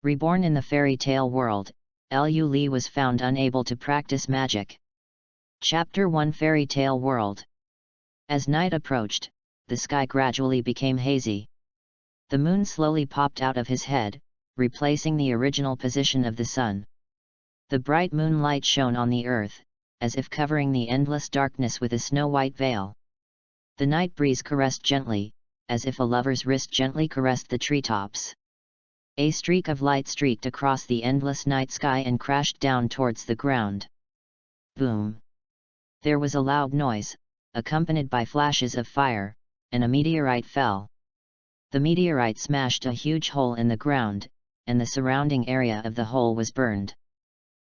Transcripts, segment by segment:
Reborn in the fairy tale world, Lu Li was found unable to practice magic. Chapter 1 Fairy Tale World. As night approached, the sky gradually became hazy. The moon slowly popped out of his head, replacing the original position of the sun. The bright moonlight shone on the earth, as if covering the endless darkness with a snow-white veil. The night breeze caressed gently, as if a lover's wrist gently caressed the treetops. A streak of light streaked across the endless night sky and crashed down towards the ground. Boom! There was a loud noise, accompanied by flashes of fire, and a meteorite fell. The meteorite smashed a huge hole in the ground, and the surrounding area of the hole was burned.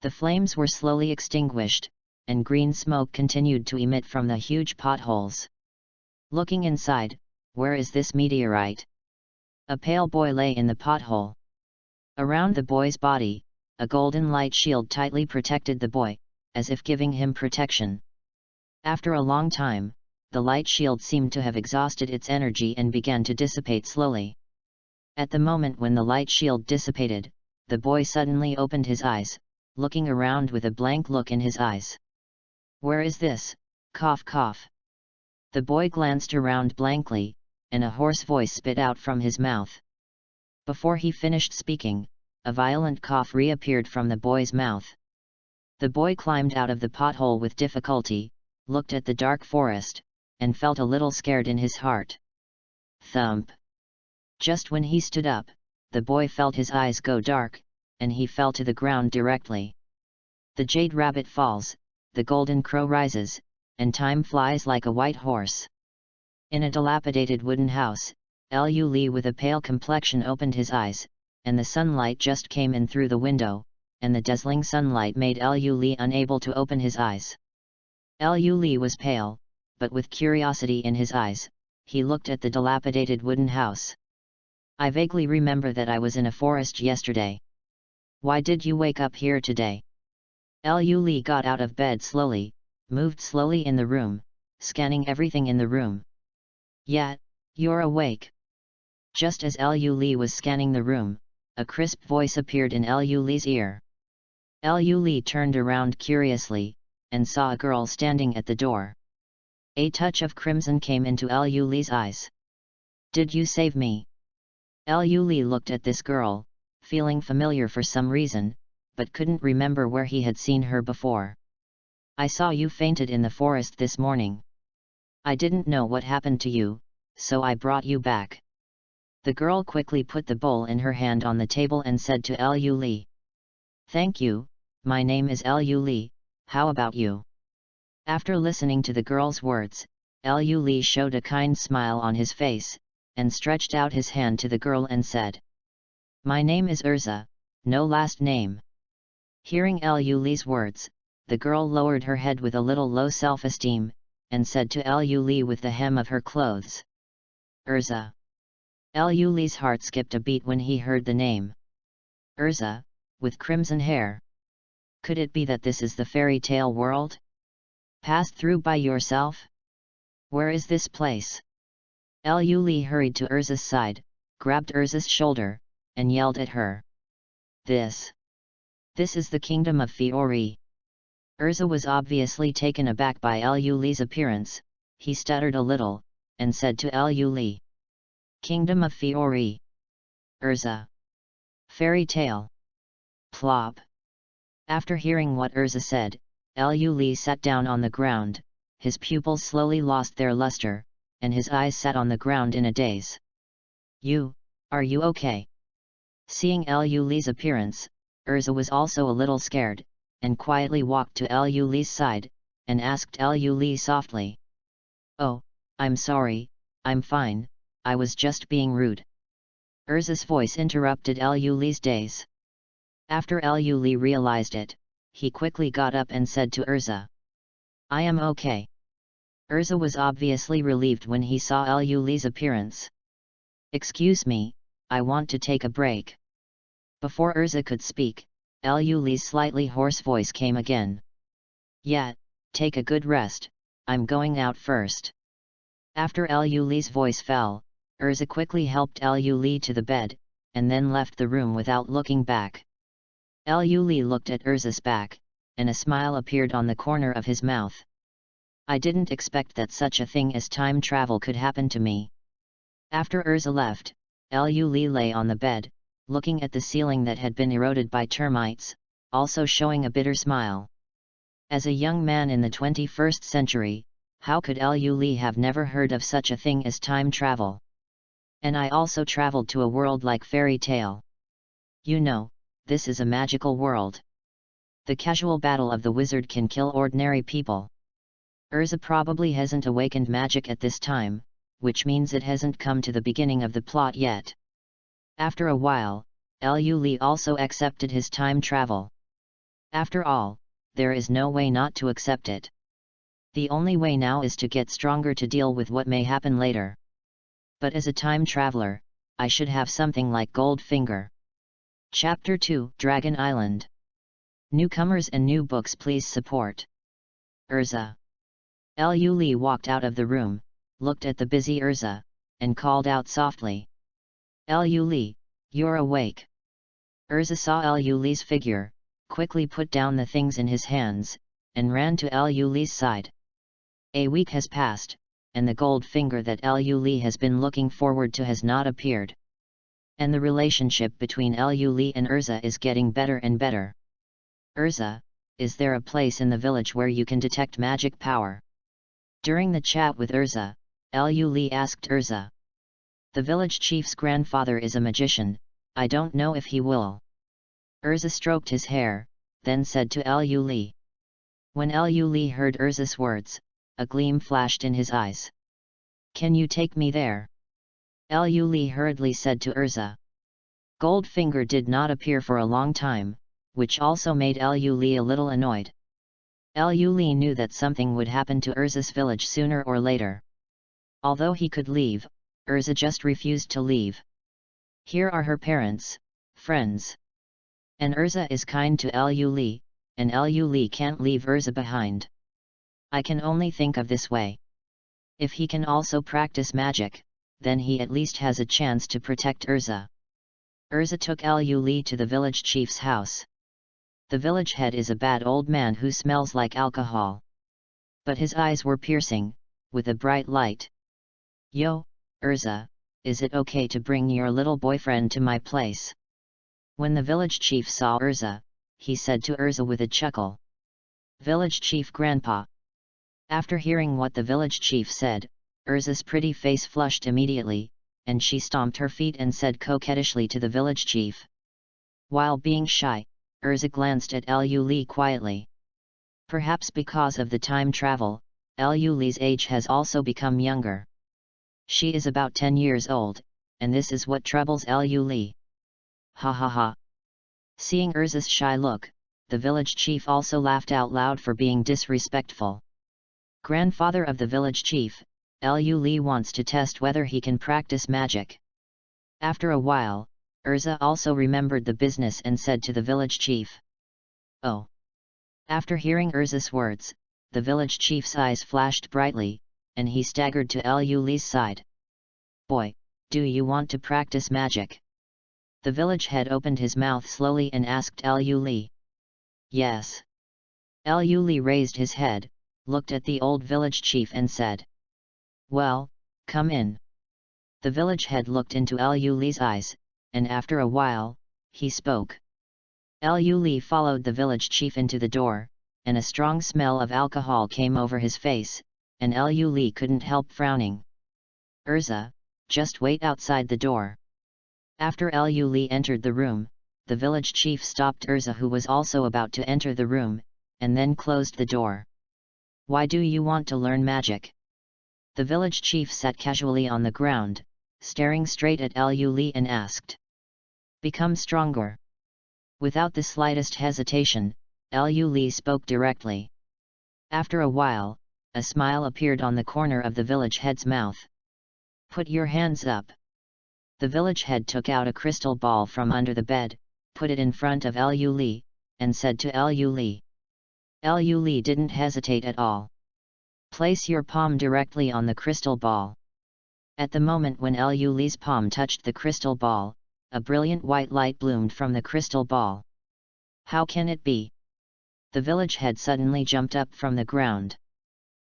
The flames were slowly extinguished, and green smoke continued to emit from the huge potholes. Looking inside, where is this meteorite? A pale boy lay in the pothole. Around the boy's body, a golden light shield tightly protected the boy, as if giving him protection. After a long time, the light shield seemed to have exhausted its energy and began to dissipate slowly. At the moment when the light shield dissipated, the boy suddenly opened his eyes, looking around with a blank look in his eyes. "Where is this? Cough cough." The boy glanced around blankly, and a hoarse voice spit out from his mouth. Before he finished speaking, a violent cough reappeared from the boy's mouth. The boy climbed out of the pothole with difficulty, looked at the dark forest, and felt a little scared in his heart. Thump! Just when he stood up, the boy felt his eyes go dark, and he fell to the ground directly. The jade rabbit falls, the golden crow rises, and time flies like a white horse. In a dilapidated wooden house, Lu Li with a pale complexion opened his eyes, and the sunlight just came in through the window, and the dazzling sunlight made Lu Li unable to open his eyes. Lu Li was pale, but with curiosity in his eyes, he looked at the dilapidated wooden house. "I vaguely remember that I was in a forest yesterday. Why did you wake up here today?" Lu Li got out of bed slowly, moved slowly in the room, scanning everything in the room. "Yeah, you're awake." Just as Lu Li was scanning the room, a crisp voice appeared in Lu Li's ear. Lu Li turned around curiously, and saw a girl standing at the door. A touch of crimson came into Lu Li's eyes. "Did you save me?" Lu Li looked at this girl, feeling familiar for some reason, but couldn't remember where he had seen her before. "I saw you fainted in the forest this morning. I didn't know what happened to you, so I brought you back." The girl quickly put the bowl in her hand on the table and said to Lu Li, "Thank you, my name is Lu Li, how about you?" After listening to the girl's words, Lu Li showed a kind smile on his face, and stretched out his hand to the girl and said, "My name is Urza, no last name." Hearing Lu Li's words, the girl lowered her head with a little low self-esteem, and said to Lu Li with the hem of her clothes, "Urza." Lu Li's heart skipped a beat when he heard the name. Urza, with crimson hair. Could it be that this is the fairy tale world? Passed through by yourself? Where is this place? Lu Li hurried to Urza's side, grabbed Urza's shoulder, and yelled at her. This is the kingdom of Fiori." Urza was obviously taken aback by Lu Li's appearance. He stuttered a little, and said to Lu Li, "Kingdom of Fiori? Urza? Fairy tale? Plop." After hearing what Urza said, Lu Li sat down on the ground, his pupils slowly lost their luster, and his eyes sat on the ground in a daze. Are you okay?" Seeing Lu Li's appearance, Urza was also a little scared, and quietly walked to Lu Li's side, and asked Lu Li softly, "Oh, I'm sorry, I'm fine, I was just being rude." Urza's voice interrupted Lu Li's daze. After Lu Li realized it, he quickly got up and said to Urza, "I am okay." Urza was obviously relieved when he saw Lu Li's appearance. "Excuse me, I want to take a break." Before Urza could speak, Lu Li's slightly hoarse voice came again. "Yeah, take a good rest, I'm going out first." After Lu Li's voice fell, Urza quickly helped Lu Li to the bed, and then left the room without looking back. Lu Li looked at Urza's back, and a smile appeared on the corner of his mouth. I didn't expect that such a thing as time travel could happen to me. After Urza left, Lu Li lay on the bed, looking at the ceiling that had been eroded by termites, also showing a bitter smile. As a young man in the 21st century, how could Lu Li have never heard of such a thing as time travel? And I also traveled to a world like fairy tale. You know, this is a magical world. The casual battle of the wizard can kill ordinary people. Urza probably hasn't awakened magic at this time, which means it hasn't come to the beginning of the plot yet. After a while, Lu Li also accepted his time travel. After all, there is no way not to accept it. The only way now is to get stronger to deal with what may happen later. But as a time traveler, I should have something like Goldfinger. Chapter 2: Dragon Island. Newcomers and new books, please support. Urza. Lu Li walked out of the room, looked at the busy Urza, and called out softly. Lu Li, you're awake. Urza saw Lu Li's figure, quickly put down the things in his hands, and ran to Lu Li's side. A week has passed, and the Goldfinger that Lu Li has been looking forward to has not appeared. And the relationship between Lu Li and Urza is getting better and better. Urza, is there a place in the village where you can detect magic power? During the chat with Urza, Lu Li asked Urza. The village chief's grandfather is a magician, I don't know if he will. Urza stroked his hair, then said to Lu Li. When Lu Li heard Urza's words, a gleam flashed in his eyes. Can you take me there? Lu Li hurriedly said to Urza. Goldfinger did not appear for a long time, which also made Lu Li a little annoyed. Lu Li knew that something would happen to Urza's village sooner or later. Although he could leave, Urza just refused to leave. Here are her parents, friends. And Urza is kind to Lu Li, and Lu Li can't leave Urza behind. I can only think of this way. If he can also practice magic, then he at least has a chance to protect Urza. Urza took Lu Li to the village chief's house. The village head is a bad old man who smells like alcohol. But his eyes were piercing, with a bright light. Yo, Urza, is it okay to bring your little boyfriend to my place? When the village chief saw Urza, he said to Urza with a chuckle. Village chief grandpa. After hearing what the village chief said, Urza's pretty face flushed immediately, and she stomped her feet and said coquettishly to the village chief. While being shy, Urza glanced at Lu Li quietly. Perhaps because of the time travel, Lu Li's age has also become younger. She is about 10 years old, and this is what troubles Lu Li. Ha ha ha. Seeing Urza's shy look, the village chief also laughed out loud for being disrespectful. Grandfather of the village chief, Lu Li wants to test whether he can practice magic. After a while, Urza also remembered the business and said to the village chief. Oh. After hearing Urza's words, the village chief's eyes flashed brightly, and he staggered to Lu Li's side. Boy, do you want to practice magic? The village head opened his mouth slowly and asked Lu Li. Yes. Lu Li raised his head, looked at the old village chief and said. Well, come in. The village head looked into Lu Li's eyes, and after a while, he spoke. Lu Li followed the village chief into the door, and a strong smell of alcohol came over his face, and Lu Li couldn't help frowning. Urza, just wait outside the door. After Lu Li entered the room, the village chief stopped Urza, who was also about to enter the room, and then closed the door. Why do you want to learn magic? The village chief sat casually on the ground, staring straight at Lu Li and asked. Become stronger. Without the slightest hesitation, Lu Li spoke directly. After a while, a smile appeared on the corner of the village head's mouth. Put your hands up. The village head took out a crystal ball from under the bed, put it in front of Lu Li, and said to Lu Li. Lu Li didn't hesitate at all. Place your palm directly on the crystal ball. At the moment when Lu Li's palm touched the crystal ball, a brilliant white light bloomed from the crystal ball. How can it be? The village head suddenly jumped up from the ground.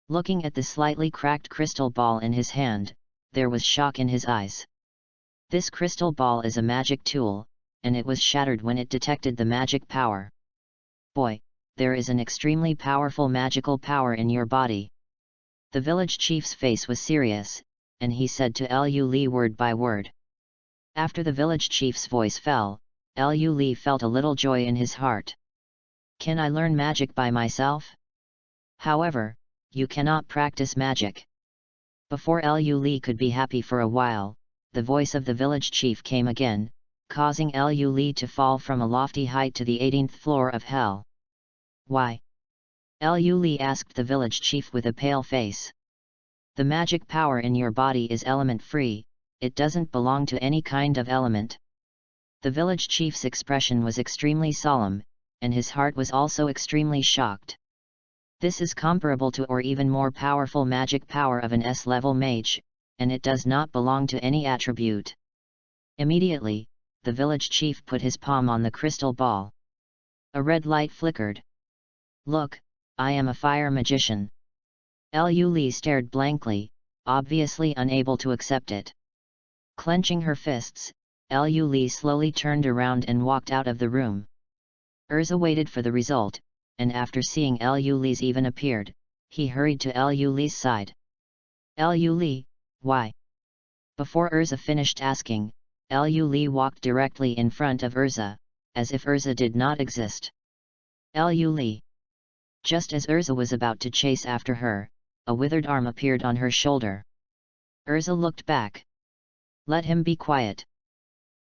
Looking at the slightly cracked crystal ball in his hand, there was shock in his eyes. This crystal ball is a magic tool, and it was shattered when it detected the magic power. Boy, there is an extremely powerful magical power in your body. The village chief's face was serious, and he said to Lu Li word by word. After the village chief's voice fell, Lu Li felt a little joy in his heart. Can I learn magic by myself? However, you cannot practice magic. Before Lu Li could be happy for a while, the voice of the village chief came again, causing Lu Li to fall from a lofty height to the 18th floor of hell. Why? Lu Li asked the village chief with a pale face. The magic power in your body is element-free, it doesn't belong to any kind of element. The village chief's expression was extremely solemn, and his heart was also extremely shocked. This is comparable to or even more powerful magic power of an S-level mage, and it does not belong to any attribute. Immediately, the village chief put his palm on the crystal ball. A red light flickered. Look, I am a fire magician. Lu Li stared blankly, obviously unable to accept it. Clenching her fists, Lu Li slowly turned around and walked out of the room. Urza waited for the result, and after seeing Lu Li's even appeared, he hurried to Lu Li's side. Lu Li, why? Before Urza finished asking, Lu Li walked directly in front of Urza, as if Urza did not exist. Lu Li. Just as Urza was about to chase after her, a withered arm appeared on her shoulder. Urza looked back. Let him be quiet.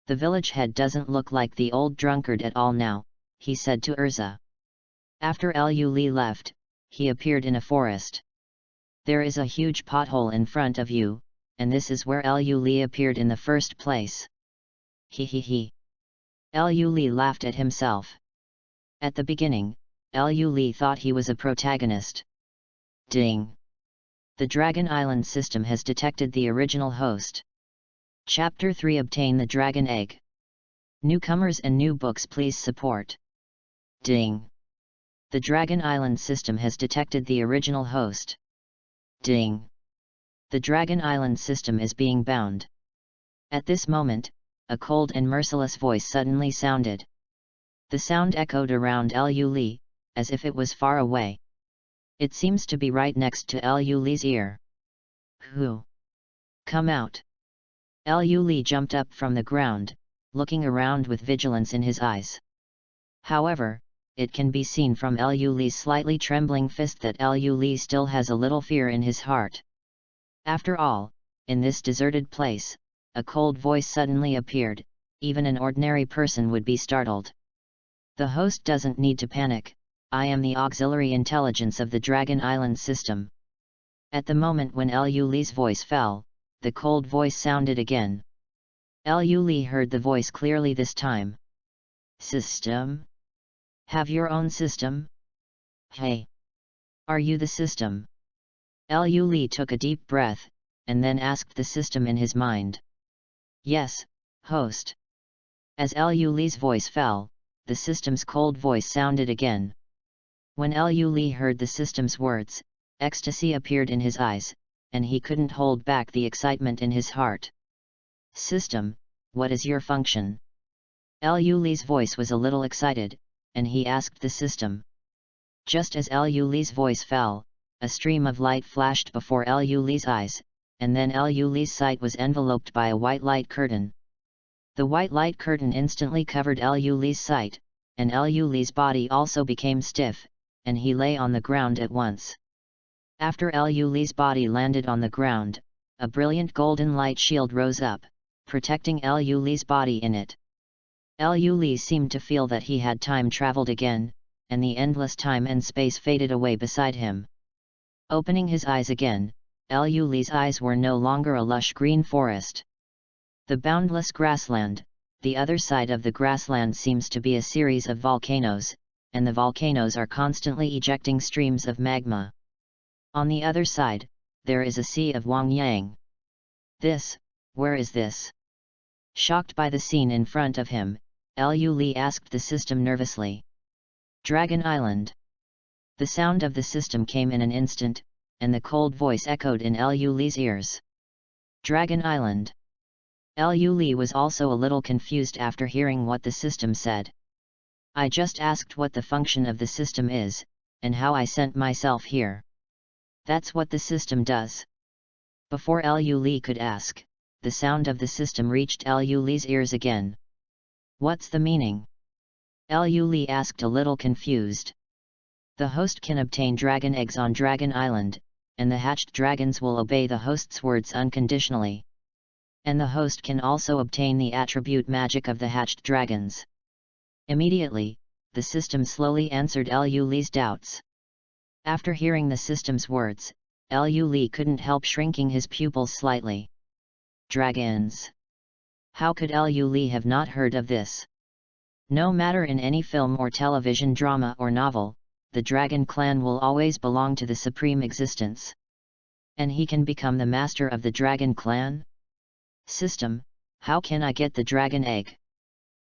The village head doesn't look like the old drunkard at all now, he said to Urza. After Lu Li left, he appeared in a forest. There is a huge pothole in front of you, and this is where Lu Li appeared in the first place. He. Lu Li laughed at himself. At the beginning, Lu Li thought he was a protagonist. Ding! The Dragon Island system has detected the original host. Chapter 3 Obtain the Dragon Egg. Newcomers and new books please support. Ding! The Dragon Island system has detected the original host. Ding! The Dragon Island system is being bound. At this moment, a cold and merciless voice suddenly sounded. The sound echoed around Lu Li, as if it was far away. It seems to be right next to Lu Li's ear. Who? Come out! Lu Li jumped up from the ground, looking around with vigilance in his eyes. However, it can be seen from Lu Li's slightly trembling fist that Lu Li still has a little fear in his heart. After all, in this deserted place, a cold voice suddenly appeared, even an ordinary person would be startled. The host doesn't need to panic, I am the auxiliary intelligence of the Dragon Island system. At the moment when Lu Li's voice fell, the cold voice sounded again. Lu Li heard the voice clearly this time. System? Have your own system? Hey! Are you the system? Lu Li took a deep breath, and then asked the system in his mind. Yes, host. As Lu Li's voice fell, the system's cold voice sounded again. When Lu Li heard the system's words, ecstasy appeared in his eyes, and he couldn't hold back the excitement in his heart. System, what is your function? Lu Li's voice was a little excited, and he asked the system. Just as Lu Li's voice fell, a stream of light flashed before Lu Li's eyes, and then Lu Li's sight was enveloped by a white light curtain. The white light curtain instantly covered Lu Li's sight, and Lu Li's body also became stiff, and he lay on the ground at once. After Lu Li's body landed on the ground, a brilliant golden light shield rose up, protecting Lu Li's body in it. Lu Li seemed to feel that he had time traveled again, and the endless time and space faded away beside him. Opening his eyes again, Lu Li's eyes were no longer a lush green forest. The boundless grassland, the other side of the grassland seems to be a series of volcanoes, and the volcanoes are constantly ejecting streams of magma. On the other side, there is a sea of Wang Yang. Where is this? Shocked by the scene in front of him, Lu Li asked the system nervously. Dragon Island. The sound of the system came in an instant, and the cold voice echoed in Lu Li's ears. Dragon Island. Lu Li was also a little confused after hearing what the system said. I just asked what the function of the system is, and how I sent myself here. That's what the system does. Before Lu Li could ask, the sound of the system reached Lu Li's ears again. What's the meaning? Lu Li asked, a little confused. The host can obtain dragon eggs on Dragon Island, and the hatched dragons will obey the host's words unconditionally. And the host can also obtain the attribute magic of the hatched dragons. Immediately, the system slowly answered Lu Li's doubts. After hearing the system's words, Lu Li couldn't help shrinking his pupils slightly. Dragons. How could Lu Li have not heard of this? No matter in any film or television drama or novel, the dragon clan will always belong to the supreme existence. And he can become the master of the dragon clan? System, how can I get the dragon egg?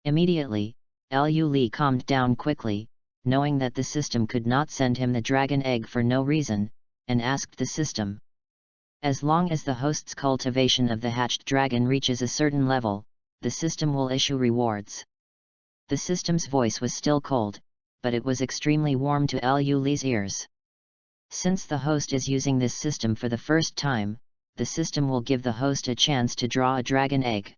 Immediately, Lu Li calmed down quickly, knowing that the system could not send him the dragon egg for no reason, and asked the system. As long as the host's cultivation of the hatched dragon reaches a certain level, the system will issue rewards. The system's voice was still cold, but it was extremely warm to Lu Li's ears. Since the host is using this system for the first time, the system will give the host a chance to draw a dragon egg.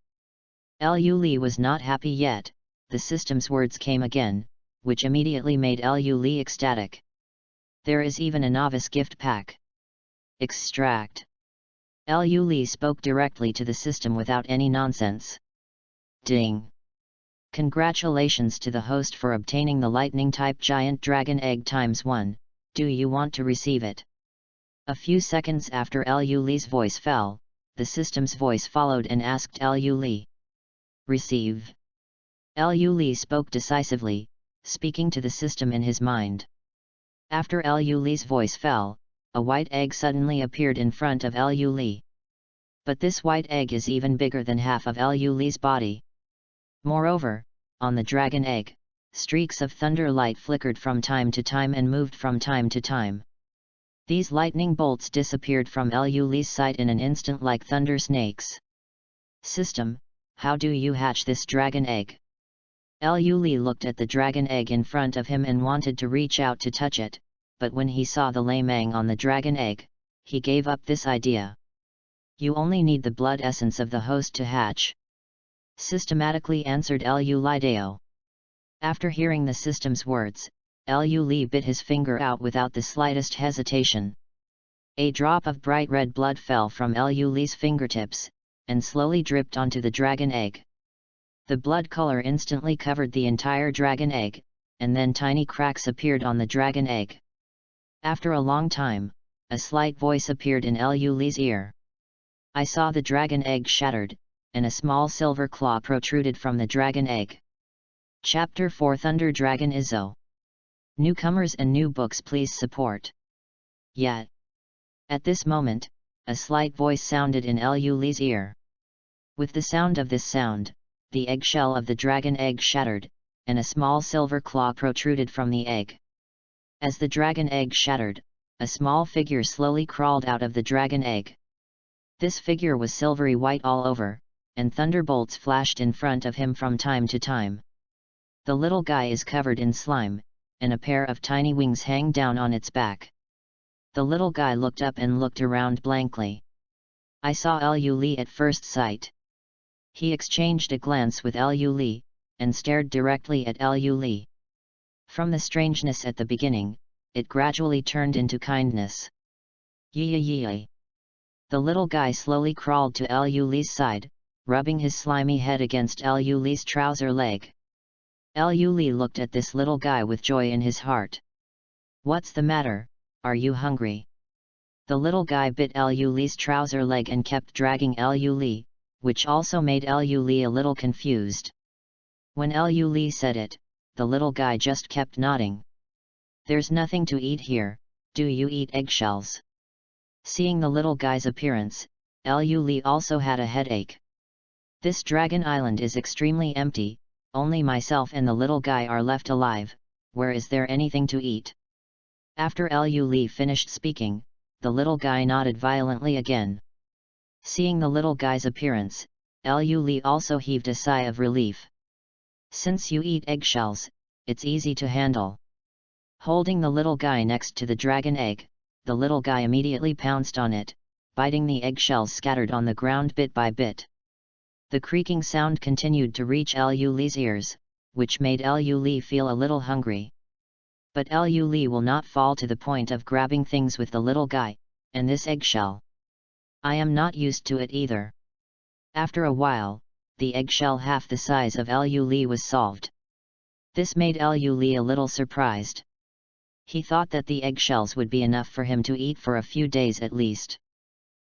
Lu Li was not happy yet. The system's words came again, which immediately made Lu Li ecstatic. There is even a novice gift pack. Extract. Lu Li spoke directly to the system without any nonsense. Ding! Congratulations to the host for obtaining the lightning-type giant dragon egg ×1, do you want to receive it? A few seconds after Lu Li's voice fell, the system's voice followed and asked Lu Li. Receive. Lu Li spoke decisively, speaking to the system in his mind. After Lu Li's voice fell, a white egg suddenly appeared in front of Lu Li. But this white egg is even bigger than half of Lu Li's body. Moreover, on the dragon egg, streaks of thunder light flickered from time to time and moved from time to time. These lightning bolts disappeared from Lu Li's sight in an instant like thunder snakes. System, how do you hatch this dragon egg? Lu Li looked at the dragon egg in front of him and wanted to reach out to touch it, but when he saw the lemang on the dragon egg, he gave up this idea. You only need the blood essence of the host to hatch. Systematically answered Lu Li. After hearing the system's words, Lu Li bit his finger out without the slightest hesitation. A drop of bright red blood fell from Lu Li's fingertips, and slowly dripped onto the dragon egg. The blood color instantly covered the entire dragon egg, and then tiny cracks appeared on the dragon egg. After a long time, a slight voice appeared in Lu Li's ear. I saw the dragon egg shattered, and a small silver claw protruded from the dragon egg. Chapter 4 Thunder Dragon Izzo. Newcomers and new books please support. Yet. At this moment, a slight voice sounded in Lu Li's ear. With the sound of this sound, the eggshell of the dragon egg shattered, and a small silver claw protruded from the egg. As the dragon egg shattered, a small figure slowly crawled out of the dragon egg. This figure was silvery white all over, and thunderbolts flashed in front of him from time to time. The little guy is covered in slime, and a pair of tiny wings hang down on its back. The little guy looked up and looked around blankly. I saw Lu Li at first sight. He exchanged a glance with Lu Li, and stared directly at Lu Li. From the strangeness at the beginning, it gradually turned into kindness. Yee. The little guy slowly crawled to Lu Li's side, rubbing his slimy head against Lu Li's trouser leg. Lu Li looked at this little guy with joy in his heart. What's the matter, are you hungry? The little guy bit Lu Li's trouser leg and kept dragging Lu Li, which also made Lu Li a little confused. When Lu Li said it, the little guy just kept nodding. There's nothing to eat here, do you eat eggshells? Seeing the little guy's appearance, Lu Li also had a headache. This dragon island is extremely empty, only myself and the little guy are left alive, where is there anything to eat? After Liu Li finished speaking, the little guy nodded violently again. Seeing the little guy's appearance, Liu Li also heaved a sigh of relief. Since you eat eggshells, it's easy to handle. Holding the little guy next to the dragon egg, the little guy immediately pounced on it, biting the eggshells scattered on the ground bit by bit. The creaking sound continued to reach Liu Li's ears, which made Liu Li feel a little hungry. But Liu Li will not fall to the point of grabbing things with the little guy, and this eggshell. I am not used to it either. After a while, the eggshell half the size of Liu Li was solved. This made Liu Li a little surprised. He thought that the eggshells would be enough for him to eat for a few days at least.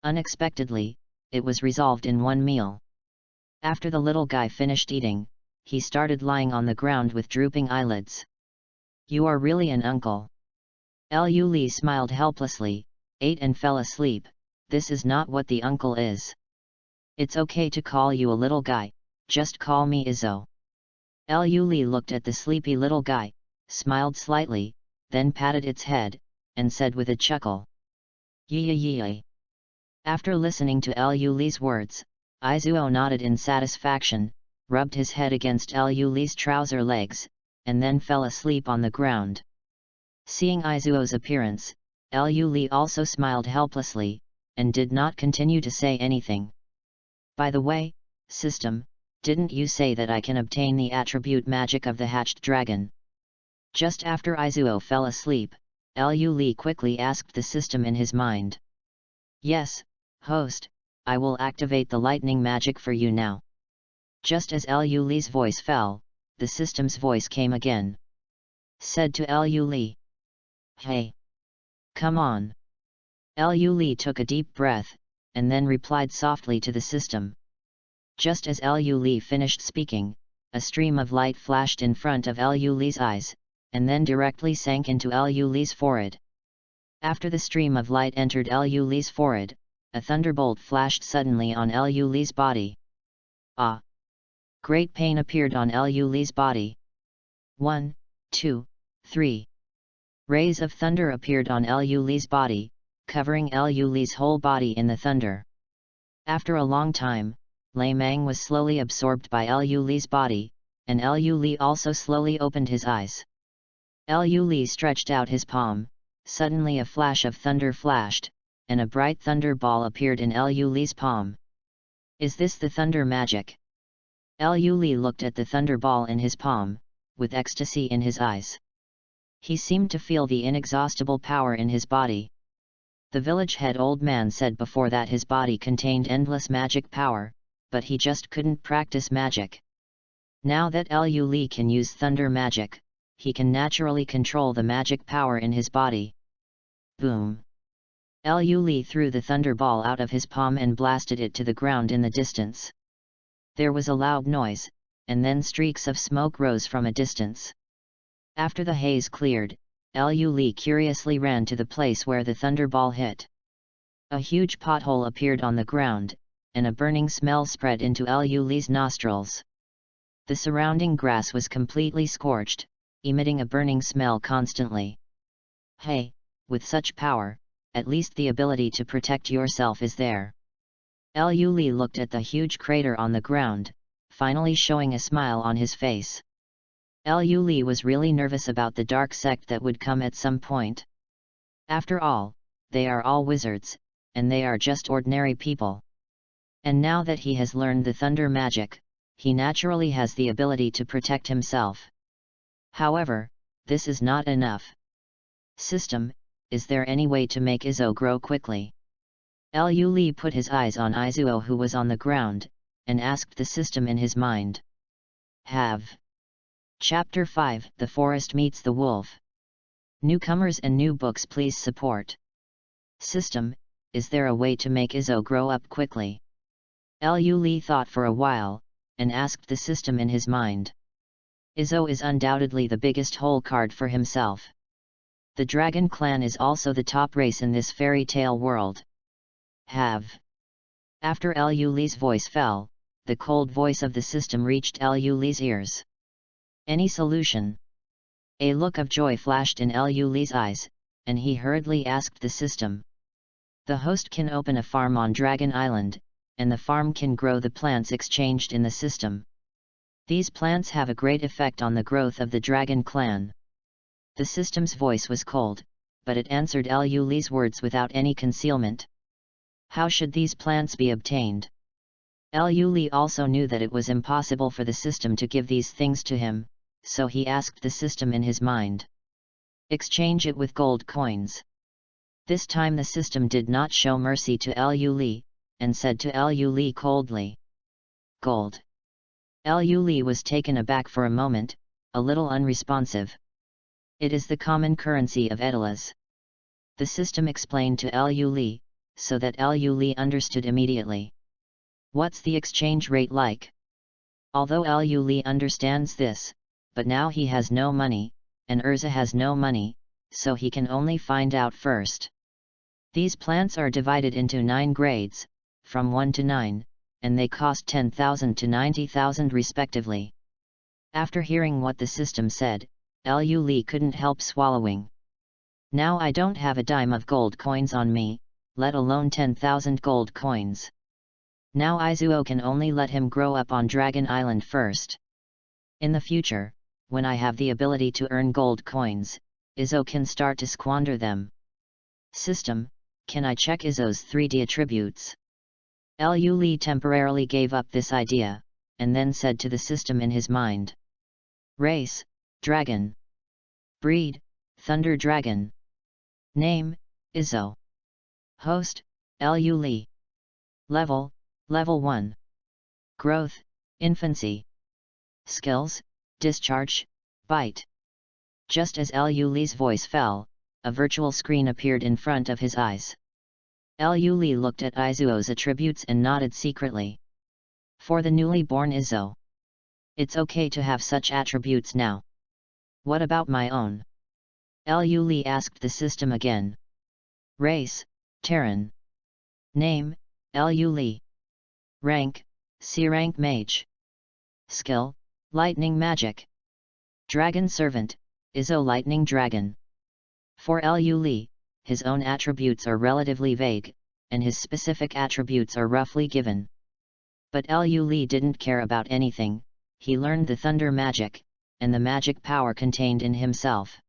Unexpectedly, it was resolved in one meal. After the little guy finished eating, he started lying on the ground with drooping eyelids. You are really an uncle. Liu Li smiled helplessly, ate and fell asleep. This is not what the uncle is. It's okay to call you a little guy, just call me Izzo. Liu Li looked at the sleepy little guy, smiled slightly, then patted its head, and said with a chuckle. Yee. After listening to Liu Li's words, Izuo nodded in satisfaction, rubbed his head against Liu Li's trouser legs, and then fell asleep on the ground. Seeing Izuo's appearance, Liu Li also smiled helplessly, and did not continue to say anything. By the way, system, didn't you say that I can obtain the attribute magic of the hatched dragon? Just after Izuo fell asleep, Liu Li quickly asked the system in his mind. Yes, host, I will activate the lightning magic for you now. Just as Liu Li's voice fell, the system's voice came again. Said to Liu Li. Hey! Come on! Liu Li took a deep breath, and then replied softly to the system. Just as Liu Li finished speaking, a stream of light flashed in front of Liu Li's eyes, and then directly sank into Liu Li's forehead. After the stream of light entered Liu Li's forehead, a thunderbolt flashed suddenly on Liu Li's body. Ah! Great pain appeared on Liu Li's body. 1, 2, 3. Rays of thunder appeared on Liu Li's body, covering Liu Li's whole body in the thunder. After a long time, Lei Mang was slowly absorbed by Liu Li's body, and Liu Li also slowly opened his eyes. Liu Li stretched out his palm, suddenly a flash of thunder flashed, and a bright thunder ball appeared in Liu Li's palm. Is this the thunder magic? Liu Li looked at the thunder ball in his palm, with ecstasy in his eyes. He seemed to feel the inexhaustible power in his body. The village head old man said before that his body contained endless magic power, but he just couldn't practice magic. Now that Liu Li can use thunder magic, he can naturally control the magic power in his body. Boom! Liu Li threw the thunder ball out of his palm and blasted it to the ground in the distance. There was a loud noise, and then streaks of smoke rose from a distance. After the haze cleared, Liu Li curiously ran to the place where the thunder ball hit. A huge pothole appeared on the ground, and a burning smell spread into Liu Li's nostrils. The surrounding grass was completely scorched, emitting a burning smell constantly. Hey, with such power, at least the ability to protect yourself is there. Liu Li looked at the huge crater on the ground, finally showing a smile on his face. Liu Li was really nervous about the dark sect that would come at some point. After all, they are all wizards, and they are just ordinary people. And now that he has learned the thunder magic, he naturally has the ability to protect himself. However, this is not enough. System, is there any way to make Izzo grow quickly? Liu Li put his eyes on Izuo who was on the ground, and asked the system in his mind. Have. Chapter 5, The Forest Meets the Wolf. Newcomers and new books please support. System, is there a way to make Izzo grow up quickly? Liu Li thought for a while, and asked the system in his mind. Izzo is undoubtedly the biggest hole card for himself. The dragon clan is also the top race in this fairy tale world. Have. After Liu Li's voice fell, the cold voice of the system reached Liu Li's ears. Any solution? A look of joy flashed in Liu Li's eyes, and he hurriedly asked the system. The host can open a farm on Dragon Island, and the farm can grow the plants exchanged in the system. These plants have a great effect on the growth of the dragon clan. The system's voice was cold, but it answered Liu Li's words without any concealment. How should these plants be obtained? Liu Li also knew that it was impossible for the system to give these things to him, so he asked the system in his mind. Exchange it with gold coins. This time the system did not show mercy to Liu Li, and said to Liu Li coldly. Gold. Liu Li was taken aback for a moment, a little unresponsive. It is the common currency of Edalas. The system explained to Liu Li, so that Liu Li understood immediately. What's the exchange rate like? Although Liu Li understands this, but now he has no money, and Urza has no money, so he can only find out first. These plants are divided into 9 grades, from 1 to 9, and they cost 10,000 to 90,000 respectively. After hearing what the system said, Liu Li couldn't help swallowing. Now I don't have a dime of gold coins on me, let alone 10,000 gold coins. Now Izuo can only let him grow up on Dragon Island first. In the future, when I have the ability to earn gold coins, Izuo can start to squander them. System, can I check Izuo's 3D attributes? Liu Li temporarily gave up this idea, and then said to the system in his mind. Race, Dragon. Breed, Thunder Dragon. Name, Izuo. Host, Liu Li. Level, Level 1. Growth, Infancy. Skills, Discharge, Bite. Just as Liu Li's voice fell, a virtual screen appeared in front of his eyes. Liu Li looked at Izuo's attributes and nodded secretly. For the newly born Izuo. It's okay to have such attributes now. What about my own? Liu Li asked the system again. Race, Terran. Name, Liu Li. Rank, C-rank mage. Skill, Lightning Magic. Dragon Servant, Izuo Lightning Dragon. For Liu Li, his own attributes are relatively vague, and his specific attributes are roughly given. But Liu Li didn't care about anything, he learned the thunder magic, and the magic power contained in himself.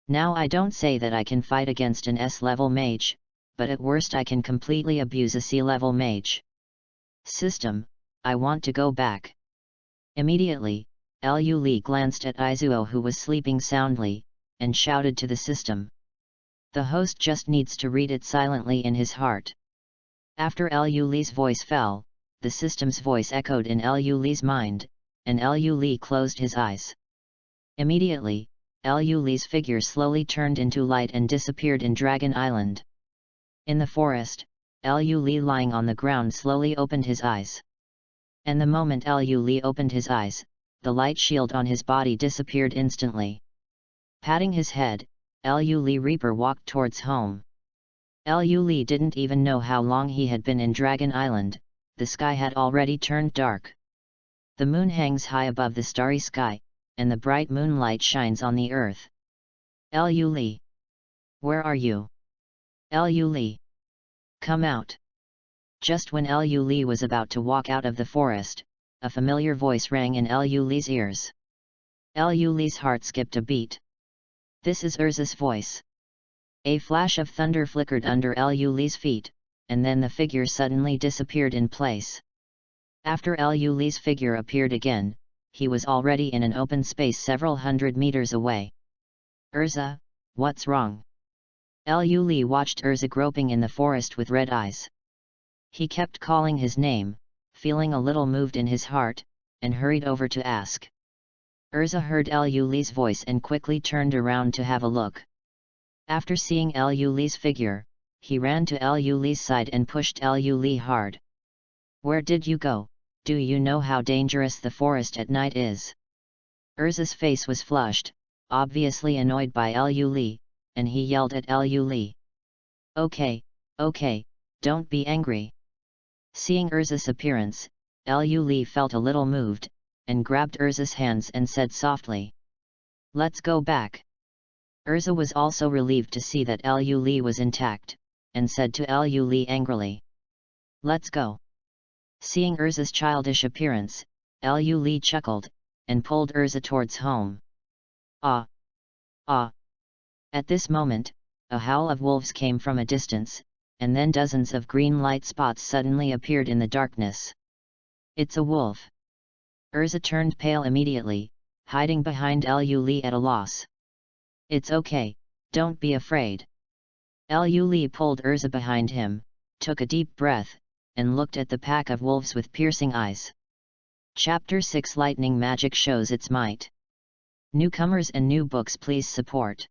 Now I don't say that I can fight against an S-level mage, but at worst I can completely abuse a C-level mage. System, I want to go back. Immediately, Liu Li glanced at Izuo who was sleeping soundly, and shouted to the system. The host just needs to read it silently in his heart. After Liu Li's voice fell, the system's voice echoed in Liu Li's mind, and Liu Li closed his eyes. Immediately, Liu Li's figure slowly turned into light and disappeared in Dragon Island. In the forest, Liu Li lying on the ground slowly opened his eyes. And the moment Liu Li opened his eyes, the light shield on his body disappeared instantly. Patting his head, Liu Li Reaper walked towards home. Liu Li didn't even know how long he had been in Dragon Island, the sky had already turned dark. The moon hangs high above the starry sky, and the bright moonlight shines on the earth. Liu Li. Where are you? Liu Li. Come out. Just when Liu Li was about to walk out of the forest, a familiar voice rang in Liu Li's ears. Liu Li's heart skipped a beat. This is Urza's voice. A flash of thunder flickered under Liu Li's feet, and then the figure suddenly disappeared in place. After Liu Li's figure appeared again, he was already in an open space several hundred meters away. Urza, what's wrong? Liu Li watched Urza groping in the forest with red eyes. He kept calling his name, feeling a little moved in his heart, and hurried over to ask. Urza heard Liu Li's voice and quickly turned around to have a look. After seeing Liu Li's figure, he ran to Liu Li's side and pushed Liu Li hard. Where did you go? Do you know how dangerous the forest at night is? Urza's face was flushed, obviously annoyed by Liu Li, and he yelled at Liu Li. Okay, don't be angry. Seeing Urza's appearance, Lu Li felt a little moved, and grabbed Urza's hands and said softly, "Let's go back." Urza was also relieved to see that Lu Li was intact, and said to Lu Li angrily, "Let's go." Seeing Urza's childish appearance, Lu Li chuckled, and pulled Urza towards home. Ah! Ah! At this moment, a howl of wolves came from a distance, and then dozens of green light spots suddenly appeared in the darkness. "It's a wolf!" Urza turned pale immediately, hiding behind Lu Li at a loss. "It's okay, don't be afraid." Lu Li pulled Urza behind him, took a deep breath, and looked at the pack of wolves with piercing eyes. Chapter 6 Lightning Magic Shows Its Might. Newcomers and new books, please support.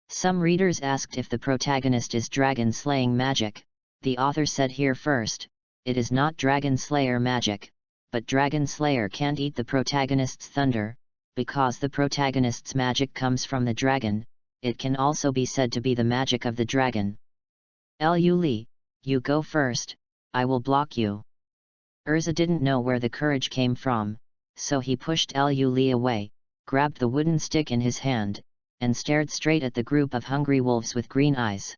Some readers asked if the protagonist is dragon-slaying magic. The author said here first, it is not dragon slayer magic, but dragon slayer can't eat the protagonist's thunder, because the protagonist's magic comes from the dragon. It can also be said to be the magic of the dragon. Lu Li, you go first, I will block you. Urza didn't know where the courage came from, so he pushed Lu Li away, grabbed the wooden stick in his hand, and stared straight at the group of hungry wolves with green eyes.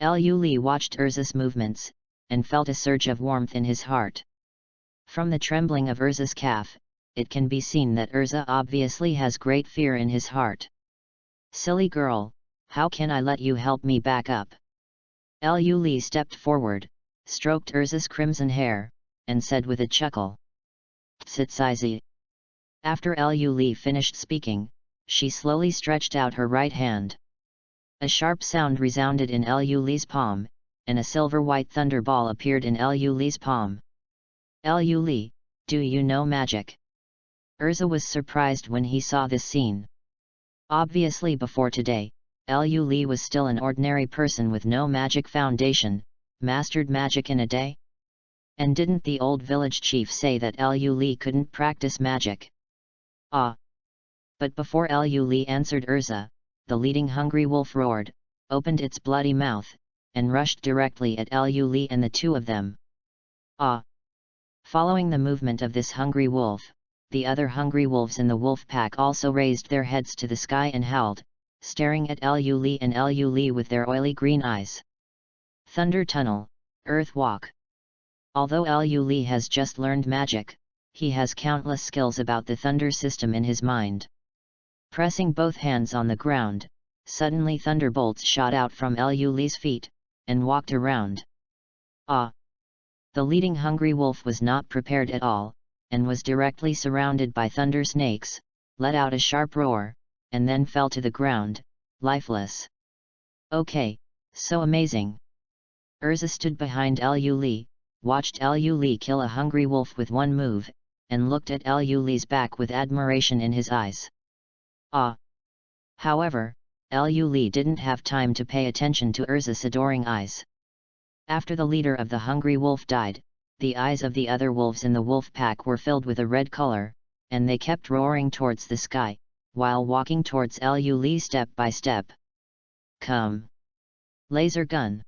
Lu Li watched Urza's movements, and felt a surge of warmth in his heart. From the trembling of Urza's calf, it can be seen that Urza obviously has great fear in his heart. "Silly girl, how can I let you help me back up?" Lu Li stepped forward, stroked Urza's crimson hair, and said with a chuckle, "Tsitsizi." After Lu Li finished speaking, she slowly stretched out her right hand. A sharp sound resounded in Lu Li's palm, and a silver-white thunderball appeared in Lu Li's palm. "Lu Li, do you know magic?" Urza was surprised when he saw this scene. Obviously before today, Lu Li was still an ordinary person with no magic foundation, mastered magic in a day? And didn't the old village chief say that Lu Li couldn't practice magic? Ah! But before Lu Li answered Urza, the leading hungry wolf roared, opened its bloody mouth, and rushed directly at Lu Li and the two of them. Ah! Following the movement of this hungry wolf, the other hungry wolves in the wolf pack also raised their heads to the sky and howled, staring at Lu Li and Lu Li with their oily green eyes. Thunder Tunnel, Earth Walk. Although Lu Li has just learned magic, he has countless skills about the thunder system in his mind. Pressing both hands on the ground, suddenly thunderbolts shot out from Lu Li's feet, and walked around. Ah! The leading hungry wolf was not prepared at all, and was directly surrounded by thunder snakes, let out a sharp roar, and then fell to the ground, lifeless. Okay, so amazing. Urza stood behind Lu Li, watched Lu Li kill a hungry wolf with one move, and looked at Lu Li's back with admiration in his eyes. Ah! However, Lu Li didn't have time to pay attention to Urza's adoring eyes. After the leader of the hungry wolf died, the eyes of the other wolves in the wolf pack were filled with a red color, and they kept roaring towards the sky, while walking towards Lu Li step by step. "Come! Laser gun!"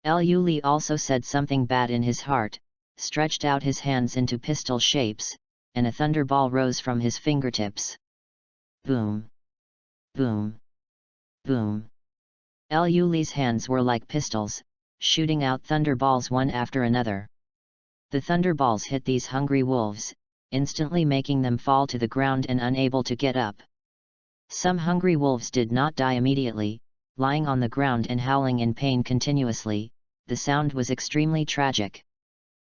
Lu Li also said something bad in his heart, stretched out his hands into pistol shapes, and a thunderball rose from his fingertips. Boom! Boom! Boom! Lu Li's hands were like pistols, shooting out thunderballs one after another. The thunderballs hit these hungry wolves, instantly making them fall to the ground and unable to get up. Some hungry wolves did not die immediately, lying on the ground and howling in pain continuously. The sound was extremely tragic.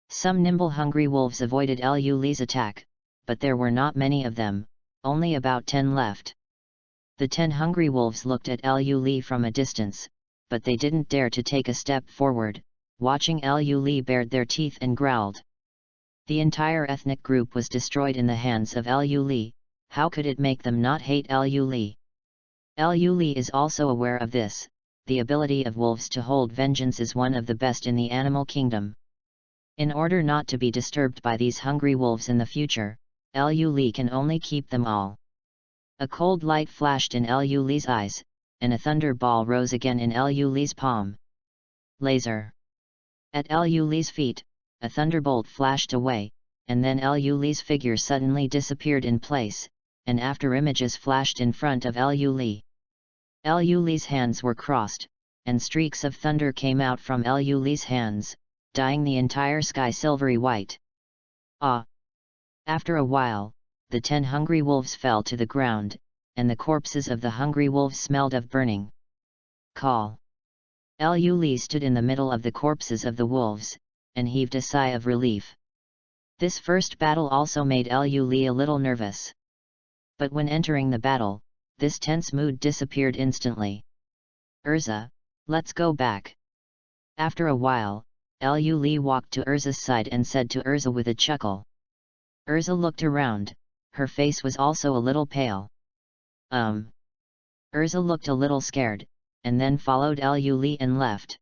Some nimble hungry wolves avoided Lu Li's attack, but there were not many of them, only about 10 left. The 10 hungry wolves looked at Lu Li from a distance, but they didn't dare to take a step forward, watching Lu Li bared their teeth and growled. The entire ethnic group was destroyed in the hands of Lu Li. How could it make them not hate Lu Li? Lu Li is also aware of this. The ability of wolves to hold vengeance is one of the best in the animal kingdom. In order not to be disturbed by these hungry wolves in the future, Lu Li can only keep them all. A cold light flashed in Lu Li's eyes, and a thunder ball rose again in Lu Li's palm. Laser. At Lu Li's feet, a thunderbolt flashed away, and then Liu Li's figure suddenly disappeared in place, and after images flashed in front of Liu Li. Liu Li's hands were crossed, and streaks of thunder came out from Liu Li's hands, dyeing the entire sky silvery white. Ah! After a while, the 10 hungry wolves fell to the ground, and the corpses of the hungry wolves smelled of burning. Call! Liu Li stood in the middle of the corpses of the wolves, and heaved a sigh of relief. This first battle also made Liu Li a little nervous. But when entering the battle, this tense mood disappeared instantly. Urza, let's go back. After a while, Liu Li walked to Urza's side and said to Urza with a chuckle. Urza looked around, her face was also a little pale. Urza looked a little scared, and then followed Liu Li and left.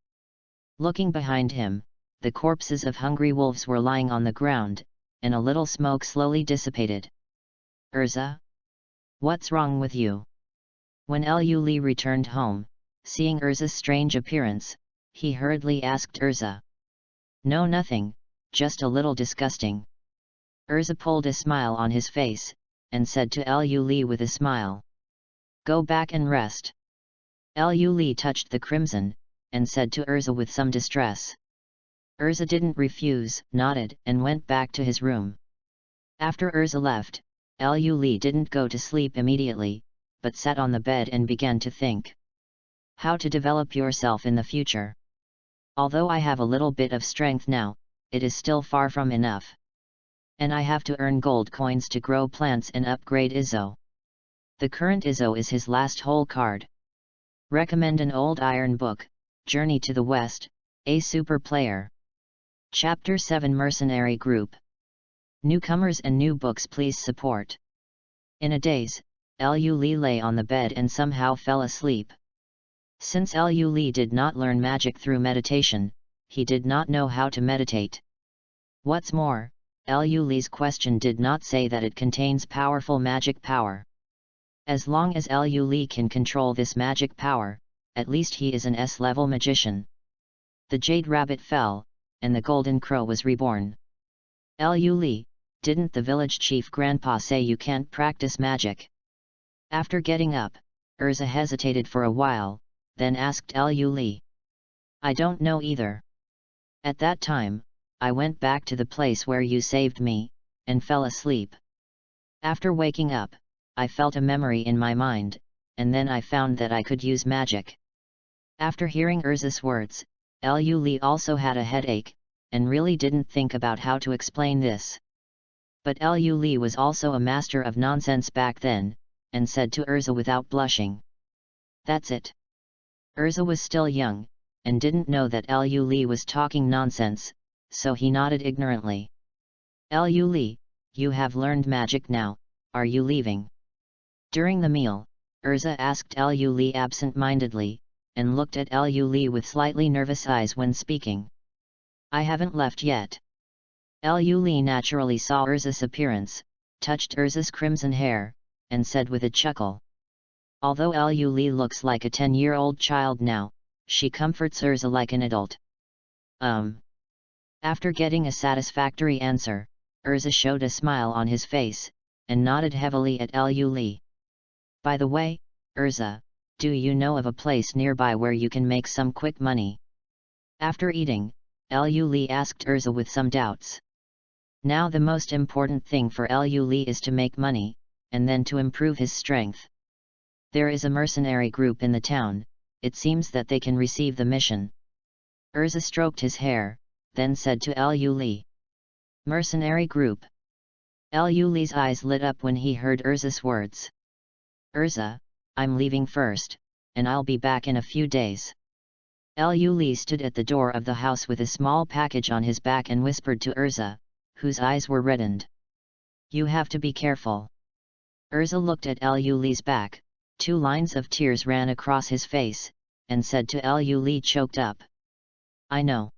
Looking behind him, the corpses of hungry wolves were lying on the ground, and a little smoke slowly dissipated. Urza? What's wrong with you? When Liu Li returned home, seeing Urza's strange appearance, he hurriedly asked Urza. No, nothing, just a little disgusting. Urza pulled a smile on his face, and said to Liu Li with a smile. Go back and rest. Liu Li touched the crimson, and said to Urza with some distress. Urza didn't refuse, nodded, and went back to his room. After Urza left, Liu Li didn't go to sleep immediately, but sat on the bed and began to think. How to develop yourself in the future. Although I have a little bit of strength now, it is still far from enough. And I have to earn gold coins to grow plants and upgrade Izzo. The current Izzo is his last whole card. Recommend an old iron book, Journey to the West, a super player. Chapter 7 Mercenary Group. Newcomers and new books please support. In a daze, Liu Li lay on the bed and somehow fell asleep. Since Liu Li did not learn magic through meditation, he did not know how to meditate. What's more, Liu Li's question did not say that it contains powerful magic power. As long as Liu Li can control this magic power, at least he is an S-level magician. The jade rabbit fell, and the golden crow was reborn. Liu Li, didn't the village chief grandpa say you can't practice magic? After getting up, Urza hesitated for a while, then asked Liu Li. I don't know either. At that time, I went back to the place where you saved me, and fell asleep. After waking up, I felt a memory in my mind, and then I found that I could use magic. After hearing Urza's words, Liu Li also had a headache, and really didn't think about how to explain this. But Liu Li was also a master of nonsense back then, and said to Urza without blushing. That's it. Urza was still young, and didn't know that Liu Li was talking nonsense, so he nodded ignorantly. Liu Li, you have learned magic now, are you leaving? During the meal, Urza asked Liu Li absent-mindedly, and looked at Liu Li with slightly nervous eyes when speaking. I haven't left yet. Liu Li naturally saw Urza's appearance, touched Urza's crimson hair, and said with a chuckle. Although Liu Li looks like a 10-year-old child now, she comforts Urza like an adult. After getting a satisfactory answer, Urza showed a smile on his face, and nodded heavily at Liu Li. By the way, Urza, do you know of a place nearby where you can make some quick money? After eating, Liu Li asked Urza with some doubts. Now the most important thing for Liu Li is to make money, and then to improve his strength. There is a mercenary group in the town, it seems that they can receive the mission. Urza stroked his hair, then said to Liu Li. Mercenary group. Liu Li's eyes lit up when he heard Urza's words. Urza, I'm leaving first, and I'll be back in a few days. Liu Li stood at the door of the house with a small package on his back and whispered to Urza, whose eyes were reddened. You have to be careful. Urza looked at Liu Li's back, 2 lines of tears ran across his face, and said to Liu Li choked up. I know.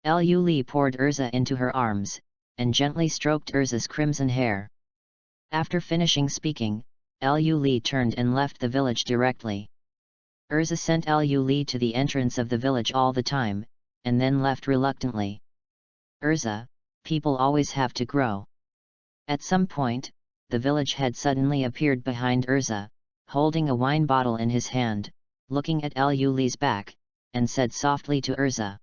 Liu Li poured Urza into her arms, and gently stroked Urza's crimson hair. After finishing speaking, Liu Li turned and left the village directly. Urza sent Liu Li to the entrance of the village all the time, and then left reluctantly. Urza, people always have to grow. At some point, the village head suddenly appeared behind Urza, holding a wine bottle in his hand, looking at Li's back, and said softly to Urza,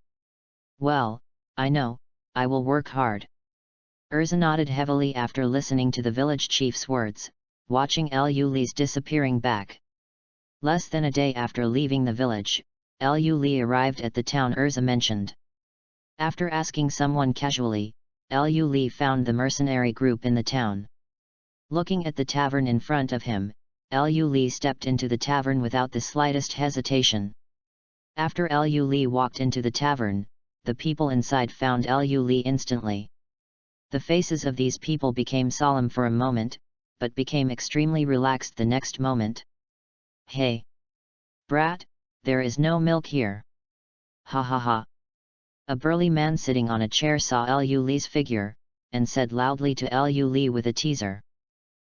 "Well, I know, I will work hard." Urza nodded heavily after listening to the village chief's words, watching Li's disappearing back. Less than a day after leaving the village, Li arrived at the town Urza mentioned. After asking someone casually, Li found the mercenary group in the town. Looking at the tavern in front of him, Li stepped into the tavern without the slightest hesitation. After Li walked into the tavern, the people inside found Li instantly. The faces of these people became solemn for a moment, but became extremely relaxed the next moment. "Hey! Brat, there is no milk here." "Ha ha ha." A burly man sitting on a chair saw Li's figure, and said loudly to Li with a teaser.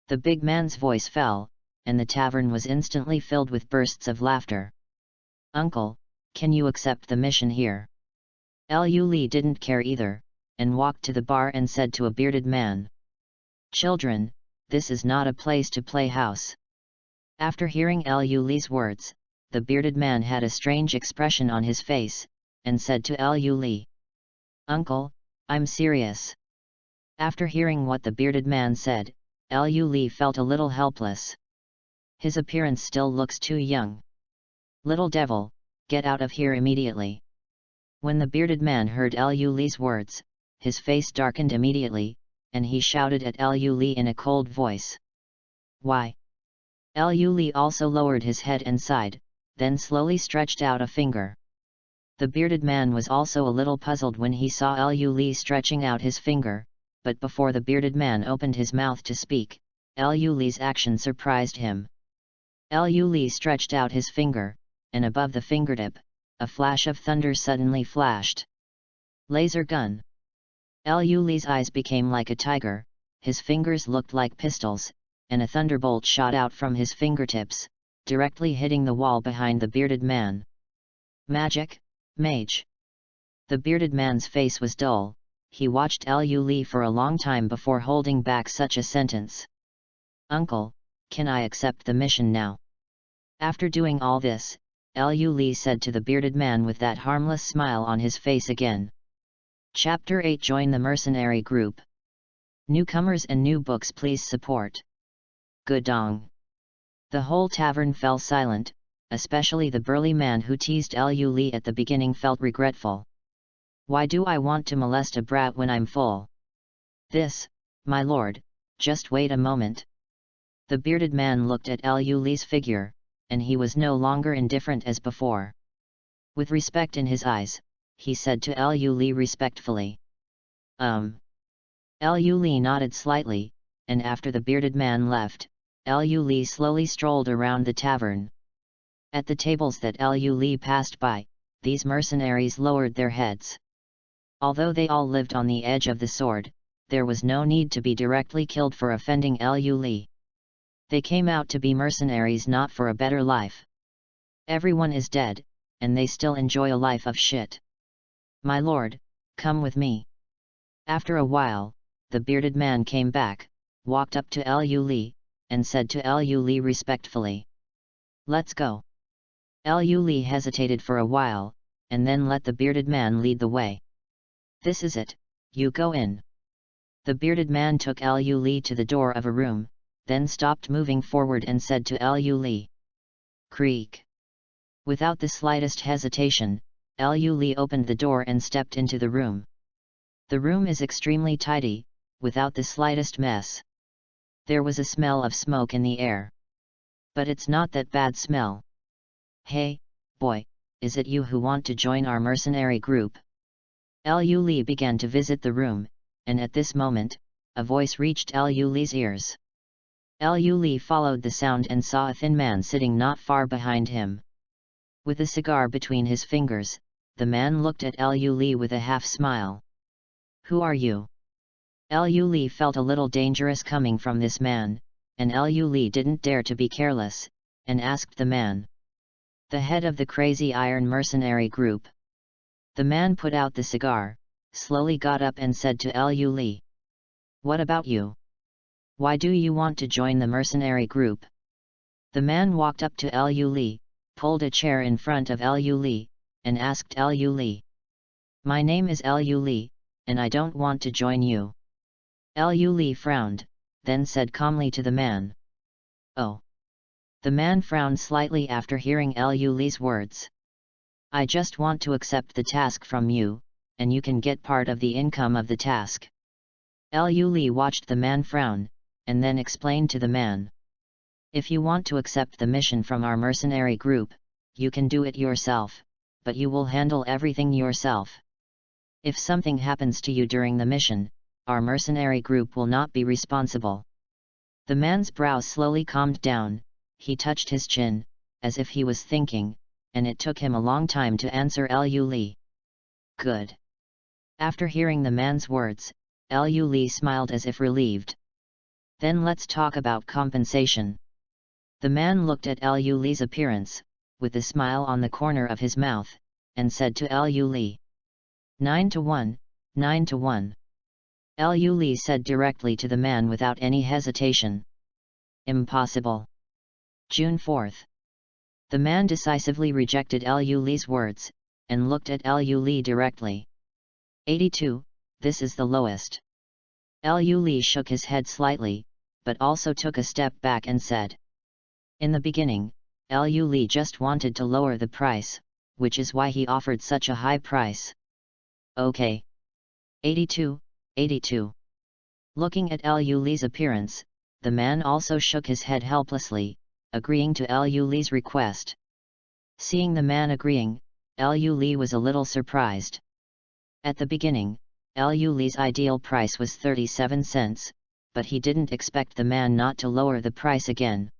The big man's voice fell, and the tavern was instantly filled with bursts of laughter. "Uncle, can you accept the mission here?" Li didn't care either, and walked to the bar and said to a bearded man, "Children, this is not a place to play house." After hearing Li's words, the bearded man had a strange expression on his face, and said to Li, "Uncle, I'm serious." After hearing what the bearded man said, Li felt a little helpless. His appearance still looks too young. "Little devil, get out of here immediately." When the bearded man heard Li's words, his face darkened immediately, and he shouted at Li in a cold voice, "Why?" Li also lowered his head and sighed, then slowly stretched out a finger. The bearded man was also a little puzzled when he saw Li stretching out his finger, but before the bearded man opened his mouth to speak, Li's action surprised him. Li stretched out his finger, and above the fingertip, a flash of thunder suddenly flashed. "Laser gun!" Li's eyes became like a tiger, his fingers looked like pistols, and a thunderbolt shot out from his fingertips, directly hitting the wall behind the bearded man. "Magic, mage!" The bearded man's face was dull, he watched Li for a long time before holding back such a sentence. "Uncle, can I accept the mission now?" After doing all this, Li said to the bearded man with that harmless smile on his face again. Chapter 8 Join the mercenary group. Newcomers and new books please support. Gudong. The whole tavern fell silent, especially the burly man who teased Li at the beginning felt regretful. "Why do I want to molest a brat when I'm full?" "This, my lord, just wait a moment." The bearded man looked at Li's figure, and he was no longer indifferent as before. With respect in his eyes, he said to Li respectfully. Li nodded slightly, and after the bearded man left, Li slowly strolled around the tavern. At the tables that Li passed by, these mercenaries lowered their heads. Although they all lived on the edge of the sword, there was no need to be directly killed for offending Li. They came out to be mercenaries, not for a better life. Everyone is dead, and they still enjoy a life of shit. "My lord, come with me." After a while, the bearded man came back, walked up to Li, and said to Li respectfully, "Let's go." Li hesitated for a while, and then let the bearded man lead the way. "This is it, you go in." The bearded man took Li to the door of a room, then stopped moving forward and said to Li, "Creak." Without the slightest hesitation, Li opened the door and stepped into the room. The room is extremely tidy, without the slightest mess. There was a smell of smoke in the air. But it's not that bad smell. "Hey, boy, is it you who want to join our mercenary group?" Li began to visit the room, and at this moment, a voice reached Li's ears. Li followed the sound and saw a thin man sitting not far behind him. With a cigar between his fingers, the man looked at Li with a half-smile. "Who are you?" Li felt a little dangerous coming from this man, and Li didn't dare to be careless, and asked the man. "The head of the Crazy Iron Mercenary Group." The man put out the cigar, slowly got up and said to Liu Li. What about you? Why do you want to join the mercenary group? The man walked up to Liu Li, pulled a chair in front of Liu Li, and asked Liu Li. My name is Liu Li, and I don't want to join you. Liu Li frowned, then said calmly to the man. Oh. The man frowned slightly after hearing Liu Li's words. I just want to accept the task from you, and you can get part of the income of the task. Liu Li watched the man frown, and then explained to the man. If you want to accept the mission from our mercenary group, you can do it yourself, but you will handle everything yourself. If something happens to you during the mission, our mercenary group will not be responsible. The man's brows slowly calmed down, he touched his chin, as if he was thinking, and it took him a long time to answer Liu Li. Good. After hearing the man's words, Liu Li smiled as if relieved. Then let's talk about compensation. The man looked at Liu Li's appearance, with a smile on the corner of his mouth, and said to Liu Li. 9 to 1, 9 to 1. Liu Li said directly to the man without any hesitation. Impossible. June 4th. The man decisively rejected Liu Li's words, and looked at Liu Li directly. 82, this is the lowest. Liu Li shook his head slightly, but also took a step back and said. In the beginning, Liu Li just wanted to lower the price, which is why he offered such a high price. Okay. 82, 82. Looking at Liu Li's appearance, the man also shook his head helplessly, agreeing to Liu Li's request. Seeing the man agreeing, Liu Li was a little surprised. At the beginning, Liu Li's ideal price was 37 cents, but he didn't expect the man not to lower the price again.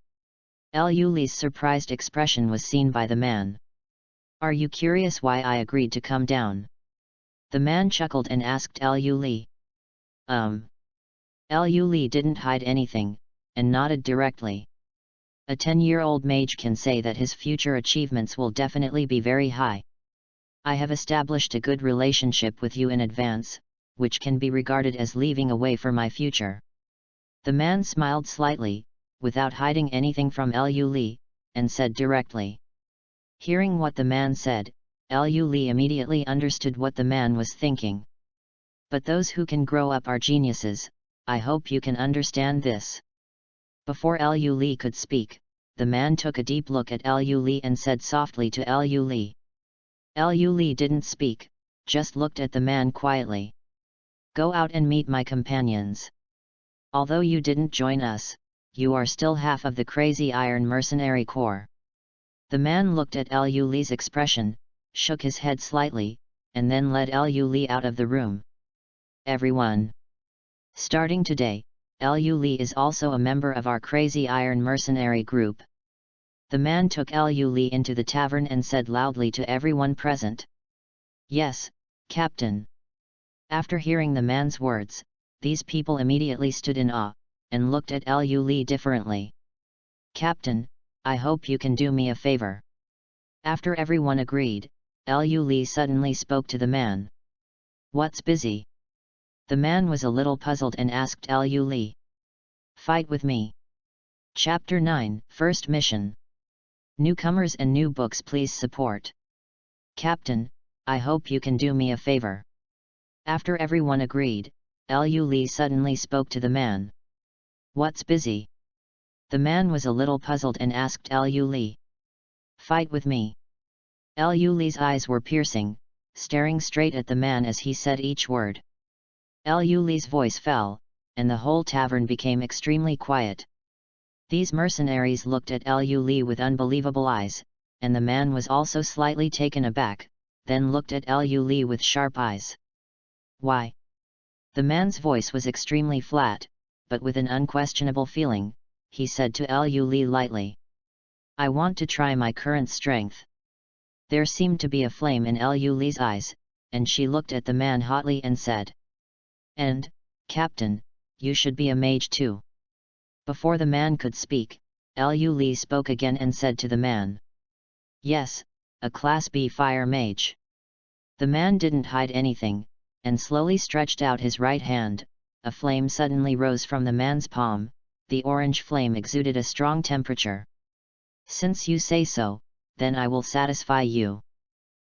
Liu Li's surprised expression was seen by the man. Are you curious why I agreed to come down? The man chuckled and asked Liu Li. Liu Li didn't hide anything, and nodded directly. A 10-year-old mage can say that his future achievements will definitely be very high. I have established a good relationship with you in advance, which can be regarded as leaving a way for my future. The man smiled slightly, without hiding anything from Liu Li, and said directly. Hearing what the man said, Liu Li immediately understood what the man was thinking. But those who can grow up are geniuses, I hope you can understand this. Before Liu Li could speak, the man took a deep look at Liu Li and said softly to Liu Li. Liu Li didn't speak, just looked at the man quietly. Go out and meet my companions. Although you didn't join us, you are still half of the Crazy Iron Mercenary Corps. The man looked at Liu Li's expression, shook his head slightly, and then led Liu Li out of the room. Everyone. Starting today, Liu Li is also a member of our Crazy Iron Mercenary group. The man took Liu Li into the tavern and said loudly to everyone present. Yes, Captain. After hearing the man's words, these people immediately stood in awe, and looked at Liu Li differently. Captain, I hope you can do me a favor. After everyone agreed, Liu Li suddenly spoke to the man. What's busy? The man was a little puzzled and asked Liu Li. Fight with me. Chapter 9, First Mission. Newcomers and new books please support. Captain, I hope you can do me a favor. After everyone agreed, Liu Li suddenly spoke to the man. What's busy? The man was a little puzzled and asked Liu Li. Fight with me. Liu Li's eyes were piercing, staring straight at the man as he said each word. Liu Li's voice fell, and the whole tavern became extremely quiet. These mercenaries looked at Liu Li with unbelievable eyes, and the man was also slightly taken aback, then looked at Liu Li with sharp eyes. Why? The man's voice was extremely flat, but with an unquestionable feeling, he said to Liu Li lightly. I want to try my current strength. There seemed to be a flame in Liu Li's eyes, and she looked at the man hotly and said. And, Captain, you should be a mage too. Before the man could speak, Liu Li spoke again and said to the man. Yes, a Class B fire mage. The man didn't hide anything, and slowly stretched out his right hand. A flame suddenly rose from the man's palm. The orange flame exuded a strong temperature. "Since you say so, then I will satisfy you."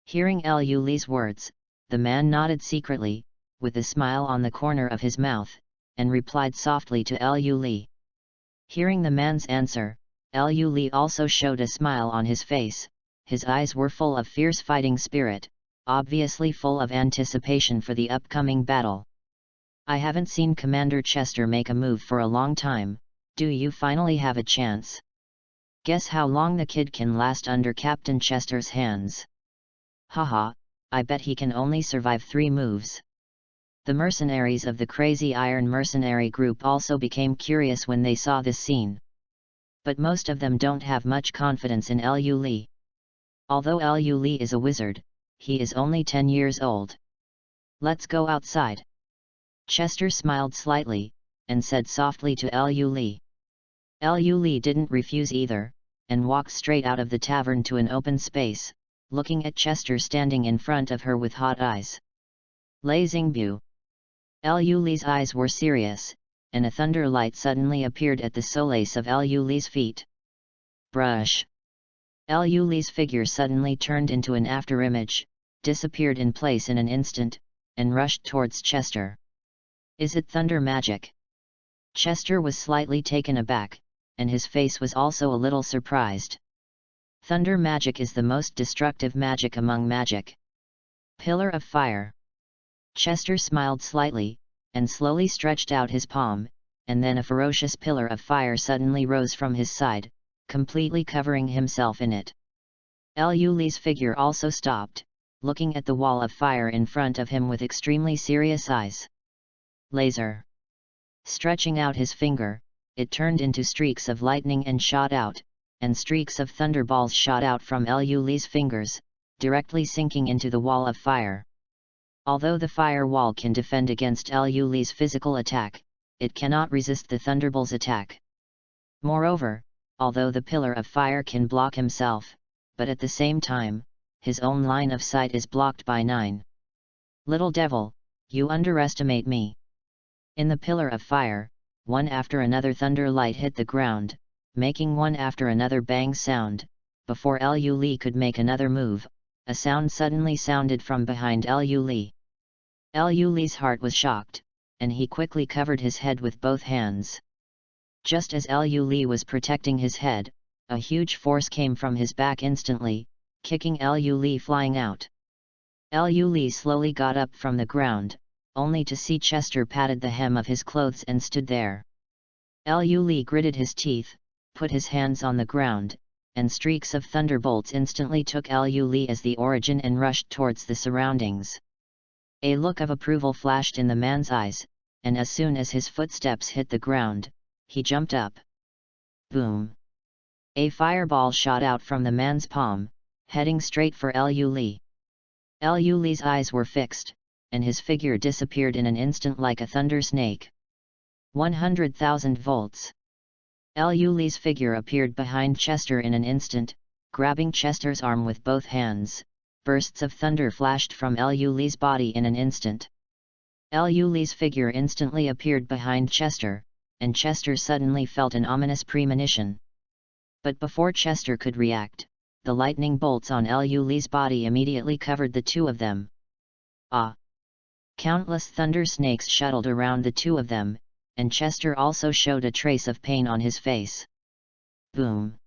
Hearing Liu Li's words, the man nodded secretly, with a smile on the corner of his mouth, and replied softly to Liu Li. Hearing the man's answer, Liu Li also showed a smile on his face. His eyes were full of fierce fighting spirit, obviously full of anticipation for the upcoming battle. "I haven't seen Commander Chester make a move for a long time. Do you finally have a chance? Guess how long the kid can last under Captain Chester's hands. Haha, I bet he can only survive 3 moves." The mercenaries of the Crazy Iron mercenary group also became curious when they saw this scene. But most of them don't have much confidence in Liu Li. Although Liu Li is a wizard, he is only 10 years old. "Let's go outside." Chester smiled slightly, and said softly to Liu Li. Liu Li didn't refuse either, and walked straight out of the tavern to an open space, looking at Chester standing in front of her with hot eyes. "Lei Xingbu." Liu Li's eyes were serious, and a thunder light suddenly appeared at the solace of Liu Li's feet. Brush. Liu Li's figure suddenly turned into an afterimage, disappeared in place in an instant, and rushed towards Chester. "Is it thunder magic?" Chester was slightly taken aback, and his face was also a little surprised. "Thunder magic is the most destructive magic among magic." "Pillar of fire." Chester smiled slightly, and slowly stretched out his palm, and then a ferocious pillar of fire suddenly rose from his side, completely covering himself in it. Liu Li's figure also stopped, looking at the wall of fire in front of him with extremely serious eyes. "Laser." Stretching out his finger, it turned into streaks of lightning and shot out, and streaks of thunderballs shot out from Liu Li's fingers, directly sinking into the wall of fire. Although the fire wall can defend against Liu Li's physical attack, it cannot resist the thunderball's attack. Moreover, although the pillar of fire can block himself, but at the same time, his own line of sight is blocked by 9. "Little devil, you underestimate me." In the pillar of fire, one after another thunder light hit the ground, making one after another bang sound. Before Liu Li could make another move, a sound suddenly sounded from behind Liu Li. Liu Li's heart was shocked, and he quickly covered his head with both hands. Just as Liu Li was protecting his head, a huge force came from his back instantly, kicking Liu Li flying out. Liu Li slowly got up from the ground, only to see Chester patted the hem of his clothes and stood there. Liu Li gritted his teeth, put his hands on the ground, and streaks of thunderbolts instantly took Liu Li as the origin and rushed towards the surroundings. A look of approval flashed in the man's eyes, and as soon as his footsteps hit the ground, he jumped up. Boom! A fireball shot out from the man's palm, heading straight for Liu Li. Liu Li's eyes were fixed, and his figure disappeared in an instant like a thunder snake. 100,000 volts. Liu Li's figure appeared behind Chester in an instant, grabbing Chester's arm with both hands. Bursts of thunder flashed from Liu Li's body in an instant. Liu Li's figure instantly appeared behind Chester, and Chester suddenly felt an ominous premonition. But before Chester could react, the lightning bolts on Liu Li's body immediately covered the two of them. Ah! Countless thunder snakes shuttled around the two of them, and Chester also showed a trace of pain on his face. Boom!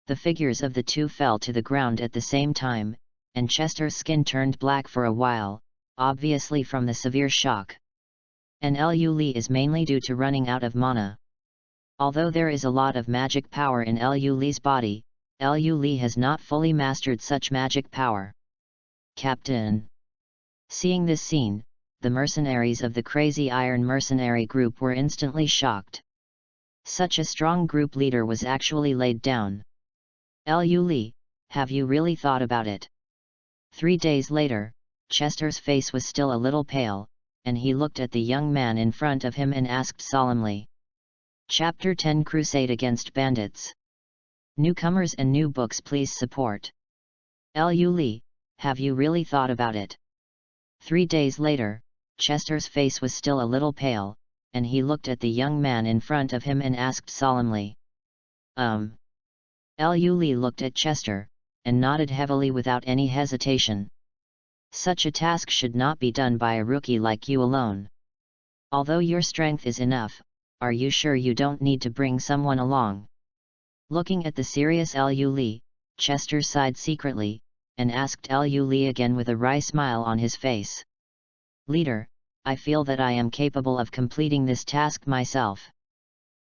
The figures of the two fell to the ground at the same time, and Chester's skin turned black for a while, obviously from the severe shock. And Liu Li is mainly due to running out of mana. Although there is a lot of magic power in Liu Li's body, Liu Li has not fully mastered such magic power. Captain! Seeing this scene, the mercenaries of the Crazy Iron mercenary group were instantly shocked. Such a strong group leader was actually laid down. Liu Li, have you really thought about it? 3 days later, Chester's face was still a little pale, and he looked at the young man in front of him and asked solemnly. Chapter 10 Crusade Against Bandits. Newcomers and new books, please support. Liu Li, have you really thought about it? 3 days later, Chester's face was still a little pale, and he looked at the young man in front of him and asked solemnly. Lu Li looked at Chester, and nodded heavily without any hesitation. Such a task should not be done by a rookie like you alone. Although your strength is enough, are you sure you don't need to bring someone along? Looking at the serious Lu Li, Chester sighed secretly, and asked Lu Li again with a wry smile on his face. Leader, I feel that I am capable of completing this task myself.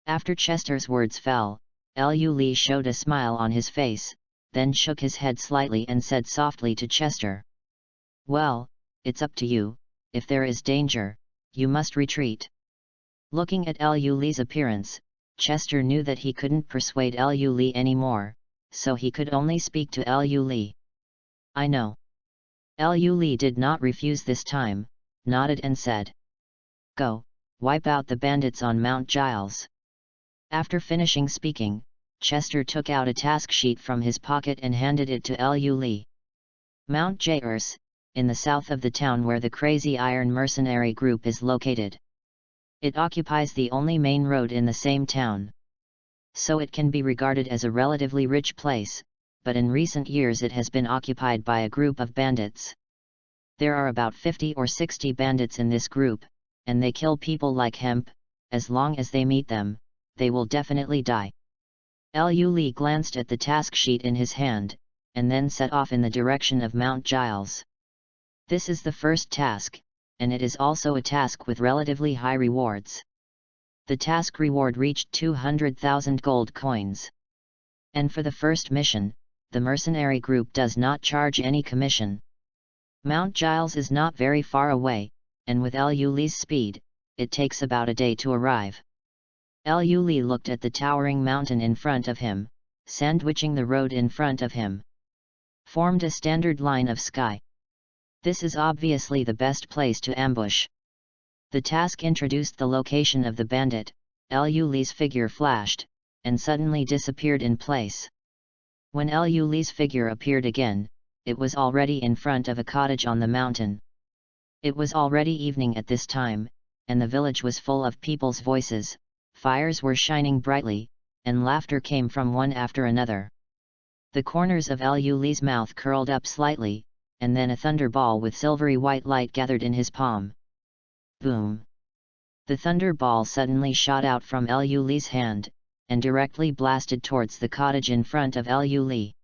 After Chester's words fell, Lu Li showed a smile on his face, then shook his head slightly and said softly to Chester. Well, it's up to you, if there is danger, you must retreat. Looking at Lu Li's appearance, Chester knew that he couldn't persuade Lu Li anymore, so he could only speak to Lu Li. I know. Lu Li did not refuse this time, nodded and said. Go, wipe out the bandits on Mount Giles. After finishing speaking, Chester took out a task sheet from his pocket and handed it to Lu Li. Mount Giles, in the south of the town where the Crazy Iron Mercenary Group is located. It occupies the only main road in the same town. So it can be regarded as a relatively rich place, but in recent years it has been occupied by a group of bandits. There are about 50 or 60 bandits in this group, and they kill people like hemp. As long as they meet them, they will definitely die. Lu Li glanced at the task sheet in his hand, and then set off in the direction of Mount Giles. This is the first task, and it is also a task with relatively high rewards. The task reward reached 200,000 gold coins. And for the first mission, the mercenary group does not charge any commission. Mount Giles is not very far away, and with Lu Li's speed, it takes about a day to arrive. Lu Li looked at the towering mountain in front of him, sandwiching the road in front of him. Formed a standard line of sky. This is obviously the best place to ambush. The task introduced the location of the bandit. Lu Li's figure flashed, and suddenly disappeared in place. When Lu Li's figure appeared again, it was already in front of a cottage on the mountain. It was already evening at this time, and the village was full of people's voices, fires were shining brightly, and laughter came from one after another. The corners of Lu Li's mouth curled up slightly, and then a thunderball with silvery white light gathered in his palm. Boom! The thunderball suddenly shot out from Lu Li's hand, and directly blasted towards the cottage in front of Lu Li.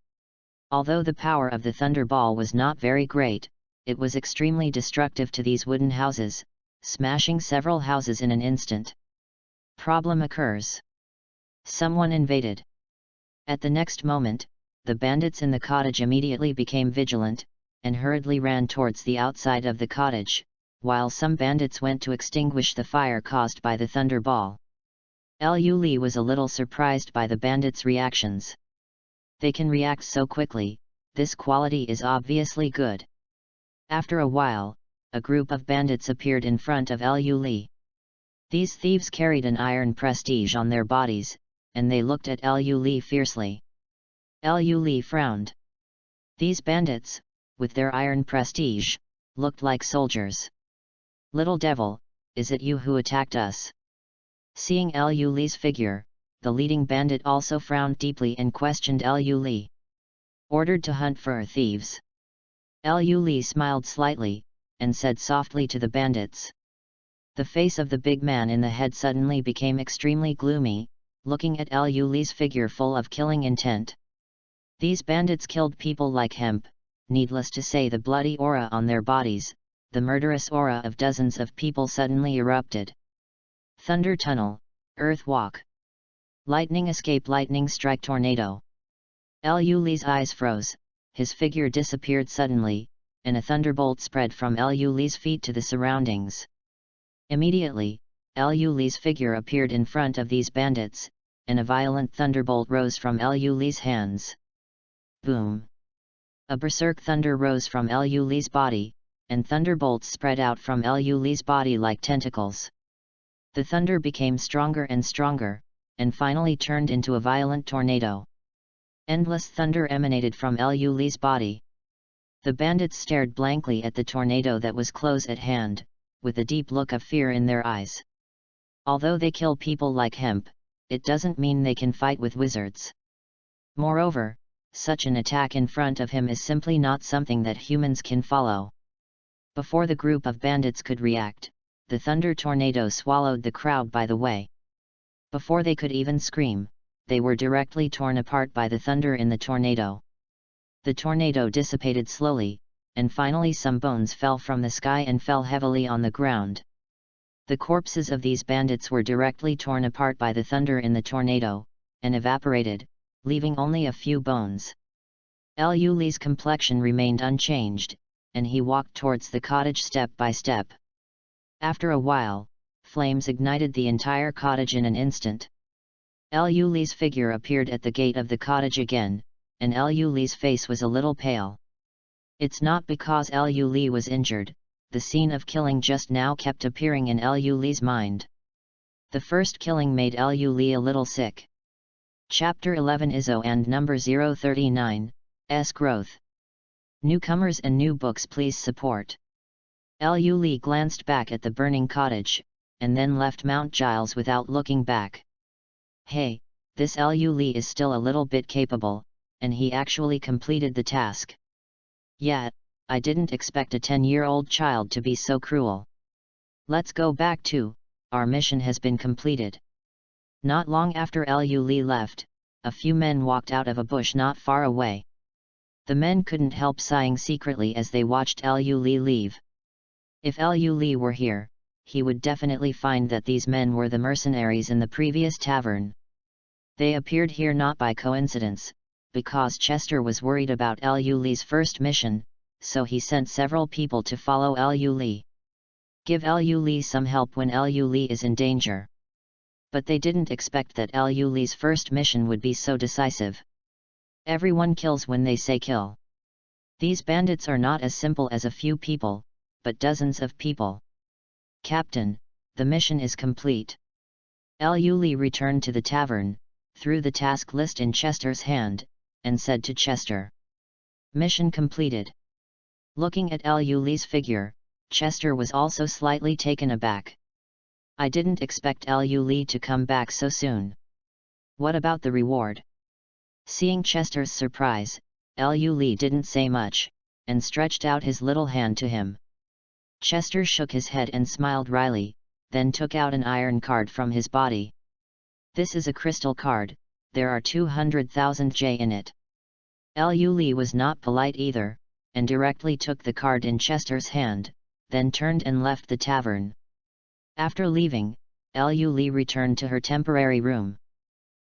Although the power of the thunderball was not very great, it was extremely destructive to these wooden houses, smashing several houses in an instant. Problem occurs. Someone invaded. At the next moment, the bandits in the cottage immediately became vigilant, and hurriedly ran towards the outside of the cottage, while some bandits went to extinguish the fire caused by the thunderball. Lu Li was a little surprised by the bandits' reactions. They can react so quickly, this quality is obviously good. After a while, a group of bandits appeared in front of Lu Li. These thieves carried an iron prestige on their bodies, and they looked at Lu Li fiercely. Lu Li frowned. These bandits, with their iron prestige, looked like soldiers. Little devil, is it you who attacked us? Seeing Lu Li's figure, the leading bandit also frowned deeply and questioned Lu Li. Ordered to hunt for thieves. Lu Li smiled slightly, and said softly to the bandits. The face of the big man in the head suddenly became extremely gloomy, looking at Lu Li's figure full of killing intent. These bandits killed people like hemp. Needless to say, the bloody aura on their bodies, the murderous aura of dozens of people suddenly erupted. Thunder tunnel, earth walk. Lightning escape, lightning strike, tornado. Lu Li's eyes froze, his figure disappeared suddenly, and a thunderbolt spread from Lu Li's feet to the surroundings. Immediately, Lu Li's figure appeared in front of these bandits, and a violent thunderbolt rose from Lu Li's hands. Boom! A berserk thunder rose from Lu Li's body, and thunderbolts spread out from Lu Li's body like tentacles. The thunder became stronger and stronger, and finally turned into a violent tornado. Endless thunder emanated from Lu Li's body. The bandits stared blankly at the tornado that was close at hand, with a deep look of fear in their eyes. Although they kill people like hemp, it doesn't mean they can fight with wizards. Moreover, such an attack in front of him is simply not something that humans can follow. Before the group of bandits could react, the thunder tornado swallowed the crowd by the way. Before they could even scream, they were directly torn apart by the thunder in the tornado. The tornado dissipated slowly, and finally some bones fell from the sky and fell heavily on the ground. The corpses of these bandits were directly torn apart by the thunder in the tornado, and evaporated, leaving only a few bones. Liu Li's complexion remained unchanged, and he walked towards the cottage step by step. After a while, flames ignited the entire cottage in an instant. Liu Li's figure appeared at the gate of the cottage again, and Liu Li's face was a little pale. It's not because Liu Li was injured, the scene of killing just now kept appearing in Liu Li's mind. The first killing made Liu Li a little sick. Chapter 11 ISO and number 039, S Growth. Newcomers and new books please support. Liu Li glanced back at the burning cottage, and then left Mount Giles without looking back. Hey, this Liu Li is still a little bit capable, and he actually completed the task. Yet, I didn't expect a 10-year-old child to be so cruel. Let's go back to, our mission has been completed. Not long after Liu Li left, a few men walked out of a bush not far away. The men couldn't help sighing secretly as they watched Liu Li leave. If Liu Li were here, he would definitely find that these men were the mercenaries in the previous tavern. They appeared here not by coincidence, because Chester was worried about Liu Li's first mission, so he sent several people to follow Liu Li. Give Liu Li some help when Liu Li is in danger. But they didn't expect that Liu Li's first mission would be so decisive. Everyone kills when they say kill. These bandits are not as simple as a few people, but dozens of people. Captain, the mission is complete. Liu Li returned to the tavern, threw the task list in Chester's hand, and said to Chester. Mission completed. Looking at Liu Li's figure, Chester was also slightly taken aback. I didn't expect Liu Li to come back so soon. What about the reward? Seeing Chester's surprise, Liu Li didn't say much, and stretched out his little hand to him. Chester shook his head and smiled wryly, then took out an iron card from his body. This is a crystal card, there are 200,000 J in it. Liu Li was not polite either, and directly took the card in Chester's hand, then turned and left the tavern. After leaving, Liu Li returned to her temporary room.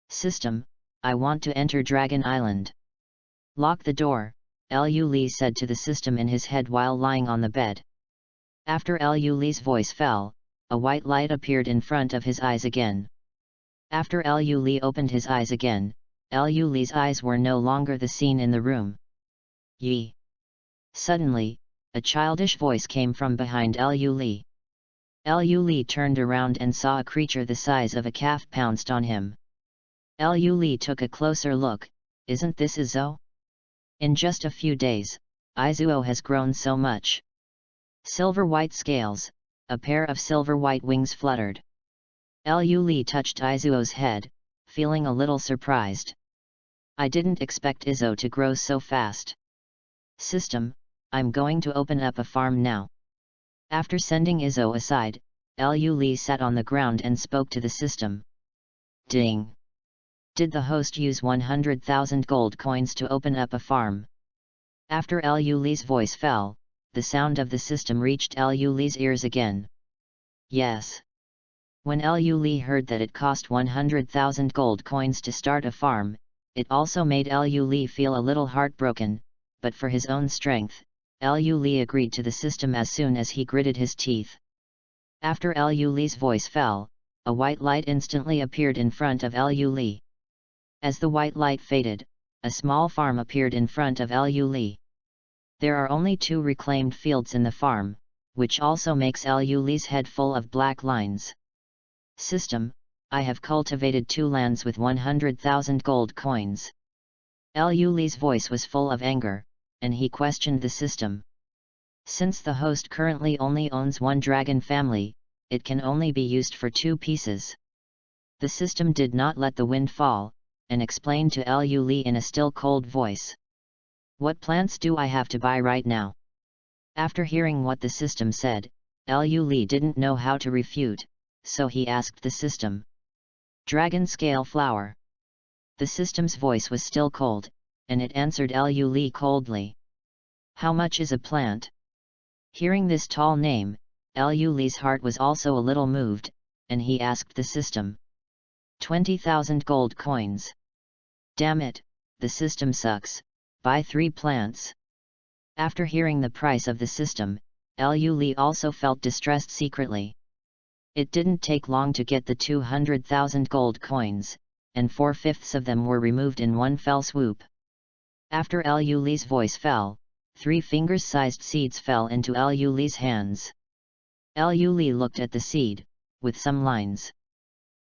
System, I want to enter Dragon Island. Lock the door, Liu Li said to the system in his head while lying on the bed. After Liu Li's voice fell, a white light appeared in front of his eyes again. After Liu Li opened his eyes again, Liu Li's eyes were no longer the scene in the room. Yi! Suddenly, a childish voice came from behind Liu Li. Liu Li turned around and saw a creature the size of a calf pounced on him. Liu Li took a closer look. Isn't this Izuo? In just a few days, Izuo has grown so much. Silver-white scales, a pair of silver-white wings fluttered. Liu Li touched Izuo's head, feeling a little surprised. I didn't expect Izuo to grow so fast. System, I'm going to open up a farm now. After sending Izuo aside, Liu Li sat on the ground and spoke to the system. Ding! Did the host use 100,000 gold coins to open up a farm? After Liu Li's voice fell, the sound of the system reached Liu Li's ears again. Yes. When Liu Li heard that it cost 100,000 gold coins to start a farm, it also made Liu Li feel a little heartbroken, but for his own strength, Liu Li agreed to the system as soon as he gritted his teeth. After Liu Li's voice fell, a white light instantly appeared in front of Liu Li. As the white light faded, a small farm appeared in front of Liu Li. There are only 2 reclaimed fields in the farm, which also makes Liu Li's head full of black lines. System, I have cultivated 2 lands with 100,000 gold coins. Liu Li's voice was full of anger, and he questioned the system. Since the host currently only owns one dragon family, it can only be used for 2 pieces. The system did not let the wind fall, and explained to Lu Li in a still cold voice. What plants do I have to buy right now? After hearing what the system said, Lu Li didn't know how to refute, so he asked the system. Dragon scale flower. The system's voice was still cold, and it answered Lu Li coldly. How much is a plant? Hearing this tall name, Lu Li's heart was also a little moved, and he asked the system. 20,000 gold coins. Damn it, the system sucks, buy 3 plants. After hearing the price of the system, Lu Li also felt distressed secretly. It didn't take long to get the 200,000 gold coins, and 4/5 of them were removed in one fell swoop. After Lu Li's voice fell, 3 fingers-sized seeds fell into Lu Li's hands. Lu Li looked at the seed, with some lines.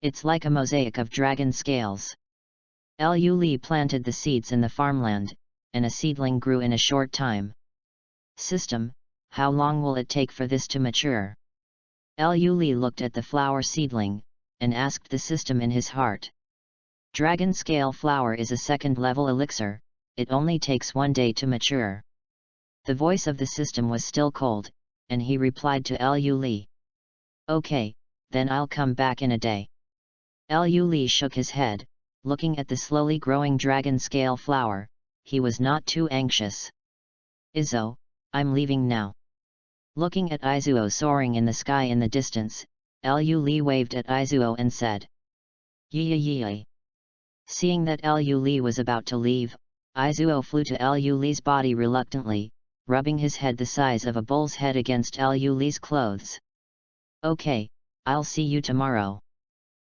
It's like a mosaic of dragon scales. Lu Li planted the seeds in the farmland, and a seedling grew in a short time. System, how long will it take for this to mature? Lu Li looked at the flower seedling, and asked the system in his heart. Dragon scale flower is a 2nd-level elixir, it only takes 1 day to mature. The voice of the system was still cold, and he replied to Lu Li. Okay, then I'll come back in a day. Lu Li shook his head, looking at the slowly growing dragon scale flower. He was not too anxious. Izzo, I'm leaving now. Looking at Izuo soaring in the sky in the distance, Lu Li waved at Izuo and said. Yee. Seeing that Lu Li was about to leave, Izuo flew to Lu Li's body reluctantly, rubbing his head the size of a bull's head against Lu Li's clothes. Okay, I'll see you tomorrow.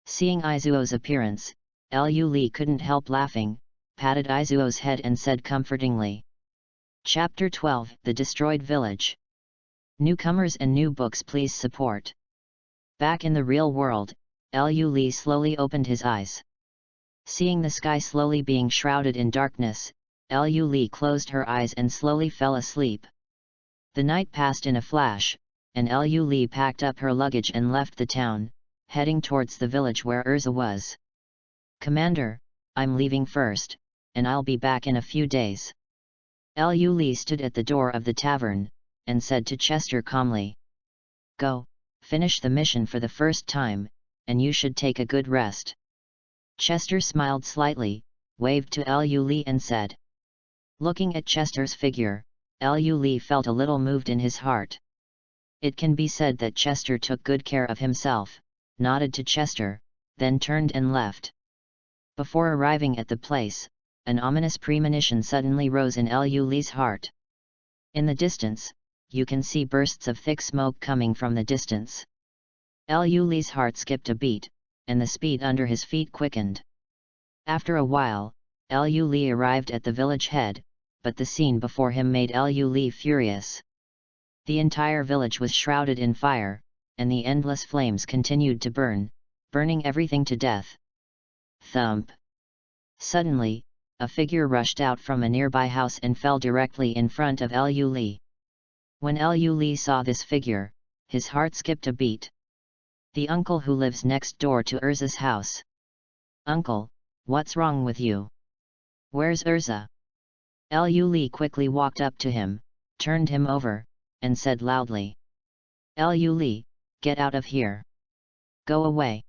Seeing Izuo's appearance, Lu Li couldn't help laughing, patted Izuo's head and said comfortingly. Chapter 12, The Destroyed Village. Newcomers and new books please support. Back in the real world, Lu Li slowly opened his eyes. Seeing the sky slowly being shrouded in darkness, Lu Li closed her eyes and slowly fell asleep. The night passed in a flash, and Lu Li packed up her luggage and left the town, heading towards the village where Urza was. Commander, I'm leaving first, and I'll be back in a few days. Lu Li stood at the door of the tavern, and said to Chester calmly. Go, finish the mission for the first time, and you should take a good rest. Chester smiled slightly, waved to Lu Li and said. Looking at Chester's figure, Lu Li felt a little moved in his heart. It can be said that Chester took good care of himself, nodded to Chester, then turned and left. Before arriving at the place, an ominous premonition suddenly rose in Lu Li's heart. In the distance, you can see bursts of thick smoke coming from the distance. Lu Li's heart skipped a beat, and the speed under his feet quickened. After a while, Lu Li arrived at the village head, but the scene before him made Lu Li furious. The entire village was shrouded in fire, and the endless flames continued to burn, burning everything to death. Thump! Suddenly, a figure rushed out from a nearby house and fell directly in front of Lu Li. When Lu Li saw this figure, his heart skipped a beat. The uncle who lives next door to Urza's house. Uncle, what's wrong with you? Where's Urza? Lu Li quickly walked up to him, turned him over, and said loudly. Lu Li, get out of here. Go away.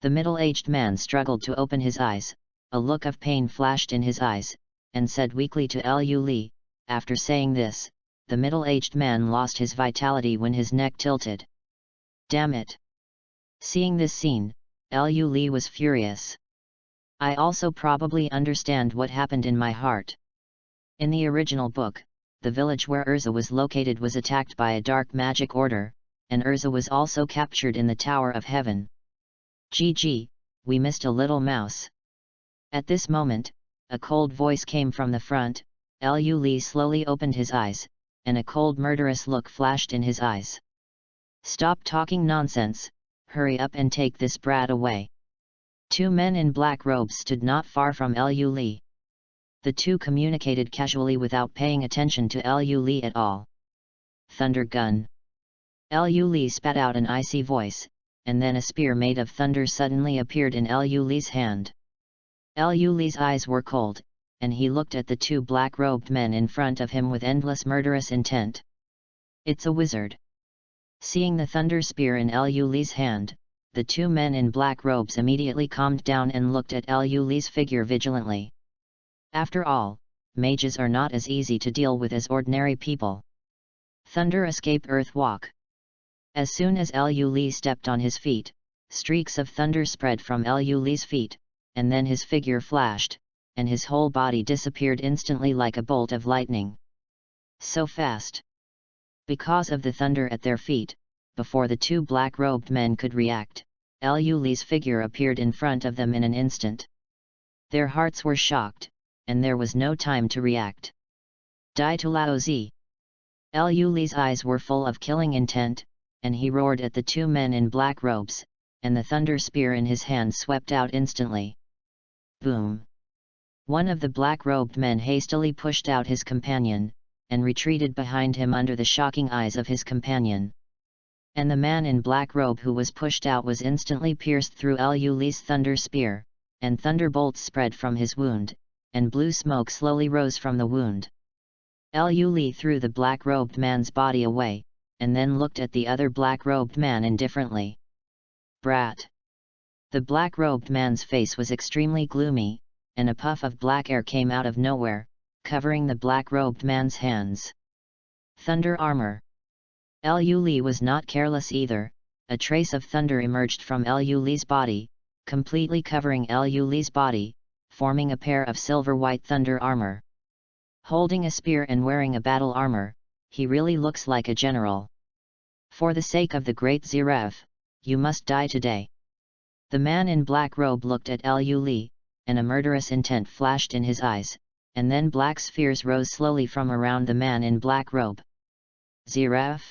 The middle-aged man struggled to open his eyes, a look of pain flashed in his eyes, and said weakly to Lu Li. After saying this, the middle-aged man lost his vitality when his neck tilted. Damn it! Seeing this scene, Lu Li was furious. I also probably understand what happened in my heart. In the original book, the village where Urza was located was attacked by a dark magic order, and Urza was also captured in the Tower of Heaven. GG, we missed a little mouse. At this moment, a cold voice came from the front. Lu Li slowly opened his eyes, and a cold murderous look flashed in his eyes. Stop talking nonsense, hurry up and take this brat away. 2 men in black robes stood not far from Lu Li. The two communicated casually without paying attention to Lu Li at all. thunder gun. Liu Li spat out an icy voice, and then a spear made of thunder suddenly appeared in Liu Li's hand. Liu Li's eyes were cold, and he looked at the two black-robed men in front of him with endless murderous intent. It's a wizard. Seeing the thunder spear in Liu Li's hand, the two men in black robes immediately calmed down and looked at Liu Li's figure vigilantly. After all, mages are not as easy to deal with as ordinary people. Thunder escape earth walk. As soon as Liu Li stepped on his feet, streaks of thunder spread from Liu Li's feet, and then his figure flashed, and his whole body disappeared instantly like a bolt of lightning. So fast! Because of the thunder at their feet, before the two black-robed men could react, Liu Li's figure appeared in front of them in an instant. Their hearts were shocked, and there was no time to react. Die to Laozi! Liu Li's eyes were full of killing intent, and he roared at the two men in black robes, and the thunder spear in his hand swept out instantly. Boom! One of the black-robed men hastily pushed out his companion, and retreated behind him under the shocking eyes of his companion. And the man in black robe who was pushed out was instantly pierced through Liu Li's thunder spear, and thunderbolts spread from his wound, and blue smoke slowly rose from the wound. Liu Li threw the black-robed man's body away, and then looked at the other black-robed man indifferently. Brat! The black-robed man's face was extremely gloomy, and a puff of black air came out of nowhere, covering the black-robed man's hands. Thunder armor! Liu Li was not careless either. A trace of thunder emerged from Liu Li's body, completely covering Liu Li's body, forming a pair of silver-white thunder armor. Holding a spear and wearing a battle armor, he really looks like a general. For the sake of the great Ziref, you must die today. The man in black robe looked at Liu Li, and a murderous intent flashed in his eyes, and then black spheres rose slowly from around the man in black robe. Ziref?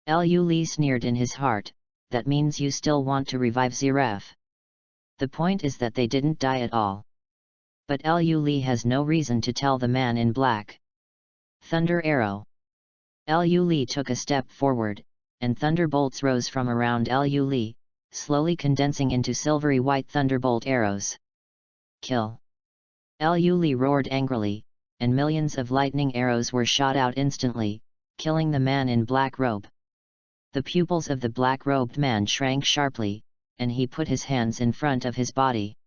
Liu Li sneered in his heart, that means you still want to revive Ziref. The point is that they didn't die at all. But Liu Li has no reason to tell the man in black. Thunder arrow. Liu Li took a step forward, and thunderbolts rose from around Liu Li, slowly condensing into silvery white thunderbolt arrows. Kill! Liu Li roared angrily, and millions of lightning arrows were shot out instantly, killing the man in black robe. The pupils of the black-robed man shrank sharply, and he put his hands in front of his body.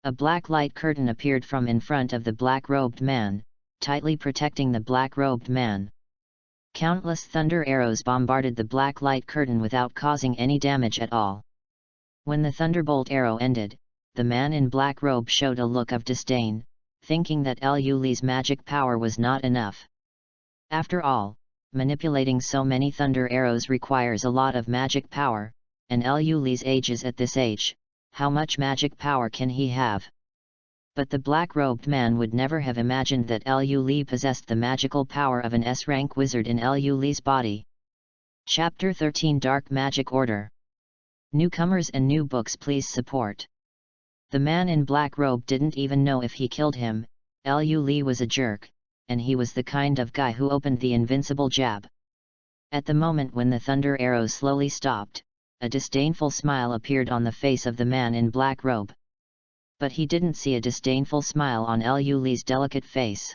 A black light curtain appeared from in front of the black-robed man, tightly protecting the black-robed man. Countless thunder arrows bombarded the black light curtain without causing any damage at all. When the thunderbolt arrow ended, the man in black robe showed a look of disdain, thinking that Liu Li's magic power was not enough. After all, manipulating so many thunder arrows requires a lot of magic power, and Liu Li's age is at this age. How much magic power can he have? But the black-robed man would never have imagined that Liu Li possessed the magical power of an S-rank wizard in Liu Li's body. Chapter 13 Dark Magic Order. Newcomers and new books please support. The man in black robe didn't even know if he killed him. Liu Li was a jerk, and he was the kind of guy who opened the invincible jab. At the moment when the thunder arrows slowly stopped, a disdainful smile appeared on the face of the man in black robe. But he didn't see a disdainful smile on Liu Li's delicate face.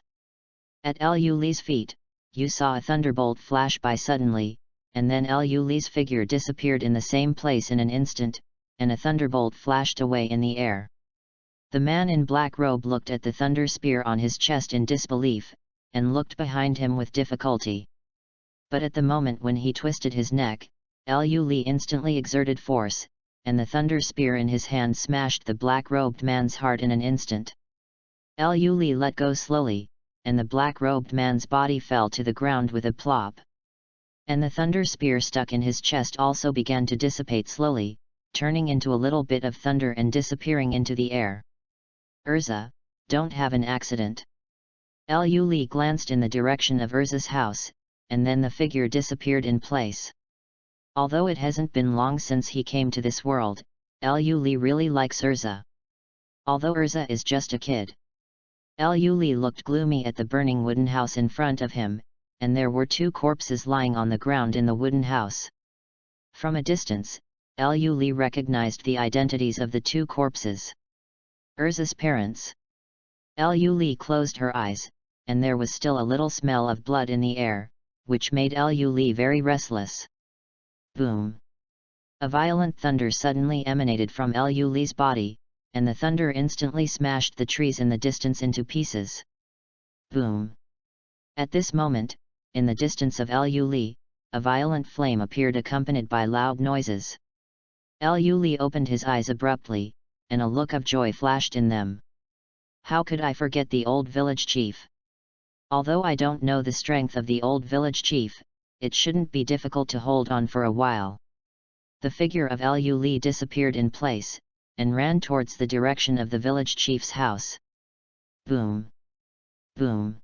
At Liu Li's feet, you saw a thunderbolt flash by suddenly, and then Liu Li's figure disappeared in the same place in an instant, and a thunderbolt flashed away in the air. The man in black robe looked at the thunder spear on his chest in disbelief, and looked behind him with difficulty. But at the moment when he twisted his neck, Liu Li instantly exerted force, and the thunder spear in his hand smashed the black-robed man's heart in an instant. Liu Li let go slowly, and the black-robed man's body fell to the ground with a plop. And the thunder spear stuck in his chest also began to dissipate slowly, turning into a little bit of thunder and disappearing into the air. Urza, don't have an accident. Liu Li glanced in the direction of Urza's house, and then the figure disappeared in place. Although it hasn't been long since he came to this world, Liu Li really likes Urza. Although Urza is just a kid. Liu Li looked gloomy at the burning wooden house in front of him, and there were 2 corpses lying on the ground in the wooden house. From a distance, Lu Li recognized the identities of the 2 corpses. Erza's parents. Lu Li closed her eyes, and there was still a little smell of blood in the air, which made Lu Li very restless. Boom! A violent thunder suddenly emanated from Lu Li's body, and the thunder instantly smashed the trees in the distance into pieces. Boom! At this moment, in the distance of Lu Li, a violent flame appeared accompanied by loud noises. Lu Li opened his eyes abruptly, and a look of joy flashed in them. How could I forget the old village chief? Although I don't know the strength of the old village chief, it shouldn't be difficult to hold on for a while. The figure of Lu Li disappeared in place, and ran towards the direction of the village chief's house. Boom! Boom!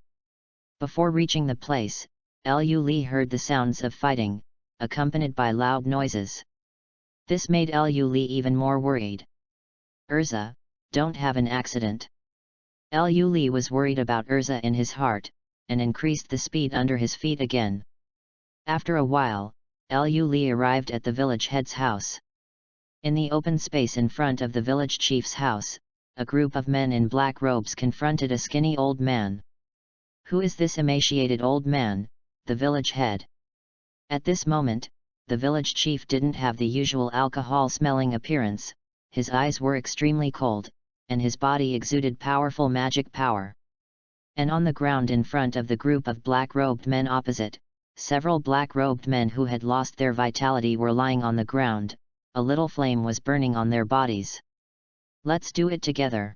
Before reaching the place, Lu Li heard the sounds of fighting, accompanied by loud noises. This made Lu Li even more worried. Erza, don't have an accident. Lu Li was worried about Erza in his heart, and increased the speed under his feet again. After a while, Lu Li arrived at the village head's house. In the open space in front of the village chief's house, a group of men in black robes confronted a skinny old man. Who is this emaciated old man? The village head. At this moment, the village chief didn't have the usual alcohol-smelling appearance, his eyes were extremely cold, and his body exuded powerful magic power. And on the ground in front of the group of black-robed men opposite, several black-robed men who had lost their vitality were lying on the ground, a little flame was burning on their bodies. Let's do it together.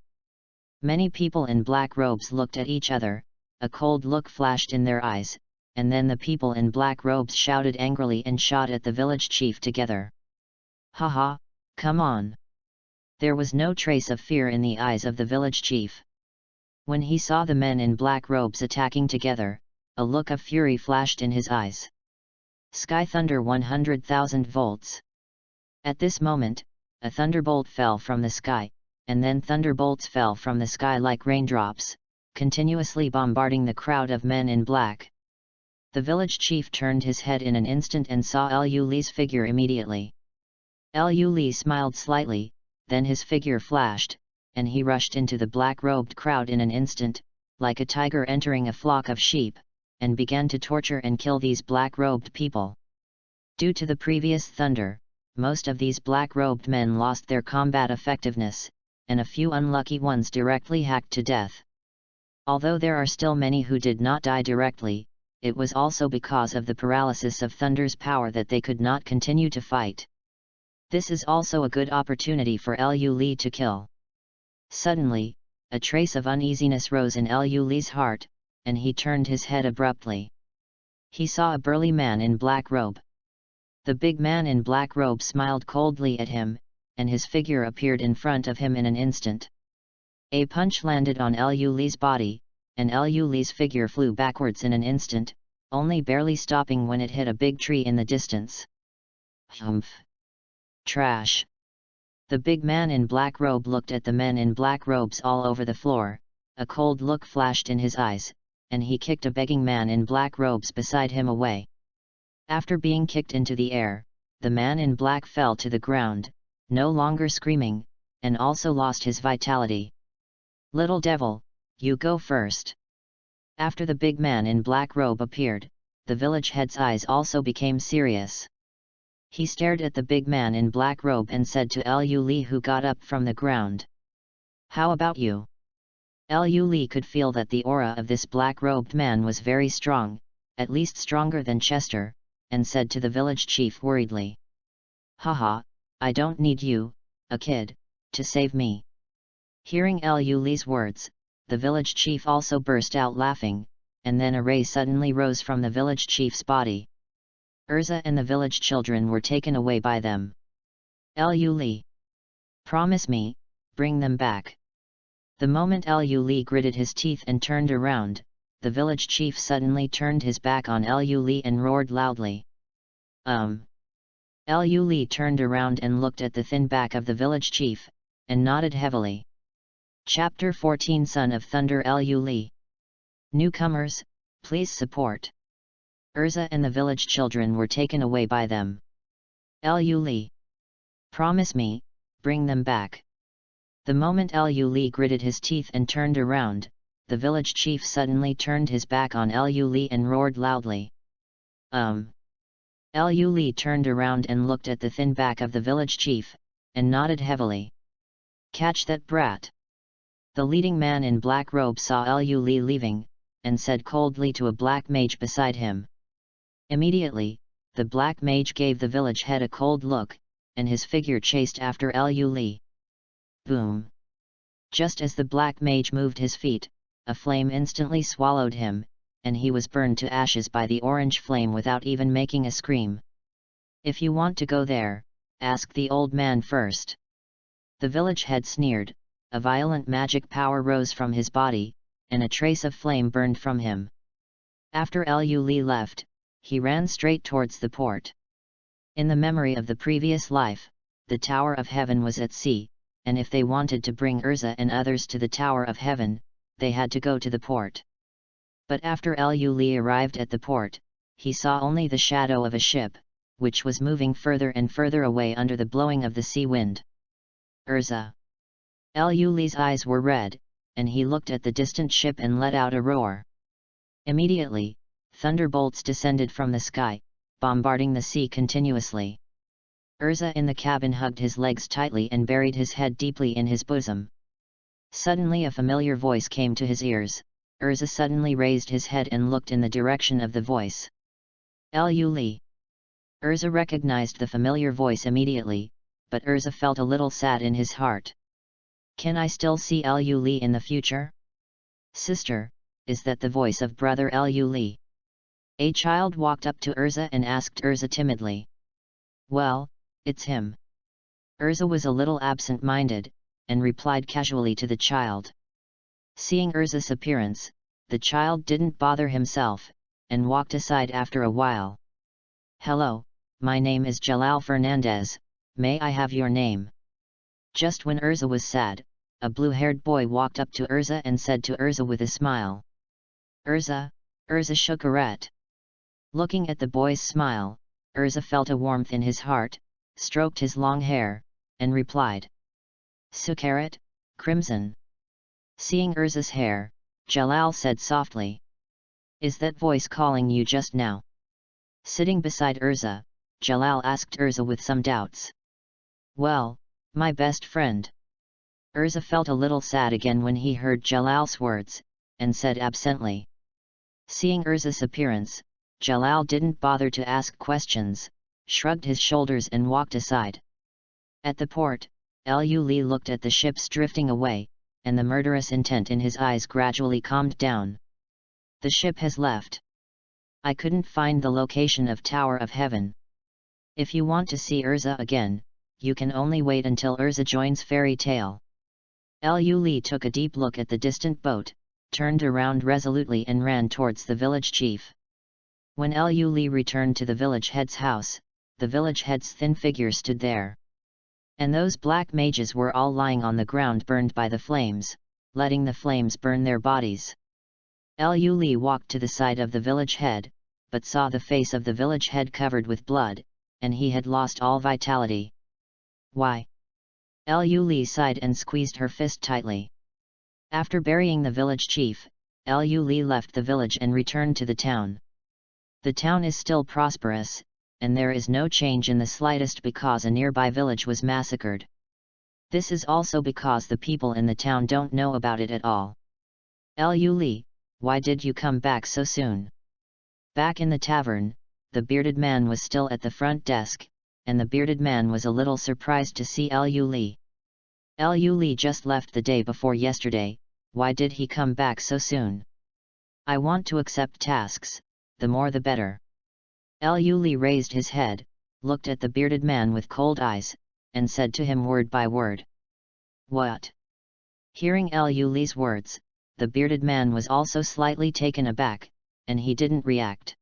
Many people in black robes looked at each other, a cold look flashed in their eyes, and then the people in black robes shouted angrily and shot at the village chief together. Haha, come on! There was no trace of fear in the eyes of the village chief. When he saw the men in black robes attacking together, a look of fury flashed in his eyes. Sky thunder 100,000 volts. At this moment, a thunderbolt fell from the sky, and then thunderbolts fell from the sky like raindrops, continuously bombarding the crowd of men in black. The village chief turned his head in an instant and saw Lu Li's figure immediately. Lu Li smiled slightly, then his figure flashed, and he rushed into the black-robed crowd in an instant, like a tiger entering a flock of sheep, and began to torture and kill these black-robed people. Due to the previous thunder, most of these black-robed men lost their combat effectiveness, and a few unlucky ones directly hacked to death. Although there are still many who did not die directly, it was also because of the paralysis of thunder's power that they could not continue to fight. This is also a good opportunity for Lu Li to kill. Suddenly, a trace of uneasiness rose in Lu Li's heart, and he turned his head abruptly. He saw a burly man in black robe. The big man in black robe smiled coldly at him, and his figure appeared in front of him in an instant. A punch landed on Lu Li's body, and Lu Li's figure flew backwards in an instant, only barely stopping when it hit a big tree in the distance. Humph! Trash! The big man in black robe looked at the men in black robes all over the floor, a cold look flashed in his eyes, and he kicked a begging man in black robes beside him away. After being kicked into the air, the man in black fell to the ground, no longer screaming, and also lost his vitality. Little devil, you go first. After the big man in black robe appeared, the village head's eyes also became serious. He stared at the big man in black robe and said to Lu Li, who got up from the ground. How about you? Lu Li could feel that the aura of this black-robed man was very strong, at least stronger than Chester, and said to the village chief worriedly. Haha, I don't need you, a kid, to save me. Hearing Lu Li's words, the village chief also burst out laughing, and then a ray suddenly rose from the village chief's body. Erza and the village children were taken away by them. Lu Li. Promise me, bring them back. The moment Lu Li gritted his teeth and turned around, the village chief suddenly turned his back on Lu Li and roared loudly. Lu Li turned around and looked at the thin back of the village chief, and nodded heavily. Chapter 14 Son of Thunder. Lu Li. Newcomers, please support. Urza and the village children were taken away by them. Lu Li. Promise me, bring them back. The moment Lu Li gritted his teeth and turned around, the village chief suddenly turned his back on Lu Li and roared loudly. Lu Li turned around and looked at the thin back of the village chief, and nodded heavily. Catch that brat! The leading man in black robe saw Lu Li leaving, and said coldly to a black mage beside him. Immediately, the black mage gave the village head a cold look, and his figure chased after Lu Li. Boom! Just as the black mage moved his feet, a flame instantly swallowed him, and he was burned to ashes by the orange flame without even making a scream. If you want to go there, ask the old man first. The village head sneered, a violent magic power rose from his body, and a trace of flame burned from him. After Lu Li left, he ran straight towards the port. In the memory of the previous life, the Tower of Heaven was at sea, and if they wanted to bring Urza and others to the Tower of Heaven, they had to go to the port. But after Lu Li arrived at the port, he saw only the shadow of a ship, which was moving further and further away under the blowing of the sea wind. Urza! Lu Li's eyes were red, and he looked at the distant ship and let out a roar. Immediately, thunderbolts descended from the sky, bombarding the sea continuously. Urza in the cabin hugged his legs tightly and buried his head deeply in his bosom. Suddenly a familiar voice came to his ears. Urza suddenly raised his head and looked in the direction of the voice. Lu Li. Urza recognized the familiar voice immediately, but Urza felt a little sad in his heart. Can I still see Lu Li in the future? Sister, is that the voice of brother Lu Li? A child walked up to Urza and asked Urza timidly. Well, it's him. Urza was a little absent-minded, and replied casually to the child. Seeing Urza's appearance, the child didn't bother himself, and walked aside after a while. Hello, my name is Jalal Fernandez, may I have your name? Just when Urza was sad, a blue-haired boy walked up to Urza and said to Urza with a smile. Urza Shukaret. Looking at the boy's smile, Urza felt a warmth in his heart, stroked his long hair, and replied. Sukaret, crimson. Seeing Urza's hair, Jalal said softly. Is that voice calling you just now? Sitting beside Urza, Jalal asked Urza with some doubts. Well, my best friend. Urza felt a little sad again when he heard Jalal's words, and said absently. Seeing Urza's appearance, Jalal didn't bother to ask questions, shrugged his shoulders and walked aside. At the port, Lu Li looked at the ships drifting away, and the murderous intent in his eyes gradually calmed down. The ship has left. I couldn't find the location of Tower of Heaven. If you want to see Urza again, you can only wait until Urza joins Fairy Tale. Lu Li took a deep look at the distant boat, turned around resolutely and ran towards the village chief. When Lu Li returned to the village head's house, the village head's thin figure stood there. And those black mages were all lying on the ground burned by the flames, letting the flames burn their bodies. Lu Li walked to the side of the village head, but saw the face of the village head covered with blood, and he had lost all vitality. Why? Lu Li sighed and squeezed her fist tightly. After burying the village chief, Lu Li left the village and returned to the town. The town is still prosperous, and there is no change in the slightest because a nearby village was massacred. This is also because the people in the town don't know about it at all. Lu Li, why did you come back so soon? Back in the tavern, the bearded man was still at the front desk, and the bearded man was a little surprised to see Lu Li. Lu Li just left the day before yesterday, why did he come back so soon? I want to accept tasks, the more the better. Lu Li raised his head, looked at the bearded man with cold eyes, and said to him word by word. What? Hearing Lu Li's words, the bearded man was also slightly taken aback, and he didn't react.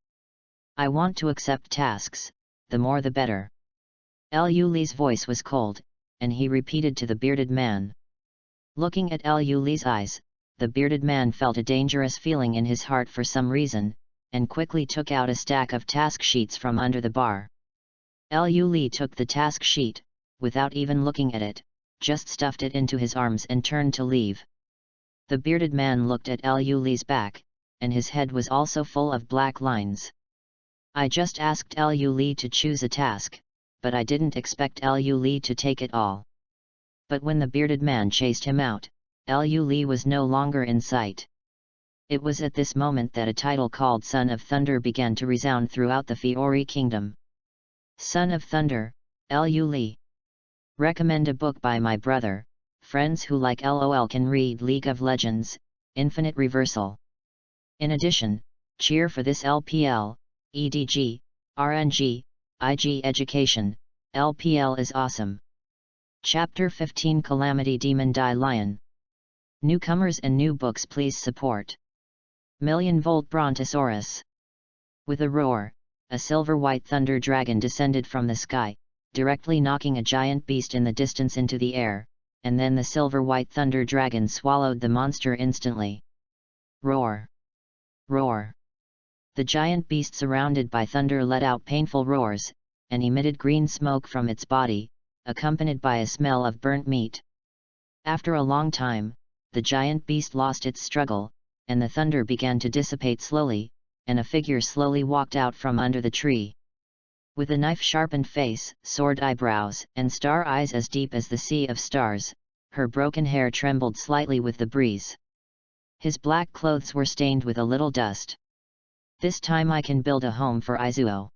I want to accept tasks, the more the better. Lu Li's voice was cold, and he repeated to the bearded man. Looking at Lu Li's eyes, the bearded man felt a dangerous feeling in his heart for some reason, and quickly took out a stack of task sheets from under the bar. Liu Li took the task sheet, without even looking at it, just stuffed it into his arms and turned to leave. The bearded man looked at Liu Li's back, and his head was also full of black lines. I just asked Liu Li to choose a task, but I didn't expect Liu Li to take it all. But when the bearded man chased him out, Liu Li was no longer in sight. It was at this moment that a title called Son of Thunder began to resound throughout the Fiori Kingdom. Son of Thunder, Liu Li. Recommend a book by my brother. Friends who like LOL can read League of Legends, Infinite Reversal. In addition, cheer for this LPL, EDG, RNG, IG Education, LPL is awesome. Chapter 15 Calamity Demon Die Lion. Newcomers and new books please support. Million Volt Brontosaurus. With a roar, a silver-white thunder dragon descended from the sky, directly knocking a giant beast in the distance into the air, and then the silver-white thunder dragon swallowed the monster instantly. Roar! Roar! The giant beast surrounded by thunder let out painful roars, and emitted green smoke from its body, accompanied by a smell of burnt meat. After a long time, the giant beast lost its struggle, and the thunder began to dissipate slowly, and a figure slowly walked out from under the tree. With a knife-sharpened face, sword eyebrows, and star eyes as deep as the sea of stars, her broken hair trembled slightly with the breeze. His black clothes were stained with a little dust. This time I can build a home for Izuo.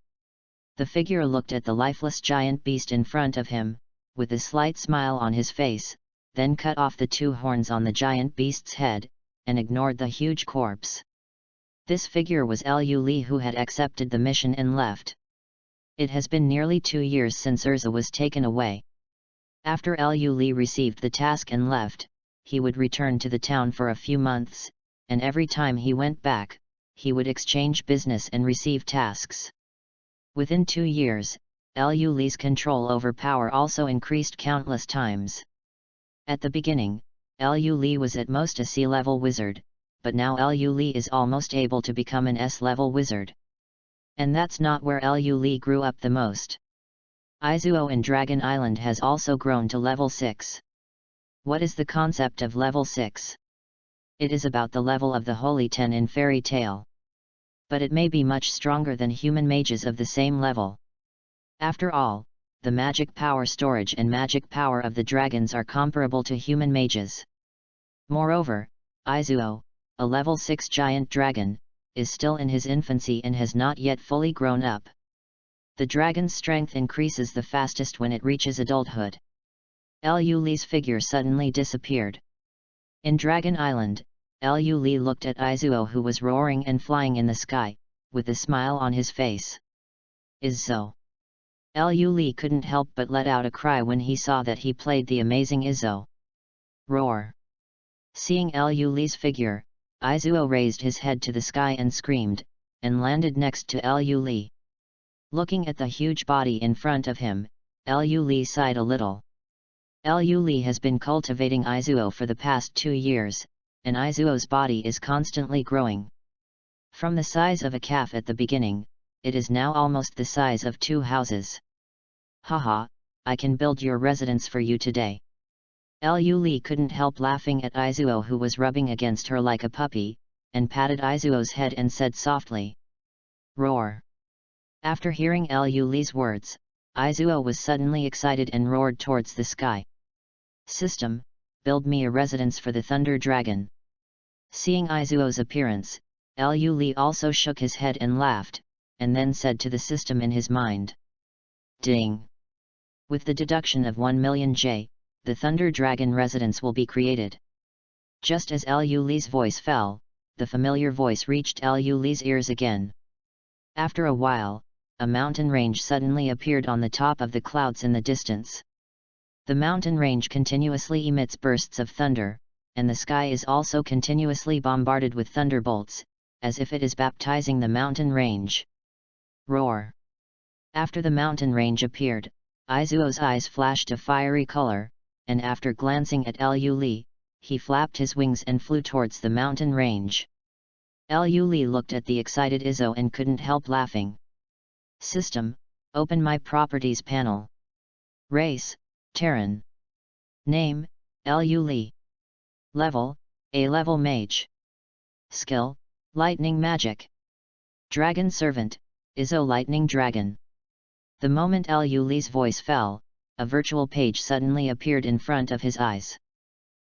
The figure looked at the lifeless giant beast in front of him, with a slight smile on his face, then cut off the two horns on the giant beast's head, and ignored the huge corpse. This figure was Liu Li, who had accepted the mission and left. It has been nearly 2 years since Urza was taken away. After Liu Li received the task and left, he would return to the town for a few months, and every time he went back, he would exchange business and receive tasks. Within 2 years, Liu Li's control over power also increased countless times. At the beginning, Liu Li was at most a C-level wizard, but now Liu Li is almost able to become an S-level wizard. And that's not where Liu Li grew up the most. Izuo in Dragon Island has also grown to level 6. What is the concept of level 6? It is about the level of the Holy 10 in Fairy Tail. But it may be much stronger than human mages of the same level. After all, the magic power storage and magic power of the dragons are comparable to human mages. Moreover, Izuo, a level 6 giant dragon, is still in his infancy and has not yet fully grown up. The dragon's strength increases the fastest when it reaches adulthood. Liu Li's figure suddenly disappeared. In Dragon Island, Liu Li looked at Izuo, who was roaring and flying in the sky, with a smile on his face. Izzo. Liu Li couldn't help but let out a cry when he saw that he played the amazing Izzo. Roar! Seeing Liu Li's figure, Izuo raised his head to the sky and screamed, and landed next to Liu Li. Looking at the huge body in front of him, Liu Li sighed a little. Liu Li has been cultivating Izuo for the past 2 years, and Izuo's body is constantly growing. From the size of a calf at the beginning, it is now almost the size of 2 houses. Haha, I can build your residence for you today. Liu Li couldn't help laughing at Izuo, who was rubbing against her like a puppy, and patted Izuo's head and said softly, "Roar." After hearing Liu Li's words, Izuo was suddenly excited and roared towards the sky. "System, build me a residence for the Thunder Dragon." Seeing Izuo's appearance, Liu Li also shook his head and laughed, and then said to the system in his mind, "Ding! With the deduction of 1 million J, the Thunder Dragon residence will be created." Just as Liu Li's voice fell, the familiar voice reached Liu Li's ears again. After a while, a mountain range suddenly appeared on the top of the clouds in the distance. The mountain range continuously emits bursts of thunder, and the sky is also continuously bombarded with thunderbolts, as if it is baptizing the mountain range. Roar! After the mountain range appeared, Izuo's eyes flashed a fiery color, and after glancing at Liu Li, he flapped his wings and flew towards the mountain range. Lu Li looked at the excited Izzo and couldn't help laughing. System, open my properties panel. Race, Terran. Name, Lu Li. Level, A-level mage. Skill, lightning magic. Dragon servant, Izzo lightning dragon. The moment Lu Li's voice fell, a virtual page suddenly appeared in front of his eyes.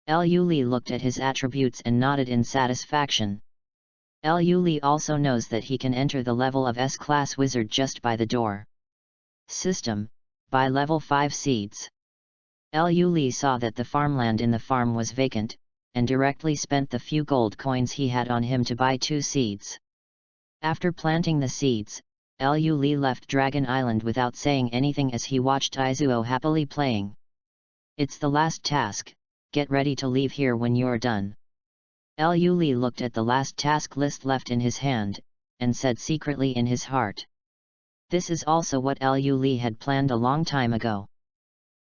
Lu Li looked at his attributes and nodded in satisfaction. Lu Li also knows that he can enter the level of S-class wizard just by the door. System, buy level 5 seeds. Lu Li saw that the farmland in the farm was vacant, and directly spent the few gold coins he had on him to buy 2 seeds. After planting the seeds, Lu Li left Dragon Island without saying anything as he watched Izuo happily playing. It's the last task, get ready to leave here when you're done. Lu Li looked at the last task list left in his hand, and said secretly in his heart. This is also what Lu Li had planned a long time ago.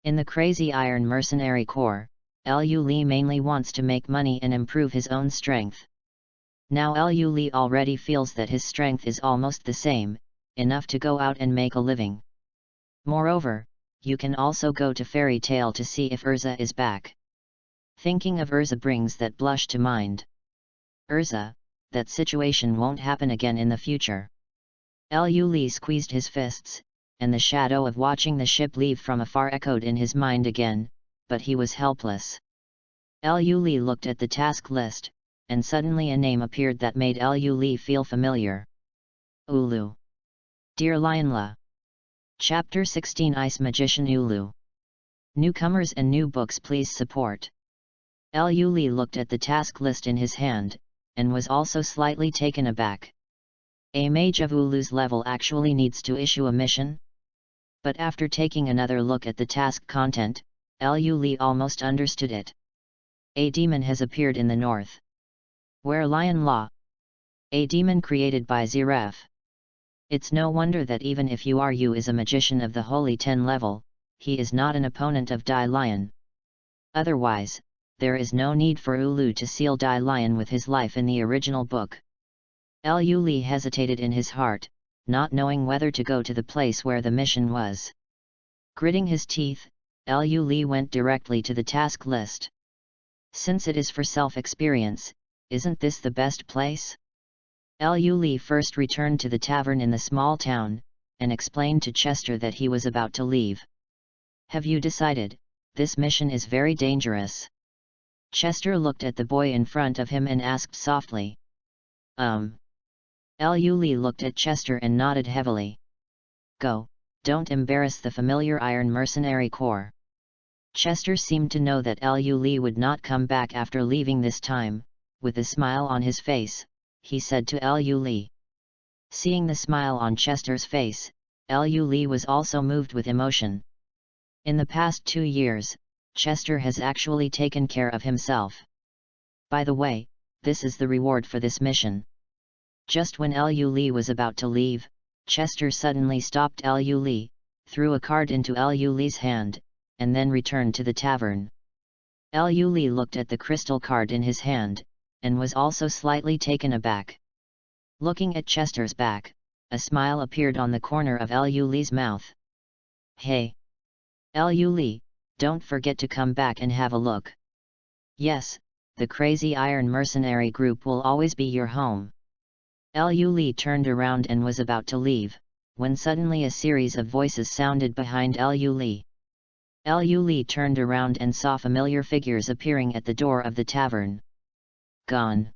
In the Crazy Iron Mercenary Corps, Lu Li mainly wants to make money and improve his own strength. Now Lu Li already feels that his strength is almost the same, enough to go out and make a living. Moreover, you can also go to Fairy Tale to see if Urza is back. Thinking of Urza brings that blush to mind. Urza, that situation won't happen again in the future. Lu Li squeezed his fists, and the shadow of watching the ship leave from afar echoed in his mind again, but he was helpless. Lu Li looked at the task list, and suddenly a name appeared that made Lu Li feel familiar. Ulu. Dear Lionla. Chapter 16 Ice Magician Ulu. Newcomers and new books please support. Lu Li looked at the task list in his hand, and was also slightly taken aback. A mage of Ulu's level actually needs to issue a mission? But after taking another look at the task content, Lu Li almost understood it. A demon has appeared in the north. Where Lion Law? A demon created by Zeref. It's no wonder that even if Yu is a magician of the Holy 10 level, he is not an opponent of Dai Lion. Otherwise, there is no need for Ulu to seal Dai Lion with his life in the original book. Lu Li hesitated in his heart, not knowing whether to go to the place where the mission was. Gritting his teeth, Lu Li went directly to the task list. Since it is for self-experience, isn't this the best place? Lu Li first returned to the tavern in the small town, and explained to Chester that he was about to leave. Have you decided? This mission is very dangerous. Chester looked at the boy in front of him and asked softly. Lu Li looked at Chester and nodded heavily. Go, don't embarrass the familiar Iron Mercenary Corps. Chester seemed to know that Lu Li would not come back after leaving this time. With a smile on his face, he said to Lu Li. Seeing the smile on Chester's face, Lu Li was also moved with emotion. In the past 2 years, Chester has actually taken care of himself. By the way, this is the reward for this mission. Just when Lu Li was about to leave, Chester suddenly stopped Lu Li, threw a card into Lu Li's hand, and then returned to the tavern. Lu Li looked at the crystal card in his hand, and was also slightly taken aback. Looking at Chester's back, a smile appeared on the corner of Lu Li's mouth. Hey! Lu Li, don't forget to come back and have a look. Yes, the Crazy Iron Mercenary Group will always be your home. Lu Li turned around and was about to leave, when suddenly a series of voices sounded behind Lu Li. Lu Li turned around and saw familiar figures appearing at the door of the tavern. Gone.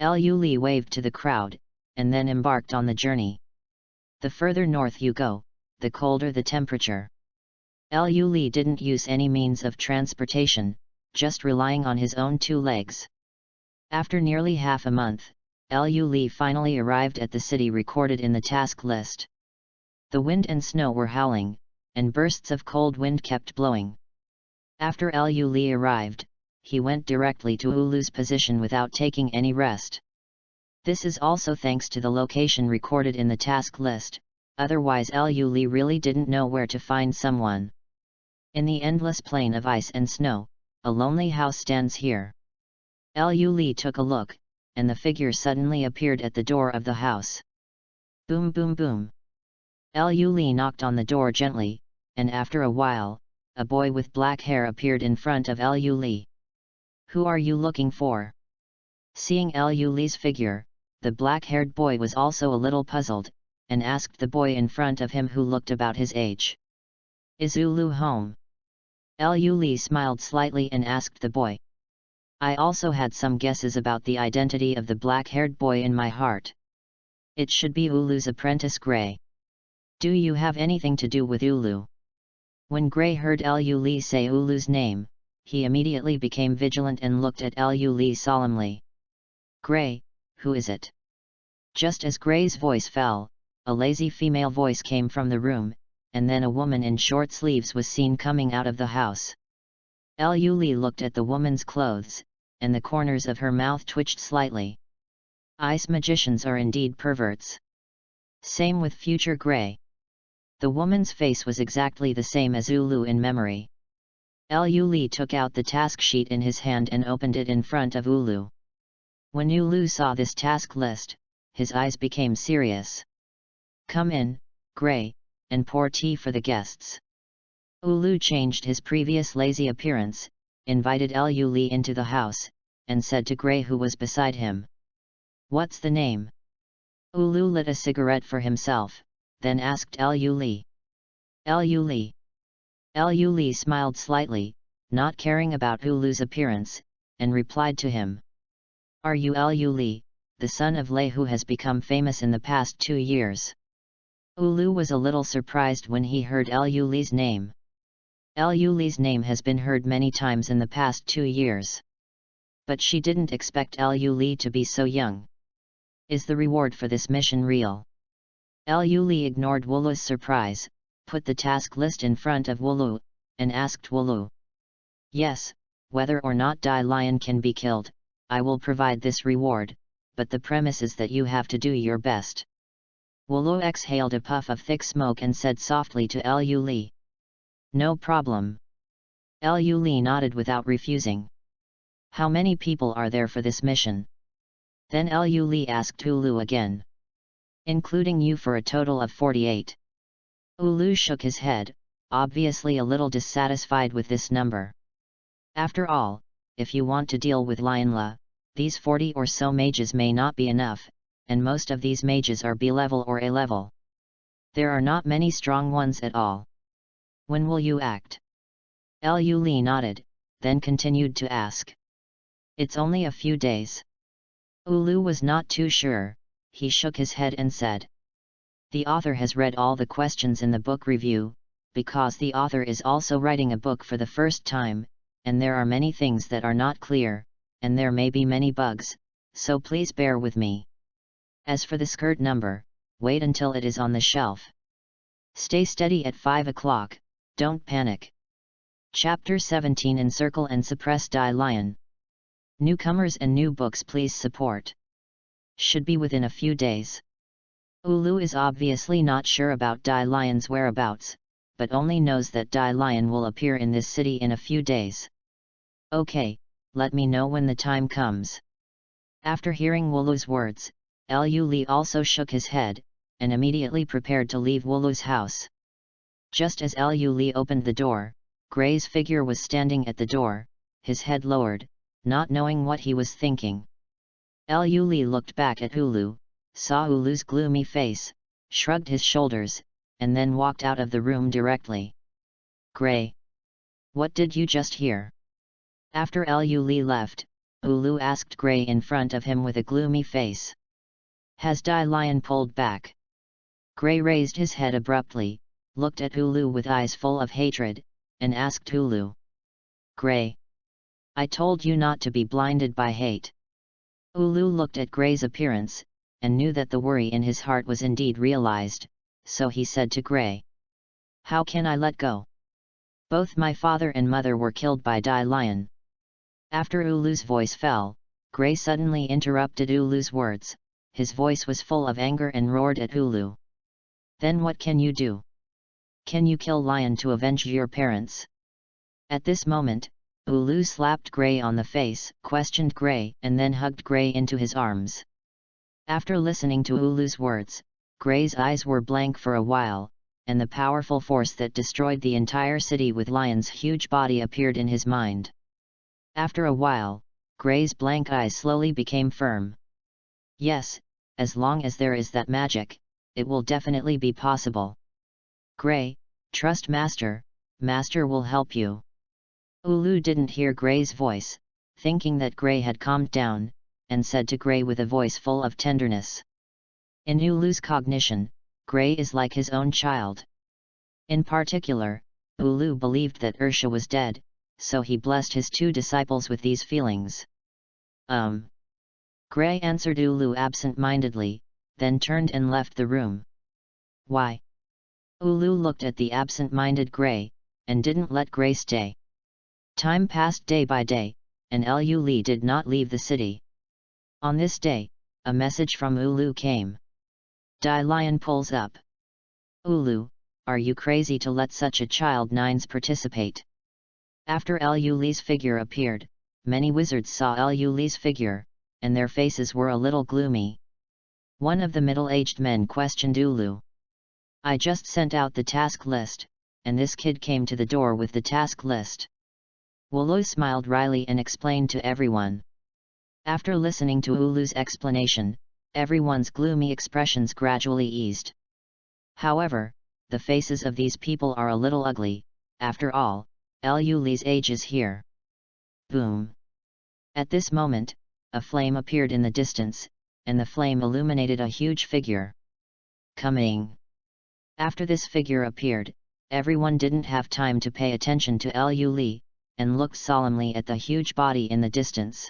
Lu Li waved to the crowd, and then embarked on the journey. The further north you go, the colder the temperature. Lu Li didn't use any means of transportation, just relying on his own 2 legs. After nearly half a month, Lu Li finally arrived at the city recorded in the task list. The wind and snow were howling, and bursts of cold wind kept blowing. After Lu Li arrived, he went directly to Ulu's position without taking any rest. This is also thanks to the location recorded in the task list, otherwise Lu Li really didn't know where to find someone. In the endless plain of ice and snow, a lonely house stands here. Lu Li took a look, and the figure suddenly appeared at the door of the house. Boom boom boom. Lu Li knocked on the door gently, and after a while, a boy with black hair appeared in front of Lu Li. Who are you looking for? Seeing Lu Li's figure, the black-haired boy was also a little puzzled, and asked the boy in front of him who looked about his age. Is Ulu home? Lu Li smiled slightly and asked the boy. I also had some guesses about the identity of the black-haired boy in my heart. It should be Ulu's apprentice Gray. Do you have anything to do with Ulu? When Gray heard Lu Li say Ulu's name, he immediately became vigilant and looked at Lu Li solemnly. Gray, who is it? Just as Gray's voice fell, a lazy female voice came from the room, and then a woman in short sleeves was seen coming out of the house. Lu Li looked at the woman's clothes, and the corners of her mouth twitched slightly. Ice magicians are indeed perverts. Same with future Gray. The woman's face was exactly the same as Ulu in memory. Lu Li took out the task sheet in his hand and opened it in front of Ulu. When Ulu saw this task list, his eyes became serious. Come in, Gray, and pour tea for the guests. Ulu changed his previous lazy appearance, invited Lu Li into the house, and said to Gray who was beside him. What's the name? Ulu lit a cigarette for himself, then asked Lu Li. Lu Li. Lu Li smiled slightly, not caring about Ulu's appearance, and replied to him. Are you Lu Li, the son of Lei who has become famous in the past 2 years? Ulu was a little surprised when he heard Lu Li's name. Lu Li's name has been heard many times in the past 2 years. But she didn't expect Lu Li to be so young. Is the reward for this mission real? Lu Li ignored Wulu's surprise, put the task list in front of Wulu, and asked Wulu. Yes, whether or not Dai Lion can be killed, I will provide this reward, but the premise is that you have to do your best. Wulu exhaled a puff of thick smoke and said softly to Lu Li. No problem. Lu Li nodded without refusing. How many people are there for this mission? Then Lu Li asked Ulu again. Including you for a total of 48. Ulu shook his head, obviously a little dissatisfied with this number. After all, if you want to deal with Lionla, these 40 or so mages may not be enough, and most of these mages are B level or A level. There are not many strong ones at all. When will you act? Lu Li nodded, then continued to ask. It's only a few days. Ulu was not too sure, he shook his head and said. The author has read all the questions in the book review, because the author is also writing a book for the first time, and there are many things that are not clear, and there may be many bugs, so please bear with me. As for the skirt number, wait until it is on the shelf. Stay steady at 5 o'clock, don't panic. Chapter 17 Encircle and Suppress Dai Lion. Newcomers and new books please support. Should be within a few days. Ulu is obviously not sure about Dai Lion's whereabouts, but only knows that Dai Lion will appear in this city in a few days. Okay, let me know when the time comes. After hearing Wulu's words, Lu Li also shook his head, and immediately prepared to leave Wulu's house. Just as Lu Li opened the door, Gray's figure was standing at the door, his head lowered, not knowing what he was thinking. Lu Li looked back at Ulu, saw Ulu's gloomy face, shrugged his shoulders, and then walked out of the room directly. Gray. What did you just hear? After Lu Li left, Ulu asked Gray in front of him with a gloomy face. Has Dai Lion pulled back? Gray raised his head abruptly, looked at Ulu with eyes full of hatred, and asked Ulu. Gray. I told you not to be blinded by hate. Ulu looked at Gray's appearance, and knew that the worry in his heart was indeed realized, so he said to Gray. How can I let go? Both my father and mother were killed by Dai Lion. After Ulu's voice fell, Gray suddenly interrupted Ulu's words, his voice was full of anger and roared at Ulu. Then what can you do? Can you kill Lion to avenge your parents? At this moment, Ulu slapped Gray on the face, questioned Gray, and then hugged Gray into his arms. After listening to Ulu's words, Gray's eyes were blank for a while, and the powerful force that destroyed the entire city with Lion's huge body appeared in his mind. After a while, Gray's blank eyes slowly became firm. Yes, as long as there is that magic, it will definitely be possible. Gray, trust Master, Master will help you. Ulu didn't hear Gray's voice, thinking that Gray had calmed down, and said to Gray with a voice full of tenderness. In Ulu's cognition, Gray is like his own child. In particular, Ulu believed that Ursha was dead, so he blessed his two disciples with these feelings. Gray answered Ulu absent-mindedly, then turned and left the room. Why? Ulu looked at the absent-minded Gray, and didn't let Gray stay. Time passed day by day, and Lu did not leave the city. On this day, a message from Ulu came. Dai Lion pulls up. Ulu, are you crazy to let such a child nines participate? After Lu's figure appeared, many wizards saw Lu's figure, and their faces were a little gloomy. One of the middle-aged men questioned Ulu. I just sent out the task list, and this kid came to the door with the task list. Ulu smiled wryly and explained to everyone. After listening to Ulu's explanation, everyone's gloomy expressions gradually eased. However, the faces of these people are a little ugly. After all, Lu's age is here. Boom! At this moment, a flame appeared in the distance, and the flame illuminated a huge figure. Coming! After this figure appeared, everyone didn't have time to pay attention to Lu, and looked solemnly at the huge body in the distance.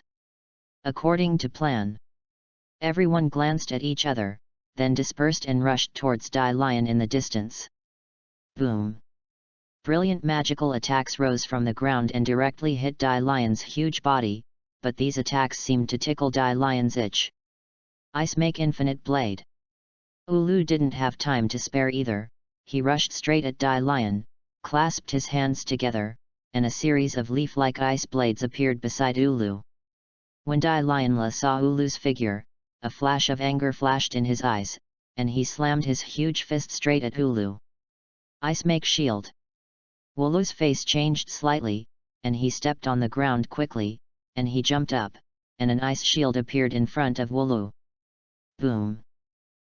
According to plan, everyone glanced at each other, then dispersed and rushed towards Dai Lion in the distance. Boom! Brilliant magical attacks rose from the ground and directly hit Dai Lion's huge body, but these attacks seemed to tickle Dai Lion's itch. Ice make infinite blade. Ulu didn't have time to spare either, he rushed straight at Dai Lion, clasped his hands together, and a series of leaf-like ice blades appeared beside Ulu. When Dai Lion saw Ulu's figure, a flash of anger flashed in his eyes, and he slammed his huge fist straight at Ulu. Ice make shield. Ulu's face changed slightly, and he stepped on the ground quickly, and he jumped up, and an ice shield appeared in front of Ulu. Boom!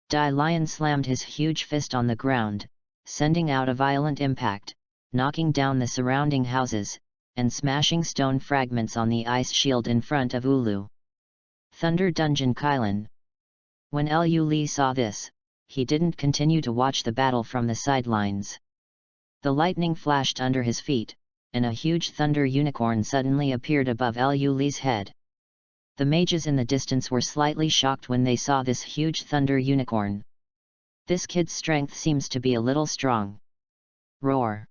Dai Lion slammed his huge fist on the ground, sending out a violent impact, knocking down the surrounding houses, and smashing stone fragments on the ice shield in front of Ulu. Thunder Dungeon Kylan. When Lu saw this, he didn't continue to watch the battle from the sidelines. The lightning flashed under his feet, and a huge thunder unicorn suddenly appeared above Lu's head. The mages in the distance were slightly shocked when they saw this huge thunder unicorn. This kid's strength seems to be a little strong. Roar!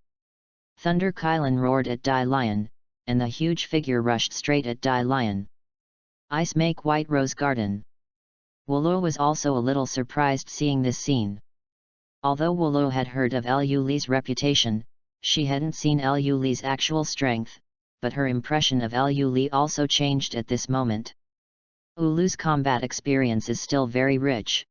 Thunder Kylan roared at Dai Lion, and the huge figure rushed straight at Dai Lion. Ice make White Rose Garden. Ulu was also a little surprised seeing this scene. Although Ulu had heard of Lu's reputation, she hadn't seen Lu's actual strength, but her impression of Lu also changed at this moment. Ulu's combat experience is still very rich.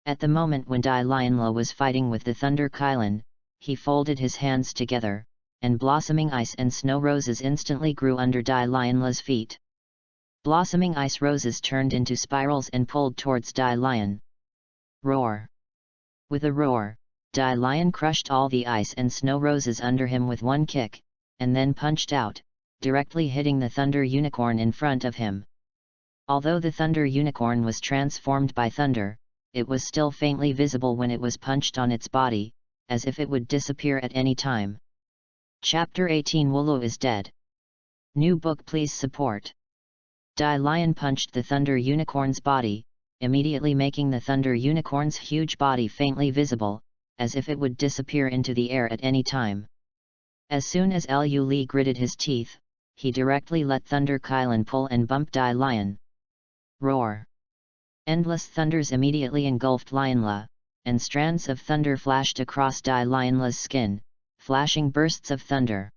At the moment when Dai Lion was fighting with the Thunder Kylan, he folded his hands together, and blossoming ice and snow roses instantly grew under Dai Lion's feet. Blossoming ice roses turned into spirals and pulled towards Dai Lion. Roar! With a roar, Dai Lion crushed all the ice and snow roses under him with one kick, and then punched out, directly hitting the thunder unicorn in front of him. Although the thunder unicorn was transformed by thunder, it was still faintly visible when it was punched on its body, as if it would disappear at any time. Chapter 18 Ulu is dead. New book please support. Dai Lion punched the thunder unicorn's body, immediately making the thunder unicorn's huge body faintly visible, as if it would disappear into the air at any time. As soon as Lu gritted his teeth, he directly let Thunder Kylan pull and bump Dai Lion. Roar! Endless thunders immediately engulfed Lionla, and strands of thunder flashed across Dai Lionla's skin, flashing bursts of thunder.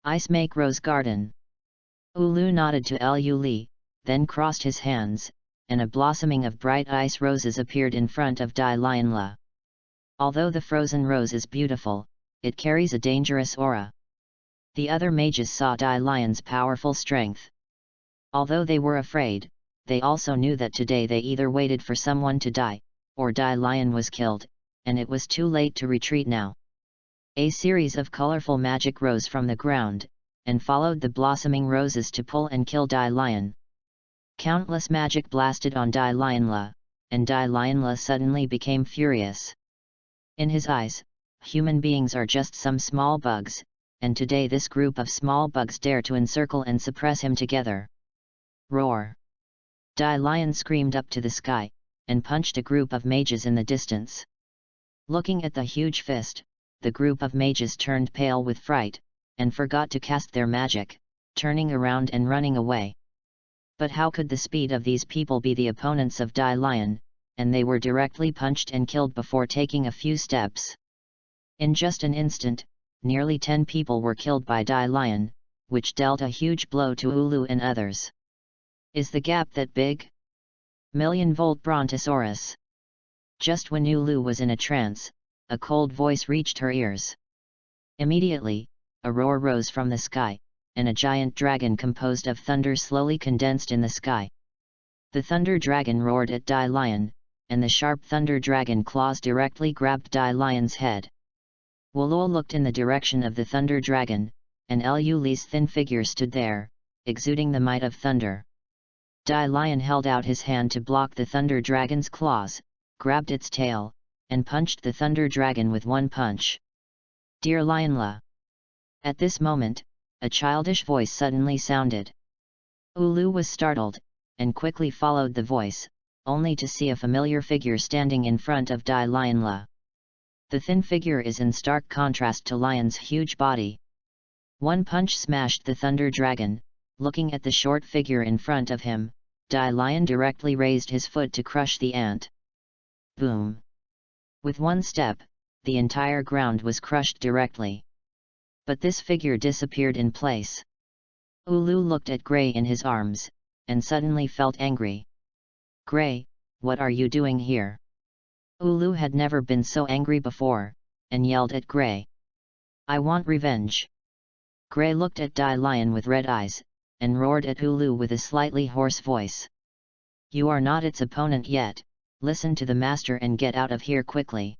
Ice make rose garden. Ulu nodded to Lu, then crossed his hands, and a blossoming of bright ice roses appeared in front of Dai Lionla. Although the frozen rose is beautiful, it carries a dangerous aura. The other mages saw Dai Lion's powerful strength. Although they were afraid, they also knew that today they either waited for someone to die, or Dai Lion was killed, and it was too late to retreat now. A series of colorful magic rose from the ground, and followed the blossoming roses to pull and kill Dai Lion. Countless magic blasted on Dai Lionla, and Dai Lionla suddenly became furious. In his eyes, human beings are just some small bugs, and today this group of small bugs dare to encircle and suppress him together. Roar! Dai Lion screamed up to the sky, and punched a group of mages in the distance. Looking at the huge fist, the group of mages turned pale with fright, and forgot to cast their magic, turning around and running away. But how could the speed of these people be the opponents of Dai Lion, and they were directly punched and killed before taking a few steps. In just an instant, nearly 10 people were killed by Dai Lion, which dealt a huge blow to Ulu and others. Is the gap that big? Million-volt Brontosaurus. Just when Ulu was in a trance, a cold voice reached her ears. Immediately, a roar rose from the sky, and a giant dragon composed of thunder slowly condensed in the sky. The thunder dragon roared at Dai Lion, and the sharp thunder dragon claws directly grabbed Dai Lion's head. Wolol looked in the direction of the thunder dragon, and Luli's thin figure stood there, exuding the might of thunder. Dai Lion held out his hand to block the thunder dragon's claws, grabbed its tail, and punched the thunder dragon with one punch. Dear Lionla! At this moment, a childish voice suddenly sounded. Ulu was startled, and quickly followed the voice, only to see a familiar figure standing in front of Dai Lionla. The thin figure is in stark contrast to Lion's huge body. One punch smashed the thunder dragon. Looking at the short figure in front of him, Dai Lion directly raised his foot to crush the ant. Boom! With one step, the entire ground was crushed directly. But this figure disappeared in place. Ulu looked at Grey in his arms, and suddenly felt angry. Grey, what are you doing here? Ulu had never been so angry before, and yelled at Grey. I want revenge. Grey looked at Dai Lion with red eyes, and roared at Ulu with a slightly hoarse voice. You are not its opponent yet, listen to the master and get out of here quickly.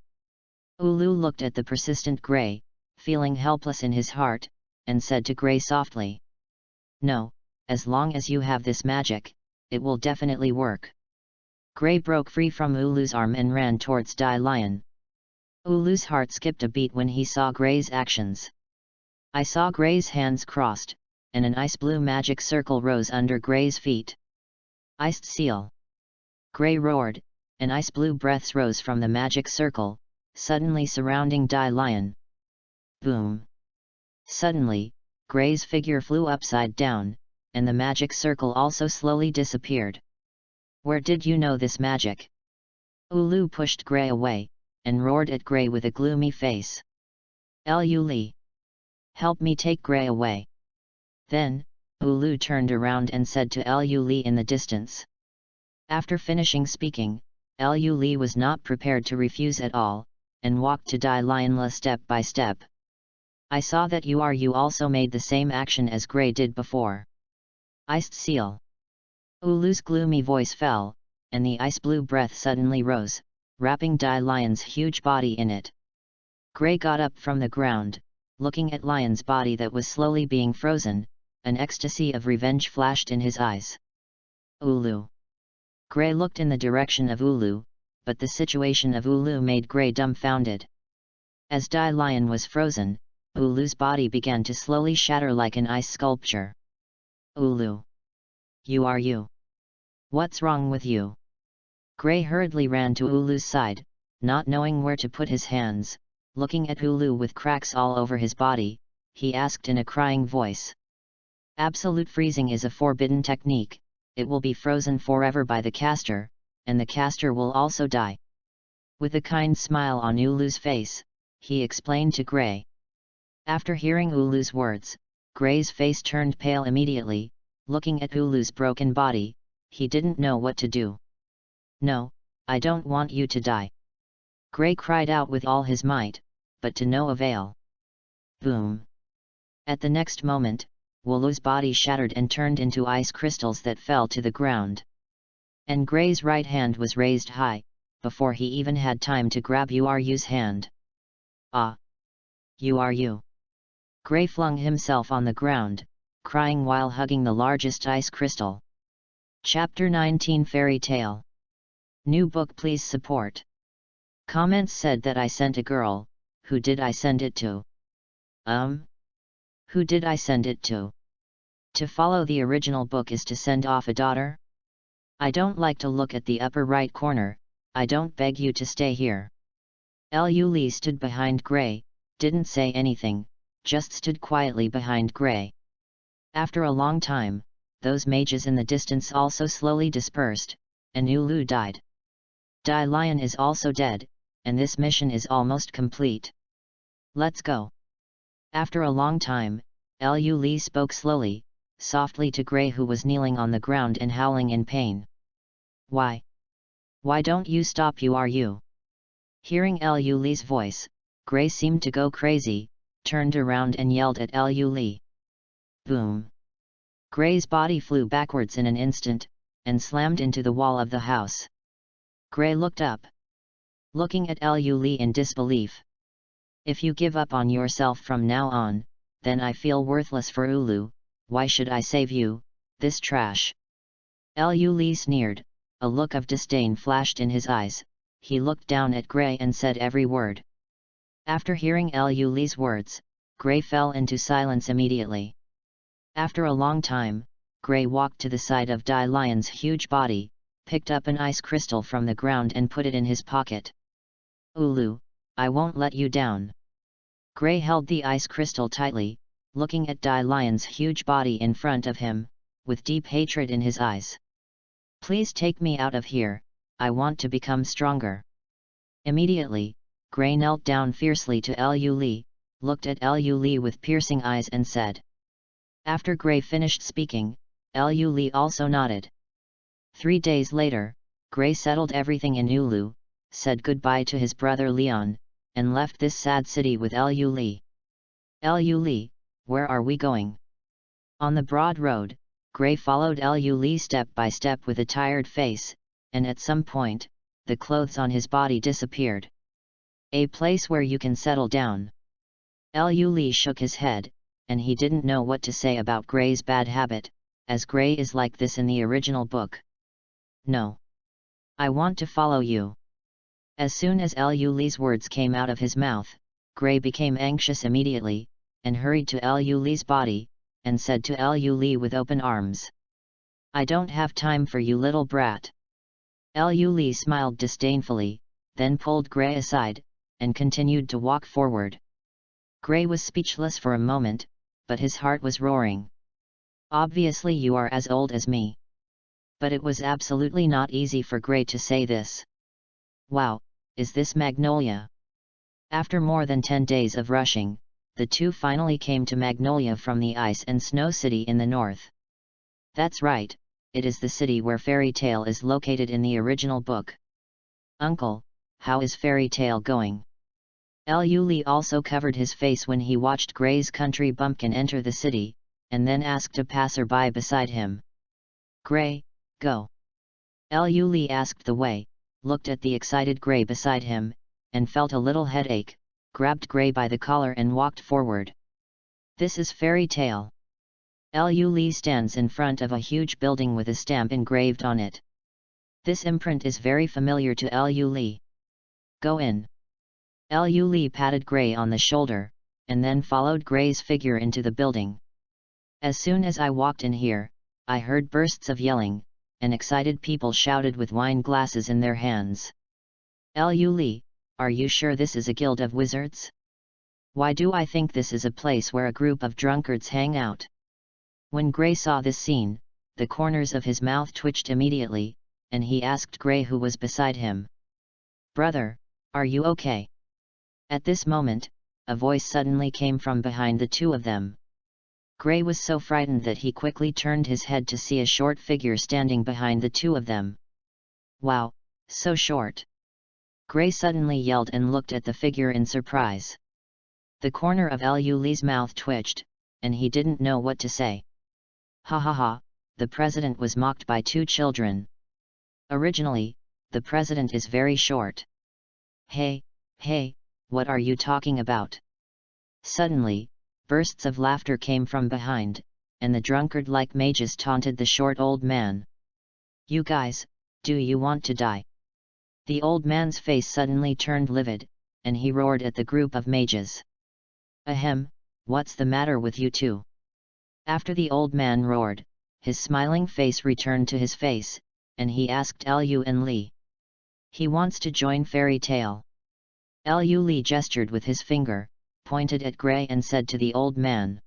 Ulu looked at the persistent Grey, feeling helpless in his heart, and said to Grey softly. No, as long as you have this magic, it will definitely work. Grey broke free from Ulu's arm and ran towards Dai Lion. Ulu's heart skipped a beat when he saw Grey's actions. I saw Grey's hands crossed, and an ice-blue magic circle rose under Grey's feet. Iced seal! Grey roared, and ice-blue breaths rose from the magic circle, suddenly surrounding Dai Lion. Boom! Suddenly, Grey's figure flew upside down, and the magic circle also slowly disappeared. Where did you know this magic? Ulu pushed Grey away, and roared at Grey with a gloomy face. Uli! Help me take Grey away. Then, Ulu turned around and said to Uli in the distance. After finishing speaking, Uli was not prepared to refuse at all, and walked to Dai Lionla step by step. I saw that you also made the same action as Grey did before. Iced seal! Ulu's gloomy voice fell, and the ice-blue breath suddenly rose, wrapping Dai Lion's huge body in it. Grey got up from the ground, looking at Lion's body that was slowly being frozen. An ecstasy of revenge flashed in his eyes. Ulu! Grey looked in the direction of Ulu, but the situation of Ulu made Grey dumbfounded. As Dai Lion was frozen, Ulu's body began to slowly shatter like an ice sculpture. Ulu! You? What's wrong with you? Grey hurriedly ran to Ulu's side, not knowing where to put his hands. Looking at Ulu with cracks all over his body, he asked in a crying voice. Absolute freezing is a forbidden technique, it will be frozen forever by the caster, and the caster will also die. With a kind smile on Ulu's face, he explained to Grey. After hearing Ulu's words, Gray's face turned pale immediately. Looking at Ulu's broken body, he didn't know what to do. "No, I don't want you to die!" Gray cried out with all his might, but to no avail. Boom! At the next moment, Ulu's body shattered and turned into ice crystals that fell to the ground. And Gray's right hand was raised high, before he even had time to grab Uru's hand. "Ah! Uru!" Gray flung himself on the ground, crying while hugging the largest ice crystal. Chapter 19 Fairy Tale. New book. Please support. Comments said that I sent a girl. Who did I send it to? Who did I send it to? To follow the original book is to send off a daughter? I don't like to look at the upper right corner. I don't beg you to stay here. Uli stood behind Gray, didn't say anything, just stood quietly behind Gray. After a long time, those mages in the distance also slowly dispersed, and Ulu died. Dai Lion is also dead, and this mission is almost complete. Let's go. After a long time, Uli spoke slowly, softly to Gray, who was kneeling on the ground and howling in pain. Why? Why don't you stop, Uru? Hearing Uli's voice, Gray seemed to go crazy, turned around and yelled at Uli. Boom! Gray's body flew backwards in an instant, and slammed into the wall of the house. Gray looked up, looking at Uli in disbelief. If you give up on yourself from now on, then I feel worthless for Ulu. Why should I save you, this trash? Uli sneered, a look of disdain flashed in his eyes. He looked down at Gray and said every word. After hearing Uli's words, Gray fell into silence immediately. After a long time, Gray walked to the side of Dai Lion's huge body, picked up an ice crystal from the ground and put it in his pocket. Ulu, I won't let you down. Gray held the ice crystal tightly, looking at Dai Lion's huge body in front of him, with deep hatred in his eyes. Please take me out of here, I want to become stronger. Immediately, Gray knelt down fiercely to Uli, looked at Uli with piercing eyes and said. After Gray finished speaking, Uli also nodded. 3 days later, Gray settled everything in Ulu, said goodbye to his brother Leon, and left this sad city with Uli. Uli, where are we going? On the broad road, Gray followed Uli step by step with a tired face, and at some point, the clothes on his body disappeared. A place where you can settle down. Uli shook his head, and he didn't know what to say about Gray's bad habit, as Gray is like this in the original book. No. I want to follow you. As soon as Uli's words came out of his mouth, Gray became anxious immediately, and hurried to Uli's body, and said to Uli with open arms. I don't have time for you, little brat. Uli smiled disdainfully, then pulled Gray aside, and continued to walk forward. Gray was speechless for a moment, but his heart was roaring. Obviously you are as old as me. But it was absolutely not easy for Gray to say this. Wow, is this Magnolia? After more than 10 days of rushing, the two finally came to Magnolia from the Ice and Snow City in the north. That's right, it is the city where Fairy Tale is located in the original book. Uncle, how is Fairy Tale going? Uli also covered his face when he watched Gray's country bumpkin enter the city, and then asked a passerby beside him. Gray, go. Uli asked the way, looked at the excited Gray beside him, and felt a little headache, grabbed Gray by the collar and walked forward. This is Fairy Tale. Uli stands in front of a huge building with a stamp engraved on it. This imprint is very familiar to Uli. Go in. Uli patted Gray on the shoulder, and then followed Gray's figure into the building. As soon as I walked in here, I heard bursts of yelling, and excited people shouted with wine glasses in their hands. Uli, are you sure this is a guild of wizards? Why do I think this is a place where a group of drunkards hang out? When Gray saw this scene, the corners of his mouth twitched immediately, and he asked Gray who was beside him. Brother, are you okay? At this moment, a voice suddenly came from behind the two of them. Gray was so frightened that he quickly turned his head to see a short figure standing behind the two of them. Wow, so short! Gray suddenly yelled and looked at the figure in surprise. The corner of Liu Li's mouth twitched, and he didn't know what to say. Ha ha ha, the president was mocked by two children. Originally, the president is very short. Hey, what are you talking about? Suddenly, bursts of laughter came from behind, and the drunkard-like mages taunted the short old man. You guys, do you want to die? The old man's face suddenly turned livid, and he roared at the group of mages. Ahem, what's the matter with you two? After the old man roared, his smiling face returned to his face, and he asked Liu and Li. He wants to join Fairy Tale. Liu Li gestured with his finger, pointed at Gray and said to the old man.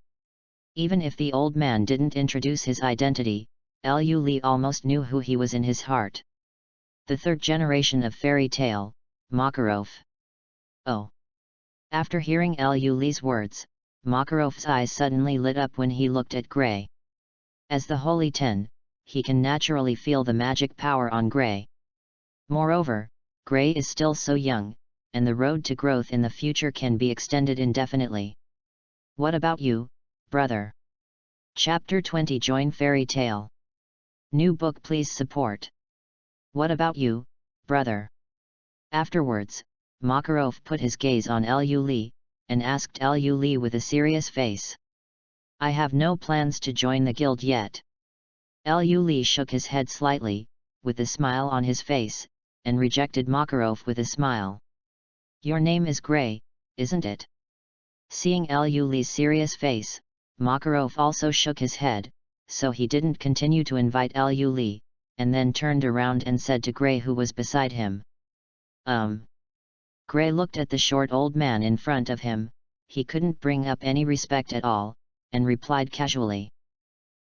Even if the old man didn't introduce his identity, Liu Li almost knew who he was in his heart. The third generation of Fairy Tale, Makarov. Oh! After hearing Liu Li's words, Makarov's eyes suddenly lit up when he looked at Gray. As the Holy Ten, he can naturally feel the magic power on Gray. Moreover, Gray is still so young, and the road to growth in the future can be extended indefinitely. What about you, brother? Chapter 20 Join Fairy Tale. New book please support. What about you, brother? Afterwards, Makarov put his gaze on Liu Li, and asked Liu Li with a serious face. I have no plans to join the guild yet. Liu Li shook his head slightly, with a smile on his face, and rejected Makarov with a smile. Your name is Gray, isn't it? Seeing Liu Li's serious face, Makarov also shook his head, so he didn't continue to invite Liu Li, and then turned around and said to Gray who was beside him. Gray looked at the short old man in front of him, he couldn't bring up any respect at all, and replied casually.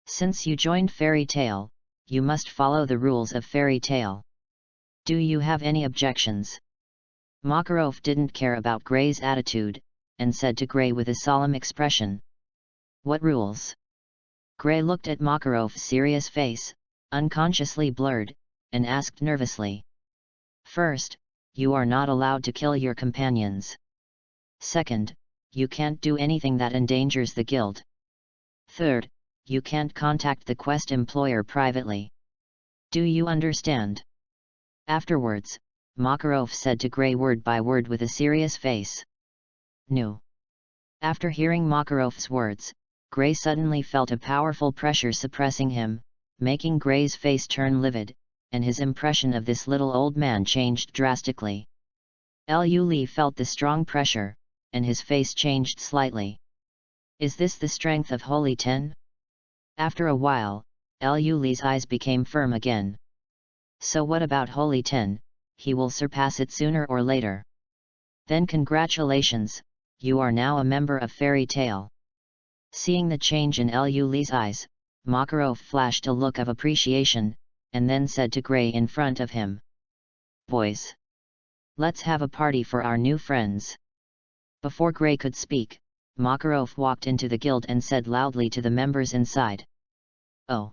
Since you joined Fairy Tale, you must follow the rules of Fairy Tale. Do you have any objections? Makarov didn't care about Gray's attitude, and said to Gray with a solemn expression. What rules? Gray looked at Makarov's serious face, unconsciously blurred, and asked nervously. First, you are not allowed to kill your companions. Second, you can't do anything that endangers the guild. Third, you can't contact the quest employer privately. Do you understand? Afterwards, Makarov said to Gray word by word with a serious face. No. After hearing Makarov's words, Gray suddenly felt a powerful pressure suppressing him, making Gray's face turn livid, and his impression of this little old man changed drastically. Liu Li felt the strong pressure, and his face changed slightly. Is this the strength of Holy Ten? After a while, Liu Li's eyes became firm again. So what about Holy Ten? He will surpass it sooner or later. Then congratulations, you are now a member of Fairy Tale. Seeing the change in Liu Li's eyes, Makarov flashed a look of appreciation, and then said to Gray in front of him. Boys! Let's have a party for our new friends. Before Gray could speak, Makarov walked into the guild and said loudly to the members inside. Oh!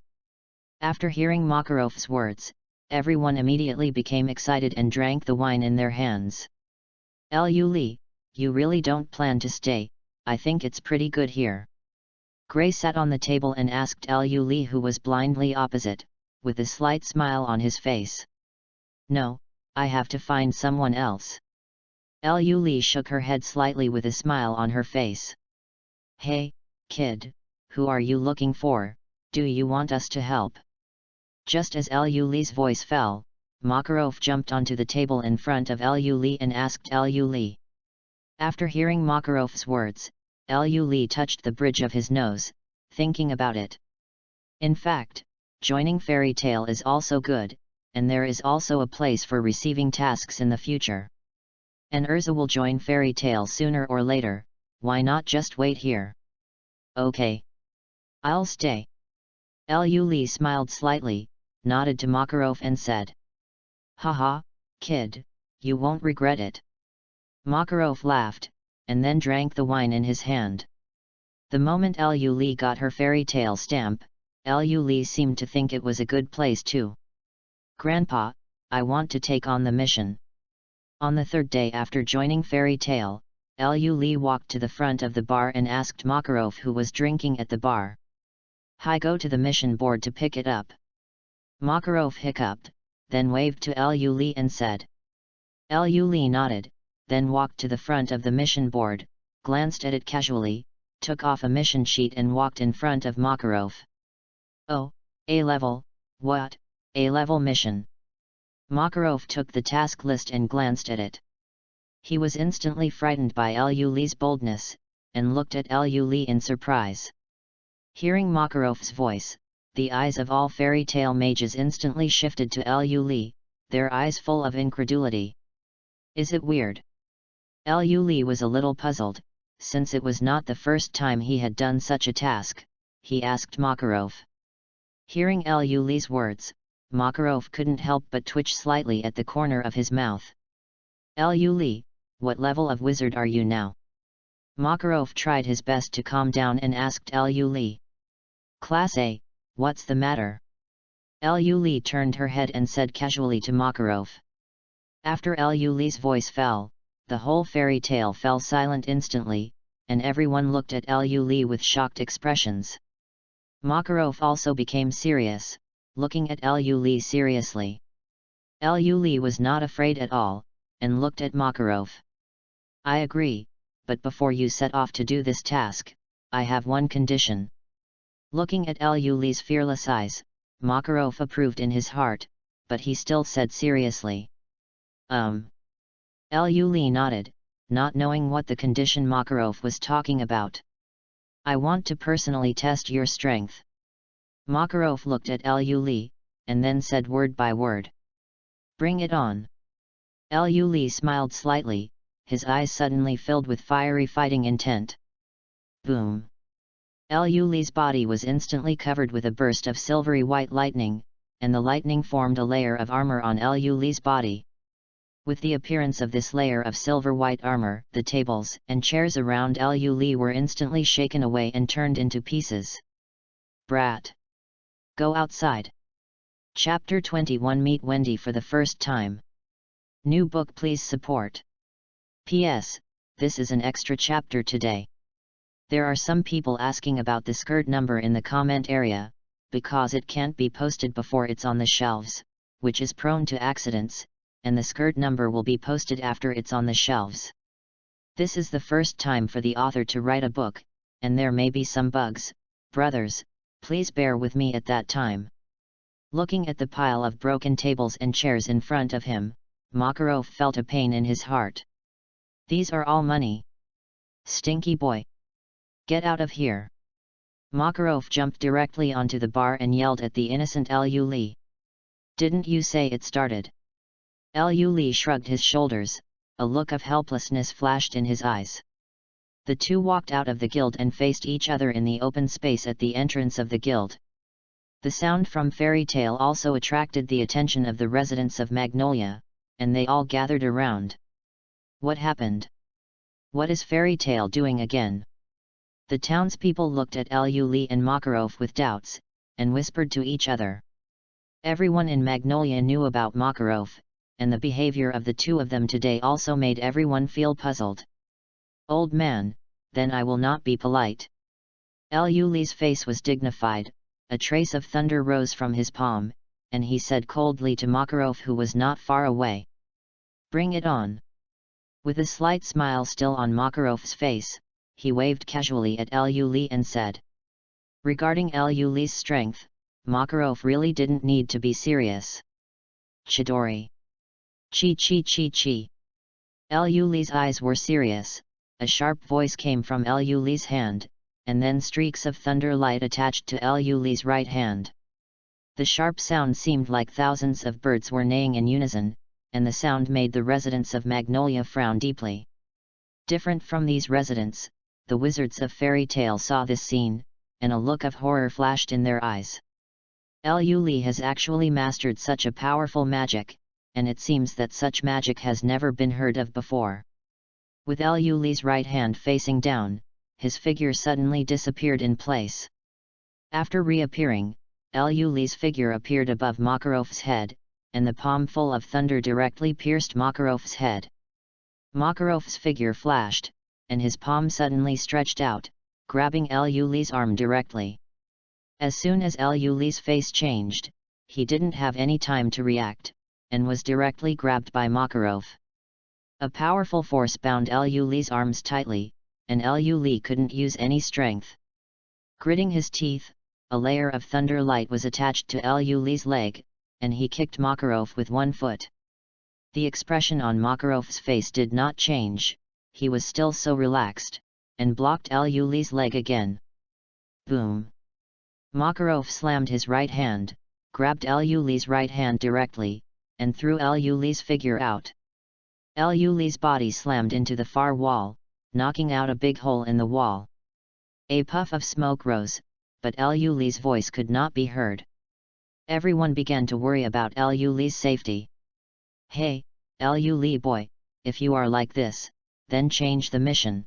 After hearing Makarov's words, everyone immediately became excited and drank the wine in their hands. Liu Li, you really don't plan to stay, I think it's pretty good here. Gray sat on the table and asked Liu Li who was blindly opposite, with a slight smile on his face. No, I have to find someone else. Liu Li shook her head slightly with a smile on her face. Hey, kid, who are you looking for, do you want us to help? Just as Liu Li's voice fell, Makarov jumped onto the table in front of Liu Li and asked Liu Li. After hearing Makarov's words, Liu Li touched the bridge of his nose, thinking about it. In fact, joining Fairy Tale is also good, and there is also a place for receiving tasks in the future. And Urza will join Fairy Tale sooner or later, why not just wait here? Okay. I'll stay. Liu Li smiled slightly, nodded to Makarov and said. Haha, kid, you won't regret it. Makarov laughed, and then drank the wine in his hand. The moment Lu Li got her fairy tale stamp, Lu Li seemed to think it was a good place too. Grandpa, I want to take on the mission. On the third day after joining Fairy Tale, Lu Li walked to the front of the bar and asked Makarov, who was drinking at the bar. "Hi, go to the mission board to pick it up." Makarov hiccuped, then waved to Lu Li and said. Lu Li nodded, then walked to the front of the mission board, glanced at it casually, took off a mission sheet and walked in front of Makarov. "Oh, A-level, what, A-level mission?" Makarov took the task list and glanced at it. He was instantly frightened by Lu Li's boldness, and looked at Lu Li in surprise. Hearing Makarov's voice, the eyes of all fairy tale mages instantly shifted to Lu Li, their eyes full of incredulity. "Is it weird?" Lu Li was a little puzzled, since it was not the first time he had done such a task. He asked Makarov. Hearing Lu Li's words, Makarov couldn't help but twitch slightly at the corner of his mouth. "Lu Li, what level of wizard are you now?" Makarov tried his best to calm down and asked Lu Li. "Class A, what's the matter?" Lu Li turned her head and said casually to Makarov. After Lu Li's voice fell, the whole fairy tale fell silent instantly, and everyone looked at Lu Li with shocked expressions. Makarov also became serious, looking at Lu Li seriously. Lu Li was not afraid at all, and looked at Makarov. "I agree, but before you set off to do this task, I have one condition." Looking at Lu Li's fearless eyes, Makarov approved in his heart, but he still said seriously. Lu Li nodded, not knowing what the condition Makarov was talking about. "I want to personally test your strength." Makarov looked at Lu Li, and then said word by word. "Bring it on." Lu Li smiled slightly, his eyes suddenly filled with fiery fighting intent. Boom! Lu Li's body was instantly covered with a burst of silvery white lightning, and the lightning formed a layer of armor on Lu Li's body. With the appearance of this layer of silver white armor, the tables and chairs around Lu Li were instantly shaken away and turned into pieces. "Brat! Go outside." Chapter 21. Meet Wendy for the first time. New book, please support. P.S. This is an extra chapter today. There are some people asking about the skirt number in the comment area, because it can't be posted before it's on the shelves, which is prone to accidents, and the skirt number will be posted after it's on the shelves. This is the first time for the author to write a book, and there may be some bugs. Brothers, please bear with me at that time. Looking at the pile of broken tables and chairs in front of him, Makarov felt a pain in his heart. "These are all money. Stinky boy! Get out of here!" Makarov jumped directly onto the bar and yelled at the innocent Lu Li. "Didn't you say it started?" Lu Li shrugged his shoulders, a look of helplessness flashed in his eyes. The two walked out of the guild and faced each other in the open space at the entrance of the guild. The sound from Fairy Tale also attracted the attention of the residents of Magnolia, and they all gathered around. What happened? What is Fairy Tale doing again? The townspeople looked at Lu Li and Makarov with doubts, and whispered to each other. Everyone in Magnolia knew about Makarov, and the behavior of the two of them today also made everyone feel puzzled. "Old man, then I will not be polite." Lu Li's face was dignified, a trace of thunder rose from his palm, and he said coldly to Makarov, who was not far away. "Bring it on." With a slight smile still on Makarov's face, he waved casually at Lu Li and said. Regarding Lu Li's strength, Makarov really didn't need to be serious. "Chidori. Chi chi chi chi." Lu Li's eyes were serious, a sharp voice came from Lu Li's hand, and then streaks of thunder light attached to Lu Li's right hand. The sharp sound seemed like thousands of birds were neighing in unison, and the sound made the residents of Magnolia frown deeply. Different from these residents, the wizards of Fairy Tale saw this scene, and a look of horror flashed in their eyes. Lu Li has actually mastered such a powerful magic, and it seems that such magic has never been heard of before. With Lu Li's right hand facing down, his figure suddenly disappeared in place. After reappearing, Lu Li's figure appeared above Makarov's head, and the palm full of thunder directly pierced Makarov's head. Makarov's figure flashed, and his palm suddenly stretched out, grabbing Lu Li's arm directly. As soon as Lu Li's face changed, he didn't have any time to react, and was directly grabbed by Makarov. A powerful force bound Lu Li's arms tightly, and Lu Li couldn't use any strength. Gritting his teeth, a layer of thunder light was attached to Lu Li's leg, and he kicked Makarov with one foot. The expression on Makarov's face did not change, he was still so relaxed, and blocked Lu Li's leg again. Boom! Makarov slammed his right hand, grabbed Lu Li's right hand directly, and threw Lu Li's figure out. Lu Li's body slammed into the far wall, knocking out a big hole in the wall. A puff of smoke rose, but Lu Li's voice could not be heard. Everyone began to worry about Lu Li's safety. "Hey, Lu Li boy, if you are like this, then change the mission."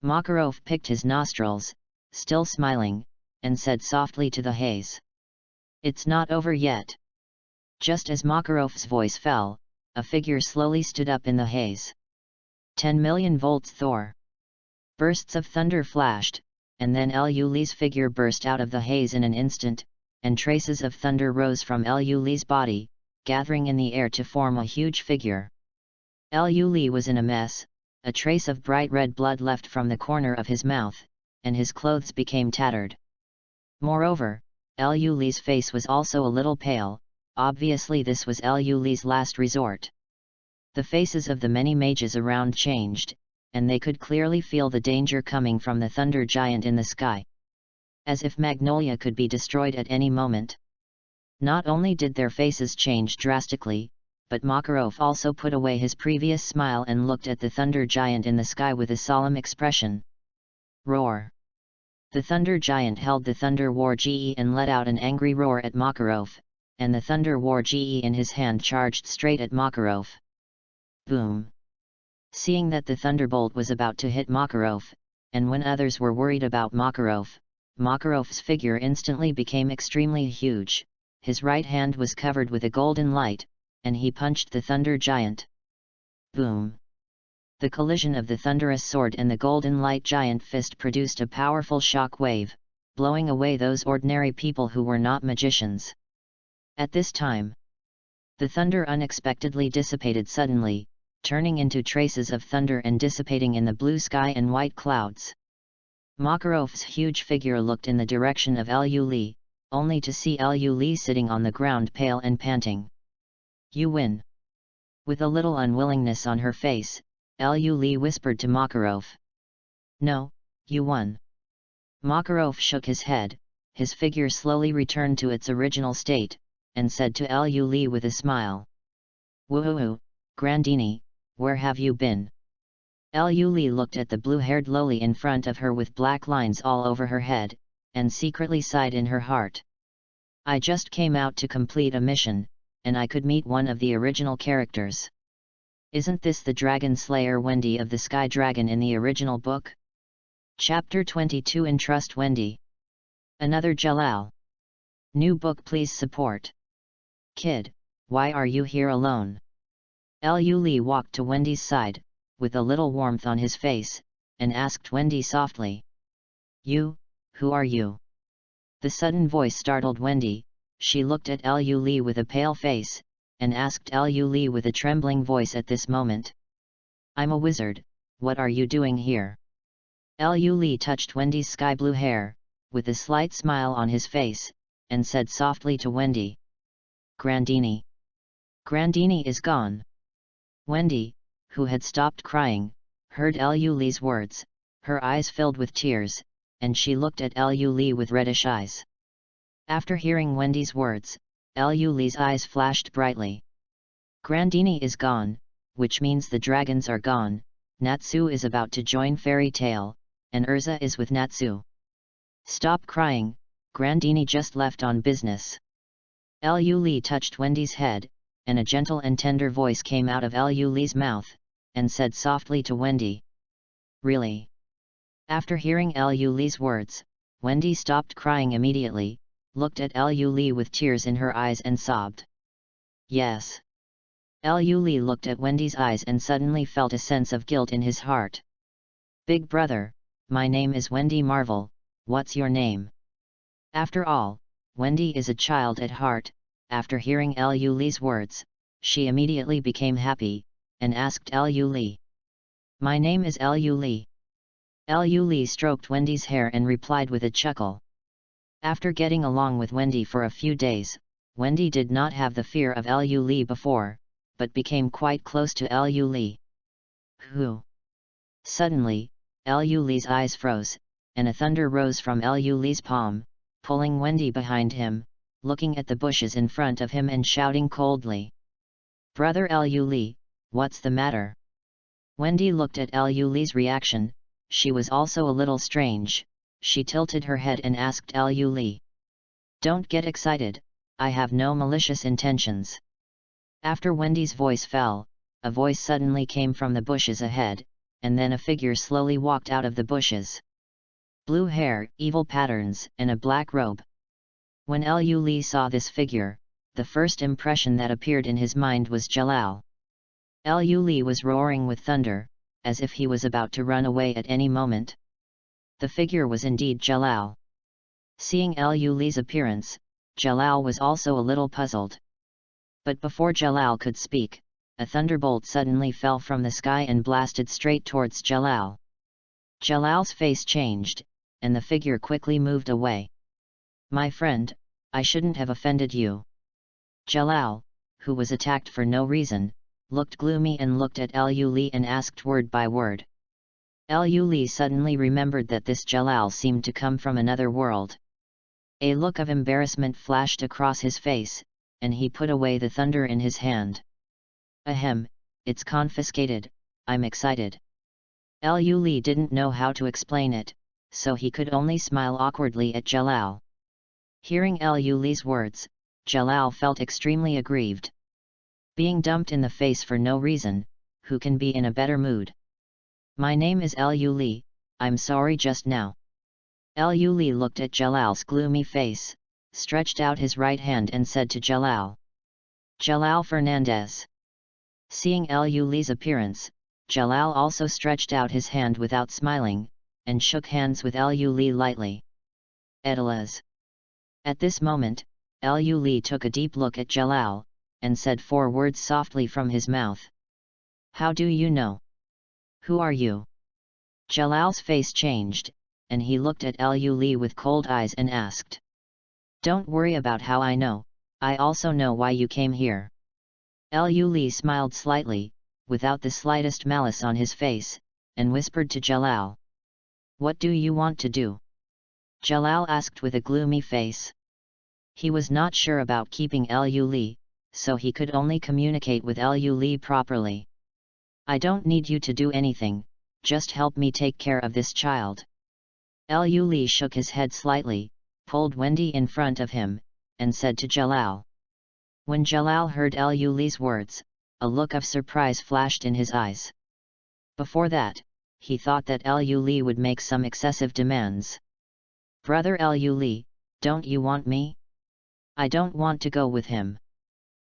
Makarov picked his nostrils, still smiling, and said softly to the haze. "It's not over yet." Just as Makarov's voice fell, a figure slowly stood up in the haze. 10 million volts Thor. Bursts of thunder flashed, and then Lu Li's figure burst out of the haze in an instant, and traces of thunder rose from Lu Li's body, gathering in the air to form a huge figure. Lu Li was in a mess, a trace of bright red blood left from the corner of his mouth, and his clothes became tattered. Moreover, Lu Li's face was also a little pale, obviously this was Lu Li's last resort. The faces of the many mages around changed, and they could clearly feel the danger coming from the thunder giant in the sky. As if Magnolia could be destroyed at any moment. Not only did their faces change drastically, but Makarov also put away his previous smile and looked at the thunder giant in the sky with a solemn expression. Roar! The thunder giant held the Thunder War GE and let out an angry roar at Makarov, and the Thunder War GE in his hand charged straight at Makarov. Boom! Seeing that the thunderbolt was about to hit Makarov, and when others were worried about Makarov, Makarov's figure instantly became extremely huge, his right hand was covered with a golden light, and he punched the thunder giant. Boom! The collision of the thunderous sword and the golden light giant fist produced a powerful shock wave, blowing away those ordinary people who were not magicians. At this time, the thunder unexpectedly dissipated suddenly, turning into traces of thunder and dissipating in the blue sky and white clouds. Makarov's huge figure looked in the direction of Lu Li, only to see Lu Li sitting on the ground pale and panting. "You win." With a little unwillingness on her face, Lu Li whispered to Makarov. "No, you won." Makarov shook his head, his figure slowly returned to its original state, and said to Lu Li with a smile. "Woohoo, Grandini, where have you been?" Lu Li looked at the blue-haired loli in front of her with black lines all over her head, and secretly sighed in her heart. "I just came out to complete a mission, and I could meet one of the original characters. Isn't this the dragon slayer Wendy of the Sky Dragon in the original book? Chapter 22 Entrust Wendy. Another Jalal. New book please support. Kid, why are you here alone?" Lu Li walked to Wendy's side, with a little warmth on his face, and asked Wendy softly. "You, who are you?" The sudden voice startled Wendy, she looked at Lu Li with a pale face, and asked Lu Li with a trembling voice at this moment. "I'm a wizard, what are you doing here?" Lu Li touched Wendy's sky blue hair, with a slight smile on his face, and said softly to Wendy. "Grandini. Grandini is gone." Wendy, who had stopped crying, heard Lu Li's words, her eyes filled with tears, and she looked at Lu Li with reddish eyes. After hearing Wendy's words, Lu Li's eyes flashed brightly. "Grandini is gone, which means the dragons are gone, Natsu is about to join Fairy Tale, and Urza is with Natsu. Stop crying, Grandini just left on business." Lu Li touched Wendy's head, and a gentle and tender voice came out of Lu Li's mouth, and said softly to Wendy. "Really? After hearing Lu Li's words, Wendy stopped crying immediately, looked at Lu Li with tears in her eyes and sobbed. Yes. Lu Li looked at Wendy's eyes and suddenly felt a sense of guilt in his heart. Big brother, my name is Wendy Marvel, what's your name? After all, Wendy is a child at heart. After hearing Lu Li's words, she immediately became happy, and asked Lu Li. My name is Lu Li. Lu Li stroked Wendy's hair and replied with a chuckle. After getting along with Wendy for a few days, Wendy did not have the fear of Lu Li before, but became quite close to Lu Li. Who? Suddenly, Lu Li's eyes froze, and a thunder rose from Lu Li's palm, pulling Wendy behind him, looking at the bushes in front of him and shouting coldly. Brother Lu Li, what's the matter? Wendy looked at Lu Li's reaction. She was also a little strange. She tilted her head and asked Lu Li. Don't get excited, I have no malicious intentions. After Wendy's voice fell, a voice suddenly came from the bushes ahead, and then a figure slowly walked out of the bushes. Blue hair, evil patterns, and a black robe. When Lu Li saw this figure, the first impression that appeared in his mind was Jalal. Lu Li was roaring with thunder, as if he was about to run away at any moment. The figure was indeed Jalal. Seeing Lu Li's appearance, Jalal was also a little puzzled. But before Jalal could speak, a thunderbolt suddenly fell from the sky and blasted straight towards Jalal. Jalal's face changed, and the figure quickly moved away. My friend, I shouldn't have offended you. Jalal, who was attacked for no reason, looked gloomy and looked at Lu Li and asked word by word. Lu Li suddenly remembered that this Jalal seemed to come from another world. A look of embarrassment flashed across his face, and he put away the thunder in his hand. Ahem, it's confiscated, I'm excited. Lu Li didn't know how to explain it, so he could only smile awkwardly at Jalal. Hearing Lu Li's words, Jalal felt extremely aggrieved. Being dumped in the face for no reason, who can be in a better mood? My name is Lu Li, I'm sorry just now. Lu Li looked at Jalal's gloomy face, stretched out his right hand and said to Jalal. Jalal Fernandez. Seeing Lu Li's appearance, Jalal also stretched out his hand without smiling, and shook hands with Lu Li lightly. Edelas. At this moment, Lu Li took a deep look at Jalal, and said 4 words softly from his mouth. How do you know? Who are you? Jalal's face changed, and he looked at Lu Li with cold eyes and asked. Don't worry about how I know, I also know why you came here. Lu Li smiled slightly, without the slightest malice on his face, and whispered to Jalal. What do you want to do? Jalal asked with a gloomy face. He was not sure about keeping Lu Li, so he could only communicate with Lu Li properly. I don't need you to do anything, just help me take care of this child. Lu Li shook his head slightly, pulled Wendy in front of him, and said to Jalal. When Jalal heard Lu Li's words, a look of surprise flashed in his eyes. Before that, he thought that Lu Li would make some excessive demands. Brother Lu Li, don't you want me? I don't want to go with him.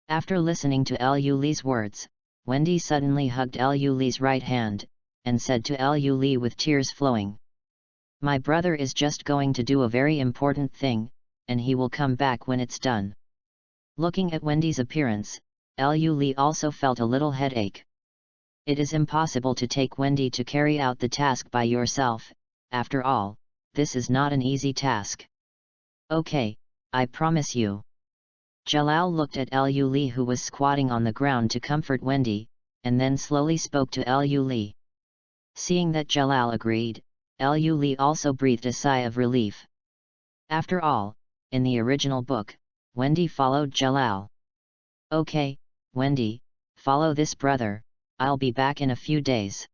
After listening to Lu Li's words, Wendy suddenly hugged Lu Li's right hand, and said to Lu Li with tears flowing. My brother is just going to do a very important thing, and he will come back when it's done. Looking at Wendy's appearance, Lu Li also felt a little headache. It is impossible to take Wendy to carry out the task by yourself, after all, this is not an easy task. Okay, I promise you. Jalal looked at Lu Li who was squatting on the ground to comfort Wendy, and then slowly spoke to Lu Li. Seeing that Jalal agreed, Lu Li also breathed a sigh of relief. After all, in the original book, Wendy followed Jalal. Okay, Wendy, follow this brother, I'll be back in a few days.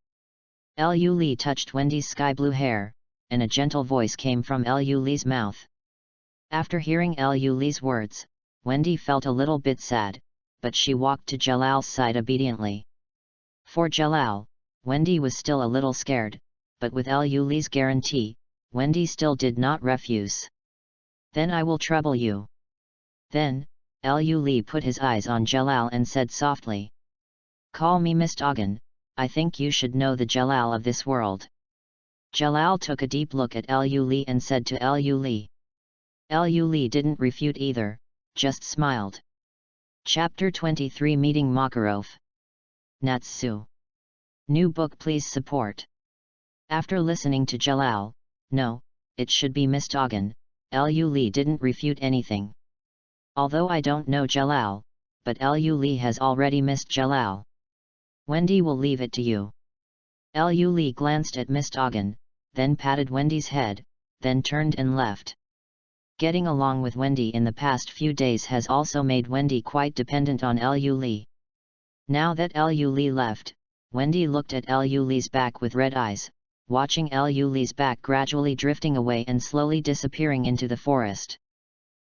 Lu Li touched Wendy's sky blue hair, and a gentle voice came from Lu Li's mouth. After hearing Lu Li's words, Wendy felt a little bit sad, but she walked to Jalal's side obediently. For Jalal, Wendy was still a little scared, but with Liu Li's guarantee, Wendy still did not refuse. "Then I will trouble you." Then, Liu Li put his eyes on Jalal and said softly, "Call me Mist Ogden, I think you should know the Jalal of this world." Jalal took a deep look at Liu Li and said to Liu Li. Liu Li didn't refute either, just smiled. Chapter 23 Meeting Makarov. Natsu. New book please support. After listening to Jalal, "No, it should be Mist Ogden," Liu Li didn't refute anything. "Although I don't know Jalal, but Liu Li has already missed Jalal. Wendy will leave it to you." Liu Li glanced at Mist Ogden, then patted Wendy's head, then turned and left. Getting along with Wendy in the past few days has also made Wendy quite dependent on Liu Li. Now that Liu Li left, Wendy looked at Liu Li's back with red eyes, watching Liu Li's back gradually drifting away and slowly disappearing into the forest.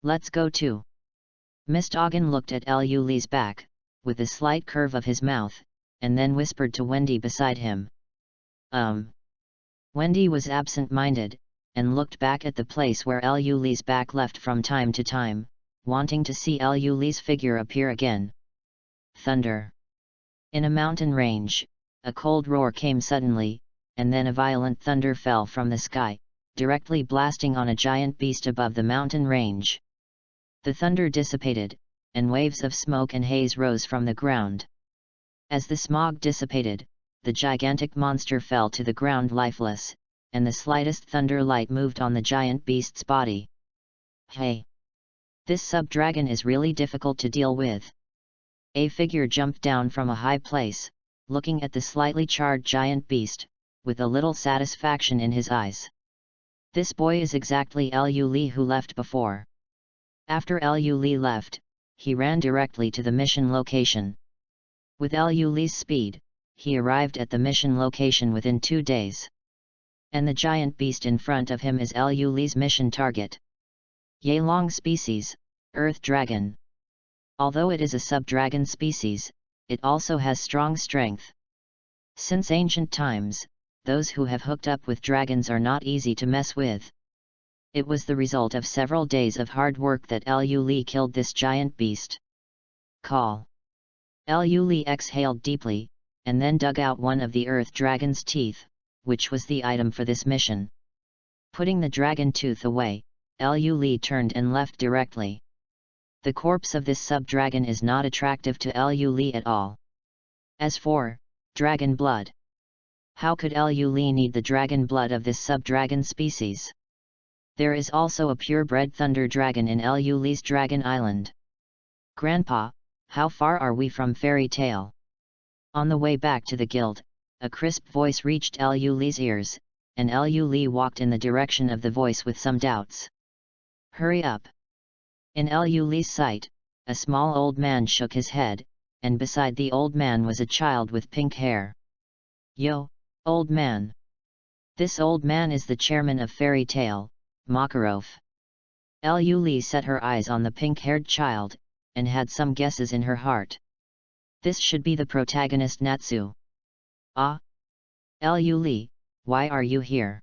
"Let's go too." Mist Ogden looked at Liu Li's back, with a slight curve of his mouth, and then whispered to Wendy beside him. Wendy was absent-minded, and looked back at the place where Liu Li's back left from time to time, wanting to see Liu Li's figure appear again. Thunder. In a mountain range, a cold roar came suddenly, and then a violent thunder fell from the sky, directly blasting on a giant beast above the mountain range. The thunder dissipated, and waves of smoke and haze rose from the ground. As the smog dissipated, the gigantic monster fell to the ground lifeless, and the slightest thunder light moved on the giant beast's body. "Hey! This sub-dragon is really difficult to deal with." A figure jumped down from a high place, looking at the slightly charred giant beast, with a little satisfaction in his eyes. "This boy is exactly Liu Li who left before." After Liu Li left, he ran directly to the mission location. With Liu Li's speed, he arrived at the mission location within 2 days. And the giant beast in front of him is Liu Li's mission target. Yelong species, Earth Dragon. Although it is a sub-dragon species, it also has strong strength. Since ancient times, those who have hooked up with dragons are not easy to mess with. It was the result of several days of hard work that Liu Li killed this giant beast. Call. Liu Li exhaled deeply, and then dug out one of the Earth Dragon's teeth, which was the item for this mission. Putting the dragon tooth away, Liu Li turned and left directly. The corpse of this sub-dragon is not attractive to Liu Li at all. As for dragon blood, how could Liu Li need the dragon blood of this sub-dragon species? There is also a purebred thunder dragon in Liu Li's Dragon Island. "Grandpa, how far are we from Fairy Tale?" On the way back to the guild, a crisp voice reached Liu Li's ears, and Liu Li walked in the direction of the voice with some doubts. "Hurry up." In Liu Li's sight, a small old man shook his head, and beside the old man was a child with pink hair. "Yo, old man." This old man is the chairman of Fairy Tale, Makarov. Liu Li set her eyes on the pink-haired child, and had some guesses in her heart. This should be the protagonist Natsu. "Ah? Liu Li, why are you here?"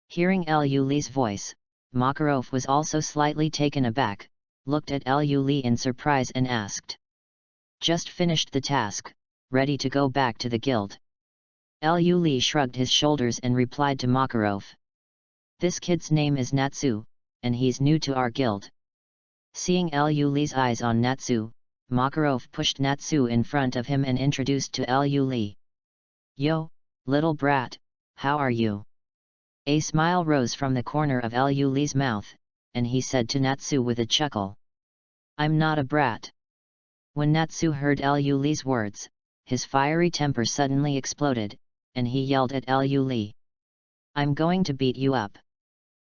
Hearing Liu Li's voice, Makarov was also slightly taken aback, looked at Liu Li in surprise and asked. "Just finished the task, ready to go back to the guild." Liu Li shrugged his shoulders and replied to Makarov. "This kid's name is Natsu, and he's new to our guild." Seeing Liu Li's eyes on Natsu, Makarov pushed Natsu in front of him and introduced to Liu Li. "Yo, little brat, how are you?" A smile rose from the corner of Liu Li's mouth, and he said to Natsu with a chuckle. "I'm not a brat." When Natsu heard Liu Li's words, his fiery temper suddenly exploded, and he yelled at Liu Li. "I'm going to beat you up."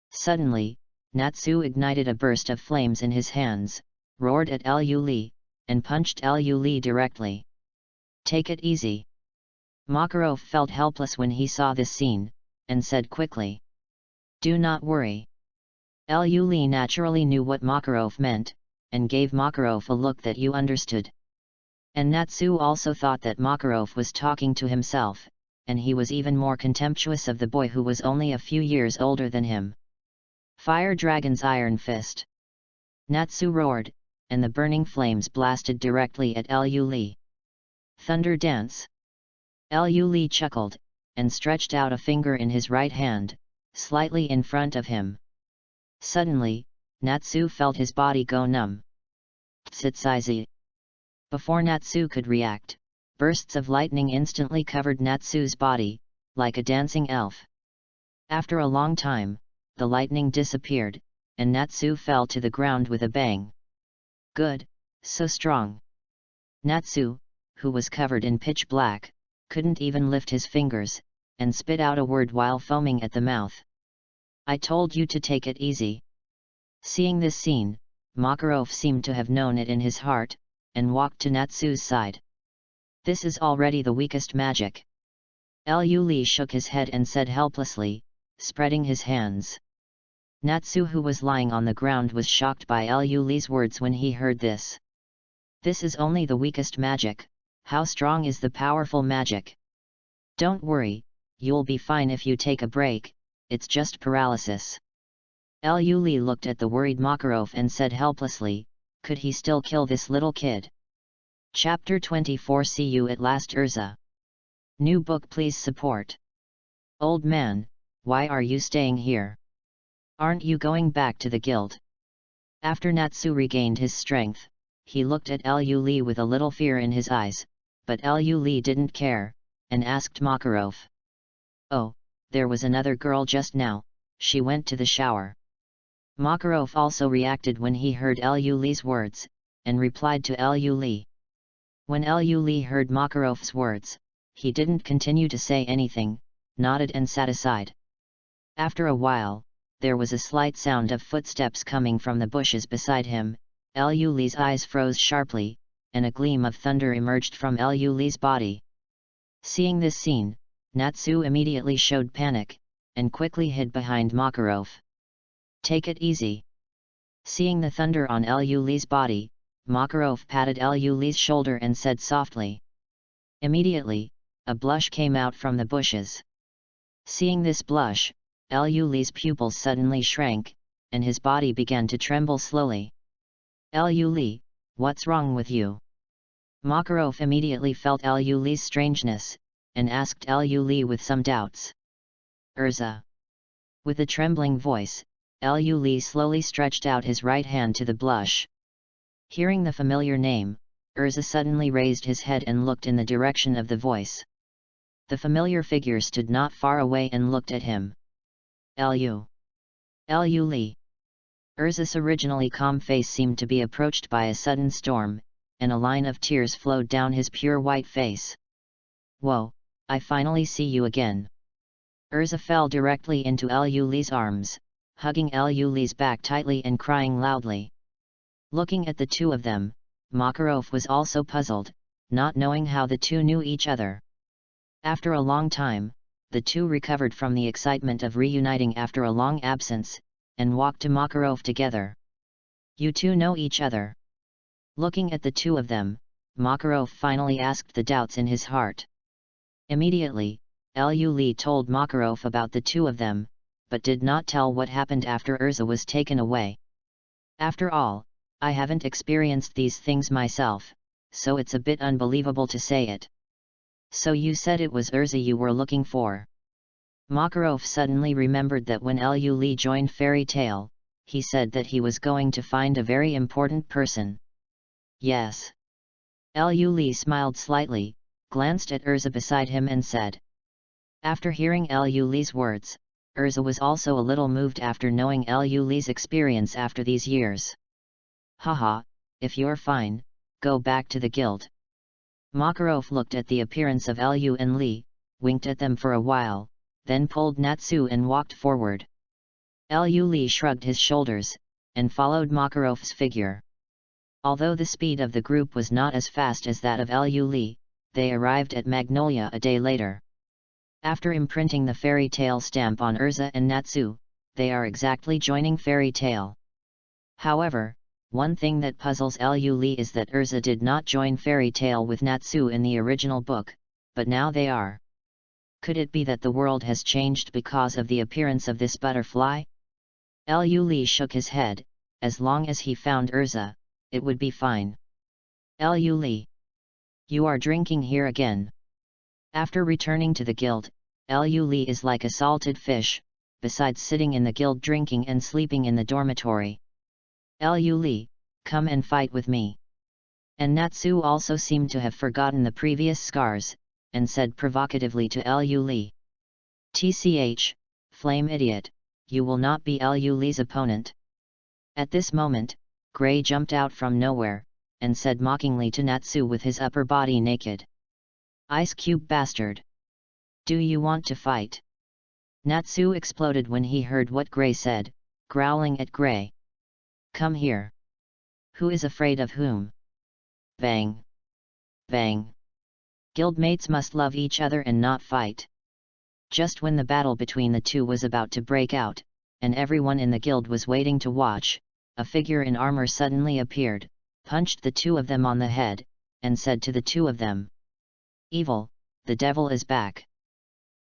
Suddenly, Natsu ignited a burst of flames in his hands, roared at Liu Li, and punched Liu Li directly. "Take it easy." Makarov felt helpless when he saw this scene, and said quickly. "Do not worry." Liu Li naturally knew what Makarov meant, and gave Makarov a look that you understood. And Natsu also thought that Makarov was talking to himself, and he was even more contemptuous of the boy who was only a few years older than him. Fire Dragon's Iron Fist. Natsu roared, and the burning flames blasted directly at Liu Li. Thunder Dance. Liu Li chuckled, and stretched out a finger in his right hand, slightly in front of him. Suddenly, Natsu felt his body go numb. Tsitsaizi. Before Natsu could react, bursts of lightning instantly covered Natsu's body, like a dancing elf. After a long time, the lightning disappeared, and Natsu fell to the ground with a bang. Good, so strong. Natsu, who was covered in pitch black, couldn't even lift his fingers, and spit out a word while foaming at the mouth. I told you to take it easy. Seeing this scene, Makarov seemed to have known it in his heart, and walked to Natsu's side. This is already the weakest magic. Liu Li shook his head and said helplessly, spreading his hands. Natsu, who was lying on the ground, was shocked by Liu Li's words when he heard this. This is only the weakest magic, how strong is the powerful magic? Don't worry, you'll be fine if you take a break, it's just paralysis. Liu Li looked at the worried Makarov and said helplessly, could he still kill this little kid? Chapter 24. See you at last, Urza. New book, please support. Old man, why are you staying here? Aren't you going back to the guild? After Natsu regained his strength, he looked at Liu Li with a little fear in his eyes, but Liu Li didn't care, and asked Makarov. Oh, there was another girl just now, she went to the shower. Makarov also reacted when he heard Liu Li's words, and replied to Liu Li. When Liu Li heard Makarov's words, he didn't continue to say anything, nodded and sat aside. After a while, there was a slight sound of footsteps coming from the bushes beside him. Liu Li's eyes froze sharply, and a gleam of thunder emerged from Liu Li's body. Seeing this scene, Natsu immediately showed panic, and quickly hid behind Makarov. Take it easy. Seeing the thunder on Liu Li's body, Makarov patted Liu Li's shoulder and said softly. Immediately, a blush came out from the bushes. Seeing this blush, Liu Li's pupils suddenly shrank, and his body began to tremble slowly. Liu Li, what's wrong with you? Makarov immediately felt Liu Li's strangeness, and asked Liu Li with some doubts. Urza. With a trembling voice, Liu Li slowly stretched out his right hand to the blush. Hearing the familiar name, Urza suddenly raised his head and looked in the direction of the voice. The familiar figure stood not far away and looked at him. Liu Li. Urza's originally calm face seemed to be approached by a sudden storm, and a line of tears flowed down his pure white face. Whoa, I finally see you again. Urza fell directly into Liu Li's arms, hugging Liu Li's back tightly and crying loudly. Looking at the two of them, Makarov was also puzzled, not knowing how the two knew each other. After a long time, the two recovered from the excitement of reuniting after a long absence, and walked to Makarov together. You two know each other. Looking at the two of them, Makarov finally asked the doubts in his heart. Immediately, Liu Li told Makarov about the two of them, but did not tell what happened after Urza was taken away. After all, I haven't experienced these things myself, so it's a bit unbelievable to say it. So you said it was Urza you were looking for? Makarov suddenly remembered that when Liu Li joined Fairy Tail, he said that he was going to find a very important person. Yes. Liu Li smiled slightly, glanced at Urza beside him and said. After hearing Liu Li's words, Urza was also a little moved after knowing Liu Li's experience after these years. Haha, if you're fine, go back to the guild. Makarov looked at the appearance of Liu and Li, winked at them for a while, then pulled Natsu and walked forward. Liu Li shrugged his shoulders, and followed Makarov's figure. Although the speed of the group was not as fast as that of Liu Li, they arrived at Magnolia a day later. After imprinting the Fairy Tail stamp on Urza and Natsu, they are exactly joining Fairy Tail. However, one thing that puzzles Liu Li is that Urza did not join Fairy Tail with Natsu in the original book, but now they are. Could it be that the world has changed because of the appearance of this butterfly? Lu Li shook his head. As long as he found Urza, it would be fine. Lu Li. You are drinking here again. After returning to the guild, Lu Li is like a salted fish, besides sitting in the guild drinking and sleeping in the dormitory. Lu Li, come and fight with me. And Natsu also seemed to have forgotten the previous scars, and said provocatively to Lu Li. Tch, flame idiot, you will not be Lu Li's opponent. At this moment, Gray jumped out from nowhere, and said mockingly to Natsu with his upper body naked. Ice cube bastard! Do you want to fight? Natsu exploded when he heard what Gray said, growling at Gray. Come here. Who is afraid of whom? Bang! Bang! Guildmates must love each other and not fight. Just when the battle between the two was about to break out, and everyone in the guild was waiting to watch, a figure in armor suddenly appeared, punched the two of them on the head, and said to the two of them, Evil, the devil is back.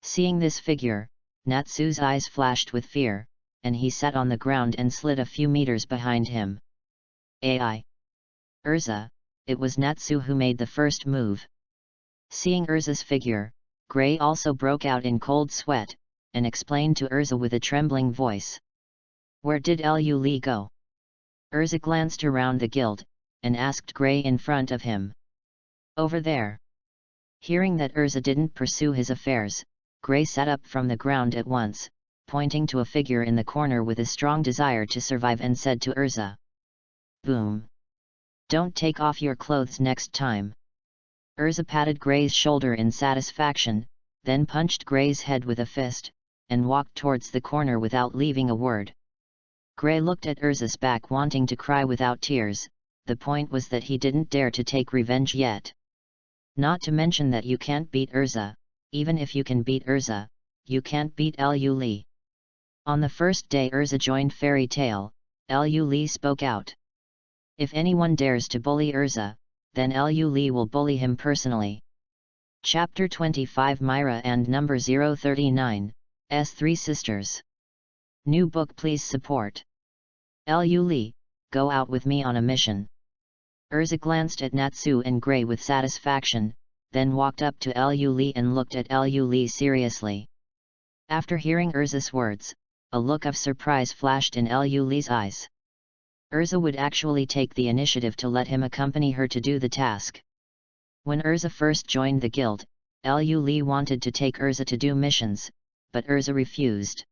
Seeing this figure, Natsu's eyes flashed with fear, and he sat on the ground and slid a few meters behind him. Ai! Urza, it was Natsu who made the first move. Seeing Urza's figure, Gray also broke out in cold sweat, and explained to Urza with a trembling voice. Where did Lu Li go? Urza glanced around the guild, and asked Gray in front of him. Over there. Hearing that Urza didn't pursue his affairs, Gray sat up from the ground at once, pointing to a figure in the corner with a strong desire to survive and said to Urza. Boom! Don't take off your clothes next time. Urza patted Gray's shoulder in satisfaction, then punched Gray's head with a fist, and walked towards the corner without leaving a word. Gray looked at Urza's back wanting to cry without tears. The point was that he didn't dare to take revenge yet. Not to mention that you can't beat Urza. Even if you can beat Urza, you can't beat Lu Li. On the first day Urza joined Fairy Tail, Lu Li spoke out. If anyone dares to bully Urza, then Lu Li will bully him personally. Chapter 25 Myra and Number 039, S3 Sisters. New book please support. Lu Li, go out with me on a mission. Urza glanced at Natsu and Gray with satisfaction, then walked up to Lu Li and looked at Lu Li seriously. After hearing Urza's words, a look of surprise flashed in Lu Li's eyes. Urza would actually take the initiative to let him accompany her to do the task. When Urza first joined the guild, Lu Li wanted to take Urza to do missions, but Urza refused.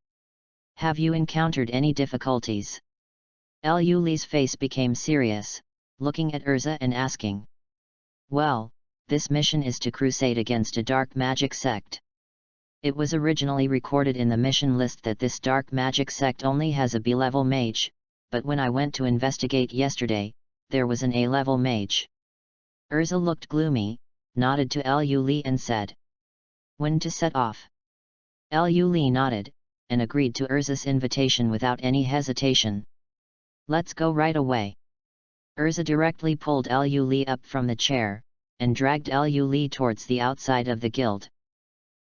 Have you encountered any difficulties? Lu Li's face became serious, looking at Urza and asking. Well, this mission is to crusade against a dark magic sect. It was originally recorded in the mission list that this dark magic sect only has a B-level mage, but when I went to investigate yesterday, there was an A-level mage. Urza looked gloomy, nodded to Lu Li and said. When to set off? Lu Li nodded, and agreed to Urza's invitation without any hesitation. Let's go right away. Urza directly pulled Lu Li up from the chair, and dragged Lu Li towards the outside of the guild.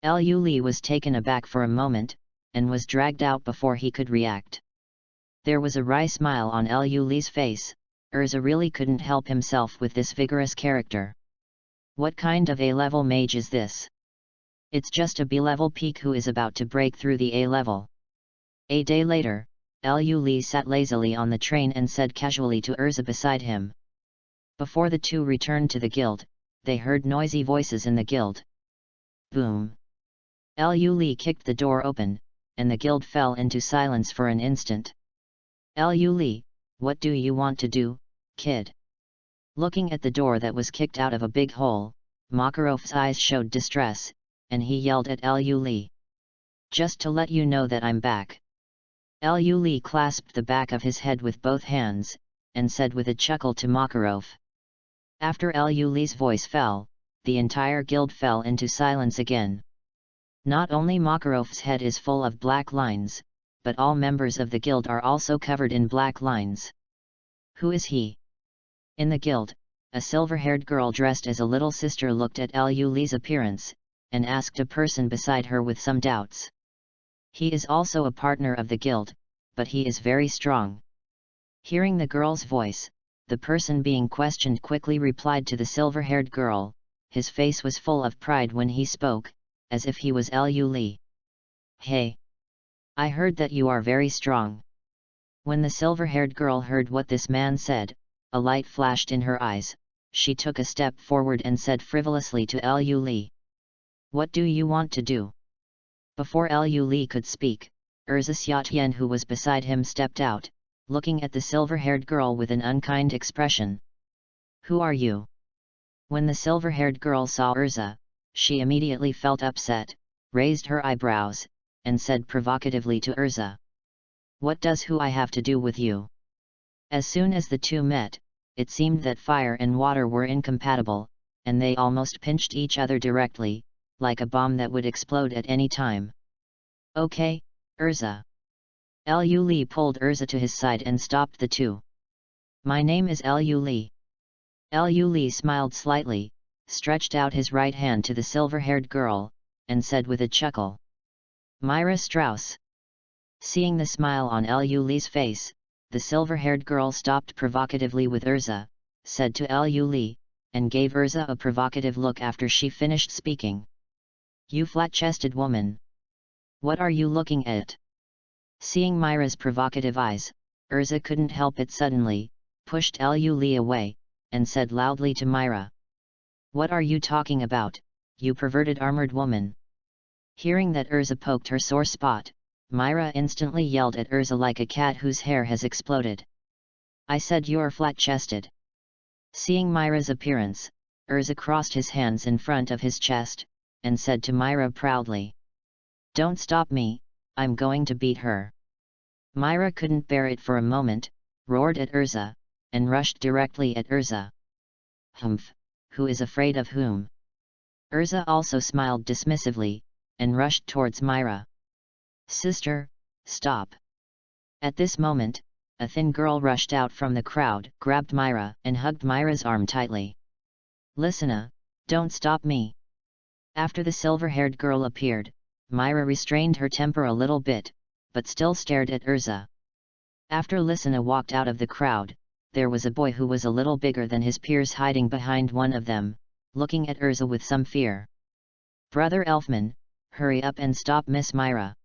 Lu Li was taken aback for a moment, and was dragged out before he could react. There was a wry smile on Lu Li's face. Urza really couldn't help himself with this vigorous character. What kind of A-level mage is this? It's just a B-level peak who is about to break through the A-level. A day later, Lu Li sat lazily on the train and said casually to Urza beside him. Before the two returned to the guild, they heard noisy voices in the guild. Boom! Lu Li kicked the door open, and the guild fell into silence for an instant. Lu Li, what do you want to do, kid? Looking at the door that was kicked out of a big hole, Makarov's eyes showed distress, and he yelled at Lu Li. Just to let you know that I'm back. Lu Li clasped the back of his head with both hands, and said with a chuckle to Makarov. After Lu Li's voice fell, the entire guild fell into silence again. Not only Makarov's head is full of black lines, but all members of the guild are also covered in black lines. Who is he? In the guild, a silver-haired girl dressed as a little sister looked at Lu Li's appearance, and asked a person beside her with some doubts. He is also a partner of the guild, but he is very strong. Hearing the girl's voice, the person being questioned quickly replied to the silver-haired girl. His face was full of pride when he spoke, as if he was Liu Li. Hey! I heard that you are very strong. When the silver-haired girl heard what this man said, a light flashed in her eyes. She took a step forward and said frivolously to Liu Li. What do you want to do? Before Liu Li could speak, Erza Xiatian who was beside him stepped out, looking at the silver-haired girl with an unkind expression. Who are you? When the silver-haired girl saw Erza, she immediately felt upset, raised her eyebrows, and said provocatively to Erza. What does who I have to do with you? As soon as the two met, it seemed that fire and water were incompatible, and they almost pinched each other directly, like a bomb that would explode at any time. Okay, Erza. Liu Li pulled Erza to his side and stopped the two. My name is Liu Li. Liu Li smiled slightly, stretched out his right hand to the silver-haired girl, and said with a chuckle. Myra Strauss. Seeing the smile on Liu Li's face, the silver-haired girl stopped provocatively with Erza, said to Liu Li, and gave Erza a provocative look after she finished speaking. You flat-chested woman. What are you looking at? Seeing Myra's provocative eyes, Erza couldn't help it suddenly, pushed Liu Li away, and said loudly to Myra. What are you talking about, you perverted armored woman? Hearing that Erza poked her sore spot, Myra instantly yelled at Erza like a cat whose hair has exploded. I said you're flat-chested. Seeing Myra's appearance, Erza crossed his hands in front of his chest, and said to Myra proudly. Don't stop me, I'm going to beat her. Myra couldn't bear it for a moment, roared at Erza, and rushed directly at Erza. Humph, who is afraid of whom? Erza also smiled dismissively, and rushed towards Myra. Sister, stop. At this moment, a thin girl rushed out from the crowd, grabbed Myra, and hugged Myra's arm tightly. Listen, don't stop me. After the silver-haired girl appeared, Myra restrained her temper a little bit, but still stared at Erza. After Lysina walked out of the crowd, there was a boy who was a little bigger than his peers hiding behind one of them, looking at Erza with some fear. Brother Elfman, hurry up and stop Miss Myra.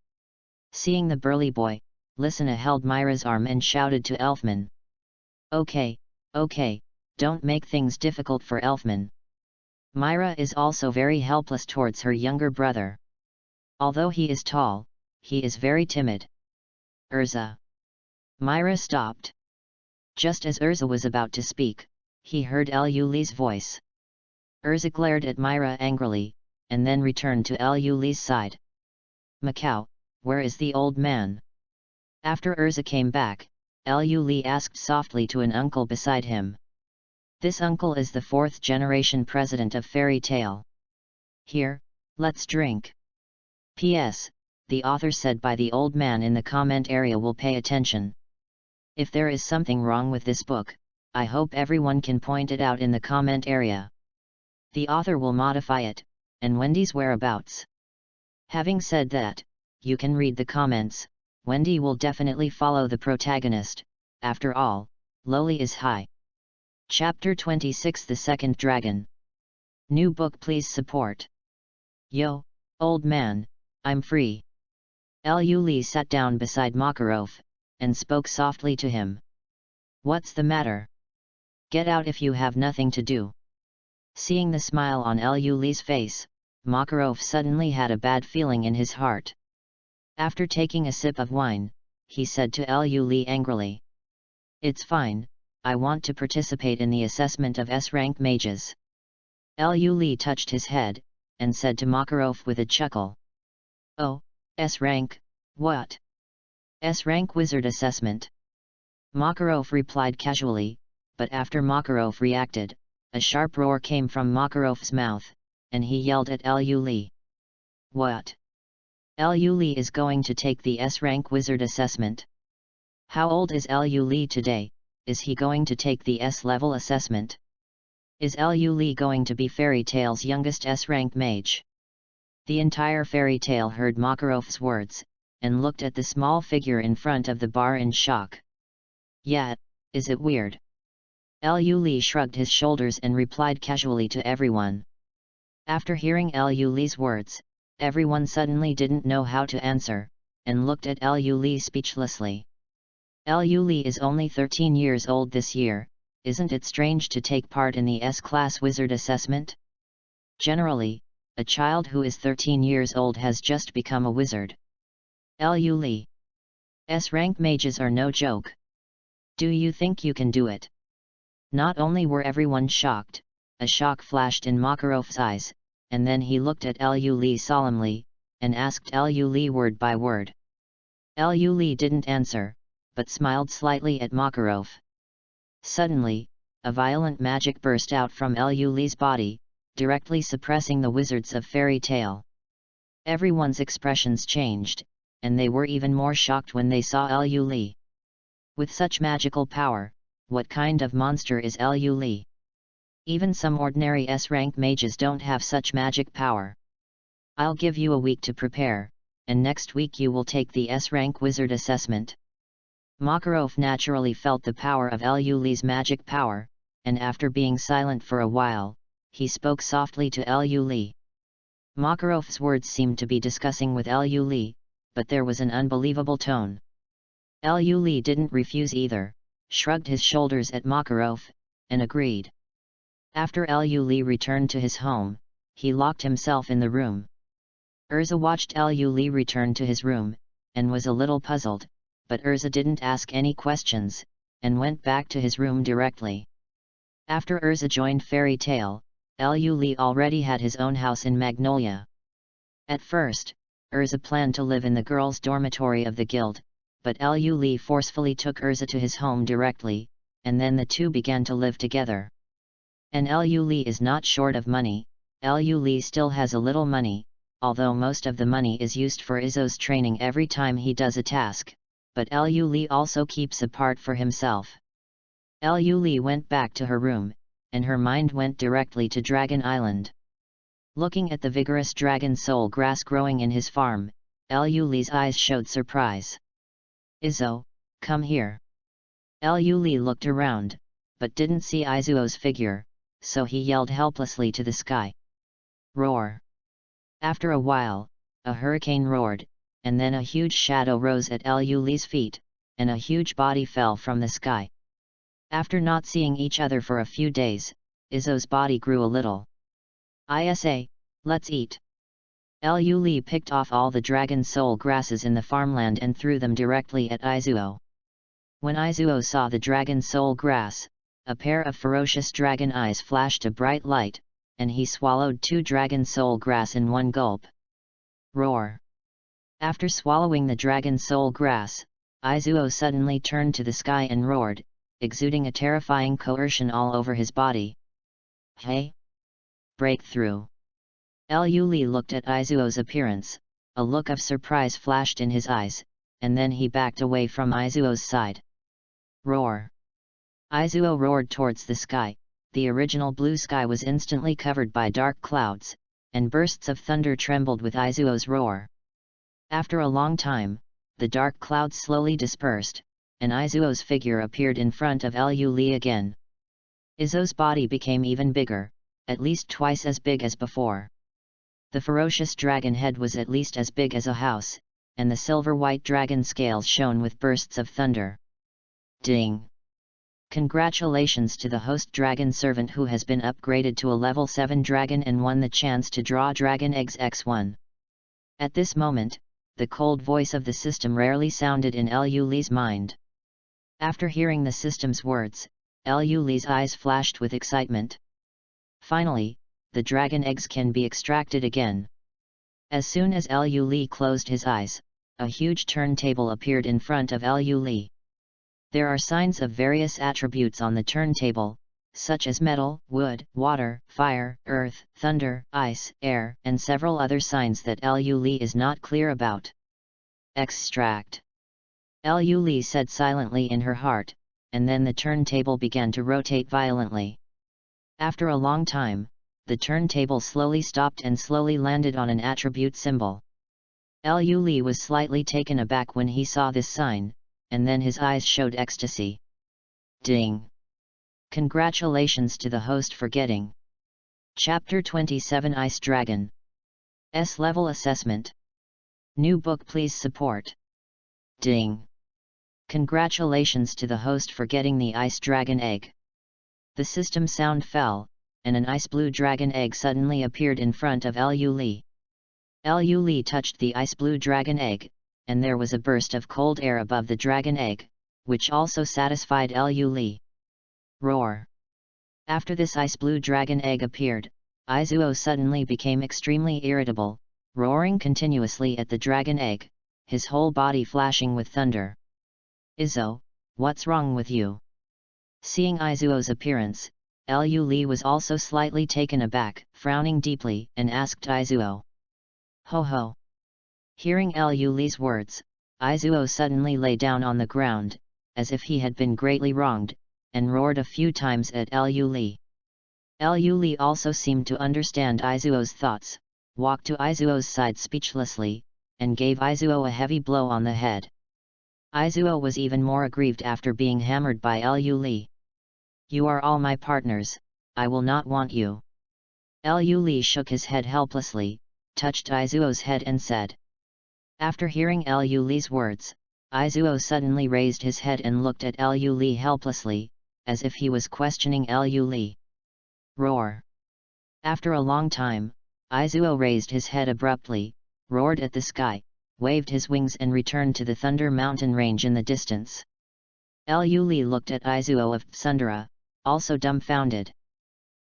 Seeing the burly boy, Lysina held Myra's arm and shouted to Elfman. Okay, don't make things difficult for Elfman. Myra is also very helpless towards her younger brother. Although he is tall, he is very timid. Erza. Myra stopped. Just as Erza was about to speak, he heard Liu Li's voice. Erza glared at Myra angrily, and then returned to Liu Li's side. Macau, where is the old man? After Erza came back, Liu Li asked softly to an uncle beside him. This uncle is the 4th generation president of Fairy Tale. Here, let's drink. P.S. The author said by the old man in the comment area will pay attention. If there is something wrong with this book, I hope everyone can point it out in the comment area. The author will modify it, and Wendy's whereabouts. Having said that, you can read the comments. Wendy will definitely follow the protagonist, after all, Loli is high. Chapter 26 The Second Dragon. New book please support. Yo, old man, I'm free. Liu Li sat down beside Makarov, and spoke softly to him. What's the matter? Get out if you have nothing to do. Seeing the smile on Liu Li's face, Makarov suddenly had a bad feeling in his heart. After taking a sip of wine, he said to Liu Li angrily. It's fine, I want to participate in the assessment of S-rank mages. Liu Li touched his head, and said to Makarov with a chuckle. Oh, S-rank, what? S-rank wizard assessment. Makarov replied casually, but after Makarov reacted, a sharp roar came from Makarov's mouth, and he yelled at Liu Li. What? Liu Li is going to take the S-rank wizard assessment. How old is Liu Li today? Is he going to take the S-level assessment? Is Liu Li going to be Fairy Tale's youngest S-rank mage? The entire fairy tale heard Makarov's words, and looked at the small figure in front of the bar in shock. "Yeah, is it weird?" Liu Li shrugged his shoulders and replied casually to everyone. After hearing Liu Li's words, everyone suddenly didn't know how to answer, and looked at Liu Li speechlessly. Liu Li is only 13 years old this year, isn't it strange to take part in the S-Class Wizard assessment? Generally, a child who is 13 years old has just become a wizard. Liu Li. S-rank mages are no joke. Do you think you can do it? Not only were everyone shocked, a shock flashed in Makarov's eyes, and then he looked at Liu Li solemnly, and asked Liu Li word by word. Liu Li didn't answer, but smiled slightly at Makarov. Suddenly, a violent magic burst out from Liu Li's body, directly suppressing the wizards of fairy tale. Everyone's expressions changed, and they were even more shocked when they saw Liu Li. With such magical power, what kind of monster is Liu Li? Even some ordinary S-rank mages don't have such magic power. I'll give you a week to prepare, and next week you will take the S-rank wizard assessment. Makarov naturally felt the power of Liu Li's magic power, and after being silent for a while, he spoke softly to Liu Li. Makarov's words seemed to be discussing with Liu Li, but there was an unbelievable tone. Liu Li didn't refuse either, shrugged his shoulders at Makarov, and agreed. After Liu Li returned to his home, he locked himself in the room. Urza watched Liu Li return to his room, and was a little puzzled, but Urza didn't ask any questions, and went back to his room directly. After Urza joined Fairy Tale, Liu Li already had his own house in Magnolia. At first, Urza planned to live in the girls' dormitory of the guild, but Liu Li forcefully took Urza to his home directly, and then the two began to live together. And Liu Li is not short of money. Liu Li still has a little money, although most of the money is used for Izzo's training every time he does a task, but Liu Li also keeps a part for himself. Liu Li went back to her room, and her mind went directly to Dragon Island. Looking at the vigorous dragon soul grass growing in his farm, Liu Li's eyes showed surprise. "Izzo, come here." Liu Li looked around, but didn't see Izuo's figure, so he yelled helplessly to the sky. Roar! After a while, a hurricane roared, and then a huge shadow rose at Liu Li's feet, and a huge body fell from the sky. After not seeing each other for a few days, Izzo's body grew a little. "Isa, let's eat." Liu Li picked off all the dragon soul grasses in the farmland and threw them directly at Izuo. When Izuo saw the dragon soul grass, a pair of ferocious dragon eyes flashed a bright light, and he swallowed 2 dragon soul grass in one gulp. Roar! After swallowing the dragon soul grass, Izuo suddenly turned to the sky and roared, exuding a terrifying coercion all over his body. "Hey! Breakthrough!" Liu Li looked at Izuo's appearance, a look of surprise flashed in his eyes, and then he backed away from Izuo's side. Roar! Izuo roared towards the sky. The original blue sky was instantly covered by dark clouds, and bursts of thunder trembled with Izuo's roar. After a long time, the dark clouds slowly dispersed, and Izuo's figure appeared in front of Liu Li again. Izzo's body became even bigger, at least twice as big as before. The ferocious dragon head was at least as big as a house, and the silver-white dragon scales shone with bursts of thunder. Ding! Congratulations to the host dragon servant who has been upgraded to a level 7 dragon and won the chance to draw dragon eggs X1. At this moment, the cold voice of the system rarely sounded in Liu Li's mind. After hearing the system's words, Liu Li's eyes flashed with excitement. Finally, the dragon eggs can be extracted again. As soon as Liu Li closed his eyes, a huge turntable appeared in front of Liu Li. There are signs of various attributes on the turntable, such as metal, wood, water, fire, earth, thunder, ice, air, and several other signs that Liu Li is not clear about. Extract! Liu Li said silently in her heart, and then the turntable began to rotate violently. After a long time, the turntable slowly stopped and slowly landed on an attribute symbol. Liu Li was slightly taken aback when he saw this sign, and then his eyes showed ecstasy. Ding! Congratulations to the host for getting Chapter 27 Ice Dragon S-Level Assessment. New book, please support. Ding! Congratulations to the host for getting the Ice Dragon Egg. The system sound fell, and an ice blue dragon egg suddenly appeared in front of Liu Li. Liu Li touched the ice blue dragon egg, and there was a burst of cold air above the dragon egg, which also satisfied Liu Li. Roar! After this ice blue dragon egg appeared, Izuo suddenly became extremely irritable, roaring continuously at the dragon egg, his whole body flashing with thunder. Izuo, what's wrong with you? Seeing Izuo's appearance, Liu Li was also slightly taken aback, frowning deeply, and asked Izuo. Ho ho! Hearing Liu Li's words, Izuo suddenly lay down on the ground, as if he had been greatly wronged, and roared a few times at Liu Li. Liu Li also seemed to understand Izuo's thoughts, walked to Izuo's side speechlessly, and gave Izuo a heavy blow on the head. Izuo was even more aggrieved after being hammered by Liu Li. You are all my partners, I will not want you. Liu Li shook his head helplessly, touched Izuo's head and said. After hearing Liu Li's words, Izuo suddenly raised his head and looked at Liu Li helplessly, as if he was questioning Liu Li. Roar! After a long time, Izuo raised his head abruptly, roared at the sky, waved his wings and returned to the Thunder Mountain range in the distance. Liu Li looked at Izuo of Tsundere, also dumbfounded.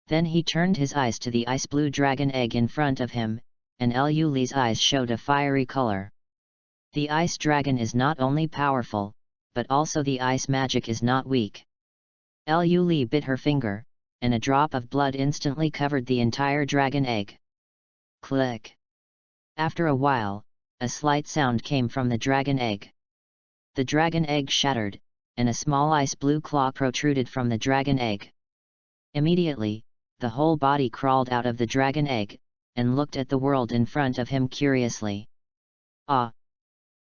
Then he turned his eyes to the ice blue dragon egg in front of him, and Liu Li's eyes showed a fiery color. The ice dragon is not only powerful, but also the ice magic is not weak. Liu Li bit her finger, and a drop of blood instantly covered the entire dragon egg. Click! After a while, a slight sound came from the dragon egg. The dragon egg shattered, and a small ice blue claw protruded from the dragon egg. Immediately, the whole body crawled out of the dragon egg, and looked at the world in front of him curiously. Ah!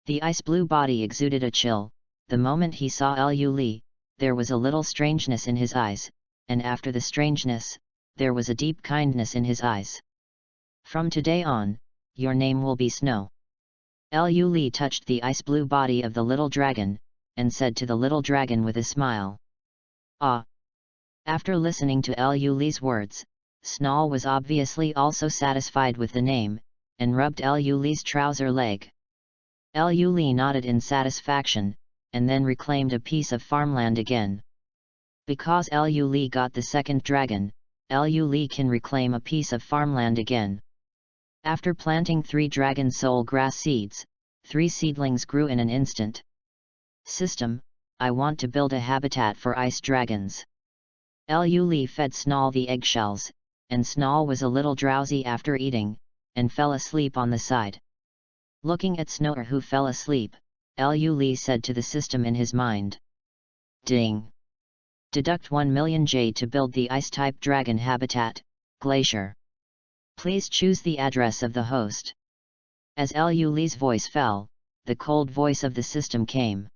The ice blue body exuded a chill. The moment he saw Liu Li, there was a little strangeness in his eyes, and after the strangeness, there was a deep kindness in his eyes. From today on, your name will be Snow. Liu Li touched the ice blue body of the little dragon, and said to the little dragon with a smile. Ah! After listening to Liu Li's words, Snow was obviously also satisfied with the name, and rubbed Liu Li's trouser leg. Liu Li nodded in satisfaction, and then reclaimed a piece of farmland again. Because Liu Li got the second dragon, Liu Li can reclaim a piece of farmland again. After planting 3 dragon soul grass seeds, 3 seedlings grew in an instant. System, I want to build a habitat for ice dragons. Liu Li fed Snall the eggshells, and Snall was a little drowsy after eating, and fell asleep on the side. Looking at Snow who fell asleep, Liu Li said to the system in his mind. Ding! Deduct 1 million J to build the ice-type dragon habitat, Glacier. Please choose the address of the host. As Liu Li's voice fell, the cold voice of the system came.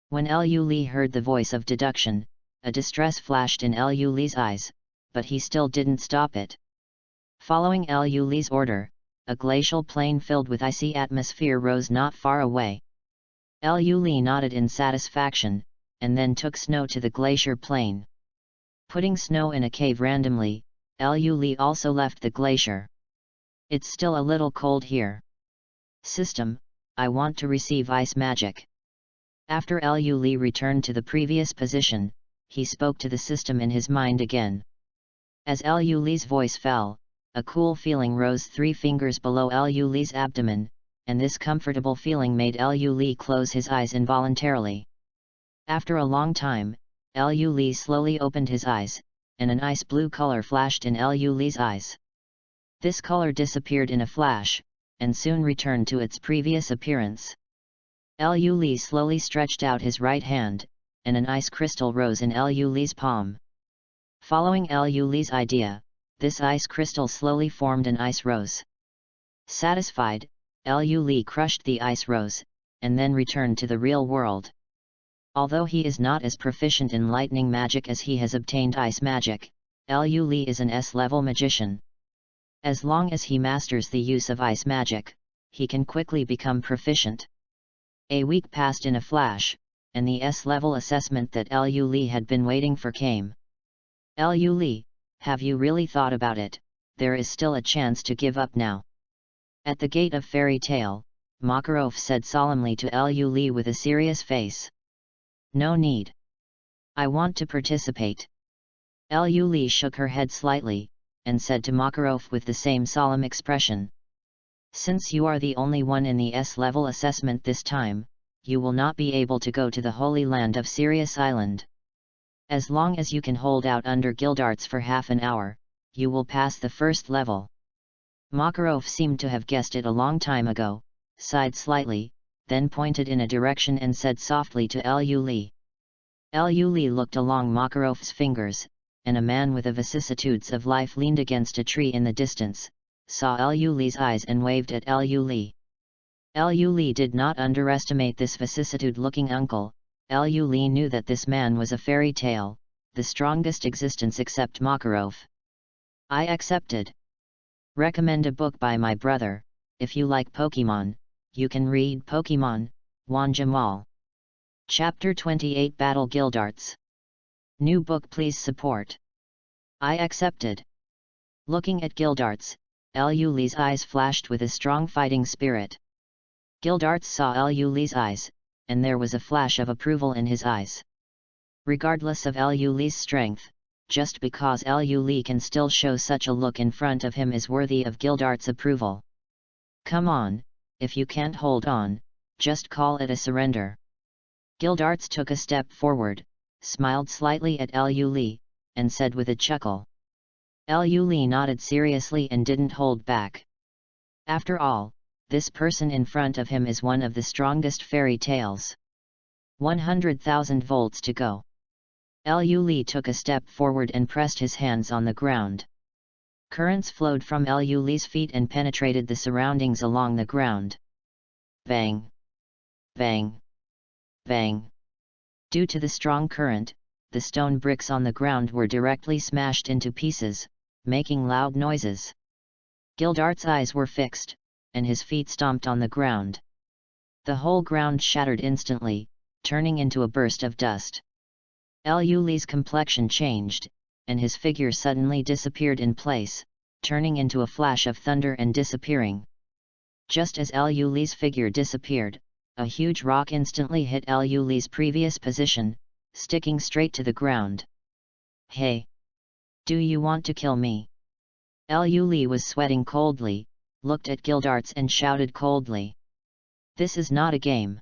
When Liu Li heard the voice of deduction, a distress flashed in Liu Li's eyes, but he still didn't stop it. Following Liu Li's order, a glacial plain filled with icy atmosphere rose not far away. Liu Li nodded in satisfaction, and then took Snow to the glacier plain. Putting Snow in a cave randomly, Liu Li also left the glacier. It's still a little cold here. System, I want to receive ice magic. After Liu Li returned to the previous position, he spoke to the system in his mind again. As Liu Li's voice fell, a cool feeling rose 3 fingers below Liu Li's abdomen, and this comfortable feeling made Liu Li close his eyes involuntarily. After a long time, Liu Li slowly opened his eyes, and an ice blue color flashed in Liu Li's eyes. This color disappeared in a flash, and soon returned to its previous appearance. Liu Li slowly stretched out his right hand, and an ice crystal rose in Liu Li's palm. Following Liu Li's idea, this ice crystal slowly formed an ice rose. Satisfied, Lu Li crushed the ice rose, and then returned to the real world. Although he is not as proficient in lightning magic as he has obtained ice magic, Lu Li is an S-level magician. As long as he masters the use of ice magic, he can quickly become proficient. A week passed in a flash, and the S-level assessment that Lu Li had been waiting for came. Lu Li, have you really thought about it? There is still a chance to give up now. At the gate of Fairy Tale, Makarov said solemnly to Lu Li with a serious face. No need. I want to participate. Lu Li shook her head slightly, and said to Makarov with the same solemn expression. Since you are the only one in the S-level assessment this time, you will not be able to go to the Holy Land of Sirius Island. As long as you can hold out under Gildarts for half an hour, you will pass the first level. Makarov seemed to have guessed it a long time ago, sighed slightly, then pointed in a direction and said softly to Lu Li. Lu Li looked along Makarov's fingers, and a man with the vicissitudes of life leaned against a tree in the distance, saw Lu Li's eyes and waved at Lu Li. Lu Li did not underestimate this vicissitude-looking uncle. Lu Li knew that this man was a fairy tale, the strongest existence except Makarov. I accepted. Recommend a book by my brother. If you like Pokemon, you can read Pokemon, Juan Jamal. Chapter 28 Battle Gildarts. New book please support. I accepted. Looking at Gildarts, Lu Li's eyes flashed with a strong fighting spirit. Gildarts saw Lu Li's eyes, and there was a flash of approval in his eyes. Regardless of Lu Li's strength, just because Lu Li can still show such a look in front of him is worthy of Gildarts' approval. Come on, if you can't hold on, just call it a surrender. Gildarts took a step forward, smiled slightly at Lu Li, and said with a chuckle. Lu Li nodded seriously and didn't hold back. After all, this person in front of him is one of the strongest fairy tales. 100,000 volts to go. Lu Li took a step forward and pressed his hands on the ground. Currents flowed from Lu Li's feet and penetrated the surroundings along the ground. Bang! Bang! Bang! Due to the strong current, the stone bricks on the ground were directly smashed into pieces, making loud noises. Gildarts' eyes were fixed, and his feet stomped on the ground. The whole ground shattered instantly, turning into a burst of dust. Lu Li's complexion changed, and his figure suddenly disappeared in place, turning into a flash of thunder and disappearing. Just as Lu Li's figure disappeared, a huge rock instantly hit Lu Li's previous position, sticking straight to the ground. Hey! Do you want to kill me? Lu Li was sweating coldly, looked at Gildarts and shouted coldly. This is not a game.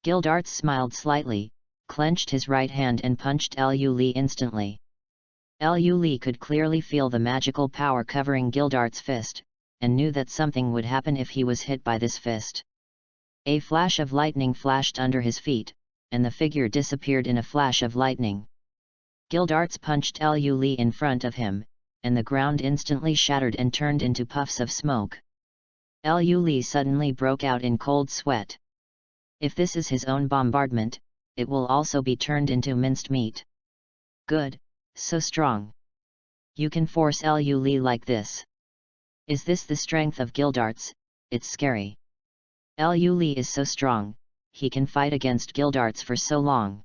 Gildarts smiled slightly, clenched his right hand and punched Lu Li instantly. Lu Li could clearly feel the magical power covering Gildarts' fist, and knew that something would happen if he was hit by this fist. A flash of lightning flashed under his feet, and the figure disappeared in a flash of lightning. Gildarts punched Lu Li in front of him, and the ground instantly shattered and turned into puffs of smoke. Lu Li suddenly broke out in cold sweat. If this is his own bombardment, it will also be turned into minced meat. Good, so strong. You can force Lu Li like this. Is this the strength of Gildarts? It's scary. Lu Li is so strong, he can fight against Gildarts for so long.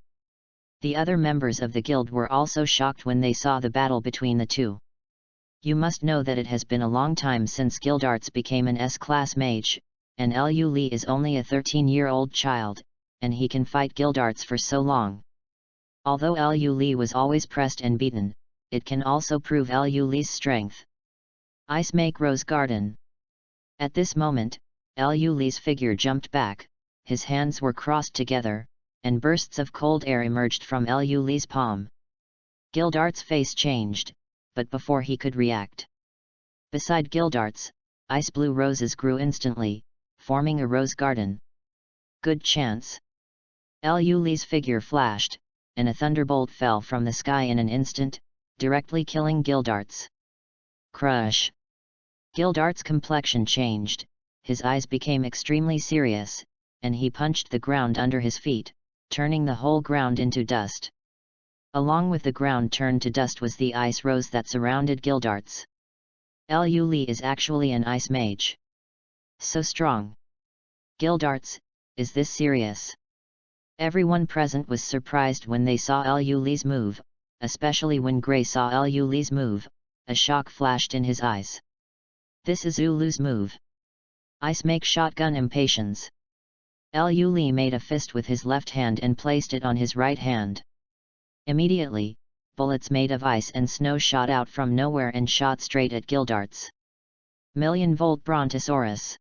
The other members of the guild were also shocked when they saw the battle between the two. You must know that it has been a long time since Gildarts became an S-class mage, and Lu Li is only a 13-year-old child, and he can fight Gildarts for so long. Although Lu Li was always pressed and beaten, it can also prove Lu Li's strength. Ice make Rose Garden. At this moment, Lu Li's figure jumped back, his hands were crossed together, and bursts of cold air emerged from Lu Li's palm. Gildarts' face changed, but before he could react. Beside Gildarts, ice blue roses grew instantly, forming a rose garden. Good chance. Lu Li's figure flashed, and a thunderbolt fell from the sky in an instant, directly killing Gildarts. Crush! Gildart's complexion changed, his eyes became extremely serious, and he punched the ground under his feet, turning the whole ground into dust. Along with the ground turned to dust was the ice rose that surrounded Gildart's. Liu Li is actually an ice mage. So strong. Gildart's, is this serious? Everyone present was surprised when they saw Liu Li's move, especially when Gray saw Liu Li's move, a shock flashed in his eyes. This is Ulu's move. Ice make shotgun impatience. Liu Li made a fist with his left hand and placed it on his right hand. Immediately, bullets made of ice and snow shot out from nowhere and shot straight at Gildart's million-volt Brontosaurus.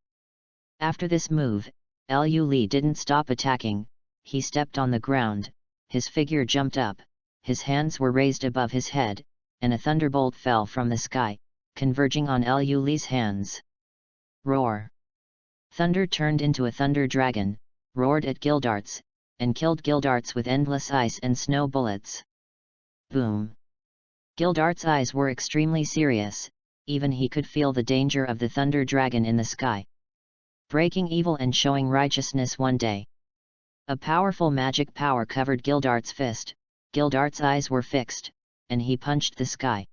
After this move, Liu Li didn't stop attacking, he stepped on the ground, his figure jumped up, his hands were raised above his head, and a thunderbolt fell from the sky, converging on Liu Li's hands. Roar! Thunder turned into a thunder dragon, roared at Gildart's, and killed Gildart's with endless ice and snow bullets. Boom! Gildart's eyes were extremely serious, even he could feel the danger of the thunder dragon in the sky. Breaking evil and showing righteousness one day. A powerful magic power covered Gildart's fist, Gildart's eyes were fixed, and he punched the sky.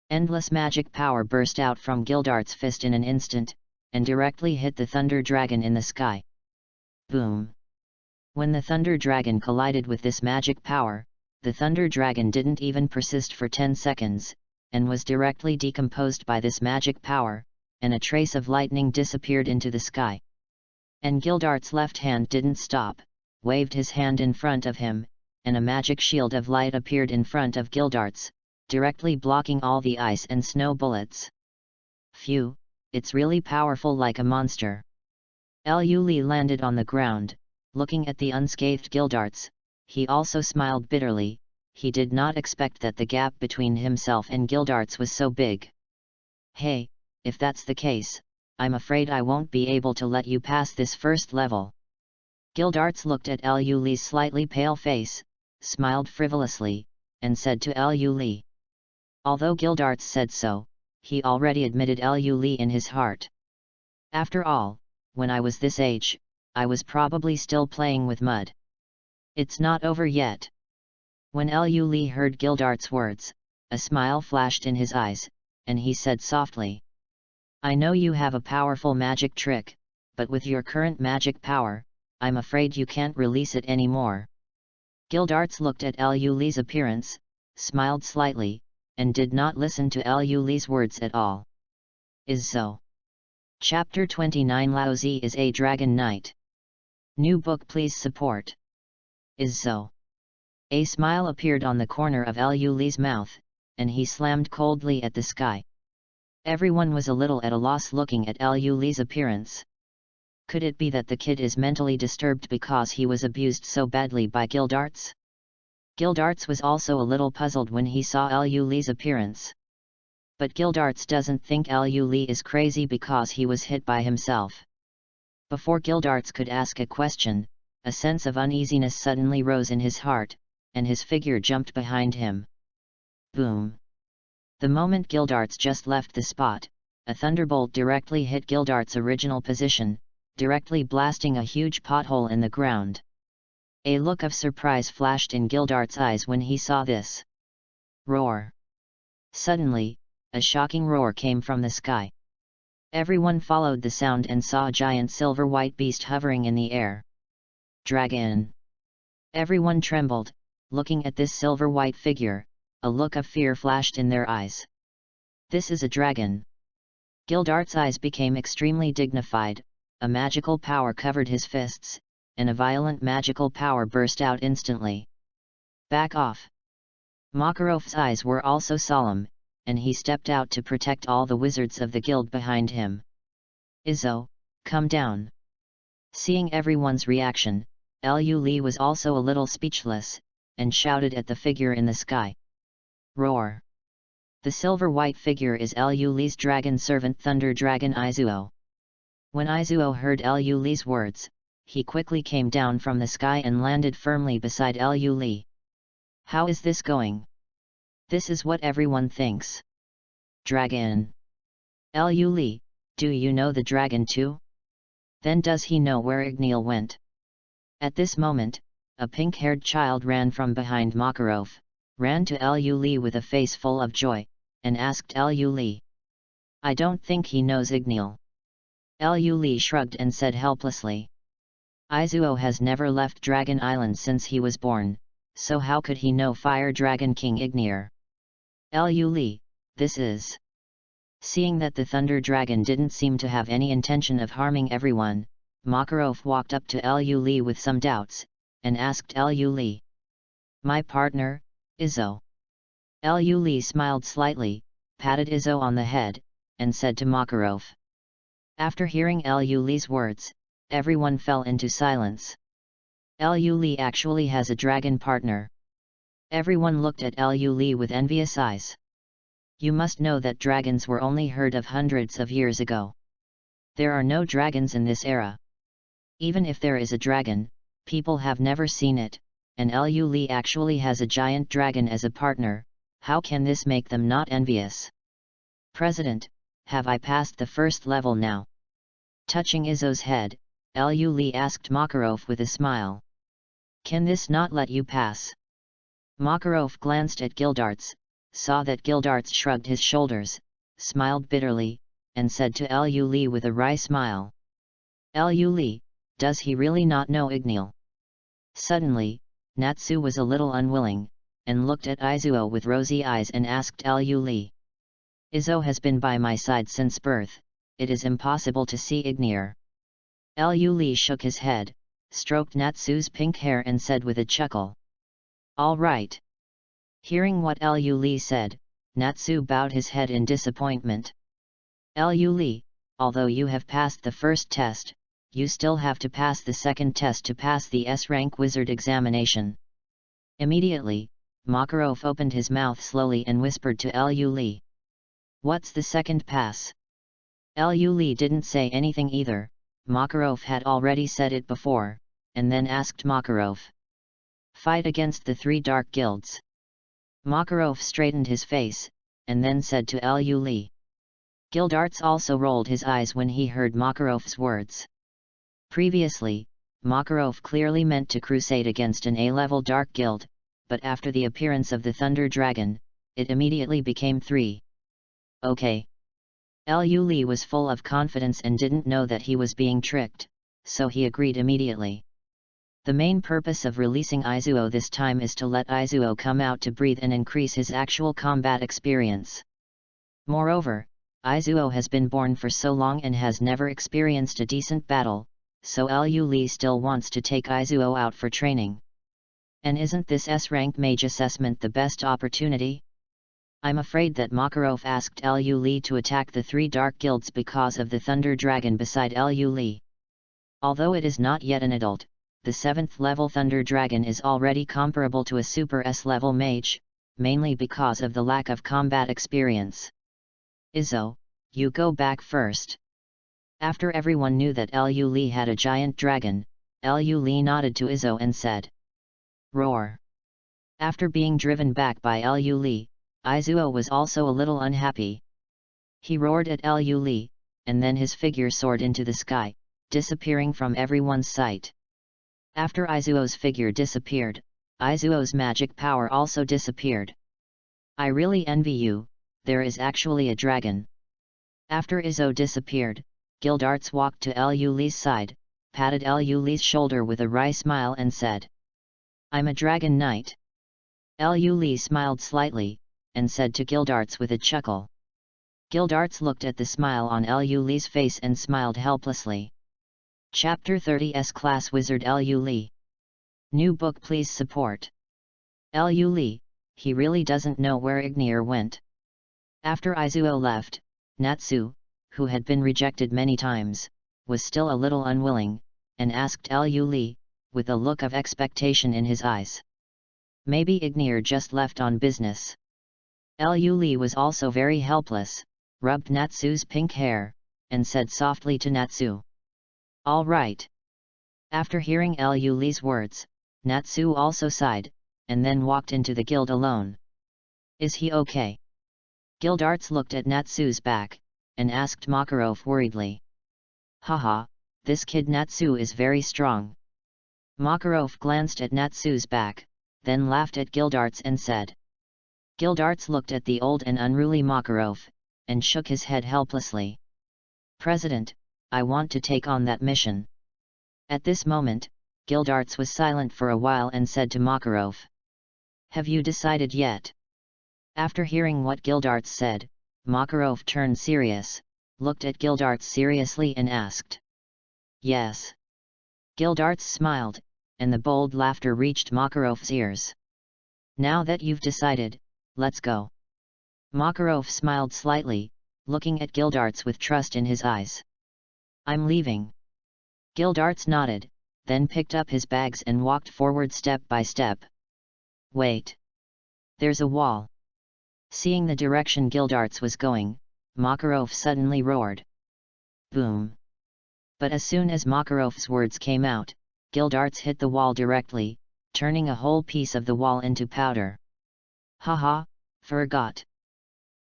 Endless magic power burst out from Gildart's fist in an instant, and directly hit the thunder dragon in the sky. Boom! When the thunder dragon collided with this magic power, the thunder dragon didn't even persist for 10 seconds, and was directly decomposed by this magic power, and a trace of lightning disappeared into the sky. And Gildart's left hand didn't stop, waved his hand in front of him, and a magic shield of light appeared in front of Gildart's, directly blocking all the ice and snow bullets. Phew, it's really powerful like a monster. Liu Li landed on the ground, looking at the unscathed Gildart's, he also smiled bitterly, he did not expect that the gap between himself and Gildart's was so big. Hey, if that's the case, I'm afraid I won't be able to let you pass this first level. Gildart's looked at Liu Li's slightly pale face, smiled frivolously, and said to Liu Li. Although Gildart's said so, he already admitted Liu Li in his heart. After all, when I was this age, I was probably still playing with mud. It's not over yet. When Liu Li heard Gildart's words, a smile flashed in his eyes, and he said softly. I know you have a powerful magic trick, but with your current magic power, I'm afraid you can't release it anymore. Gildart's looked at Liu Li's appearance, smiled slightly, and did not listen to Liu Li's words at all. Is so. Chapter 29 Lao Zi is a Dragon Knight. New book please support. Is so. A smile appeared on the corner of Liu Li's mouth, and he slammed coldly at the sky. Everyone was a little at a loss looking at Liu Li's appearance. Could it be that the kid is mentally disturbed because he was abused so badly by Gildart's? Gildart's was also a little puzzled when he saw Liu Li's appearance. But Gildart's doesn't think Liu Li is crazy because he was hit by himself. Before Gildart's could ask a question, a sense of uneasiness suddenly rose in his heart, and his figure jumped behind him. Boom! The moment Gildart's just left the spot, a thunderbolt directly hit Gildart's original position, directly blasting a huge pothole in the ground. A look of surprise flashed in Gildart's eyes when he saw this. Roar! Suddenly, a shocking roar came from the sky. Everyone followed the sound and saw a giant silver-white beast hovering in the air. Dragon! Everyone trembled, looking at this silver-white figure, a look of fear flashed in their eyes. This is a dragon. Gildart's eyes became extremely dignified, a magical power covered his fists, and a violent magical power burst out instantly. Back off! Makarov's eyes were also solemn, and he stepped out to protect all the wizards of the guild behind him. Izzo, come down! Seeing everyone's reaction, Liu Li was also a little speechless, and shouted at the figure in the sky. Roar! The silver-white figure is Liu Li's dragon servant Thunder Dragon Izuo. When Izuo heard Liu Li's words, he quickly came down from the sky and landed firmly beside Liu Li. How is this going? This is what everyone thinks. Dragon. Lu Li, do you know the dragon too? Then does he know where Igneel went? At this moment, a pink-haired child ran from behind Makarov, ran to Lu Li with a face full of joy, and asked Lu Li. I don't think he knows Igneel. Lu Li shrugged and said helplessly. Izuo has never left Dragon Island since he was born, so how could he know Fire Dragon King Igneel? Lu Li, this is... Seeing that the Thunder Dragon didn't seem to have any intention of harming everyone, Makarov walked up to Lu Li with some doubts, and asked Lu Li. My partner, Izo. Lu Li smiled slightly, patted Izo on the head, and said to Makarov. After hearing Lu Li's words, everyone fell into silence. Lu Li actually has a dragon partner. Everyone looked at Lu Li with envious eyes. You must know that dragons were only heard of hundreds of years ago. There are no dragons in this era. Even if there is a dragon, people have never seen it, and Lu Li actually has a giant dragon as a partner. How can this make them not envious? President, have I passed the first level now? Touching Izo's head, Lu Li asked Makarov with a smile. Can this not let you pass? Makarov glanced at Gildarts, saw that Gildarts shrugged his shoulders, smiled bitterly, and said to Lu Li with a wry smile. Lu Li, does he really not know Igneel? Suddenly, Natsu was a little unwilling, and looked at Izuo with rosy eyes and asked Lu Li. Izo has been by my side since birth, it is impossible to see Igneel. Lu Li shook his head, stroked Natsu's pink hair and said with a chuckle. All right. Hearing what Lu Li said, Natsu bowed his head in disappointment. Lu Li, although you have passed the first test, you still have to pass the second test to pass the S-rank wizard examination. Immediately, Makarov opened his mouth slowly and whispered to Lu Li. What's the second pass? Lu Li didn't say anything either. Makarov had already said it before, and then asked Makarov. Fight against the 3 dark guilds. Makarov straightened his face, and then said to Lu Li. Gildarts also rolled his eyes when he heard Makarov's words. Previously, Makarov clearly meant to crusade against an A-level dark guild, but after the appearance of the Thunder Dragon, it immediately became 3. Okay. Lu Li was full of confidence and didn't know that he was being tricked, so he agreed immediately. The main purpose of releasing Izuo this time is to let Izuo come out to breathe and increase his actual combat experience. Moreover, Izuo has been born for so long and has never experienced a decent battle, so Lu Li still wants to take Izuo out for training. And isn't this S-rank mage assessment the best opportunity? I'm afraid that Makarov asked Lu Li to attack the 3 dark guilds because of the Thunder Dragon beside Lu Li. Although it is not yet an adult, the 7th level Thunder Dragon is already comparable to a Super S-level mage, mainly because of the lack of combat experience. Izo, you go back first. After everyone knew that Lu Li had a giant dragon, Lu Li nodded to Izo and said. Roar. After being driven back by Lu Li, Izuo was also a little unhappy. He roared at Lu Li, and then his figure soared into the sky, disappearing from everyone's sight. After Izuo's figure disappeared, Izuo's magic power also disappeared. I really envy you, there is actually a dragon. After Izo disappeared, Gildarts walked to Lu Li's side, patted Lu Li's shoulder with a wry smile and said. I'm a dragon knight. Lu Li smiled slightly, and said to Gildarts with a chuckle. Gildarts looked at the smile on Lu Li's face and smiled helplessly. Chapter 30 S-Class Wizard Lu Li. New book please support. Lu Li, he really doesn't know where Igneel went. After Izuo left, Natsu, who had been rejected many times, was still a little unwilling, and asked Lu Li, with a look of expectation in his eyes. Maybe Igneel just left on business. Lu Li was also very helpless, rubbed Natsu's pink hair, and said softly to Natsu. All right. After hearing Lu Li's words, Natsu also sighed, and then walked into the guild alone. Is he okay? Gildarts looked at Natsu's back, and asked Makarov worriedly. Haha, this kid Natsu is very strong. Makarov glanced at Natsu's back, then laughed at Gildarts and said. Gildarts looked at the old and unruly Makarov, and shook his head helplessly. President, I want to take on that mission. At this moment, Gildarts was silent for a while and said to Makarov. Have you decided yet? After hearing what Gildarts said, Makarov turned serious, looked at Gildarts seriously and asked. Yes. Gildarts smiled, and the bold laughter reached Makarov's ears. Now that you've decided, let's go. Makarov smiled slightly, looking at Gildarts with trust in his eyes. I'm leaving. Gildarts nodded, then picked up his bags and walked forward step by step. Wait. There's a wall. Seeing the direction Gildarts was going, Makarov suddenly roared. Boom. But as soon as Makarov's words came out, Gildarts hit the wall directly, turning a whole piece of the wall into powder. Haha, forgot.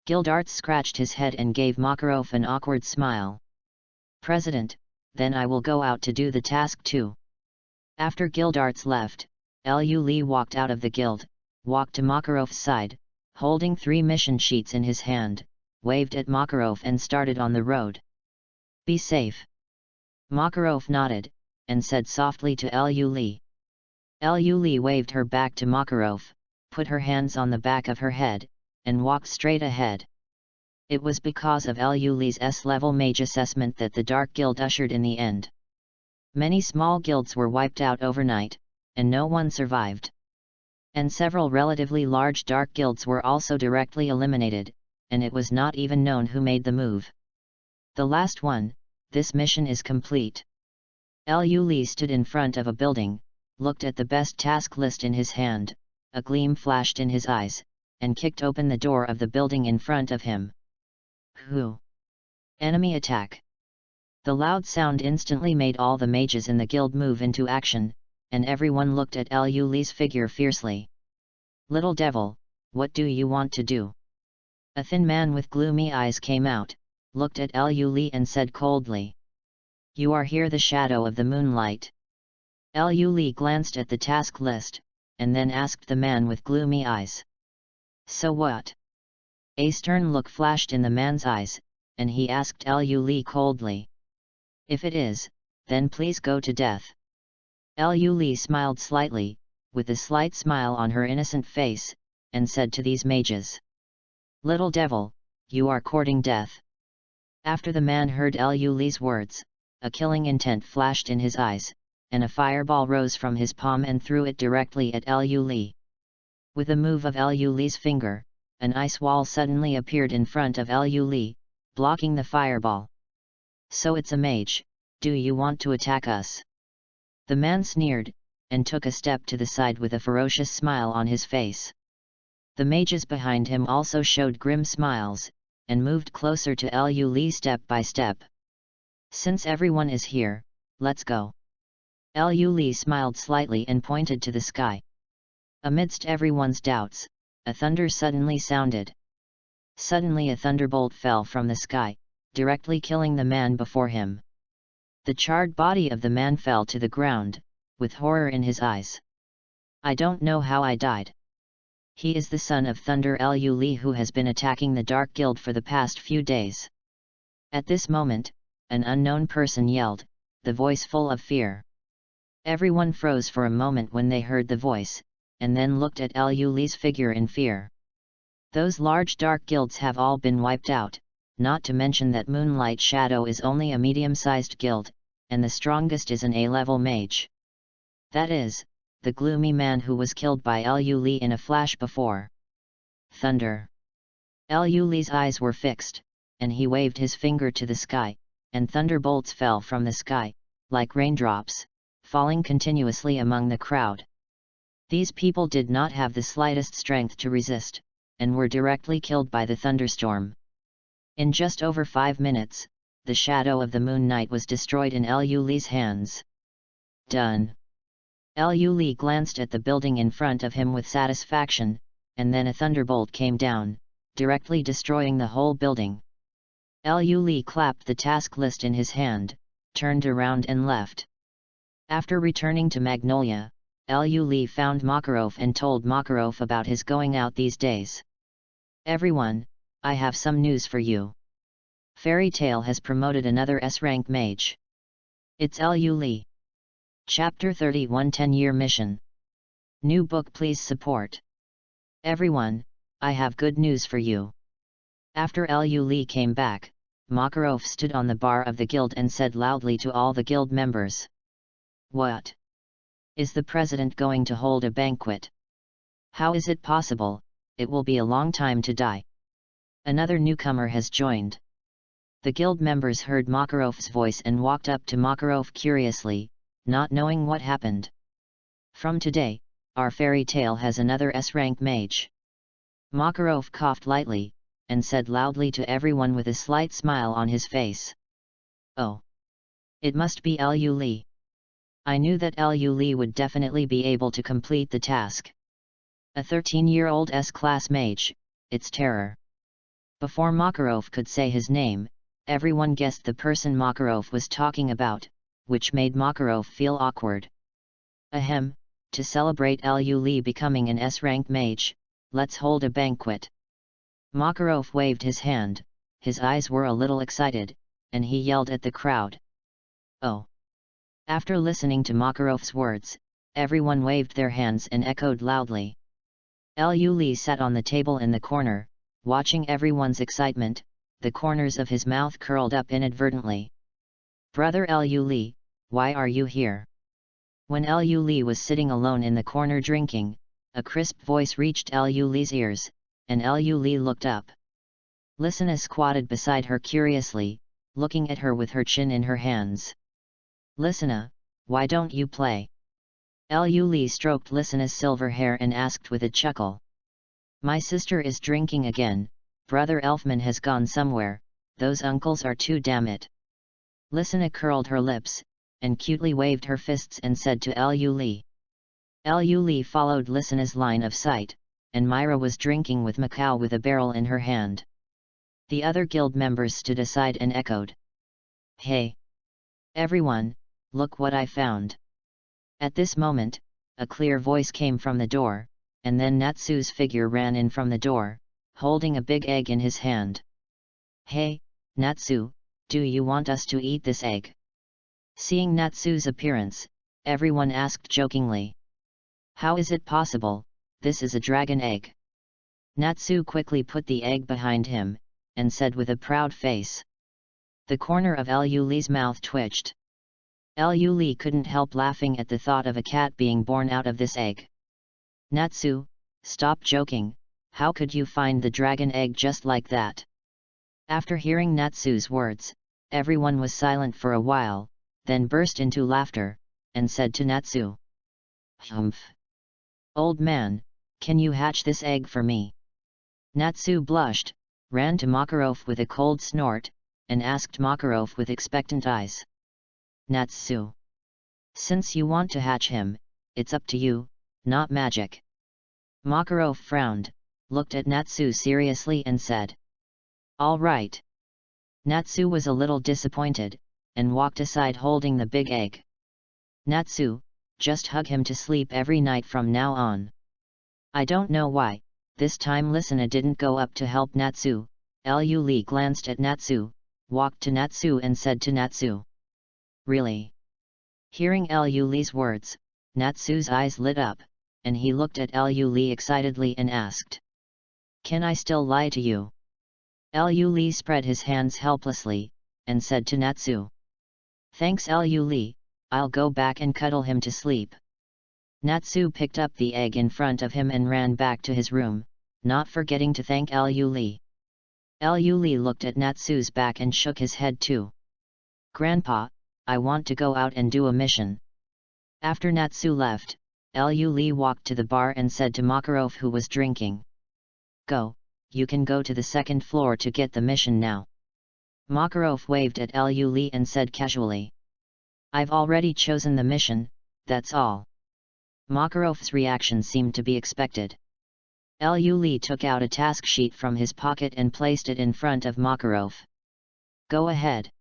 Gildarts scratched his head and gave Makarov an awkward smile. President, then I will go out to do the task too. After Gildarts left, Lu Li walked out of the guild, walked to Makarov's side, holding 3 mission sheets in his hand, waved at Makarov and started on the road. Be safe. Makarov nodded, and said softly to Lu Li. Lu Li waved her back to Makarov, put her hands on the back of her head, and walked straight ahead. It was because of Lu Li's S-level mage assessment that the Dark Guild ushered in the end. Many small guilds were wiped out overnight, and no one survived. And several relatively large dark guilds were also directly eliminated, and it was not even known who made the move. The last one, this mission is complete. Lu Li stood in front of a building, looked at the best task list in his hand, a gleam flashed in his eyes, and kicked open the door of the building in front of him. Who? Enemy attack. The loud sound instantly made all the mages in the guild move into action, and everyone looked at Lu Li's figure fiercely. Little devil, what do you want to do? A thin man with gloomy eyes came out, looked at Lu Li and said coldly. You are here, the shadow of the moonlight. Lu Li glanced at the task list, and then asked the man with gloomy eyes. So what? A stern look flashed in the man's eyes, and he asked Lu Li coldly. If it is, then please go to death. Lu Li smiled slightly, with a slight smile on her innocent face, and said to these mages. Little devil, you are courting death. After the man heard Lu Li's words, a killing intent flashed in his eyes, and a fireball rose from his palm and threw it directly at Lu Li. With a move of Lu Li's finger, an ice wall suddenly appeared in front of Lu Li, blocking the fireball. So it's a mage, do you want to attack us? The man sneered, and took a step to the side with a ferocious smile on his face. The mages behind him also showed grim smiles, and moved closer to Lu Li step by step. Since everyone is here, let's go. Lu Li smiled slightly and pointed to the sky. Amidst everyone's doubts, a thunder suddenly sounded. Suddenly a thunderbolt fell from the sky, directly killing the man before him. The charred body of the man fell to the ground, with horror in his eyes. I don't know how I died. He is the son of Thunder Lu Li who has been attacking the Dark Guild for the past few days. At this moment, an unknown person yelled, the voice full of fear. Everyone froze for a moment when they heard the voice, and then looked at Lu Li's figure in fear. Those large dark guilds have all been wiped out, not to mention that Moonlight Shadow is only a medium-sized guild, and the strongest is an A-level mage. That is, the gloomy man who was killed by Lu Li in a flash before. Thunder. Lu Li's eyes were fixed, and he waved his finger to the sky, and thunderbolts fell from the sky, like raindrops, falling continuously among the crowd. These people did not have the slightest strength to resist, and were directly killed by the thunderstorm. In just over 5 minutes, the shadow of the Moon Knight was destroyed in Lu Li's hands. Done. Lu Li glanced at the building in front of him with satisfaction, and then a thunderbolt came down, directly destroying the whole building. Liu Li clapped the task list in his hand, turned around and left. After returning to Magnolia, Liu Li found Makarov and told Makarov about his going out these days. "Everyone, I have some news for you. Fairy Tale has promoted another S-rank mage. It's Liu Li. Chapter 31 10-year mission. New book, please support. Everyone, I have good news for you." After Liu Li came back, Makarov stood on the bar of the guild and said loudly to all the guild members, "What? Is the president going to hold a banquet? How is it possible? It will be a long time to die." Another newcomer has joined. The guild members heard Makarov's voice and walked up to Makarov curiously, not knowing what happened. "From today, our fairy tale has another S-rank mage." Makarov coughed lightly, and said loudly to everyone with a slight smile on his face, "Oh! It must be Liu Li. I knew that Liu Li would definitely be able to complete the task. A 13-year-old S-class mage, it's terror." Before Makarov could say his name, everyone guessed the person Makarov was talking about, which made Makarov feel awkward. "Ahem, to celebrate Liu Li becoming an S-rank mage, let's hold a banquet." Makarov waved his hand, his eyes were a little excited, and he yelled at the crowd, "Oh!" After listening to Makarov's words, everyone waved their hands and echoed loudly. Liu Li sat on the table in the corner, watching everyone's excitement, the corners of his mouth curled up inadvertently. "Brother Liu Li, why are you here?" When Liu Li was sitting alone in the corner drinking, a crisp voice reached Liu Li's ears, and Liu Li looked up. Lisina squatted beside her curiously, looking at her with her chin in her hands. "Lisina, why don't you play?" Liu Li stroked Lisina's silver hair and asked with a chuckle. "My sister is drinking again, Brother Elfman has gone somewhere, those uncles are too damn it." Lisina curled her lips, and cutely waved her fists and said to Liu Li. Liu Li followed Lisina's line of sight, and Myra was drinking with Macau with a barrel in her hand. The other guild members stood aside and echoed, "Hey! Everyone, look what I found." At this moment, a clear voice came from the door, and then Natsu's figure ran in from the door, holding a big egg in his hand. "Hey, Natsu, do you want us to eat this egg?" Seeing Natsu's appearance, everyone asked jokingly. "How is it possible? This is a dragon egg." Natsu quickly put the egg behind him, and said with a proud face. The corner of Liu Li's mouth twitched. Liu Li couldn't help laughing at the thought of a cat being born out of this egg. "Natsu, stop joking, how could you find the dragon egg just like that?" After hearing Natsu's words, everyone was silent for a while, then burst into laughter, and said to Natsu, "Humph! Old man, can you hatch this egg for me?" Natsu blushed, ran to Makarov with a cold snort, and asked Makarov with expectant eyes, "Natsu, since you want to hatch him, it's up to you, not magic." Makarov frowned, looked at Natsu seriously and said, "All right." Natsu was a little disappointed, and walked aside holding the big egg. "Natsu, just hug him to sleep every night from now on." I don't know why, this time Lisina didn't go up to help Natsu. Liu Li glanced at Natsu, walked to Natsu and said to Natsu, "Really?" Hearing Liu Li's words, Natsu's eyes lit up, and he looked at Liu Li excitedly and asked, "Can I still lie to you?" Liu Li spread his hands helplessly, and said to Natsu, "Thanks Liu Li, I'll go back and cuddle him to sleep." Natsu picked up the egg in front of him and ran back to his room, not forgetting to thank Liu Li. Liu Li looked at Natsu's back and shook his head too. "Grandpa, I want to go out and do a mission." After Natsu left, Liu Li walked to the bar and said to Makarov who was drinking, "Go, you can go to the second floor to get the mission now." Makarov waved at Liu Li and said casually, "I've already chosen the mission, that's all." Makarov's reaction seemed to be expected. Lu Li took out a task sheet from his pocket and placed it in front of Makarov. Go ahead.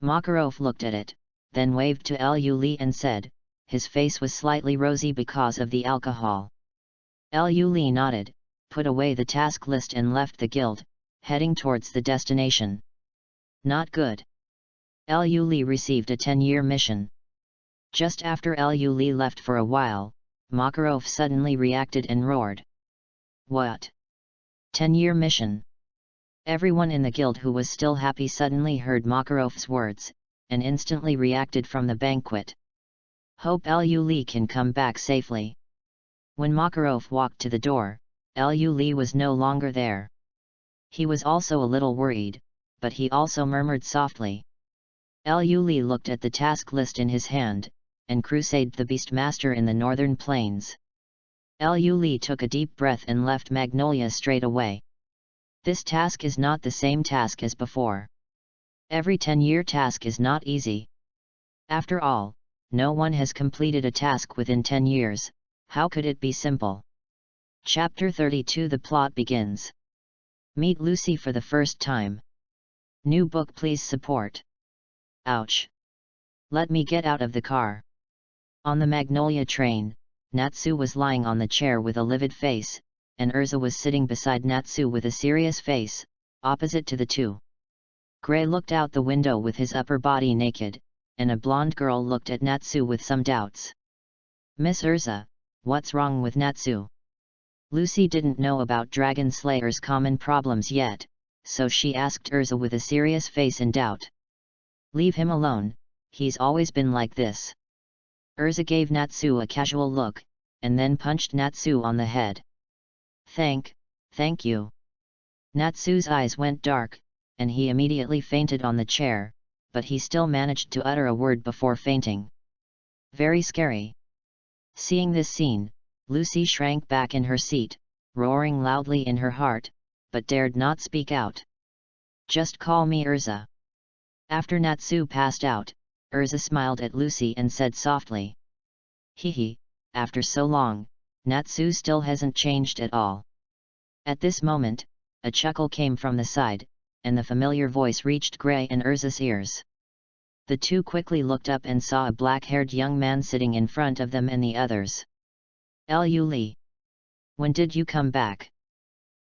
Makarov looked at it, then waved to Lu Li and said, his face was slightly rosy because of the alcohol. Lu Li nodded, put away the task list and left the guild, heading towards the destination. Not good. Lu Li received a 10-year mission. Just after Lu Li left for a while, Makarov suddenly reacted and roared. What? 10-year mission? Everyone in the guild who was still happy suddenly heard Makarov's words, and instantly reacted from the banquet. Hope Lu Li can come back safely. When Makarov walked to the door, Lu Li was no longer there. He was also a little worried, but he also murmured softly. Lu Li looked at the task list in his hand, and crusaded the Beastmaster in the northern plains. Lu Li took a deep breath and left Magnolia straight away. This task is not the same task as before. Every 10-year task is not easy. After all, no one has completed a task within 10 years, how could it be simple? Chapter 32. The plot begins. Meet Lucy for the first time. New book. Please support. Ouch. Let me get out of the car. On the Magnolia train, Natsu was lying on the chair with a livid face, and Urza was sitting beside Natsu with a serious face, opposite to the two. Gray looked out the window with his upper body naked, and a blonde girl looked at Natsu with some doubts. Miss Urza, what's wrong with Natsu? Lucy didn't know about Dragon Slayer's common problems yet, so she asked Urza with a serious face and doubt. Leave him alone, he's always been like this. Urza gave Natsu a casual look, and then punched Natsu on the head. Thank you. Natsu's eyes went dark, and he immediately fainted on the chair, but he still managed to utter a word before fainting. Very scary. Seeing this scene, Lucy shrank back in her seat, roaring loudly in her heart, but dared not speak out. Just call me Urza. After Natsu passed out, Urza smiled at Lucy and said softly. Hee, after so long, Natsu still hasn't changed at all. At this moment, a chuckle came from the side, and the familiar voice reached Gray and Urza's ears. The two quickly looked up and saw a black-haired young man sitting in front of them and the others. Lu Li. When did you come back?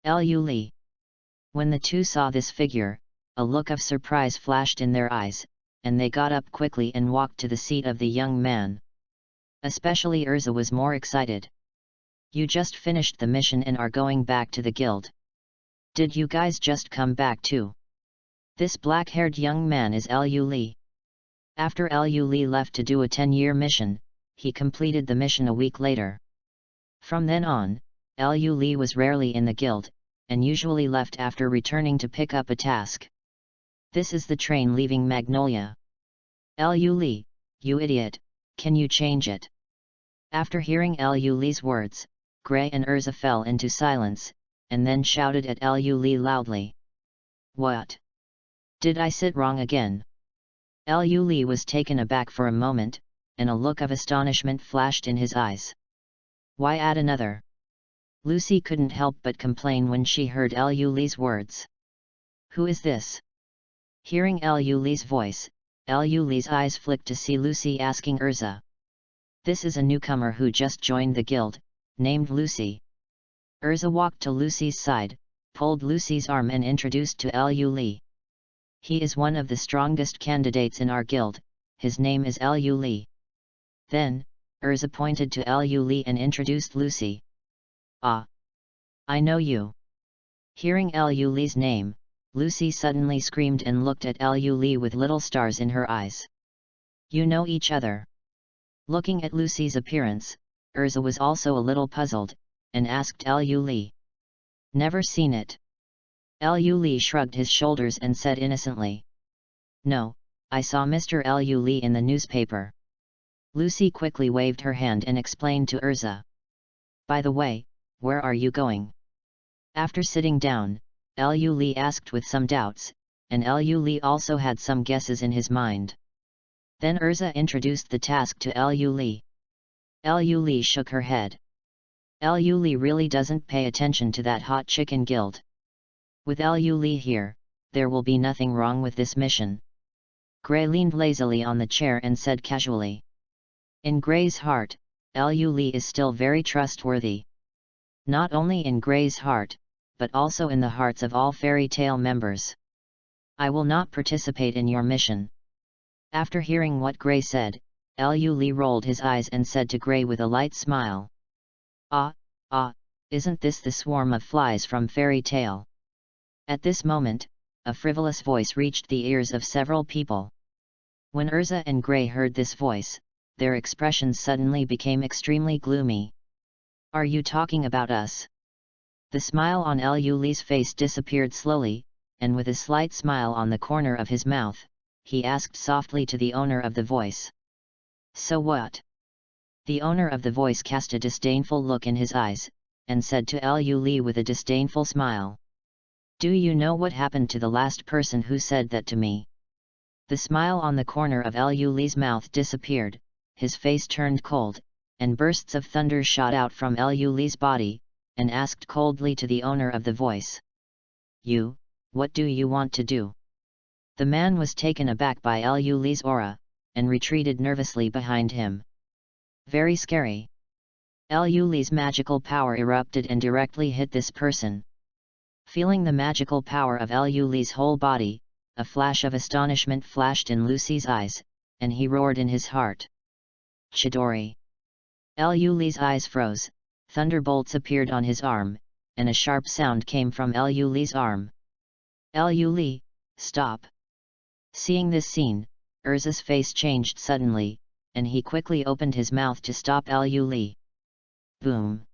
Lu Li. When the two saw this figure, a look of surprise flashed in their eyes, and they got up quickly and walked to the seat of the young man. Especially Urza was more excited. You just finished the mission and are going back to the guild. Did you guys just come back too? This black-haired young man is Lu Li. After Lu Li left to do a 10-year mission, he completed the mission a week later. From then on, Lu Li was rarely in the guild, and usually left after returning to pick up a task. This is the train leaving Magnolia. Lu Li, you idiot, can you change it? After hearing Lu Li's words, Gray and Urza fell into silence, and then shouted at Lu Li loudly. What? Did I sit wrong again? Lu Li was taken aback for a moment, and a look of astonishment flashed in his eyes. Why add another? Lucy couldn't help but complain when she heard Lu Li's words. Who is this? Hearing Lu Li's voice, Lu Li's eyes flicked to see Lucy asking Urza. This is a newcomer who just joined the guild, named Lucy. Urza walked to Lucy's side, pulled Lucy's arm and introduced to Lu Li. He is one of the strongest candidates in our guild, his name is Lu Li. Then, Urza pointed to Lu Li and introduced Lucy. Ah! I know you. Hearing Lu Li's name, Lucy suddenly screamed and looked at Lu Li with little stars in her eyes. You know each other. Looking at Lucy's appearance, Urza was also a little puzzled, and asked Lu Li. Never seen it. Lu Li shrugged his shoulders and said innocently. No, I saw Mr. Lu Li in the newspaper. Lucy quickly waved her hand and explained to Urza. By the way, where are you going? After sitting down, Lu Li asked with some doubts, and Lu Li also had some guesses in his mind. Then Urza introduced the task to Lu Li. Lu Li shook her head. Lu Li really doesn't pay attention to that hot chicken guild. With Lu Li here, there will be nothing wrong with this mission. Gray leaned lazily on the chair and said casually. In Gray's heart, Lu Li is still very trustworthy. Not only in Gray's heart, but also in the hearts of all fairy tale members. I will not participate in your mission. After hearing what Gray said, Lu Li rolled his eyes and said to Gray with a light smile. Isn't this the swarm of flies from fairy tale? At this moment, a frivolous voice reached the ears of several people. When Urza and Gray heard this voice, their expressions suddenly became extremely gloomy. Are you talking about us? The smile on Lu Li's face disappeared slowly, and with a slight smile on the corner of his mouth, he asked softly to the owner of the voice. So what? The owner of the voice cast a disdainful look in his eyes, and said to Lu Li with a disdainful smile. Do you know what happened to the last person who said that to me? The smile on the corner of Lu Li's mouth disappeared, his face turned cold, and bursts of thunder shot out from Lu Li's body, and asked coldly to the owner of the voice. What do you want to do? The man was taken aback by Lu Li's aura, and retreated nervously behind him. Very scary. Lu Li's magical power erupted and directly hit this person. Feeling the magical power of Lu Li's whole body, a flash of astonishment flashed in Lucy's eyes, and he roared in his heart. Chidori! Lu Li's eyes froze, thunderbolts appeared on his arm, and a sharp sound came from Lu Li's arm. Lu Li, stop! Seeing this scene, Urza's face changed suddenly, and he quickly opened his mouth to stop Lu Li. Boom!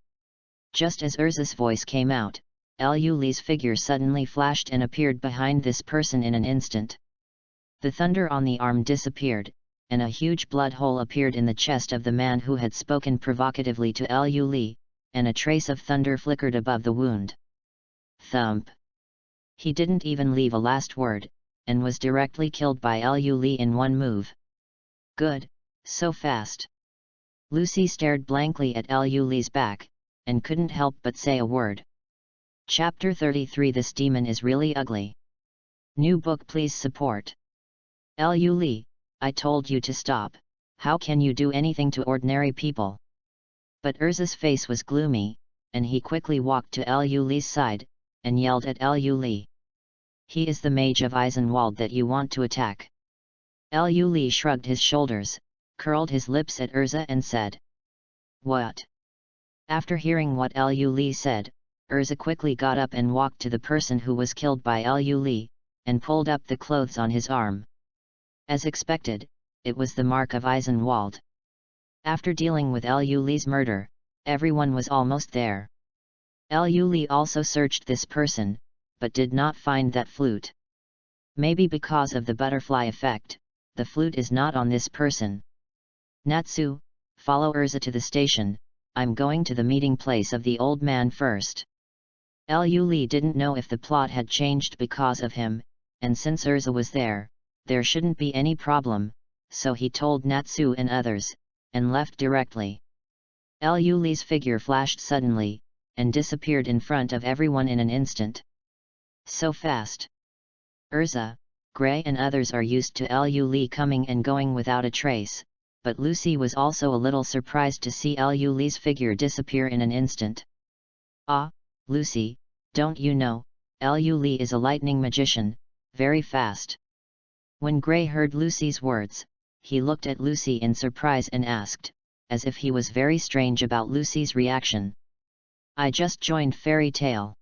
Just as Urza's voice came out, Lu Li's figure suddenly flashed and appeared behind this person in an instant. The thunder on the arm disappeared, and a huge blood hole appeared in the chest of the man who had spoken provocatively to Lu Li, and a trace of thunder flickered above the wound. Thump! He didn't even leave a last word, and was directly killed by Lu Li in one move. Good, so fast. Lucy stared blankly at Lu Li's back, and couldn't help but say a word. Chapter 33 This demon is really ugly. New book please support. Lu Li, I told you to stop, how can you do anything to ordinary people? But Urza's face was gloomy, and he quickly walked to Lu Li's side, and yelled at Lu Li. He is the mage of Eisenwald that you want to attack. Lu Li shrugged his shoulders, curled his lips at Urza and said. What? After hearing what Lu Li said, Urza quickly got up and walked to the person who was killed by Lu Li, and pulled up the clothes on his arm. As expected, it was the mark of Eisenwald. After dealing with Lu Li's murder, everyone was almost there. Lu Li also searched this person, but did not find that flute. Maybe because of the butterfly effect, the flute is not on this person. Natsu, follow Urza to the station, I'm going to the meeting place of the old man first. Lu Li didn't know if the plot had changed because of him, and since Urza was there shouldn't be any problem, so he told Natsu and others, and left directly. Lu Li's figure flashed suddenly, and disappeared in front of everyone in an instant. So fast. Urza, Gray and others are used to Lu Li coming and going without a trace, but Lucy was also a little surprised to see Lu Li's figure disappear in an instant. Lucy, don't you know, Lu Li is a lightning magician, very fast. When Gray heard Lucy's words, he looked at Lucy in surprise and asked, as if he was very strange about Lucy's reaction. I just joined Fairy Tale.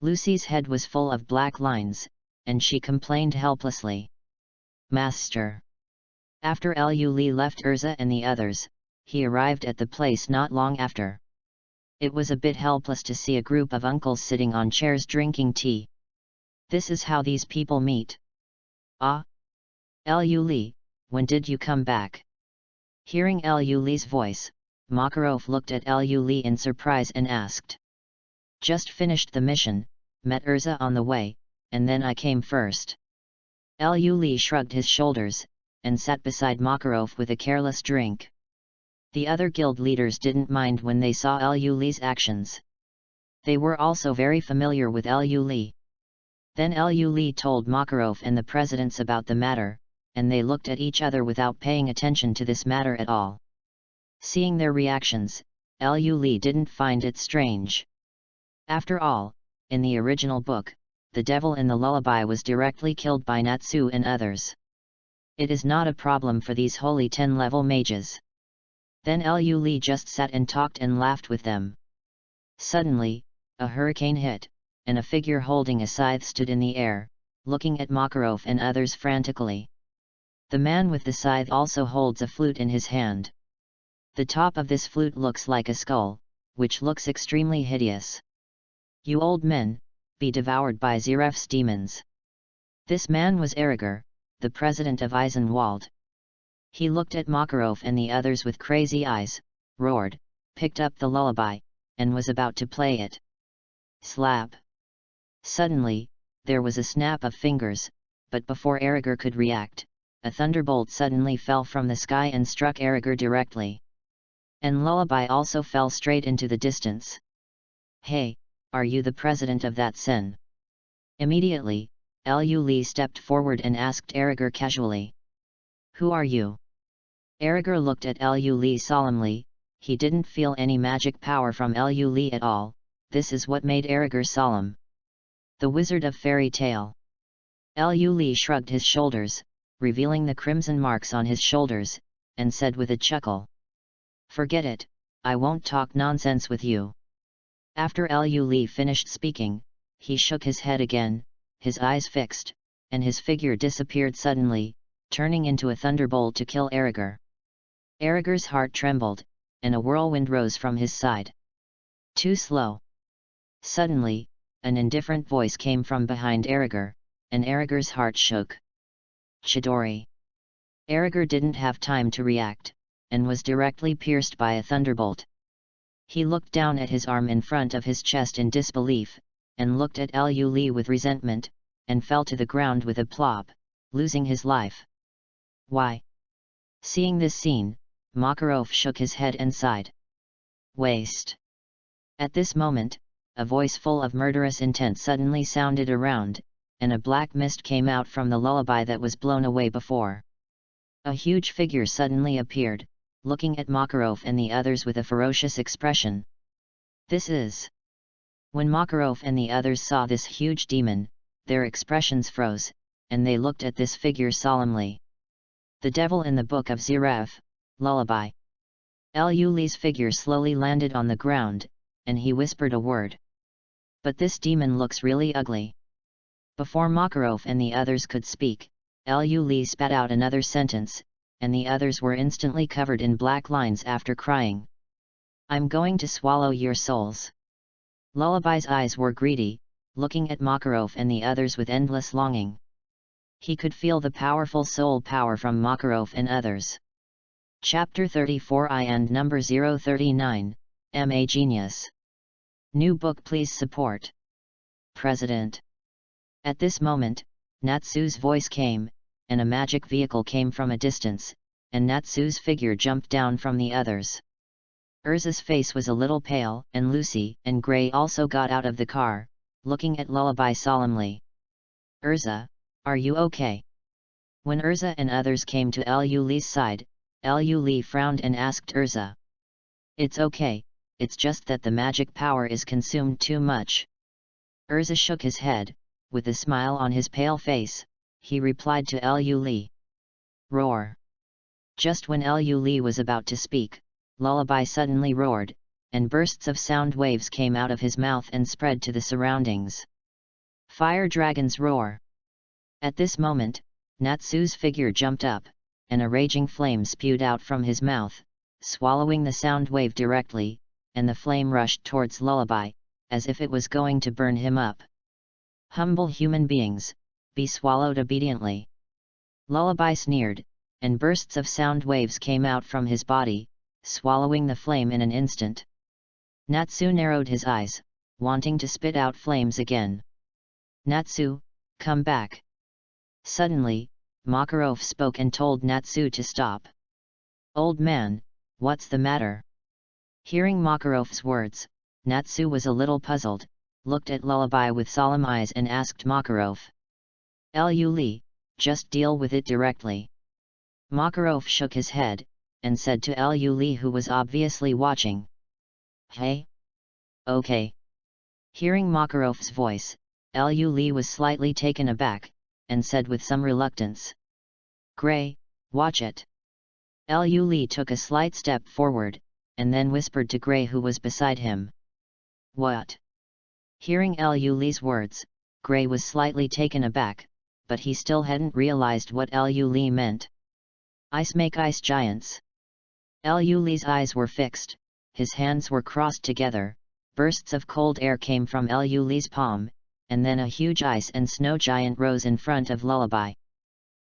Lucy's head was full of black lines, and she complained helplessly. Master. After Lu Li left Urza and the others, he arrived at the place not long after. It was a bit helpless to see a group of uncles sitting on chairs drinking tea. This is how these people meet. Lu Li, when did you come back? Hearing Lu Li's voice, Makarov looked at Lu Li in surprise and asked. Just finished the mission, met Urza on the way, and then I came first. Lu Li shrugged his shoulders, and sat beside Makarov with a careless drink. The other guild leaders didn't mind when they saw Liu Li's actions. They were also very familiar with Liu Li. Then Liu Li told Makarov and the presidents about the matter, and they looked at each other without paying attention to this matter at all. Seeing their reactions, Liu Li didn't find it strange. After all, in the original book, the devil in the lullaby was directly killed by Natsu and others. It is not a problem for these holy 10-level mages. Then Liu Li just sat and talked and laughed with them. Suddenly, a hurricane hit, and a figure holding a scythe stood in the air, looking at Makarov and others frantically. The man with the scythe also holds a flute in his hand. The top of this flute looks like a skull, which looks extremely hideous. You old men, be devoured by Zeref's demons. This man was Eriger, the president of Eisenwald. He looked at Makarov and the others with crazy eyes, roared, picked up the lullaby, and was about to play it. Slap! Suddenly, there was a snap of fingers, but before Eriger could react, a thunderbolt suddenly fell from the sky and struck Eriger directly. And lullaby also fell straight into the distance. Hey, are you the president of that sen? Immediately, Liu Li stepped forward and asked Eriger casually. Who are you? Eriger looked at Liu Li solemnly. He didn't feel any magic power from Liu Li at all. This is what made Eriger solemn. The Wizard of Fairy Tale. Liu Li shrugged his shoulders, revealing the crimson marks on his shoulders, and said with a chuckle. Forget it, I won't talk nonsense with you. After Liu Li finished speaking, he shook his head again, his eyes fixed, and his figure disappeared suddenly, turning into a thunderbolt to kill Eriger. Eriger's heart trembled, and a whirlwind rose from his side. Too slow. Suddenly, an indifferent voice came from behind Eriger, and Eriger's heart shook. Chidori. Eriger didn't have time to react, and was directly pierced by a thunderbolt. He looked down at his arm in front of his chest in disbelief, and looked at Liu Li with resentment, and fell to the ground with a plop, losing his life. Why? Seeing this scene, Makarov shook his head and sighed. Waste. At this moment, a voice full of murderous intent suddenly sounded around, and a black mist came out from the lullaby that was blown away before. A huge figure suddenly appeared, looking at Makarov and the others with a ferocious expression. This is... When Makarov and the others saw this huge demon, their expressions froze, and they looked at this figure solemnly. The devil in the Book of Zeref, Lullaby. Liu Li's figure slowly landed on the ground, and he whispered a word. But this demon looks really ugly. Before Makarov and the others could speak, Liu Li spat out another sentence, and the others were instantly covered in black lines after crying. I'm going to swallow your souls. Lullaby's eyes were greedy, looking at Makarov and the others with endless longing. He could feel the powerful soul power from Makarov and others. Chapter 34 I and number 039, MA Genius. New book please support. President. At this moment, Natsu's voice came, and a magic vehicle came from a distance, and Natsu's figure jumped down from the others. Urza's face was a little pale, and Lucy and Gray also got out of the car, looking at Lullaby solemnly. Urza, are you okay? When Urza and others came to Liu Li's side, Liu Li frowned and asked Urza. It's okay, it's just that the magic power is consumed too much. Urza shook his head, with a smile on his pale face, he replied to Liu Li. Roar! Just when Liu Li was about to speak, Lullaby suddenly roared, and bursts of sound waves came out of his mouth and spread to the surroundings. Fire Dragon's Roar! At this moment, Natsu's figure jumped up, and a raging flame spewed out from his mouth, swallowing the sound wave directly, and the flame rushed towards Lullaby, as if it was going to burn him up. Humble human beings, be swallowed obediently. Lullaby sneered, and bursts of sound waves came out from his body, swallowing the flame in an instant. Natsu narrowed his eyes, wanting to spit out flames again. Natsu, come back. Suddenly, Makarov spoke and told Natsu to stop. Old man, What's the matter? Hearing Makarov's words, Natsu was a little puzzled, looked at Lullaby with solemn eyes and asked Makarov. Lu Li, just deal with it directly. Makarov shook his head, and said to Lu Li, who was obviously watching. Hey? Okay. Hearing Makarov's voice, Lu Li was slightly taken aback, and said with some reluctance. Gray, watch it. Lu Li took a slight step forward, and then whispered to Gray, who was beside him. What? Hearing Lu Li's words, Gray was slightly taken aback, but he still hadn't realized what Lu Li meant. Ice make ice giants. Lu Li's eyes were fixed, his hands were crossed together, bursts of cold air came from Lu Li's palm, and then a huge ice and snow giant rose in front of Lullaby.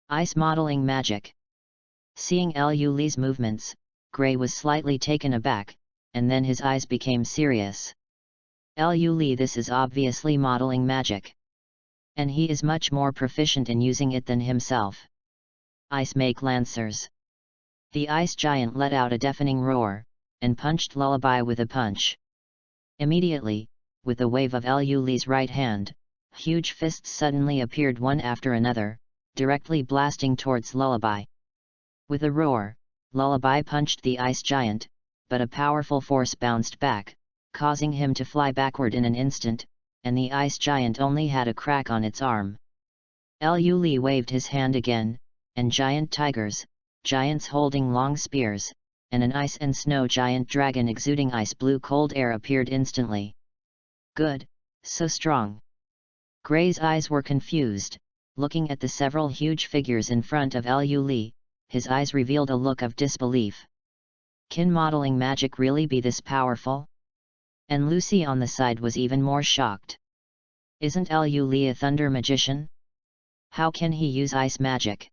Ice modeling magic. Seeing Lu Li's movements, Gray was slightly taken aback, and then his eyes became serious. Lu Li, this is obviously modeling magic. And he is much more proficient in using it than himself. Ice make lancers. The ice giant let out a deafening roar, and punched Lullaby with a punch. Immediately, with a wave of Lu Li's right hand, huge fists suddenly appeared one after another, directly blasting towards Lullaby. With a roar, Lullaby punched the ice giant, but a powerful force bounced back, causing him to fly backward in an instant, and the ice giant only had a crack on its arm. Lu Li waved his hand again, and giant tigers, giants holding long spears, and an ice and snow giant dragon exuding ice blue cold air appeared instantly. Good, so strong. Gray's eyes were confused, looking at the several huge figures in front of Lu Li, his eyes revealed a look of disbelief. Can modeling magic really be this powerful? And Lucy on the side was even more shocked. Isn't Lu Li a thunder magician? How can he use ice magic?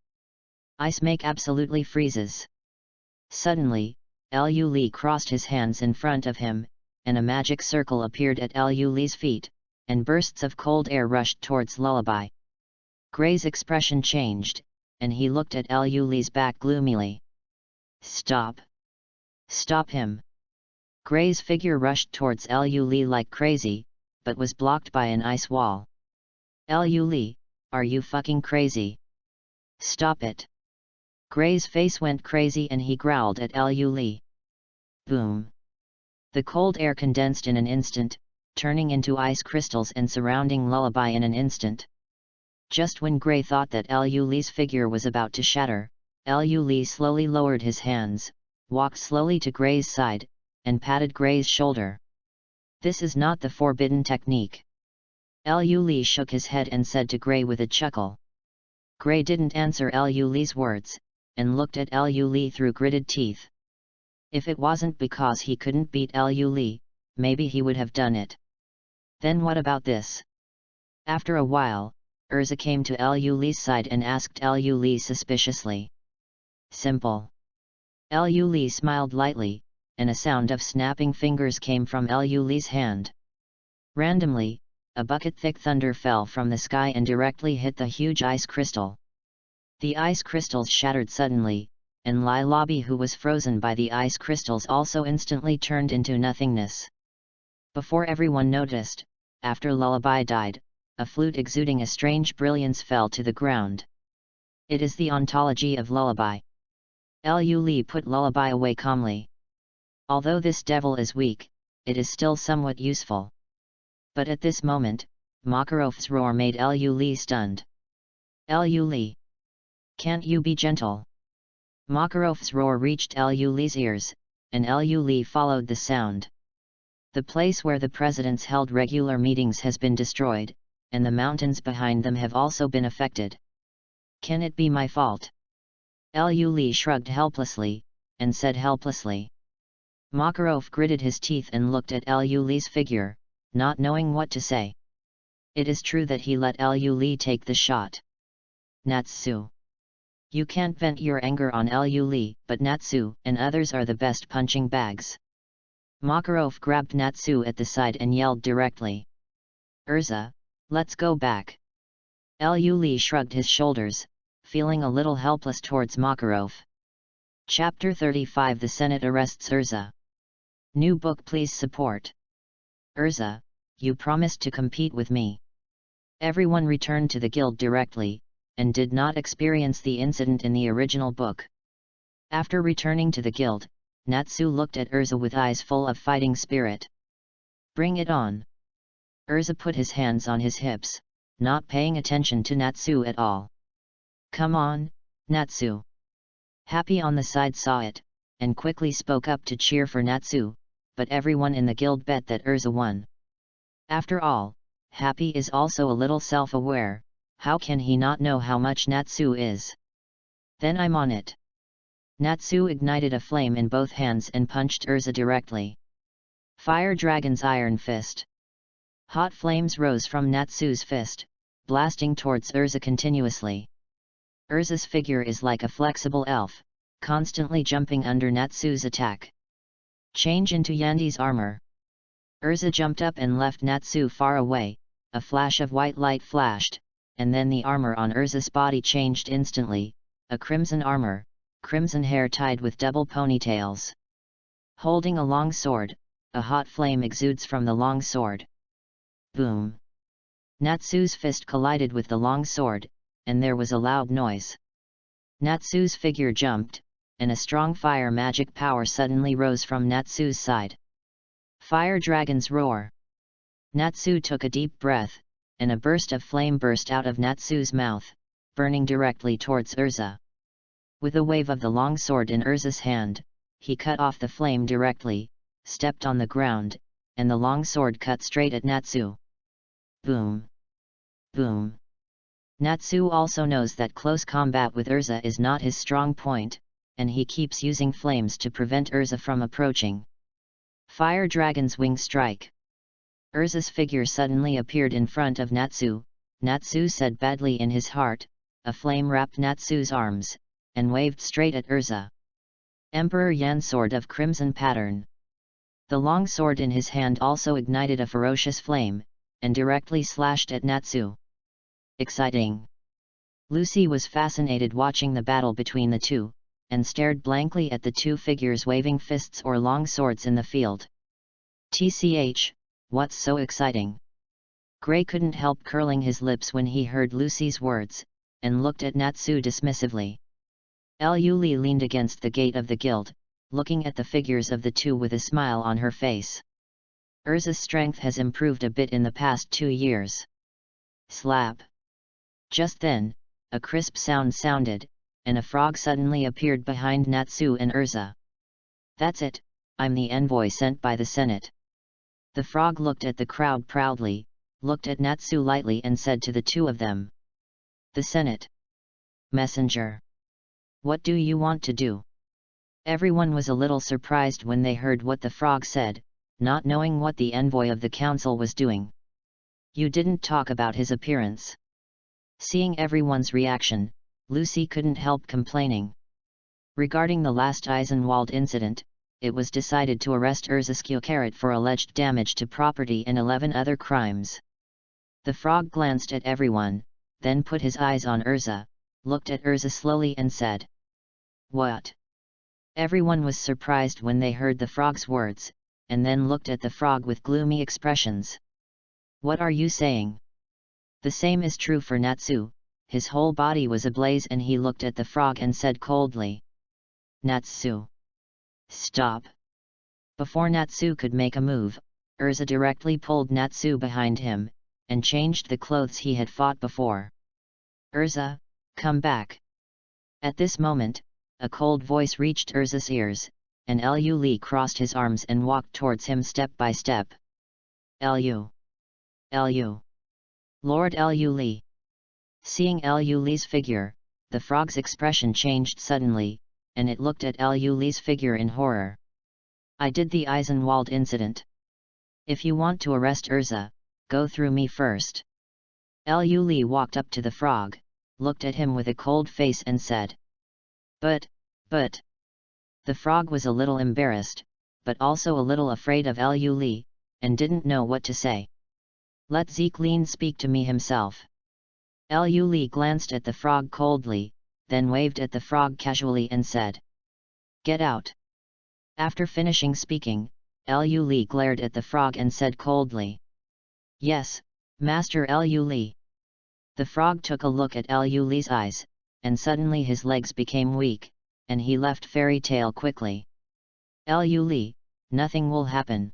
Ice make absolutely freezes. Suddenly, Lu Li crossed his hands in front of him, and a magic circle appeared at Lu Li's feet, and bursts of cold air rushed towards Lullaby. Gray's expression changed, and he looked at Lu Li's back gloomily. Stop! Stop him! Gray's figure rushed towards Lu Li like crazy, but was blocked by an ice wall. Lu Li, are you fucking crazy? Stop it! Gray's face went crazy and he growled at Lu Li. Boom! The cold air condensed in an instant, turning into ice crystals and surrounding Lullaby in an instant. Just when Gray thought that Lu Li's figure was about to shatter, Lu Li slowly lowered his hands, walked slowly to Gray's side, and patted Gray's shoulder. This is not the forbidden technique. Lu Li shook his head and said to Gray with a chuckle. Gray didn't answer Lu Li's words, and looked at Lu Li through gritted teeth. If it wasn't because he couldn't beat Lu Li, maybe he would have done it. Then what about this? After a while, Urza came to Lu Li's side and asked Lu Li suspiciously. Simple. Lu Li smiled lightly, and a sound of snapping fingers came from Lu Li's hand. Randomly, a bucket-thick thunder fell from the sky and directly hit the huge ice crystal. The ice crystals shattered suddenly, and Lai Lobby, who was frozen by the ice crystals, also instantly turned into nothingness. Before everyone noticed, after Lullaby died, a flute exuding a strange brilliance fell to the ground. It is the ontology of Lullaby. Lu Li put Lullaby away calmly. Although this devil is weak, it is still somewhat useful. But at this moment, Makarov's roar made Lu Li stunned. Lu Li! Can't you be gentle? Makarov's roar reached Lu Li's ears, and Lu Li followed the sound. The place where the presidents held regular meetings has been destroyed, and the mountains behind them have also been affected. Can it be my fault? Lu Li shrugged helplessly, and said helplessly. Makarov gritted his teeth and looked at Lu Li's figure, not knowing what to say. It is true that he let Lu Li take the shot. Natsu. You can't vent your anger on Lu Li, but Natsu and others are the best punching bags. Makarov grabbed Natsu at the side and yelled directly. Urza, let's go back. Lu Li shrugged his shoulders, feeling a little helpless towards Makarov. Chapter 35 The Senate arrests Urza. New book. Please support. Urza, you promised to compete with me. Everyone returned to the guild directly, and did not experience the incident in the original book. After returning to the guild, Natsu looked at Urza with eyes full of fighting spirit. Bring it on. Urza put his hands on his hips, not paying attention to Natsu at all. Come on, Natsu. Happy on the side saw it, and quickly spoke up to cheer for Natsu, but everyone in the guild bet that Urza won. After all, Happy is also a little self-aware, how can he not know how much Natsu is? Then I'm on it. Natsu ignited a flame in both hands and punched Urza directly. Fire Dragon's Iron Fist. Hot flames rose from Natsu's fist, blasting towards Urza continuously. Urza's figure is like a flexible elf, constantly jumping under Natsu's attack. Change into Yandi's armor. Urza jumped up and left Natsu far away, a flash of white light flashed, and then the armor on Urza's body changed instantly, a crimson armor, crimson hair tied with double ponytails. Holding a long sword, a hot flame exudes from the long sword. Boom! Natsu's fist collided with the long sword, and there was a loud noise. Natsu's figure jumped, and a strong fire magic power suddenly rose from Natsu's side. Fire Dragon's Roar. Natsu took a deep breath, and a burst of flame burst out of Natsu's mouth, burning directly towards Urza. With a wave of the long sword in Urza's hand, he cut off the flame directly, stepped on the ground, and the long sword cut straight at Natsu. Boom! Boom! Natsu also knows that close combat with Urza is not his strong point, and he keeps using flames to prevent Urza from approaching. Fire Dragon's Wing Strike. Urza's figure suddenly appeared in front of Natsu. Natsu said badly in his heart, a flame wrapped Natsu's arms, and waved straight at Urza. Emperor Yan Sword of Crimson Pattern. The long sword in his hand also ignited a ferocious flame, and directly slashed at Natsu. Exciting! Lucy was fascinated watching the battle between the two, and stared blankly at the two figures waving fists or long swords in the field. TCH, what's so exciting? Gray couldn't help curling his lips when he heard Lucy's words, and looked at Natsu dismissively. Lu Li leaned against the gate of the guild, looking at the figures of the two with a smile on her face. Urza's strength has improved a bit in the past 2 years. Slap! Just then, a crisp sound sounded, and a frog suddenly appeared behind Natsu and Urza. That's it, I'm the envoy sent by the Senate. The frog looked at the crowd proudly, looked at Natsu lightly and said to the two of them. The Senate. Messenger. What do you want to do? Everyone was a little surprised when they heard what the frog said, not knowing what the envoy of the council was doing. You didn't talk about his appearance. Seeing everyone's reaction, Lucy couldn't help complaining. Regarding the last Eisenwald incident, it was decided to arrest Urza Skjokaret for alleged damage to property and 11 other crimes. The frog glanced at everyone, then put his eyes on Urza, looked at Urza slowly and said, What? Everyone was surprised when they heard the frog's words, and then looked at the frog with gloomy expressions. What are you saying? The same is true for Natsu. His whole body was ablaze and he looked at the frog and said coldly. Natsu. Stop! Before Natsu could make a move, Urza directly pulled Natsu behind him, and changed the clothes he had fought before. Urza, come back! At this moment, a cold voice reached Urza's ears, and Lu Li crossed his arms and walked towards him step by step. Lu! Lord Lu Li! Seeing Lu Li's figure, the frog's expression changed suddenly, and it looked at Lu Li's figure in horror. I did the Eisenwald incident. If you want to arrest Urza, go through me first. Lu Li walked up to the frog, looked at him with a cold face and said. But. The frog was a little embarrassed, but also a little afraid of Lu Li, and didn't know what to say. Let Zeklin speak to me himself. Lu Li glanced at the frog coldly, then waved at the frog casually and said. Get out! After finishing speaking, Lu Li glared at the frog and said coldly. Yes, Master Lu Li. The frog took a look at Lu Li's eyes, and suddenly his legs became weak, and he left Fairy Tale quickly. Lu Li, nothing will happen.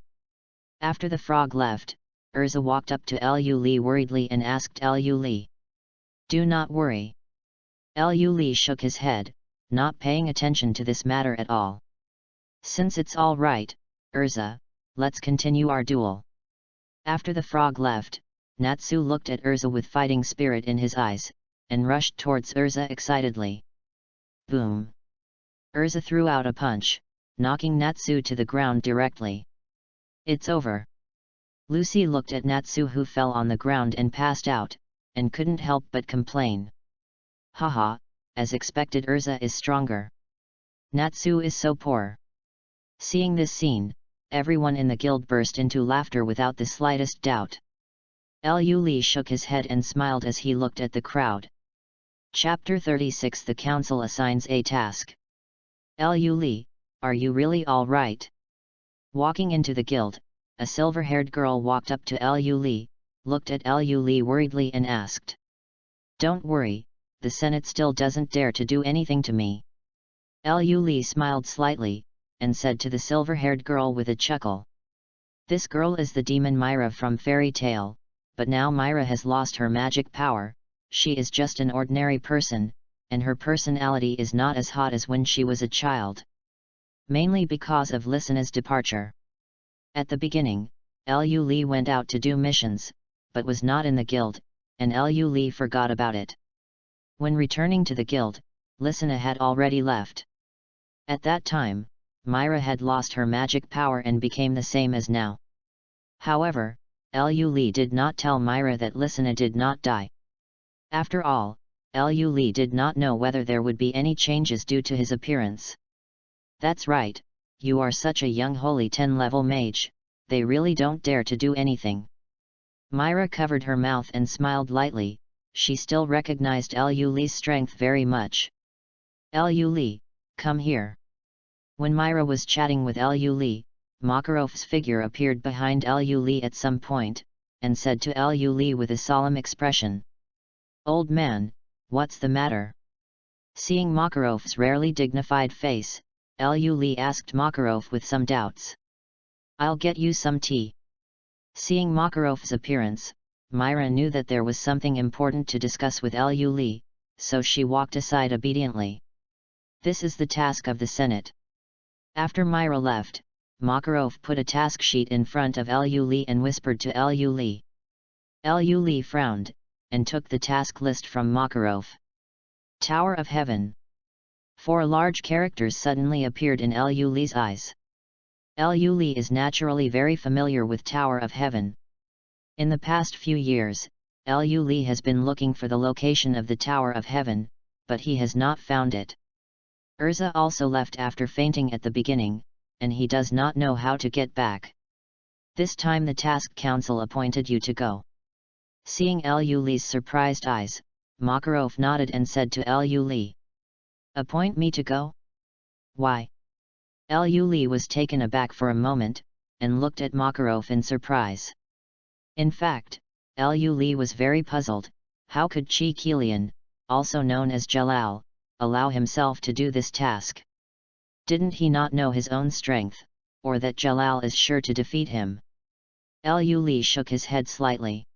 After the frog left, Urza walked up to Lu Li worriedly and asked Lu Li. Do not worry. Lu Li shook his head, not paying attention to this matter at all. Since it's all right, Urza, let's continue our duel. After the frog left, Natsu looked at Urza with fighting spirit in his eyes, and rushed towards Urza excitedly. Boom! Urza threw out a punch, knocking Natsu to the ground directly. It's over. Lucy looked at Natsu, who fell on the ground and passed out, and couldn't help but complain. Haha, as expected, Urza is stronger. Natsu is so poor. Seeing this scene, everyone in the guild burst into laughter without the slightest doubt. Lu Li shook his head and smiled as he looked at the crowd. Chapter 36. The Council assigns a task. Lu Li, are you really all right? Walking into the guild, a silver-haired girl walked up to Lu Li, looked at Lu Li worriedly and asked. Don't worry, the Senate still doesn't dare to do anything to me. Lu Li smiled slightly, and said to the silver-haired girl with a chuckle. This girl is the demon Myra from Fairy Tale, but now Myra has lost her magic power. She is just an ordinary person, and her personality is not as hot as when she was a child. Mainly because of Listena's departure. At the beginning, Lu Li went out to do missions, but was not in the guild, and Lu Li forgot about it. When returning to the guild, Listena had already left. At that time, Myra had lost her magic power and became the same as now. However, Lu Li did not tell Myra that Listena did not die. After all, Lu Li did not know whether there would be any changes due to his appearance. That's right, you are such a young holy 10-level mage, they really don't dare to do anything. Myra covered her mouth and smiled lightly, she still recognized Lu Li's strength very much. Lu Li, come here. When Myra was chatting with Lu Li, Makarov's figure appeared behind Lu Li at some point, and said to Lu Li with a solemn expression. Old man, what's the matter? Seeing Makarov's rarely dignified face, Lu Li asked Makarov with some doubts. I'll get you some tea. Seeing Makarov's appearance, Myra knew that there was something important to discuss with Lu Li, so she walked aside obediently. This is the task of the Senate. After Myra left, Makarov put a task sheet in front of Lu Li and whispered to Lu Li. Lu Li frowned, and took the task list from Makarov. Tower of Heaven. 4 large characters suddenly appeared in Lu Li's eyes. Lu Li is naturally very familiar with Tower of Heaven. In the past few years, Lu Li has been looking for the location of the Tower of Heaven, but he has not found it. Urza also left after fainting at the beginning, and he does not know how to get back. This time the task council appointed you to go. Seeing Lu Li's surprised eyes, Makarov nodded and said to Lu Li. Appoint me to go? Why? Lu Li was taken aback for a moment, and looked at Makarov in surprise. In fact, Lu Li was very puzzled. How could Chi Kilian, also known as Jalal, allow himself to do this task? Didn't he not know his own strength, or that Jalal is sure to defeat him? Lu Li shook his head slightly.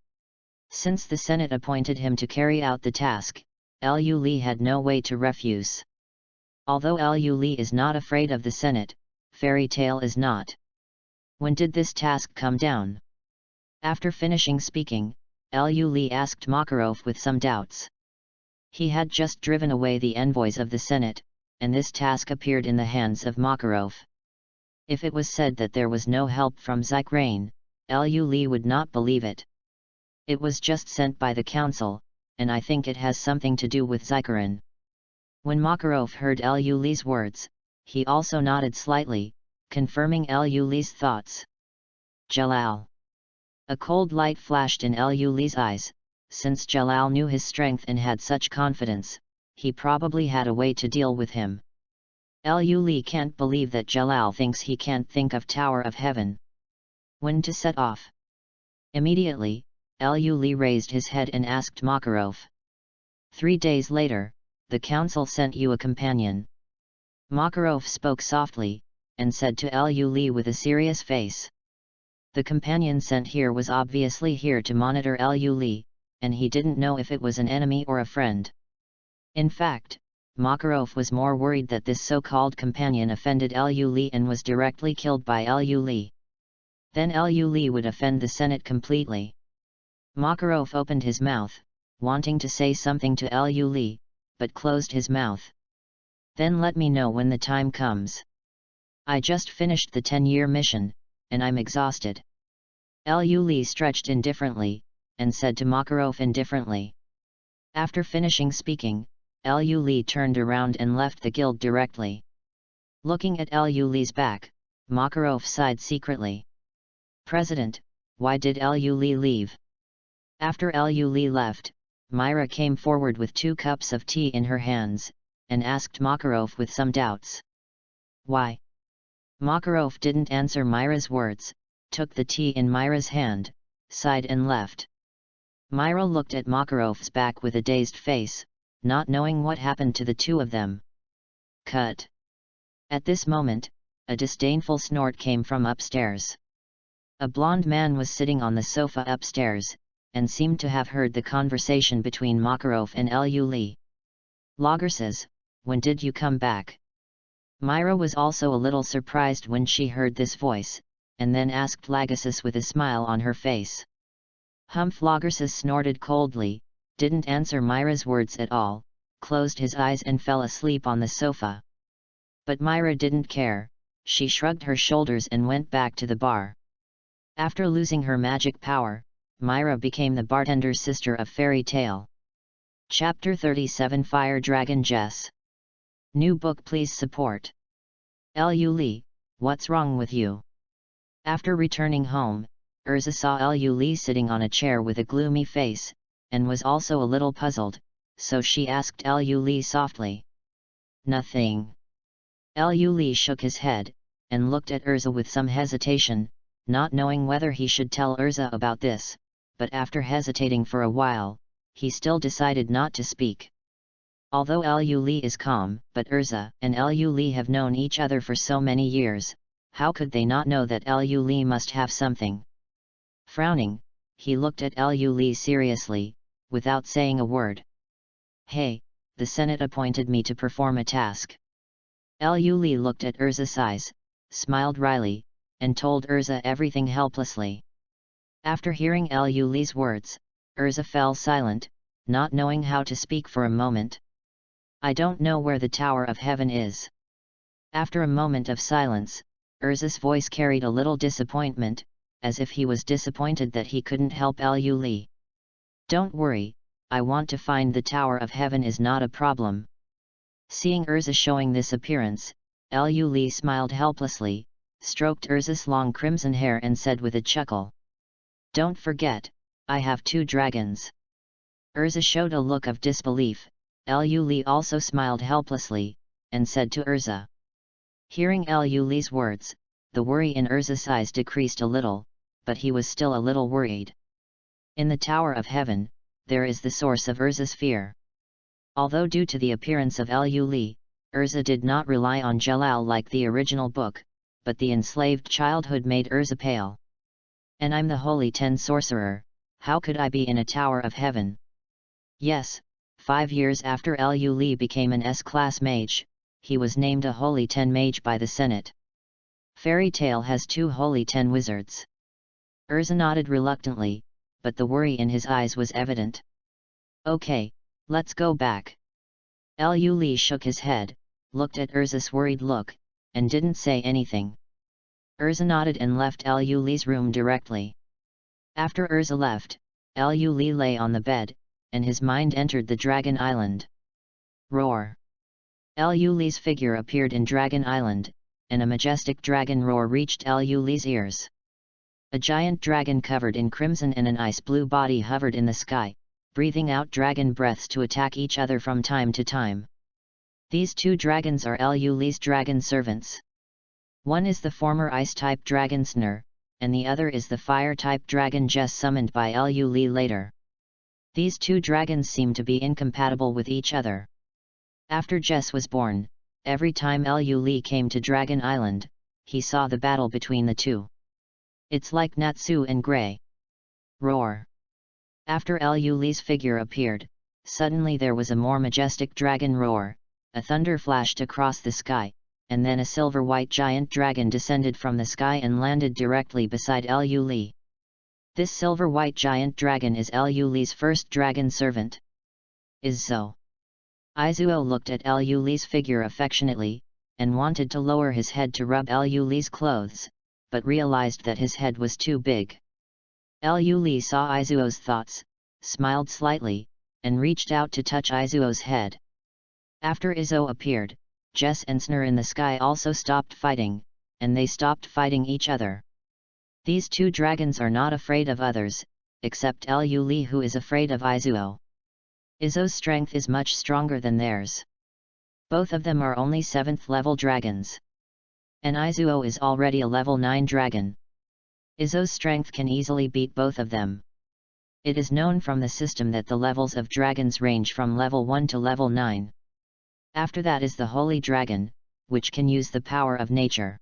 Since the Senate appointed him to carry out the task, Lu Li had no way to refuse. Although Lu Li is not afraid of the Senate, Fairy Tale is not. When did this task come down? After finishing speaking, Lu Li asked Makarov with some doubts. He had just driven away the envoys of the Senate, and this task appeared in the hands of Makarov. If it was said that there was no help from Zykrain, Lu Li would not believe it. It was just sent by the council, and I think it has something to do with Zykrain. When Makarov heard Lu Li's words, he also nodded slightly, confirming Lu Li's thoughts. Jalal. A cold light flashed in Lu Li's eyes. Since Jalal knew his strength and had such confidence, he probably had a way to deal with him. Lu Li can't believe that Jalal thinks he can't think of Tower of Heaven. When to set off? Immediately, Lu Li raised his head and asked Makarov. 3 days later, the council sent you a companion. Makarov spoke softly, and said to Lu Li with a serious face. The companion sent here was obviously here to monitor Lu Li, and he didn't know if it was an enemy or a friend. In fact, Makarov was more worried that this so-called companion offended Lu Li and was directly killed by Lu Li. Then Lu Li would offend the Senate completely. Makarov opened his mouth, wanting to say something to Lu Li, but closed his mouth. Then let me know when the time comes. I just finished the 10-year mission, and I'm exhausted. Lu Li stretched indifferently, and said to Makarov indifferently. After finishing speaking, Lu Li turned around and left the guild directly. Looking at Lu Li's back, Makarov sighed secretly. President, why did Lu Li leave? After Lu Li left, Myra came forward with 2 cups of tea in her hands, and asked Makarov with some doubts. Why? Makarov didn't answer Myra's words, took the tea in Myra's hand, sighed and left. Myra looked at Makarov's back with a dazed face, not knowing what happened to the two of them. Cut. At this moment, a disdainful snort came from upstairs. A blond man was sitting on the sofa upstairs, and seemed to have heard the conversation between Makarov and Lu Li. Lagerses, when did you come back? Myra was also a little surprised when she heard this voice, and then asked Lagerses with a smile on her face. Humph. Lagerses snorted coldly, didn't answer Myra's words at all, closed his eyes and fell asleep on the sofa. But Myra didn't care, she shrugged her shoulders and went back to the bar. After losing her magic power, Myra became the bartender's sister of Fairy Tale. Chapter 37 Fire Dragon Jess. New book. Please support. Lu Li, what's wrong with you? After returning home, Urza saw Lu Li sitting on a chair with a gloomy face, and was also a little puzzled, so she asked Lu Li softly. Nothing. Lu Li shook his head, and looked at Urza with some hesitation, not knowing whether he should tell Urza about this, but after hesitating for a while, he still decided not to speak. Although Lu Li is calm, but Urza and Lu Li have known each other for so many years, how could they not know that Lu Li must have something? Frowning, he looked at Lu Li seriously, without saying a word. Hey, the Senate appointed me to perform a task. Lu Li looked at Urza's eyes, smiled wryly, and told Urza everything helplessly. After hearing Lu Li's words, Urza fell silent, not knowing how to speak for a moment. I don't know where the Tower of Heaven is. After a moment of silence, Urza's voice carried a little disappointment, as if he was disappointed that he couldn't help Lu Li. Don't worry, I want to find the Tower of Heaven is not a problem. Seeing Urza showing this appearance, Lu Li smiled helplessly, stroked Urza's long crimson hair and said with a chuckle. Don't forget, I have 2 dragons. Urza showed a look of disbelief. Lu Li also smiled helplessly, and said to Urza. Hearing Lu Li's words, the worry in Urza's eyes decreased a little, but he was still a little worried. In the Tower of Heaven, there is the source of Urza's fear. Although due to the appearance of Lu Li, Urza did not rely on Jalal like the original book, but the enslaved childhood made Urza pale. And I'm the Holy 10 sorcerer, how could I be in a Tower of Heaven? Yes, 5 years after Lu Li became an S-class mage, he was named a Holy 10 mage by the Senate. Fairy Tale has 2 Holy 10 wizards. Urza nodded reluctantly, but the worry in his eyes was evident. Okay, let's go back. Lu Li shook his head, looked at Urza's worried look, and didn't say anything. Urza nodded and left Lu Li's room directly. After Urza left, Lu Li lay on the bed, and his mind entered the Dragon Island. Roar! Lu Li's figure appeared in Dragon Island, and a majestic dragon roar reached Lu Li's ears. A giant dragon covered in crimson and an ice-blue body hovered in the sky, breathing out dragon breaths to attack each other from time to time. These two dragons are Liu Li's dragon servants. One is the former ice-type dragon Snur, and the other is the fire-type dragon Jess summoned by Liu Li later. These two dragons seem to be incompatible with each other. After Jess was born, every time Liu Li came to Dragon Island, he saw the battle between the two. It's like Natsu and Grey. Roar. After Liu Li's figure appeared, suddenly there was a more majestic dragon roar, a thunder flashed across the sky, and then a silver-white giant dragon descended from the sky and landed directly beside Liu Li. This silver-white giant dragon is Liu Li's first dragon servant. Izuo. Izuo looked at Liu Li's figure affectionately, and wanted to lower his head to rub Liu Li's clothes, but realized that his head was too big. Liu Li saw Izuo's thoughts, smiled slightly, and reached out to touch Izuo's head. After Izuo appeared, Jess and Snur in the sky also stopped fighting, and they stopped fighting each other. These two dragons are not afraid of others, except Liu Li, who is afraid of Izuo. Izuo's strength is much stronger than theirs. Both of them are only 7th level dragons. And Izuo is already a level 9 dragon. Izuo's strength can easily beat both of them. It is known from the system that the levels of dragons range from level 1 to level 9. After that is the Holy Dragon, which can use the power of nature.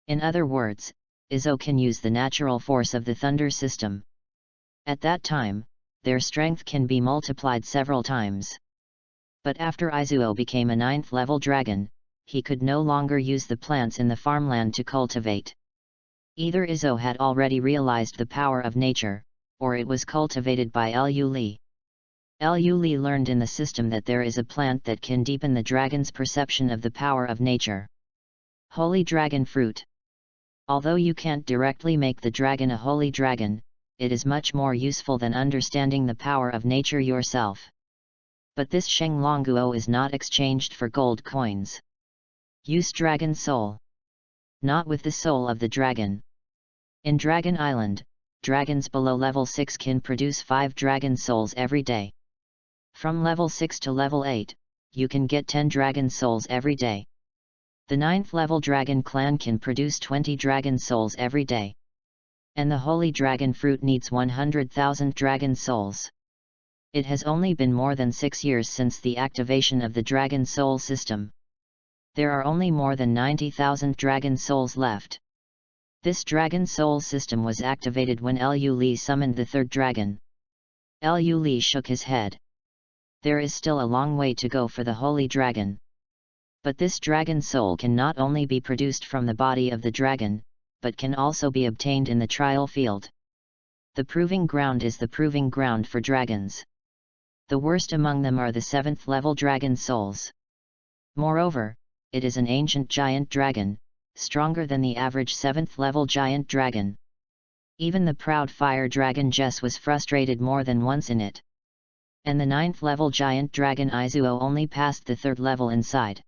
In other words, Izuo can use the natural force of the thunder system. At that time, their strength can be multiplied several times. But after Izuo became a 9th level dragon, he could no longer use the plants in the farmland to cultivate. Either Izuo had already realized the power of nature, or it was cultivated by Liu Li. Liu Li learned in the system that there is a plant that can deepen the dragon's perception of the power of nature. Holy Dragon Fruit. Although you can't directly make the dragon a holy dragon, it is much more useful than understanding the power of nature yourself. But this Shenglongguo is not exchanged for gold coins. Use Dragon Soul. Not with the soul of the dragon. In Dragon Island, dragons below level 6 can produce 5 dragon souls every day. From level 6 to level 8, you can get 10 dragon souls every day. The 9th level dragon clan can produce 20 dragon souls every day. And the Holy Dragon Fruit needs 100,000 dragon souls. It has only been more than 6 years since the activation of the Dragon Soul system. There are only more than 90,000 dragon souls left. This Dragon Soul system was activated when Liu Li summoned the third dragon. Liu Li shook his head. There is still a long way to go for the Holy Dragon. But this Dragon Soul can not only be produced from the body of the dragon, but can also be obtained in the trial field. The proving ground is the proving ground for dragons. The worst among them are the 7th level dragon souls. Moreover, it is an ancient giant dragon, stronger than the average 7th level giant dragon. Even the proud fire dragon Jess was frustrated more than once in it. And the 9th level giant dragon Izuo only passed the 3rd level inside.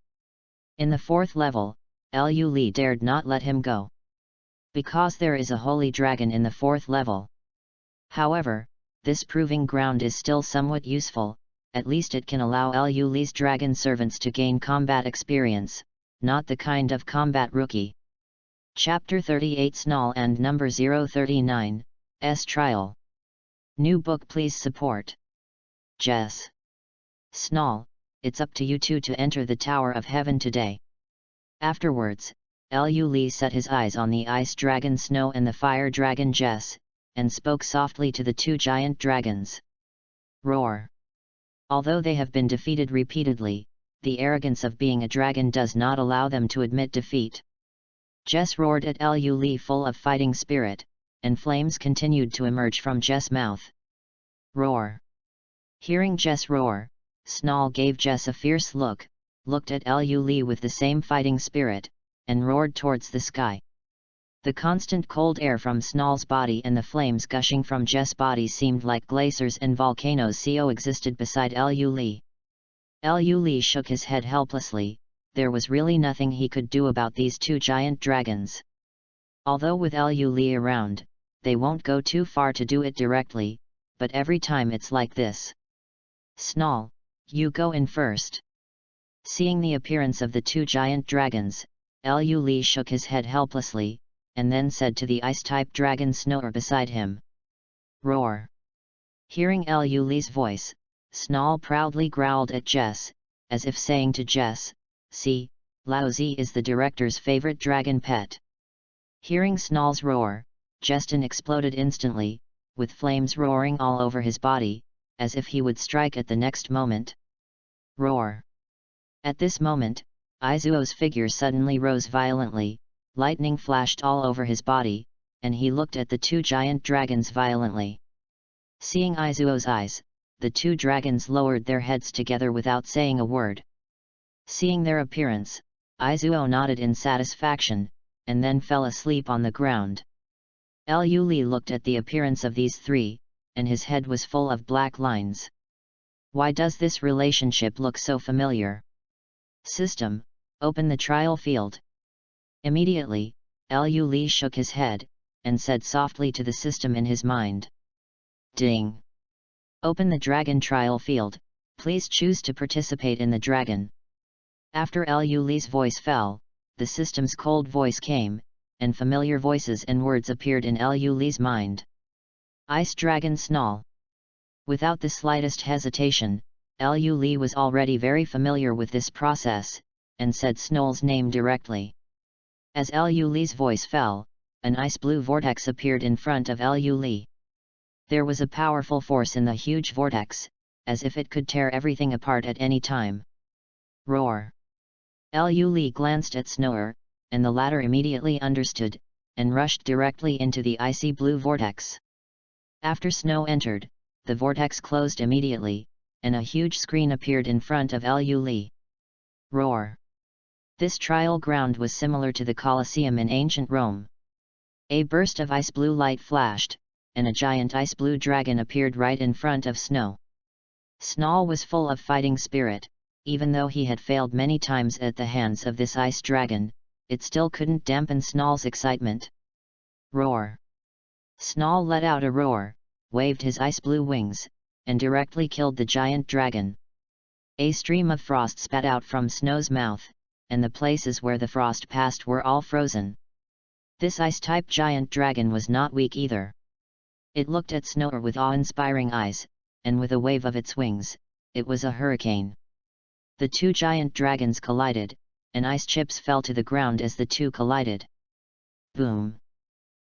In the 4th level, Liu Li dared not let him go. Because there is a holy dragon in the 4th level. However, this proving ground is still somewhat useful, at least it can allow Liu Li's dragon servants to gain combat experience, not the kind of combat rookie. Chapter 38 Snall and number 039, S Trial. New book please support. Jess. Snall, it's up to you two to enter the Tower of Heaven today. Afterwards, Liu Li set his eyes on the ice dragon Snow and the fire dragon Jess, and spoke softly to the two giant dragons. Roar. Although they have been defeated repeatedly, the arrogance of being a dragon does not allow them to admit defeat. Jess roared at Liu Li full of fighting spirit, and flames continued to emerge from Jess' mouth. Roar. Hearing Jess roar, Snall gave Jess a fierce look, looked at Liu Li with the same fighting spirit, and roared towards the sky. The constant cold air from Snall's body and the flames gushing from Jess' body seemed like glaciers and volcanoes coexisted beside Liu Li. Liu Li shook his head helplessly, there was really nothing he could do about these two giant dragons. Although with Liu Li around, they won't go too far to do it directly, but every time it's like this. Snall, you go in first. Seeing the appearance of the two giant dragons, Lu Li shook his head helplessly, and then said to the ice-type dragon Snorer beside him, "Roar!" Hearing Lu Li's voice, Snarl proudly growled at Jess, as if saying to Jess, "See, Laozi is the director's favorite dragon pet." Hearing Snarl's roar, Justin exploded instantly, with flames roaring all over his body, as if he would strike at the next moment. Roar! At this moment, Izuo's figure suddenly rose violently, lightning flashed all over his body, and he looked at the two giant dragons violently. Seeing Izuo's eyes, the two dragons lowered their heads together without saying a word. Seeing their appearance, Izuo nodded in satisfaction, and then fell asleep on the ground. Lu Li looked at the appearance of these three, and his head was full of black lines. Why does this relationship look so familiar? System, open the trial field. Immediately, Lu Li shook his head, and said softly to the system in his mind. Ding! Open the dragon trial field, please choose to participate in the dragon. After Lu Li's voice fell, the system's cold voice came, and familiar voices and words appeared in Lu Li's mind. Ice Dragon Snarl. Without the slightest hesitation, Lu Li was already very familiar with this process, and said Snarl's name directly. As Lu Li's voice fell, an ice-blue vortex appeared in front of Lu Li. There was a powerful force in the huge vortex, as if it could tear everything apart at any time. Roar! Lu Li glanced at Snorer, and the latter immediately understood, and rushed directly into the icy blue vortex. After Snow entered, the vortex closed immediately, and a huge screen appeared in front of Lu Li. Roar! This trial ground was similar to the Colosseum in ancient Rome. A burst of ice-blue light flashed, and a giant ice-blue dragon appeared right in front of Snow. Snarl was full of fighting spirit. Even though he had failed many times at the hands of this ice dragon, it still couldn't dampen Snarl's excitement. Roar! Snarl let out a roar, waved his ice-blue wings, and directly killed the giant dragon. A stream of frost spat out from Snow's mouth, and the places where the frost passed were all frozen. This ice-type giant dragon was not weak either. It looked at Snower with awe-inspiring eyes, and with a wave of its wings, it was a hurricane. The two giant dragons collided, and ice chips fell to the ground as the two collided. Boom!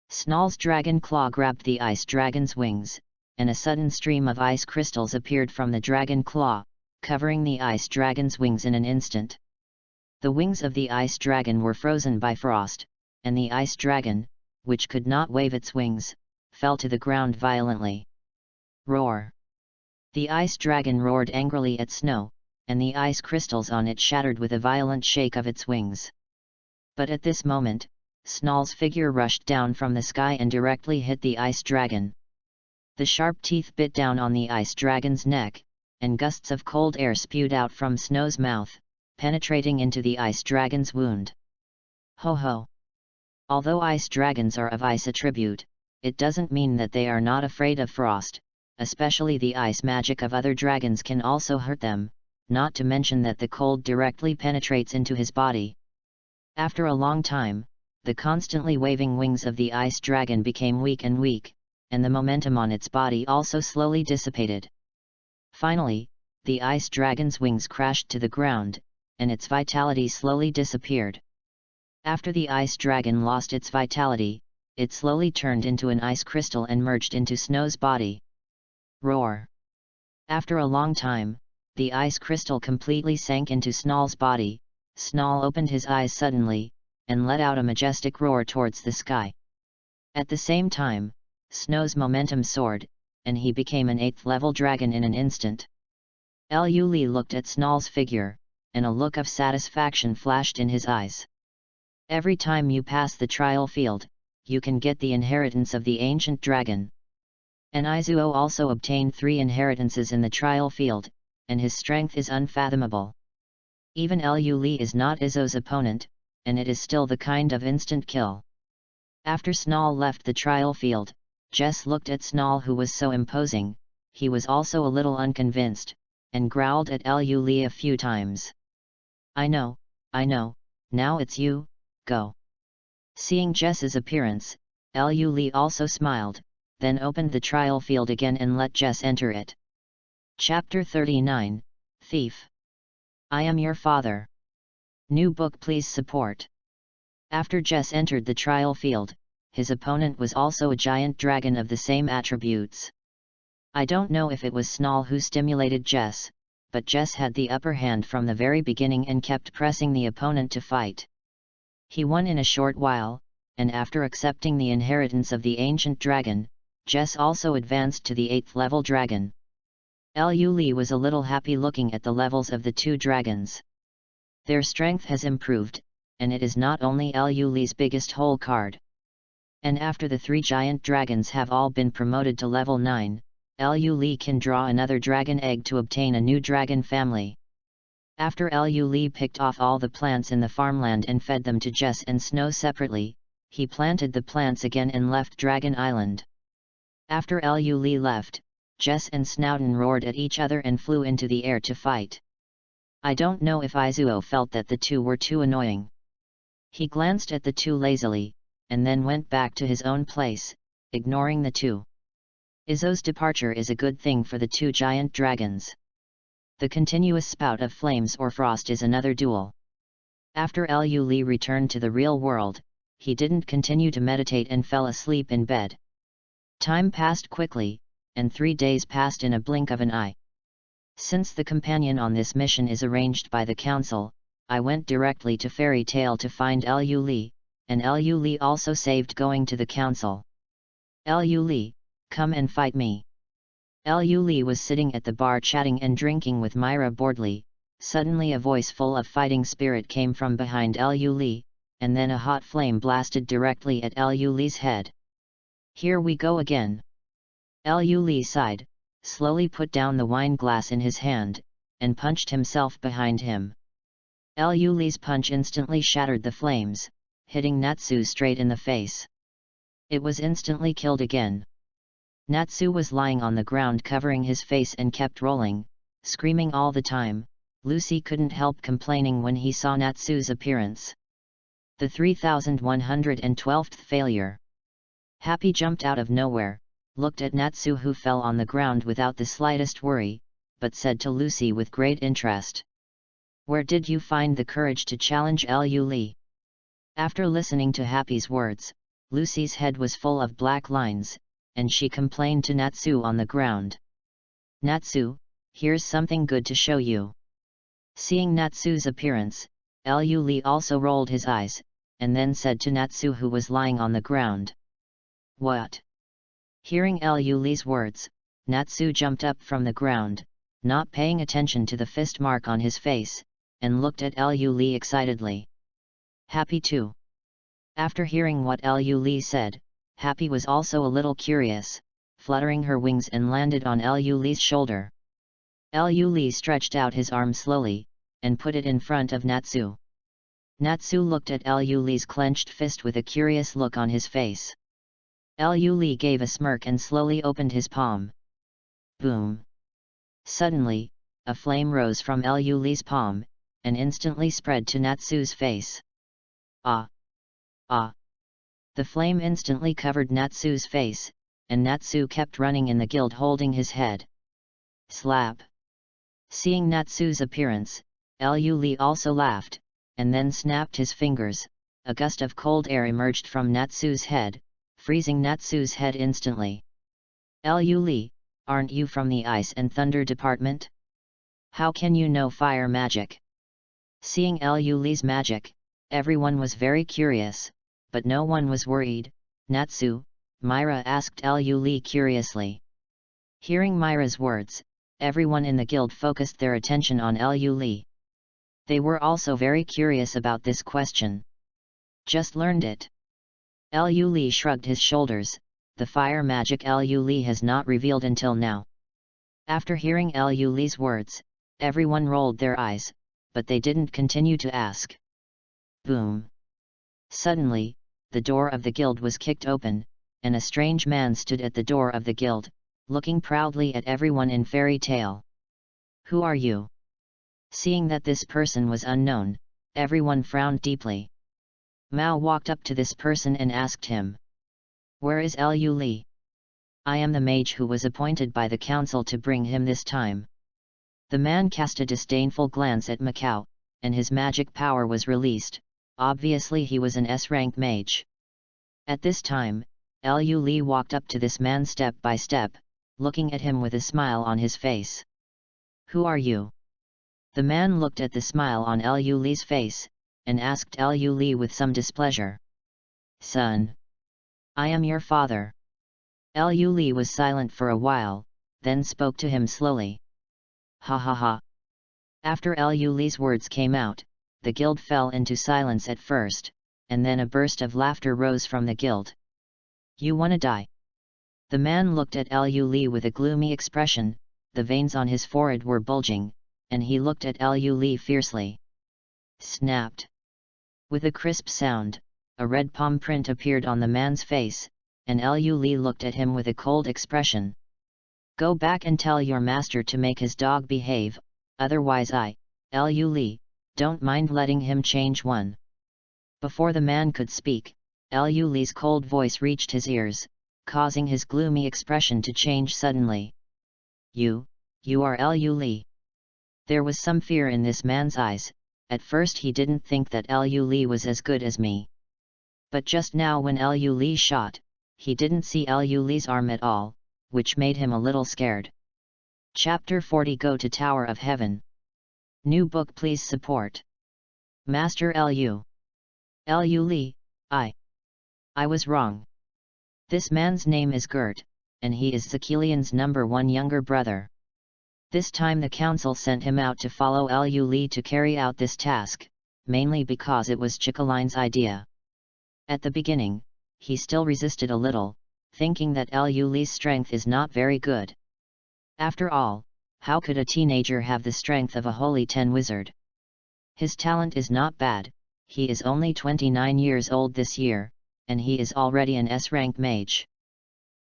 Snarl's dragon claw grabbed the ice dragon's wings, and a sudden stream of ice crystals appeared from the dragon claw, covering the ice dragon's wings in an instant. The wings of the ice dragon were frozen by frost, and the ice dragon, which could not wave its wings, fell to the ground violently. Roar! The ice dragon roared angrily at Snow, and the ice crystals on it shattered with a violent shake of its wings. But at this moment, Snarl's figure rushed down from the sky and directly hit the ice dragon. The sharp teeth bit down on the ice dragon's neck, and gusts of cold air spewed out from Snow's mouth, penetrating into the ice dragon's wound. Ho ho! Although ice dragons are of ice attribute, it doesn't mean that they are not afraid of frost, especially the ice magic of other dragons can also hurt them, not to mention that the cold directly penetrates into his body. After a long time, the constantly waving wings of the ice dragon became weak, and the momentum on its body also slowly dissipated. Finally, the ice dragon's wings crashed to the ground, and its vitality slowly disappeared. After the ice dragon lost its vitality, it slowly turned into an ice crystal and merged into Snow's body. Roar! After a long time, the ice crystal completely sank into Snarl's body. Snarl opened his eyes suddenly, and let out a majestic roar towards the sky. At the same time, Snow's momentum soared, and he became an 8th level dragon in an instant. Lu Li looked at Snarl's figure, and a look of satisfaction flashed in his eyes. Every time you pass the trial field, you can get the inheritance of the ancient dragon. And Izuo also obtained 3 inheritances in the trial field, and his strength is unfathomable. Even Lu Li is not Izuo's opponent, and it is still the kind of instant kill. After Snarl left the trial field, Jess looked at Snarl, who was so imposing. He was also a little unconvinced, and growled at Lu Li a few times. I know, now it's you, go. Seeing Jess's appearance, Lu Li also smiled, then opened the trial field again and let Jess enter it. Chapter 39, Thief. I am your father. New book, please support. After Jess entered the trial field, his opponent was also a giant dragon of the same attributes. I don't know if it was Snarl who stimulated Jess, but Jess had the upper hand from the very beginning and kept pressing the opponent to fight. He won in a short while, and after accepting the inheritance of the ancient dragon, Jess also advanced to the 8th level dragon. Lu Li was a little happy looking at the levels of the two dragons. Their strength has improved, and it is not only Lu Li's biggest hole card. And after the 3 giant dragons have all been promoted to level 9, Lu Li can draw another dragon egg to obtain a new dragon family. After Lu Li picked off all the plants in the farmland and fed them to Jess and Snow separately, he planted the plants again and left Dragon Island. After Lu Li left, Jess and Snowden roared at each other and flew into the air to fight. I don't know if Izuo felt that the two were too annoying. He glanced at the two lazily, and then went back to his own place, ignoring the two. Izuo's departure is a good thing for the two giant dragons. The continuous spout of flames or frost is another duel. After Lu Li returned to the real world, he didn't continue to meditate and fell asleep in bed. Time passed quickly, and 3 days passed in a blink of an eye. Since the companion on this mission is arranged by the council, I went directly to Fairy Tale to find Lu Li, and Lu Li also saved going to the council. Lu Li, come and fight me. Lu Li was sitting at the bar chatting and drinking with Myra boredly. Suddenly a voice full of fighting spirit came from behind Lu Li, and then a hot flame blasted directly at Lu Li's head. Here we go again. Lu Li sighed, slowly put down the wine glass in his hand, and punched himself behind him. Lu Li's punch instantly shattered the flames, hitting Natsu straight in the face. It was instantly killed again. Natsu was lying on the ground covering his face and kept rolling, screaming all the time. Lucy couldn't help complaining when he saw Natsu's appearance. The 3112th failure. Happy jumped out of nowhere, looked at Natsu who fell on the ground without the slightest worry, but said to Lucy with great interest, "Where did you find the courage to challenge Lu Li?" After listening to Happy's words, Lucy's head was full of black lines, and she complained to Natsu on the ground. "Natsu, here's something good to show you." Seeing Natsu's appearance, Lu Li also rolled his eyes, and then said to Natsu who was lying on the ground, "What?" Hearing Lu Li's words, Natsu jumped up from the ground, not paying attention to the fist mark on his face, and looked at Lu Li excitedly. Happy too. After hearing what Lu Li said, Happy was also a little curious, fluttering her wings and landed on Lu Li's shoulder. Lu Li stretched out his arm slowly, and put it in front of Natsu. Natsu looked at Lu Li's clenched fist with a curious look on his face. Lu Li gave a smirk and slowly opened his palm. Boom! Suddenly, a flame rose from Lu Li's palm, and instantly spread to Natsu's face. Ah! Ah! The flame instantly covered Natsu's face, and Natsu kept running in the guild holding his head. Slap! Seeing Natsu's appearance, Lu Li also laughed, and then snapped his fingers. A gust of cold air emerged from Natsu's head, freezing Natsu's head instantly. Lu Li, aren't you from the Ice and Thunder Department? How can you know fire magic? Seeing Lu Li's magic, everyone was very curious, but no one was worried. Natsu, Myra asked Lu Li curiously. Hearing Myra's words, everyone in the guild focused their attention on Lu Li. They were also very curious about this question. Just learned it. Lu Li shrugged his shoulders. The fire magic Lu Li has not revealed until now. After hearing Lu Li's words, everyone rolled their eyes, but they didn't continue to ask. Boom! Suddenly, the door of the guild was kicked open, and a strange man stood at the door of the guild, looking proudly at everyone in Fairy Tale. Who are you? Seeing that this person was unknown, everyone frowned deeply. Mao walked up to this person and asked him, "Where is Liu Li? I am the mage who was appointed by the council to bring him this time." The man cast a disdainful glance at Macau, and his magic power was released. Obviously he was an S-rank mage. At this time, Liu Li walked up to this man step by step, looking at him with a smile on his face. "Who are you?" The man looked at the smile on Liu Li's face, and asked Liu Li with some displeasure. "Son, I am your father." Liu Li was silent for a while, then spoke to him slowly. "Ha ha ha." After Liu Li's words came out, the guild fell into silence at first, and then a burst of laughter rose from the guild. "You wanna die?" The man looked at Liu Li with a gloomy expression, the veins on his forehead were bulging, and he looked at Liu Li fiercely. Snapped. With a crisp sound, a red palm print appeared on the man's face, and Liu Li looked at him with a cold expression. "Go back and tell your master to make his dog behave, otherwise I, Liu Li, don't mind letting him change one." Before the man could speak, Liu Li's cold voice reached his ears, causing his gloomy expression to change suddenly. You are Liu Li." There was some fear in this man's eyes. At first he didn't think that Liu Li was as good as me. But just now when Liu Li shot, he didn't see Liu Li's arm at all, which made him a little scared. Chapter 40 Go to Tower of Heaven. New book please support. Master Liu. Liu Li, I was wrong. This man's name is Gert, and he is Zekilian's #1 younger brother. This time the council sent him out to follow Liu Li to carry out this task, mainly because it was Chikaline's idea. At the beginning, he still resisted a little, thinking that Liu Li's strength is not very good. After all, how could a teenager have the strength of a Holy 10 wizard? His talent is not bad, he is only 29 years old this year, and he is already an S-rank mage.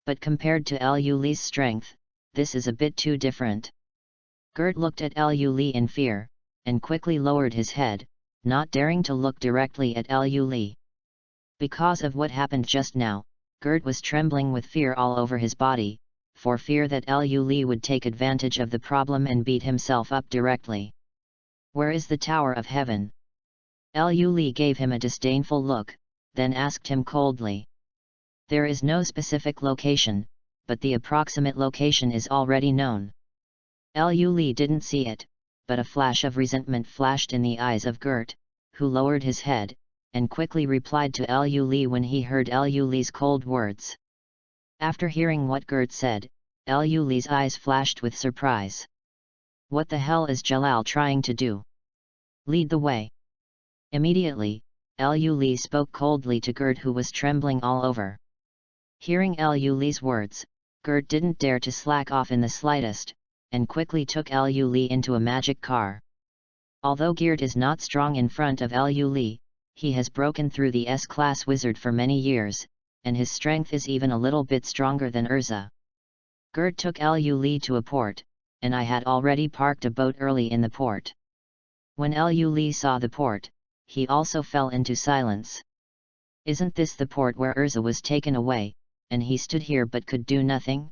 But compared to Liu Li's strength, this is a bit too different. Gert looked at Liu Li in fear, and quickly lowered his head, not daring to look directly at Liu Li. Because of what happened just now, Gert was trembling with fear all over his body, for fear that Liu Li would take advantage of the problem and beat himself up directly. "Where is the Tower of Heaven?" Liu Li gave him a disdainful look, then asked him coldly. "There is no specific location, but the approximate location is already known." Liu Li didn't see it, but a flash of resentment flashed in the eyes of Gert, who lowered his head, and quickly replied to Liu Li when he heard Liu Li's cold words. After hearing what Gert said, Liu Li's eyes flashed with surprise. "What the hell is Jalal trying to do? Lead the way." Immediately, Liu Li spoke coldly to Gert, who was trembling all over. Hearing Liu Li's words, Gert didn't dare to slack off in the slightest, and quickly took Liu Li into a magic car. Although Gert is not strong in front of Liu Li, he has broken through the S-class wizard for many years, and his strength is even a little bit stronger than Urza. Gert took Liu Li to a port, and I had already parked a boat early in the port. When Liu Li saw the port, he also fell into silence. "Isn't this the port where Urza was taken away, and he stood here but could do nothing?"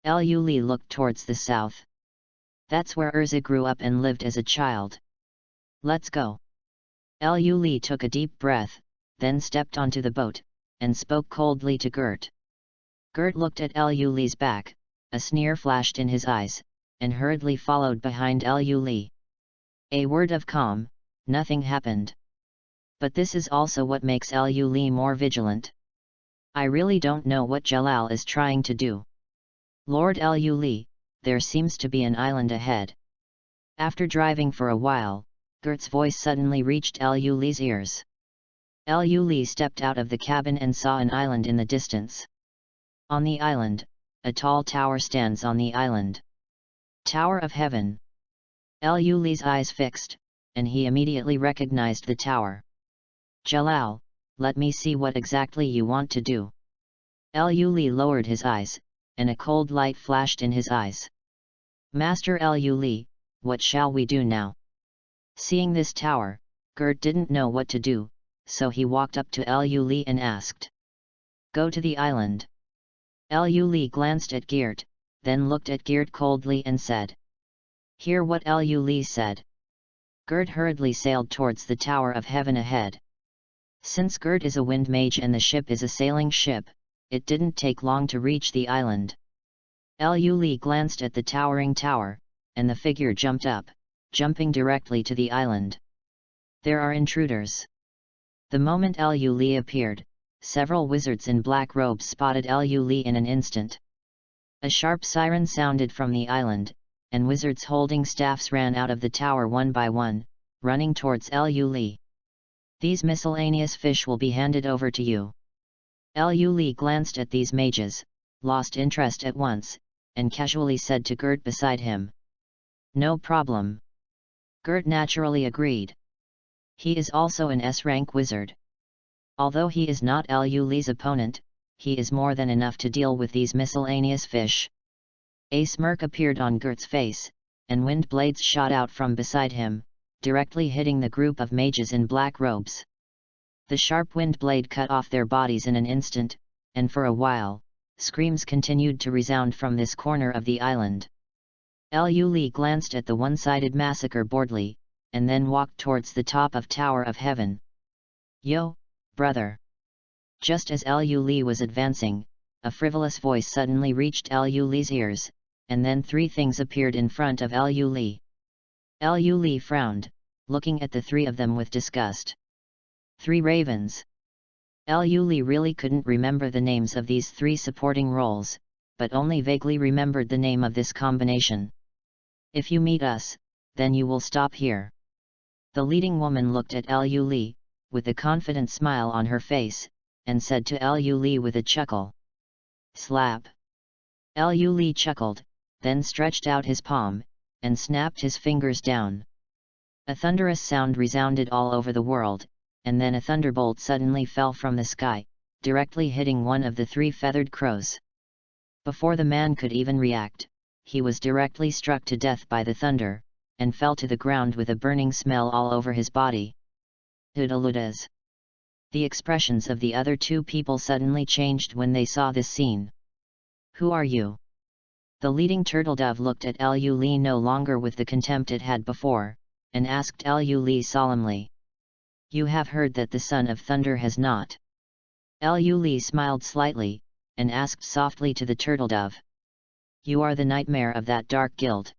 Liu Li looked towards the south. "That's where Urza grew up and lived as a child. Let's go." Liu Li took a deep breath, then stepped onto the boat, and spoke coldly to Gert. Gert looked at Liu Li's back, a sneer flashed in his eyes, and hurriedly followed behind Liu Li. A word of calm, nothing happened. But this is also what makes Liu Li more vigilant. I really don't know what Jalal is trying to do. "Lord Liu Li, there seems to be an island ahead." After driving for a while, Gert's voice suddenly reached Liu Li's ears. Liu Li stepped out of the cabin and saw an island in the distance. On the island, a tall tower stands on the island. Tower of Heaven. Liu Li's eyes fixed, and he immediately recognized the tower. "Jalal, let me see what exactly you want to do." Liu Li lowered his eyes, and a cold light flashed in his eyes. "Master Liu Li, what shall we do now?" Seeing this tower, Gert didn't know what to do, so he walked up to Lu Li and asked, "Go to the island." Lu Li glanced at Gert, then looked at Gert coldly and said, "Hear what Lu Li said." Gert hurriedly sailed towards the Tower of Heaven ahead. Since Gert is a wind mage and the ship is a sailing ship, it didn't take long to reach the island. Lu Li glanced at the towering tower, and the figure jumped up, jumping directly to the island. "There are intruders." The moment Lu Li appeared, several wizards in black robes spotted Lu Li in an instant. A sharp siren sounded from the island, and wizards holding staffs ran out of the tower one by one, running towards Lu Li. "These miscellaneous fish will be handed over to you." Lu Li glanced at these mages, lost interest at once, and casually said to Gert beside him, "No problem." Gert naturally agreed. He is also an S-rank wizard. Although he is not Lu Li's opponent, he is more than enough to deal with these miscellaneous fish. A smirk appeared on Gert's face, and wind blades shot out from beside him, directly hitting the group of mages in black robes. The sharp wind blade cut off their bodies in an instant, and for a while, screams continued to resound from this corner of the island. Lu Li glanced at the one-sided massacre boredly, and then walked towards the top of Tower of Heaven. "Yo, brother!" Just as Lu Li was advancing, a frivolous voice suddenly reached Lu Li's ears, and then three things appeared in front of Lu Li. Lu Li frowned, looking at the three of them with disgust. 3 ravens. Lu Li really couldn't remember the names of these 3 supporting roles, but only vaguely remembered the name of this combination. "If you meet us, then you will stop here." The leading woman looked at Lu Li, with a confident smile on her face, and said to Lu Li with a chuckle, "Slap." Lu Li chuckled, then stretched out his palm, and snapped his fingers down. A thunderous sound resounded all over the world, and then a thunderbolt suddenly fell from the sky, directly hitting one of the 3 feathered crows. Before the man could even react, he was directly struck to death by the thunder, and fell to the ground with a burning smell all over his body. Readaloud. The expressions of the other 2 people suddenly changed when they saw this scene. "Who are you?" The leading turtledove looked at Lu Li no longer with the contempt it had before, and asked Lu Li solemnly, "You have heard that the Son of Thunder has not?" Lu Li smiled slightly, and asked softly to the turtledove, "You are the nightmare of that dark guild?"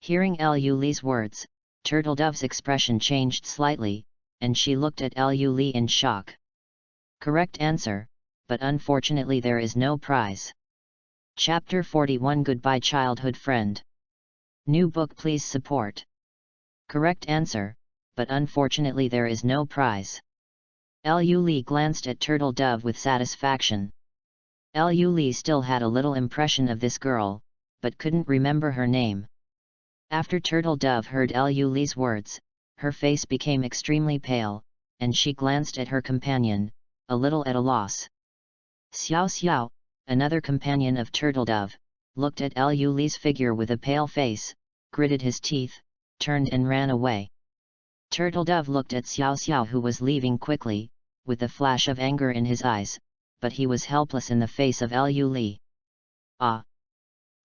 Hearing Lu Li's words, Turtledove's expression changed slightly, and she looked at Lu Li in shock. "Correct answer, but unfortunately there is no prize." Chapter 41 Goodbye Childhood Friend. New book please support. Correct answer, but unfortunately there is no prize. Lu Li glanced at Turtledove with satisfaction. Lu Li still had a little impression of this girl, but couldn't remember her name. After Turtledove heard Lu Li's words, her face became extremely pale, and she glanced at her companion, a little at a loss. Xiao Xiao, another companion of Turtledove, looked at Lu Li's figure with a pale face, gritted his teeth, turned and ran away. Turtledove looked at Xiao Xiao who was leaving quickly, with a flash of anger in his eyes, but he was helpless in the face of Lu Li. "Ah!"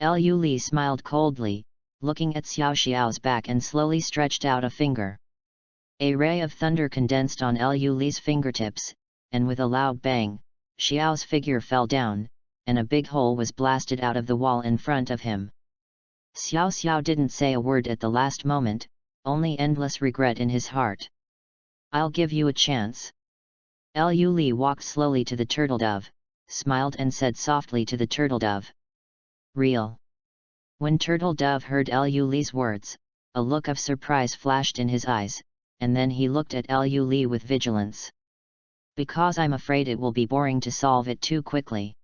Lu Li smiled coldly, looking at Xiao Xiao's back and slowly stretched out a finger. A ray of thunder condensed on Lu Li's fingertips, and with a loud bang, Xiao's figure fell down, and a big hole was blasted out of the wall in front of him. Xiao Xiao didn't say a word at the last moment, only endless regret in his heart. "I'll give you a chance." Lu Li walked slowly to the turtledove, smiled and said softly to the turtledove, "Real." When Turtledove heard Lu Li's words, a look of surprise flashed in his eyes, and then he looked at Lu Li with vigilance. "Because I'm afraid it will be boring to solve it too quickly."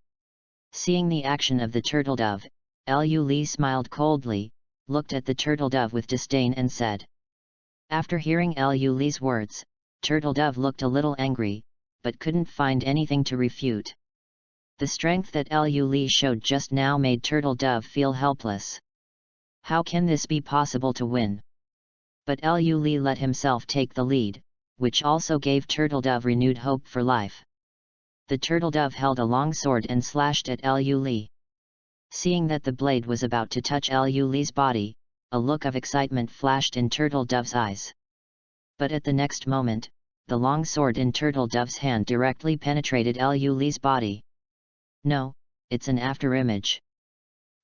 Seeing the action of the turtledove, Lu Li smiled coldly, looked at the turtledove with disdain and said. After hearing Lu Li's words, Turtledove looked a little angry, but couldn't find anything to refute. The strength that Lu Li showed just now made Turtledove feel helpless. How can this be possible to win? But Lu Li let himself take the lead, which also gave Turtledove renewed hope for life. The Turtledove held a long sword and slashed at Lu Li. Seeing that the blade was about to touch Lu Li's body, a look of excitement flashed in Turtledove's eyes. But at the next moment, the long sword in Turtledove's hand directly penetrated Lu Li's body. No, it's an afterimage.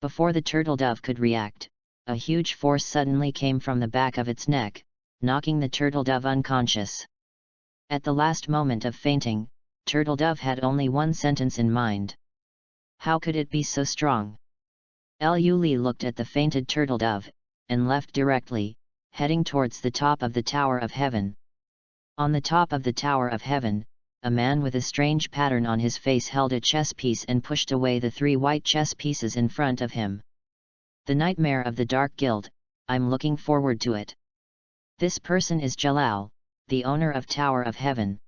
Before the Turtledove could react, a huge force suddenly came from the back of its neck, knocking the Turtledove unconscious. At the last moment of fainting, Turtledove had only one sentence in mind. How could it be so strong? Lu Li looked at the fainted Turtledove, and left directly, heading towards the top of the Tower of Heaven. On the top of the Tower of Heaven, a man with a strange pattern on his face held a chess piece and pushed away the 3 white chess pieces in front of him. The Nightmare of the Dark Guild, I'm looking forward to it. This person is Jalal, the owner of Tower of Heaven.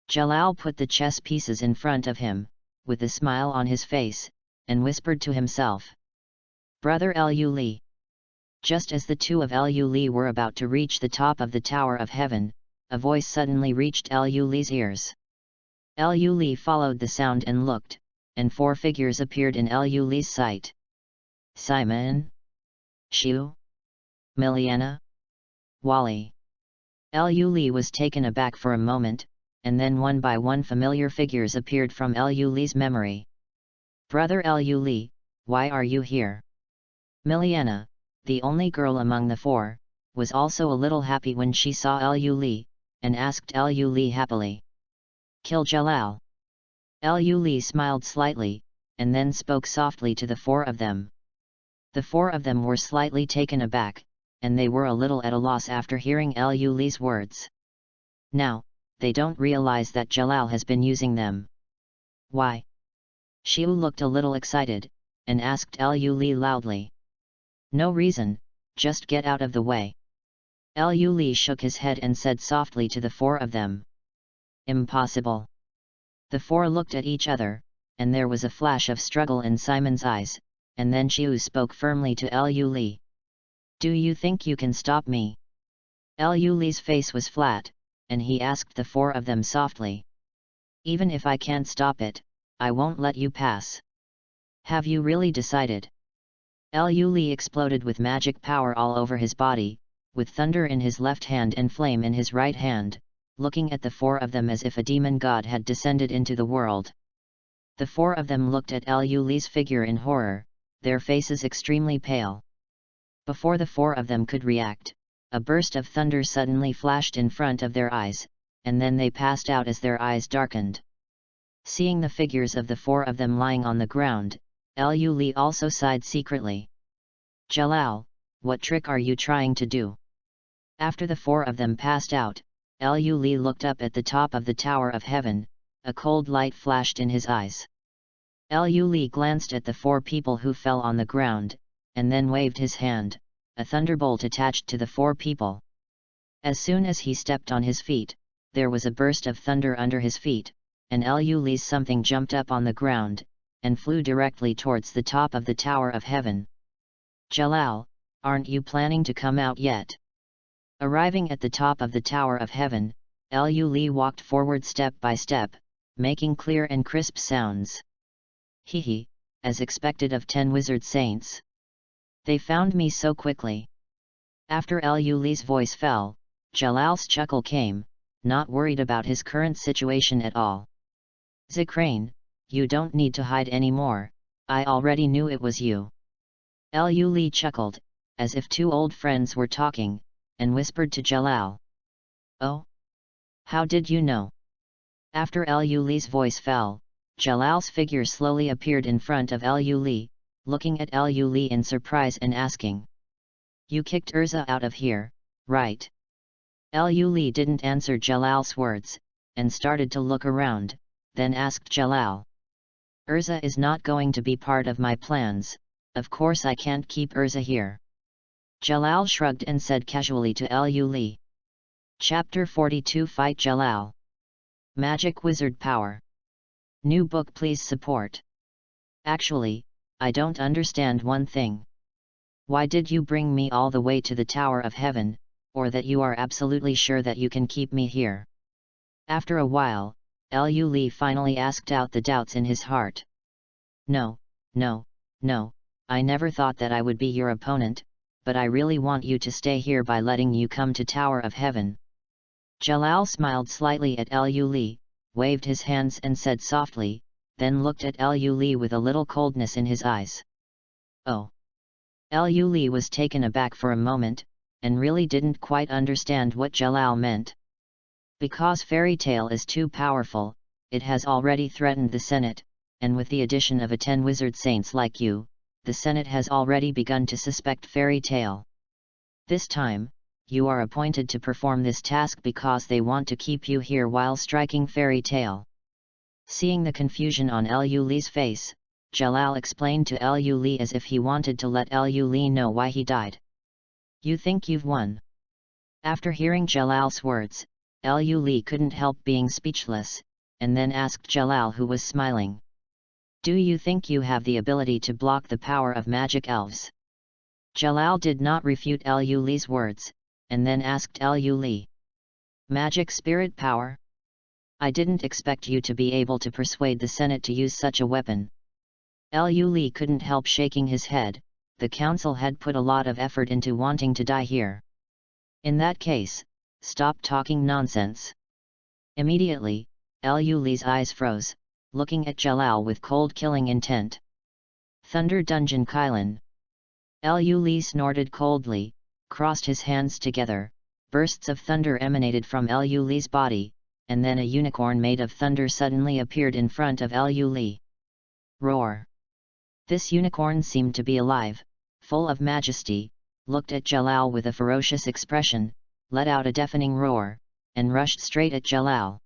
Jalal put the chess pieces in front of him, with a smile on his face, and whispered to himself. Brother Lu Li. Just as the two of Lu Li were about to reach the top of the Tower of Heaven, a voice suddenly reached Lu Li's ears. Lu Li followed the sound and looked, and 4 figures appeared in Lu Li's sight. Simon, Xiu, Miliana, Wally. Lu Li was taken aback for a moment, and then one by one familiar figures appeared from Lu Li's memory. Brother Lu Li, why are you here? Miliana, the only girl among the 4, was also a little happy when she saw Lu Li, and asked Lu Li happily. Kill Jalal. Lu Li smiled slightly, and then spoke softly to the 4 of them. The 4 of them were slightly taken aback, and they were a little at a loss after hearing Lu Li's words. Now, they don't realize that Jalal has been using them. Why? Xiu looked a little excited, and asked Lu Li loudly. No reason, just get out of the way. Lu Li shook his head and said softly to the 4 of them. Impossible. The 4 looked at each other, and there was a flash of struggle in Simon's eyes, and then Xiu spoke firmly to Lu Li. Do you think you can stop me? Lu Li's face was flat, and he asked the 4 of them softly. Even if I can't stop it, I won't let you pass. Have you really decided? Lu Li exploded with magic power all over his body, with thunder in his left hand and flame in his right hand, looking at the 4 of them as if a demon god had descended into the world. The 4 of them looked at Lu Li's figure in horror, their faces extremely pale. Before the 4 of them could react, a burst of thunder suddenly flashed in front of their eyes, and then they passed out as their eyes darkened. Seeing the figures of the 4 of them lying on the ground, Lu Li also sighed secretly. Jalal, what trick are you trying to do? After the 4 of them passed out, Lu Li looked up at the top of the Tower of Heaven, a cold light flashed in his eyes. Lu Li glanced at the 4 people who fell on the ground, and then waved his hand, a thunderbolt attached to the 4 people. As soon as he stepped on his feet, there was a burst of thunder under his feet, and Lu Li's something jumped up on the ground, and flew directly towards the top of the Tower of Heaven. Jalal, aren't you planning to come out yet? Arriving at the top of the Tower of Heaven, Lu Li walked forward step by step, making clear and crisp sounds. Hee, as expected of 10 wizard saints. They found me so quickly. After Lu Li's voice fell, Jalal's chuckle came, not worried about his current situation at all. Zikrane, you don't need to hide anymore, I already knew it was you. Lu Li chuckled, as if 2 old friends were talking, and whispered to Jalal. Oh? How did you know? After Lu Li's voice fell, Jalal's figure slowly appeared in front of Lu Li, looking at Lu Li in surprise and asking. You kicked Urza out of here, right? Lu Li didn't answer Jalal's words, and started to look around, then asked Jalal. Urza is not going to be part of my plans, of course I can't keep Urza here. Jalal shrugged and said casually to Lu Li. Chapter 42 Fight Jalal. Magic Wizard Power. New book please support. Actually, I don't understand one thing. Why did you bring me all the way to the Tower of Heaven, or that you are absolutely sure that you can keep me here? After a while, Lu Li finally asked out the doubts in his heart. No, no, no, I never thought that I would be your opponent, but I really want you to stay here by letting you come to Tower of Heaven. Jalal smiled slightly at Lu Li, waved his hands and said softly, then looked at Lu Li with a little coldness in his eyes. Oh! Lu Li was taken aback for a moment, and really didn't quite understand what Jalal meant. Because fairy tale is too powerful, it has already threatened the Senate, and with the addition of 10 wizard saints like you, the Senate has already begun to suspect fairy tale. This time, you are appointed to perform this task because they want to keep you here while striking fairy tale. Seeing the confusion on Lu Li's face, Jalal explained to Lu Li as if he wanted to let Lu Li know why he died. You think you've won? After hearing Jalal's words, Lu Li couldn't help being speechless, and then asked Jalal, who was smiling. Do you think you have the ability to block the power of magic elves? Jalal did not refute Lu Li's words, and then asked Lu Li. Magic spirit power? I didn't expect you to be able to persuade the Senate to use such a weapon. Lu Li couldn't help shaking his head. The council had put a lot of effort into wanting to die here. In that case, stop talking nonsense. Immediately, Lu Li's eyes froze, looking at Jalal with cold killing intent. Thunder Dungeon Kylan. Lu Li snorted coldly, crossed his hands together, bursts of thunder emanated from Lu Li's body, and then a unicorn made of thunder suddenly appeared in front of Lu Li. Roar! This unicorn seemed to be alive, full of majesty, looked at Jalal with a ferocious expression, let out a deafening roar, and rushed straight at Jalal.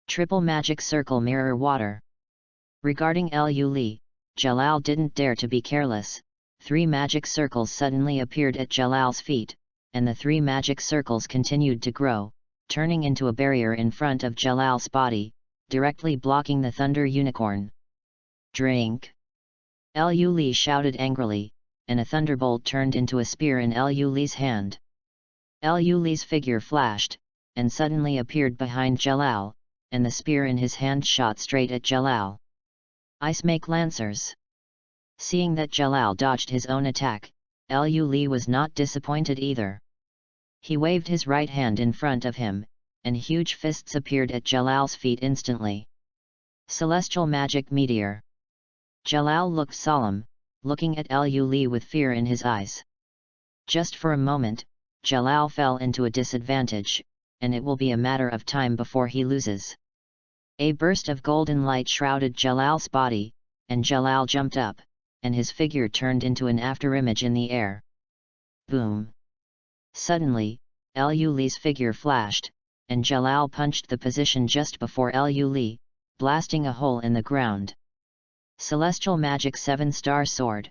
Triple magic circle mirror water. Regarding Lu Li, Jalal didn't dare to be careless. 3 magic circles suddenly appeared at Jalal's feet, and the 3 magic circles continued to grow, turning into a barrier in front of Jalal's body, directly blocking the thunder unicorn. Drink! Lu Li shouted angrily, and a thunderbolt turned into a spear in Lu Li's hand. Lu Li's figure flashed, and suddenly appeared behind Jalal, and the spear in his hand shot straight at Jalal. Ice make lancers! Seeing that Jalal dodged his own attack, Lu Li was not disappointed either. He waved his right hand in front of him, and huge fists appeared at Jalal's feet instantly. Celestial Magic Meteor. Jalal looked solemn, looking at Lu Li with fear in his eyes. Just for a moment, Jalal fell into a disadvantage, and it will be a matter of time before he loses. A burst of golden light shrouded Jalal's body, and Jalal jumped up, and his figure turned into an afterimage in the air. Boom! Suddenly, Lu Li's figure flashed, and Jalal punched the position just before Lu Li, blasting a hole in the ground. Celestial Magic 7-Star Sword.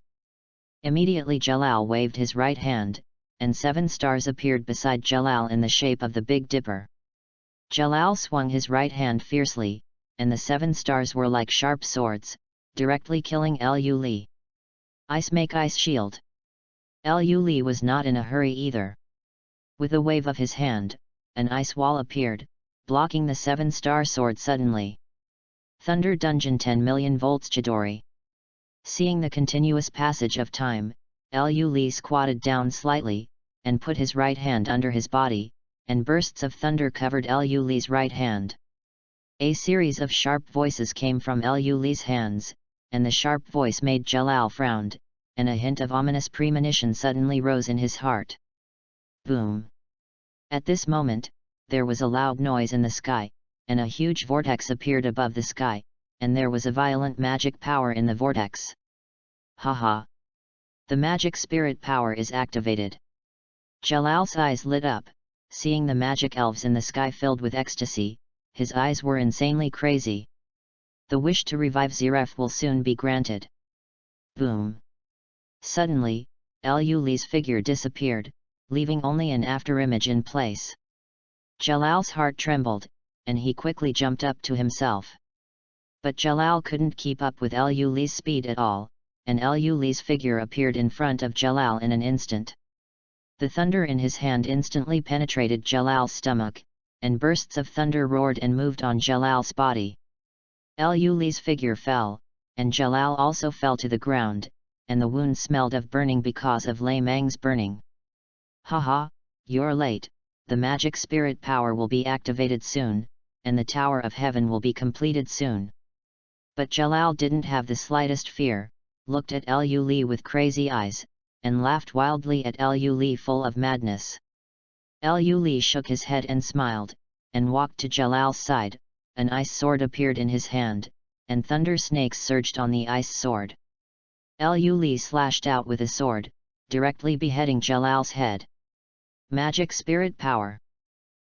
Immediately Jalal waved his right hand, and 7 stars appeared beside Jalal in the shape of the Big Dipper. Jalal swung his right hand fiercely, and the 7 stars were like sharp swords, directly killing Lu Li. Ice make ice shield. Lu Li was not in a hurry either. With a wave of his hand, an ice wall appeared, blocking the 7-star sword suddenly. Thunder Dungeon 10 million volts Chidori. Seeing the continuous passage of time, Lu Li squatted down slightly, and put his right hand under his body, and bursts of thunder covered Lu Li's right hand. A series of sharp voices came from Lu Li's hands, and the sharp voice made Jalal frown, and a hint of ominous premonition suddenly rose in his heart. Boom! At this moment, there was a loud noise in the sky, and a huge vortex appeared above the sky, and there was a violent magic power in the vortex. Haha! The magic spirit power is activated. Jalal's eyes lit up, seeing the magic elves in the sky filled with ecstasy, his eyes were insanely crazy. The wish to revive Ziref will soon be granted. Boom! Suddenly, Lu Li's figure disappeared, leaving only an afterimage in place. Jalal's heart trembled, and he quickly jumped up to himself. But Jalal couldn't keep up with Lu Li's speed at all, and Lu Li's figure appeared in front of Jalal in an instant. The thunder in his hand instantly penetrated Jalal's stomach, and bursts of thunder roared and moved on Jalal's body. Luli's figure fell, and Jalal also fell to the ground, and the wound smelled of burning because of Lei Mang's burning. Haha, you're late, the magic spirit power will be activated soon, and the Tower of Heaven will be completed soon. But Jalal didn't have the slightest fear, looked at Luli with crazy eyes, and laughed wildly at Luli full of madness. Luli shook his head and smiled, and walked to Jalal's side. An ice sword appeared in his hand, and thunder snakes surged on the ice sword. Luli slashed out with a sword, directly beheading Jalal's head. Magic spirit power.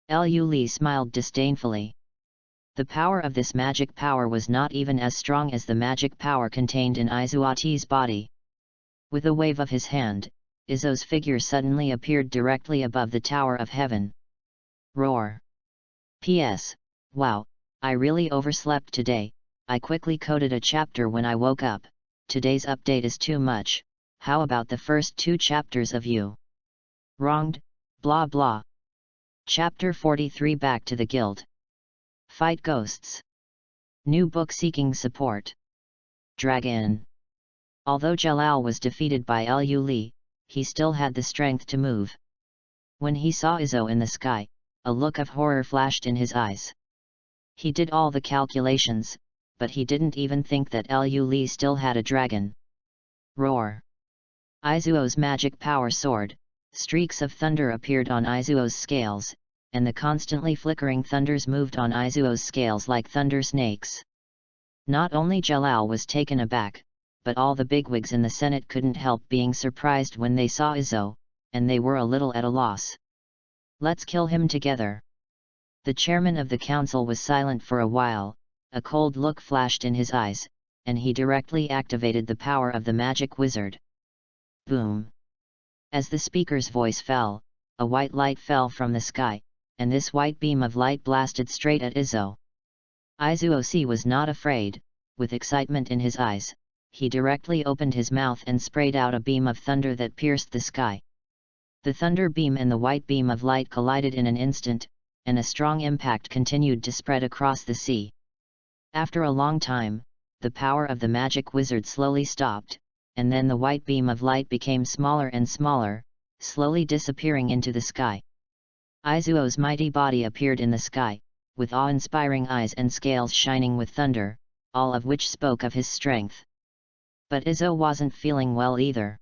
Luli smiled disdainfully. The power of this magic power was not even as strong as the magic power contained in Izuati's body. With a wave of his hand, Izzo's figure suddenly appeared directly above the Tower of Heaven. Roar. P.S. Wow, I really overslept today. I quickly coded a chapter when I woke up. Today's update is too much. How about the first 2 chapters of you? Wronged, blah blah. Chapter 43 Back to the Guild. Fight ghosts. New book seeking support. Dragon. Although Jalal was defeated by Luli, he still had the strength to move. When he saw Izzo in the sky, a look of horror flashed in his eyes. He did all the calculations, but he didn't even think that Luli still had a dragon. Roar. Izuo's magic power soared, streaks of thunder appeared on Izuo's scales, and the constantly flickering thunders moved on Izuo's scales like thunder snakes. Not only Jalal was taken aback, but all the bigwigs in the Senate couldn't help being surprised when they saw Izzo, and they were a little at a loss. Let's kill him together. The chairman of the council was silent for a while, a cold look flashed in his eyes, and he directly activated the power of the magic wizard. Boom! As the speaker's voice fell, a white light fell from the sky, and this white beam of light blasted straight at Izzo. Izuo was not afraid. With excitement in his eyes, he directly opened his mouth and sprayed out a beam of thunder that pierced the sky. The thunder beam and the white beam of light collided in an instant, and a strong impact continued to spread across the sea. After a long time, the power of the magic wizard slowly stopped, and then the white beam of light became smaller and smaller, slowly disappearing into the sky. Izuo's mighty body appeared in the sky, with awe-inspiring eyes and scales shining with thunder, all of which spoke of his strength. But Izzo wasn't feeling well either.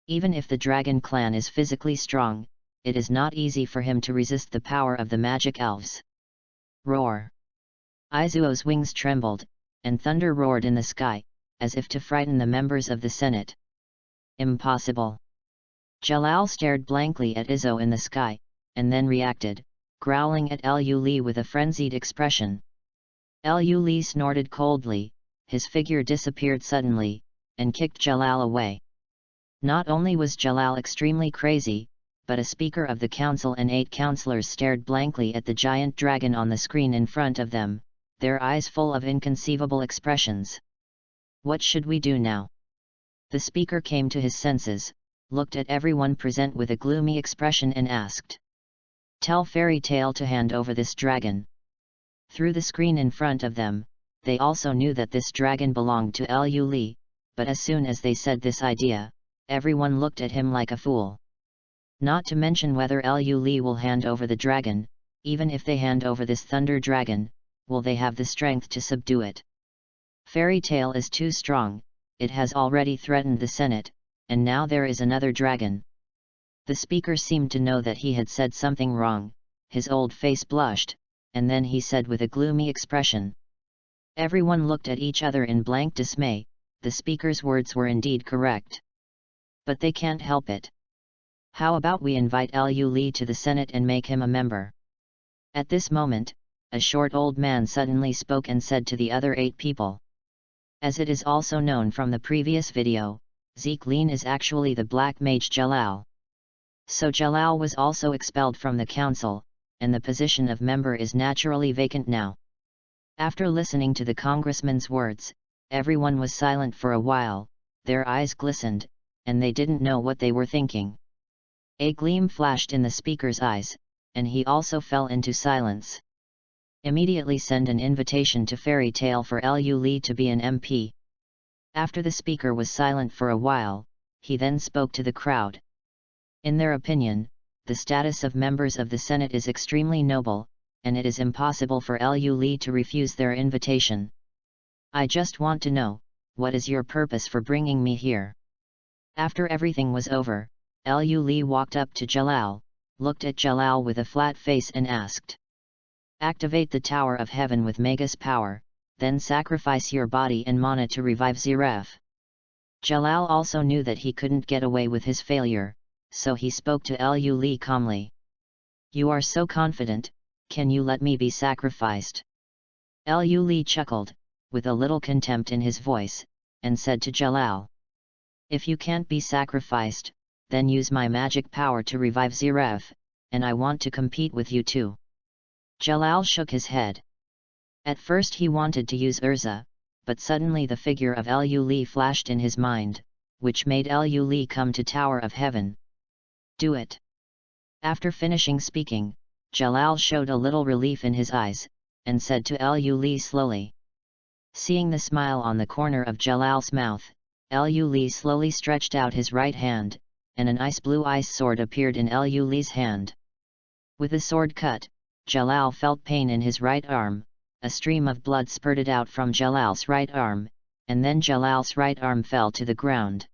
Even if the dragon clan is physically strong, it is not easy for him to resist the power of the magic elves. Roar! Izuo's wings trembled, and thunder roared in the sky, as if to frighten the members of the Senate. Impossible! Jalal stared blankly at Izzo in the sky, and then reacted, growling at Luli with a frenzied expression. Luli snorted coldly, his figure disappeared suddenly, and kicked Jalal away. Not only was Jalal extremely crazy, but a speaker of the council and 8 councillors stared blankly at the giant dragon on the screen in front of them, their eyes full of inconceivable expressions. What should we do now? The speaker came to his senses, looked at everyone present with a gloomy expression and asked. Tell Fairy Tale to hand over this dragon. Through the screen in front of them, they also knew that this dragon belonged to Luli, but as soon as they said this idea, everyone looked at him like a fool. Not to mention whether Luli will hand over the dragon. Even if they hand over this thunder dragon, will they have the strength to subdue it? Fairy Tale is too strong, it has already threatened the Senate, and now there is another dragon. The speaker seemed to know that he had said something wrong, his old face blushed, and then he said with a gloomy expression. Everyone looked at each other in blank dismay. The speaker's words were indeed correct. But they can't help it. How about we invite Luli to the Senate and make him a member? At this moment, a short old man suddenly spoke and said to the other 8 people. As it is also known from the previous video, Zeklin is actually the black mage Jalal. So Jalal was also expelled from the council, and the position of member is naturally vacant now. After listening to the congressman's words, everyone was silent for a while, their eyes glistened, and they didn't know what they were thinking. A gleam flashed in the speaker's eyes, and he also fell into silence. Immediately send an invitation to Fairy Tale for Lu Li to be an MP. After the speaker was silent for a while, he then spoke to the crowd. In their opinion, the status of members of the Senate is extremely noble, and it is impossible for Lu Li to refuse their invitation. I just want to know, what is your purpose for bringing me here? After everything was over, Lu Li walked up to Jalal, looked at Jalal with a flat face and asked. Activate the Tower of Heaven with Magus power, then sacrifice your body and mana to revive Ziref. Jalal also knew that he couldn't get away with his failure, so he spoke to Lu Li calmly. You are so confident, can you let me be sacrificed? Lu Li chuckled, with a little contempt in his voice, and said to Jalal. If you can't be sacrificed, then use my magic power to revive Ziref, and I want to compete with you too. Jalal shook his head. At first he wanted to use Urza, but suddenly the figure of Lu Li flashed in his mind, which made Lu Li come to Tower of Heaven. Do it. After finishing speaking, Jalal showed a little relief in his eyes, and said to Lu Li slowly. Seeing the smile on the corner of Jalal's mouth, Lu Li slowly stretched out his right hand, and an ice blue ice sword appeared in Lu Li's hand. With the sword cut, Jalal felt pain in his right arm, a stream of blood spurted out from Jalal's right arm, and then Jalal's right arm fell to the ground.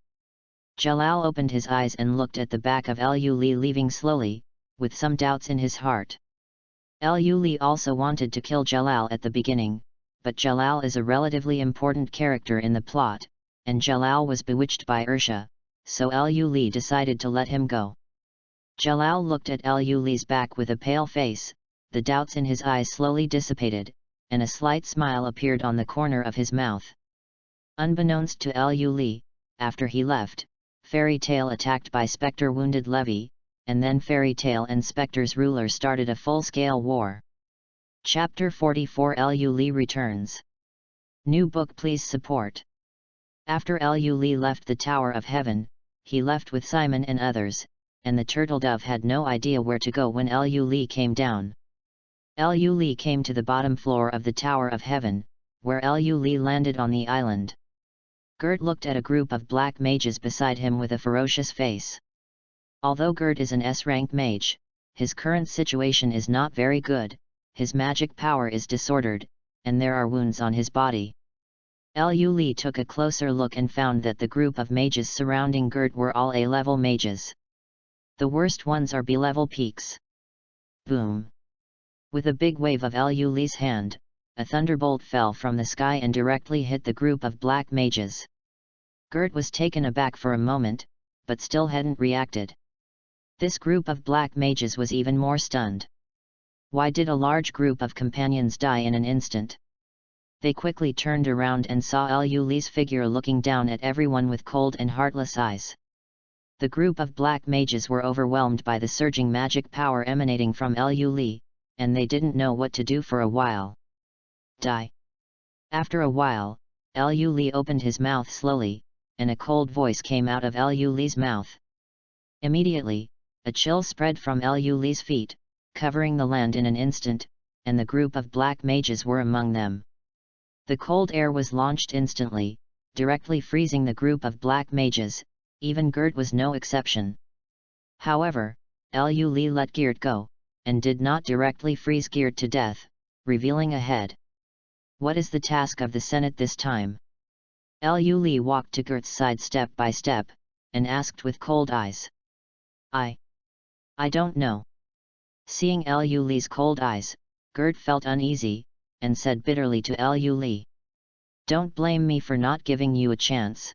Jalal opened his eyes and looked at the back of Lu Li leaving slowly, with some doubts in his heart. Lu Li also wanted to kill Jalal at the beginning, but Jalal is a relatively important character in the plot, and Jalal was bewitched by Ursha, so Lu Li decided to let him go. Jalal looked at Lu Li's back with a pale face, the doubts in his eyes slowly dissipated, and a slight smile appeared on the corner of his mouth. Unbeknownst to Lu Li, after he left, Fairy Tale attacked by Spectre wounded Levi, and then Fairy Tale and Spectre's ruler started a full-scale war. Chapter 44 Lu Li returns. New book please support. After Lu Li left the Tower of Heaven, he left with Simon and others, and the turtle dove had no idea where to go when Lu Li came down. Lu Li came to the bottom floor of the Tower of Heaven, where Lu Li landed on the island. Gert looked at a group of black mages beside him with a ferocious face. Although Gert is an S-rank mage, his current situation is not very good, his magic power is disordered, and there are wounds on his body. Lu Li took a closer look and found that the group of mages surrounding Gert were all A-level mages. The worst ones are B-level peaks. Boom! With a big wave of Lu Li's hand, a thunderbolt fell from the sky and directly hit the group of black mages. Gert was taken aback for a moment, but still hadn't reacted. This group of black mages was even more stunned. Why did a large group of companions die in an instant? They quickly turned around and saw Lu Li's figure looking down at everyone with cold and heartless eyes. The group of black mages were overwhelmed by the surging magic power emanating from Lu Li, and they didn't know what to do for a while. Die! After a while, Lu Li opened his mouth slowly, and a cold voice came out of Lu Li's mouth. Immediately, a chill spread from Lu Li's feet, covering the land in an instant, and the group of black mages were among them. The cold air was launched instantly, directly freezing the group of black mages, even Gert was no exception. However, Lu Li let Gert go, and did not directly freeze Gert to death, revealing a head. What is the task of the Senate this time? Lu Li walked to Gert's side step by step, and asked with cold eyes. I don't know. Seeing Lu Li's cold eyes, Gert felt uneasy, and said bitterly to Lu Li. Don't blame me for not giving you a chance.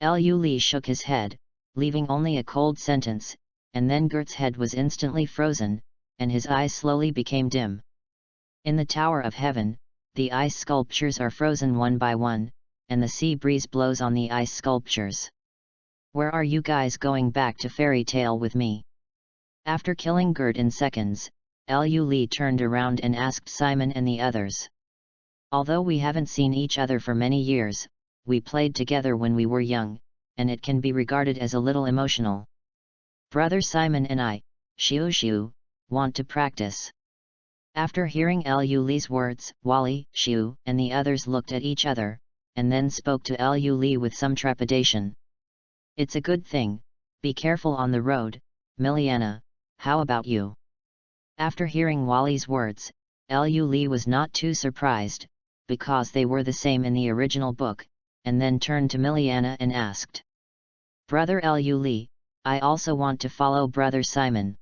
Lu Li shook his head, leaving only a cold sentence, and then Gert's head was instantly frozen, and his eyes slowly became dim. In the Tower of Heaven, the ice sculptures are frozen one by one, and the sea breeze blows on the ice sculptures. Where are you guys going back to Fairy Tale with me? After killing Gert in seconds, Lu Li turned around and asked Simon and the others. Although we haven't seen each other for many years, we played together when we were young, and it can be regarded as a little emotional. Brother Simon and I, Xiu, want to practice. After hearing Liu Li's words, Wally, Xiu, and the others looked at each other, and then spoke to Liu Li with some trepidation. It's a good thing, be careful on the road, Miliana, how about you? After hearing Wally's words, Liu Li was not too surprised, because they were the same in the original book, and then turned to Miliana and asked. Brother Liu Li, I also want to follow Brother Simon.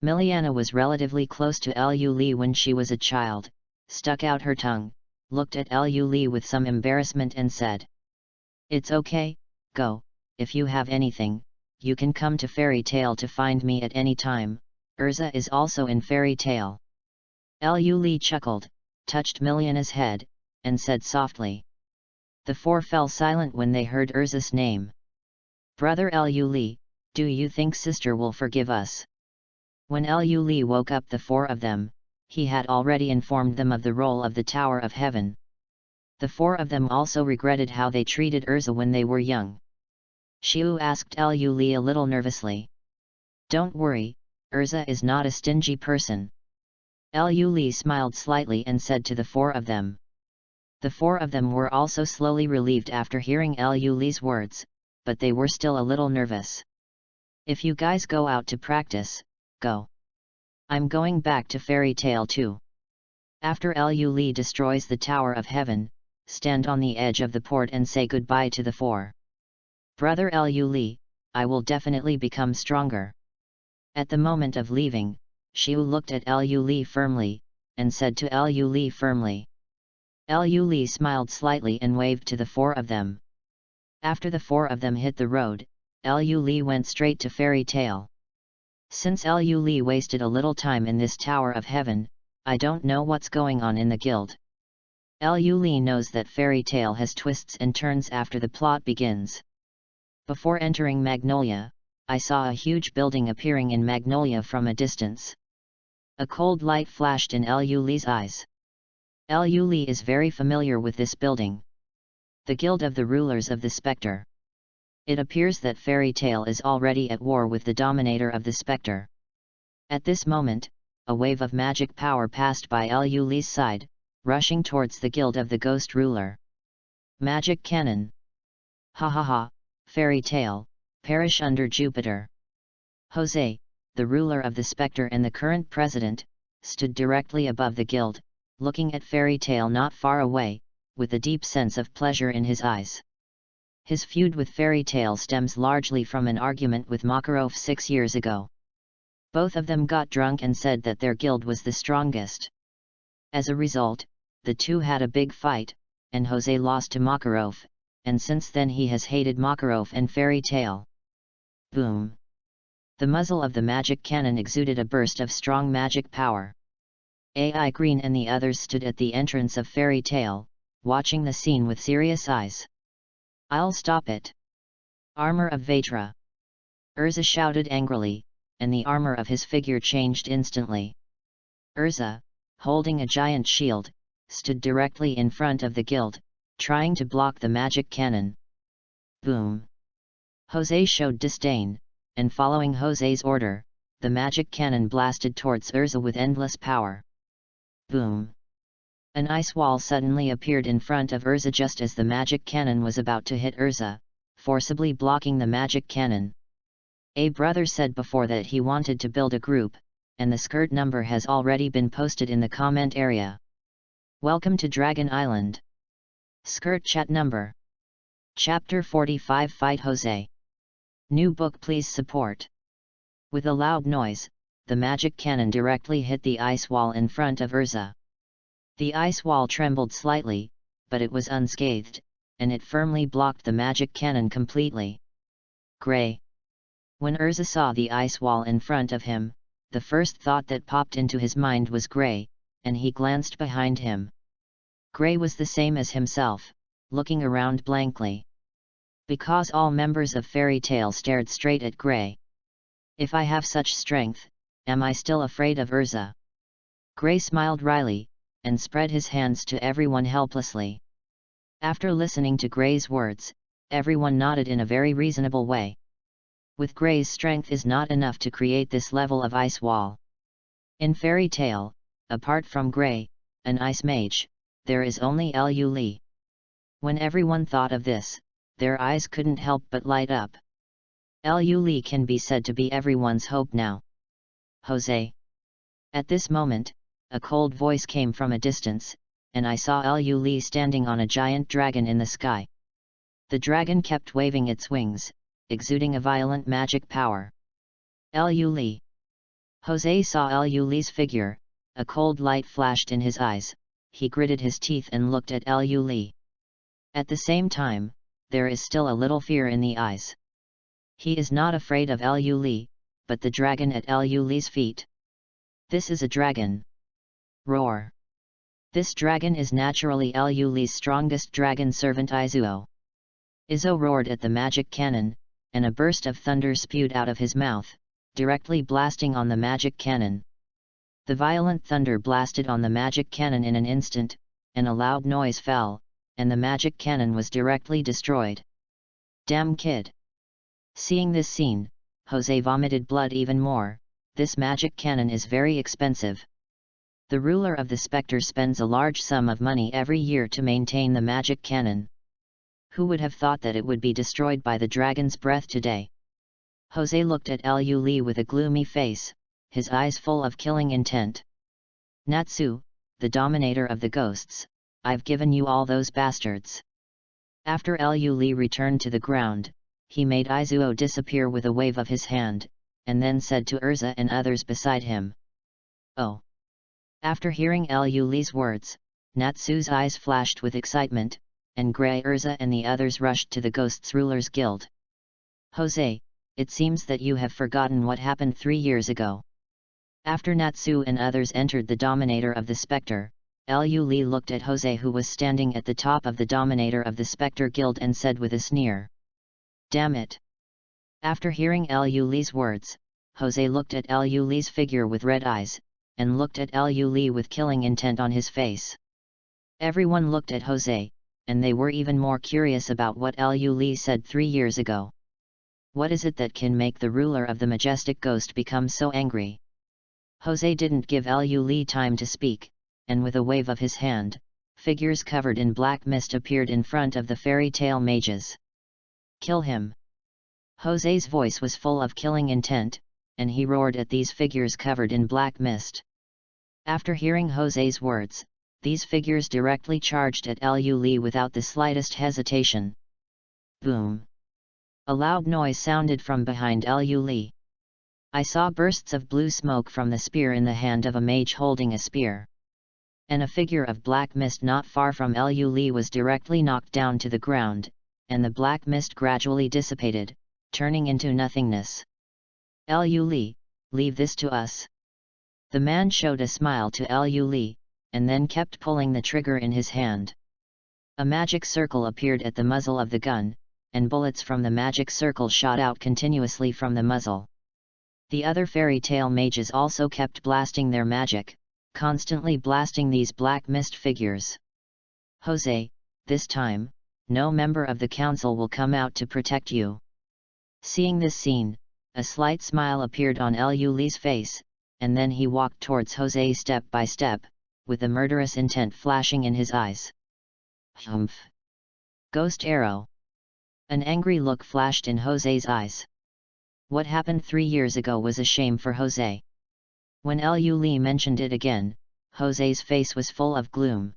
Miliana was relatively close to Liu Li when she was a child, stuck out her tongue, looked at Liu Li with some embarrassment and said. It's okay, go, if you have anything, you can come to Fairy Tale to find me at any time, Urza is also in Fairy Tale. Liu Li chuckled, touched Miliana's head, and said softly. The four fell silent when they heard Urza's name. Brother Liu Li, do you think sister will forgive us? When Liu Li woke up the four of them, he had already informed them of the role of the Tower of Heaven. The four of them also regretted how they treated Urza when they were young. Xiu asked Liu Li a little nervously. Don't worry, Urza is not a stingy person. Liu Li smiled slightly and said to the four of them. The four of them were also slowly relieved after hearing Liu Li's words, but they were still a little nervous. If you guys go out to practice, go. I'm going back to Fairy Tale too. After Liu Li destroys the Tower of Heaven, stand on the edge of the port and say goodbye to the four. Brother Liu Li, I will definitely become stronger. At the moment of leaving, Xiu looked at Liu Li firmly, and said to Liu Li firmly. Liu Li smiled slightly and waved to the four of them. After the four of them hit the road, Liu Li went straight to Fairy Tale. Since Liu Li wasted a little time in this Tower of Heaven, I don't know what's going on in the guild. Liu Li knows that Fairy Tale has twists and turns after the plot begins. Before entering Magnolia, I saw a huge building appearing in Magnolia from a distance. A cold light flashed in Liu Li's eyes. Liu Li is very familiar with this building. The Guild of the Rulers of the Spectre. It appears that Fairy Tale is already at war with the Dominator of the Spectre. At this moment, a wave of magic power passed by Liu Li's side, rushing towards the Guild of the Ghost Ruler. Magic Cannon. Ha ha ha, Fairy Tale, perish under Jupiter. Jose, the ruler of the Spectre and the current president, stood directly above the guild, looking at Fairy Tale not far away, with a deep sense of pleasure in his eyes. His feud with Fairy Tale stems largely from an argument with Makarov 6 years ago. Both of them got drunk and said that their guild was the strongest. As a result, the two had a big fight, and Jose lost to Makarov, and since then he has hated Makarov and Fairy Tale. Boom! The muzzle of the magic cannon exuded a burst of strong magic power. AI Green and the others stood at the entrance of Fairy Tale, watching the scene with serious eyes. I'll stop it! Armor of Vetra! Urza shouted angrily, and the armor of his figure changed instantly. Urza, holding a giant shield, stood directly in front of the guild, trying to block the magic cannon. Boom! Jose showed disdain, and following Jose's order, the magic cannon blasted towards Urza with endless power. Boom! An ice wall suddenly appeared in front of Urza just as the magic cannon was about to hit Urza, forcibly blocking the magic cannon. A brother said before that he wanted to build a group, and the skirt number has already been posted in the comment area. Welcome to Dragon Island. Skirt chat number. Chapter 45 Fight Jose. New book please support. With a loud noise, the magic cannon directly hit the ice wall in front of Urza. The ice wall trembled slightly, but it was unscathed, and it firmly blocked the magic cannon completely. Grey. When Urza saw the ice wall in front of him, the first thought that popped into his mind was Grey, and he glanced behind him. Grey was the same as himself, looking around blankly. Because all members of Fairy Tale stared straight at Grey. If I have such strength, am I still afraid of Urza? Grey smiled wryly, and spread his hands to everyone helplessly. After listening to Grey's words, everyone nodded in a very reasonable way. With Gray's strength is not enough to create this level of ice wall. In fairy tale, apart from Gray, an ice mage, there is only Lu Li. When everyone thought of this, their eyes couldn't help but light up. Lu Li can be said to be everyone's hope now. Jose. At this moment, a cold voice came from a distance, and I saw Lu Li standing on a giant dragon in the sky. The dragon kept waving its wings, exuding a violent magic power. Lu Li. Jose saw Lu Li's figure, a cold light flashed in his eyes, he gritted his teeth and looked at Lu Li. At the same time, there is still a little fear in the eyes. He is not afraid of Lu Li, but the dragon at Lu Li's feet. This is a dragon. Roar. This dragon is naturally Lu Li's strongest dragon servant Izuo. Izuo roared at the magic cannon, and a burst of thunder spewed out of his mouth, directly blasting on the magic cannon. The violent thunder blasted on the magic cannon in an instant, and a loud noise fell, and the magic cannon was directly destroyed. Damn kid! Seeing this scene, Jose vomited blood even more. This magic cannon is very expensive. The ruler of the Spectre spends a large sum of money every year to maintain the magic cannon. Who would have thought that it would be destroyed by the dragon's breath today? Jose looked at Lu Li with a gloomy face, his eyes full of killing intent. Natsu, the dominator of the ghosts, I've given you all those bastards. After Lu Li returned to the ground, he made Izuo disappear with a wave of his hand, and then said to Urza and others beside him, "Oh!" After hearing Lu Li's words, Natsu's eyes flashed with excitement, and Gray, Urza and the others rushed to the Ghosts Rulers Guild. Jose, it seems that you have forgotten what happened 3 years ago. After Natsu and others entered the Dominator of the Spectre, Lu Li looked at Jose, who was standing at the top of the Dominator of the Spectre Guild, and said with a sneer, "Damn it!" After hearing Lu Li's words, Jose looked at Lu Li's figure with red eyes, and looked at Lu Li with killing intent on his face. Everyone looked at Jose, and they were even more curious about what Lu Li said 3 years ago. What is it that can make the ruler of the majestic ghost become so angry? Jose didn't give Lu Li time to speak, and with a wave of his hand, figures covered in black mist appeared in front of the fairy tale mages. "Kill him!" Jose's voice was full of killing intent, and he roared at these figures covered in black mist. After hearing Jose's words, these figures directly charged at Lu Li without the slightest hesitation. Boom! A loud noise sounded from behind Lu Li. I saw bursts of blue smoke from the spear in the hand of a mage holding a spear. And a figure of black mist not far from Lu Li was directly knocked down to the ground, and the black mist gradually dissipated, turning into nothingness. "Lu Li, leave this to us." The man showed a smile to Lu Li, and then kept pulling the trigger in his hand. A magic circle appeared at the muzzle of the gun, and bullets from the magic circle shot out continuously from the muzzle. The other fairy tale mages also kept blasting their magic, constantly blasting these black mist figures. "Jose, this time, no member of the council will come out to protect you." Seeing this scene, a slight smile appeared on Lu Li's face, and then he walked towards Jose step by step, with the murderous intent flashing in his eyes. Humph! Ghost arrow! An angry look flashed in Jose's eyes. What happened 3 years ago was a shame for Jose. When Lu Li mentioned it again, Jose's face was full of gloom.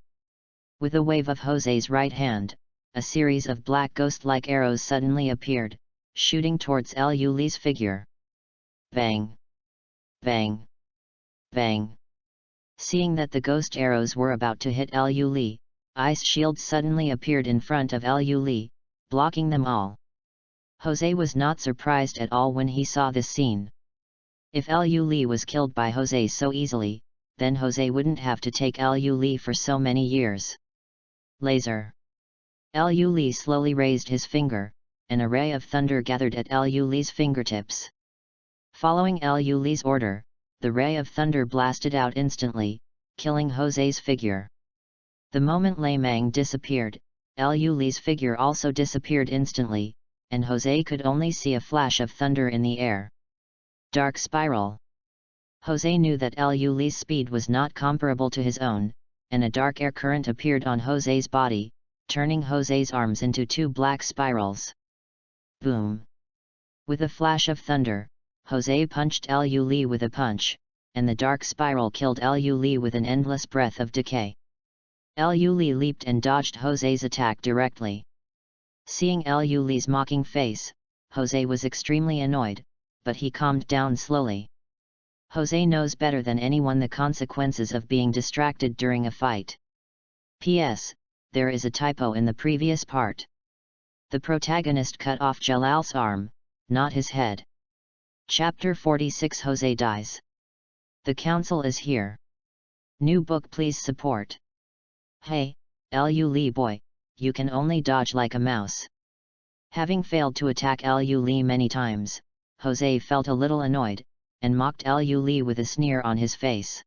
With a wave of Jose's right hand, a series of black ghost-like arrows suddenly appeared, shooting towards Lu Li's figure. Bang! Bang! Bang! Seeing that the ghost arrows were about to hit Lu Li, ice shields suddenly appeared in front of Lu Li, blocking them all. Jose was not surprised at all when he saw this scene. If Lu Li was killed by Jose so easily, then Jose wouldn't have to take Lu Li for so many years. Laser! Lu Li slowly raised his finger, and a ray of thunder gathered at Lu Li's fingertips. Following Lu Li's order, the ray of thunder blasted out instantly, killing Jose's figure. The moment Lei Mang disappeared, Lu Li's figure also disappeared instantly, and Jose could only see a flash of thunder in the air. Dark spiral. Jose knew that Liu Li's speed was not comparable to his own, and a dark air current appeared on Jose's body, turning Jose's arms into two black spirals. Boom! With a flash of thunder, Jose punched Liu Li with a punch, and the dark spiral killed Liu Li with an endless breath of decay. Liu Li leaped and dodged Jose's attack directly. Seeing Liu Li's mocking face, Jose was extremely annoyed, but he calmed down slowly. Jose knows better than anyone the consequences of being distracted during a fight. P.S. There is a typo in the previous part. The protagonist cut off Jalal's arm, not his head. Chapter 46 Jose dies. The council is here. New book please support. Hey, Liu Li boy, you can only dodge like a mouse. Having failed to attack Liu Li many times, Jose felt a little annoyed, and mocked Liu Li with a sneer on his face.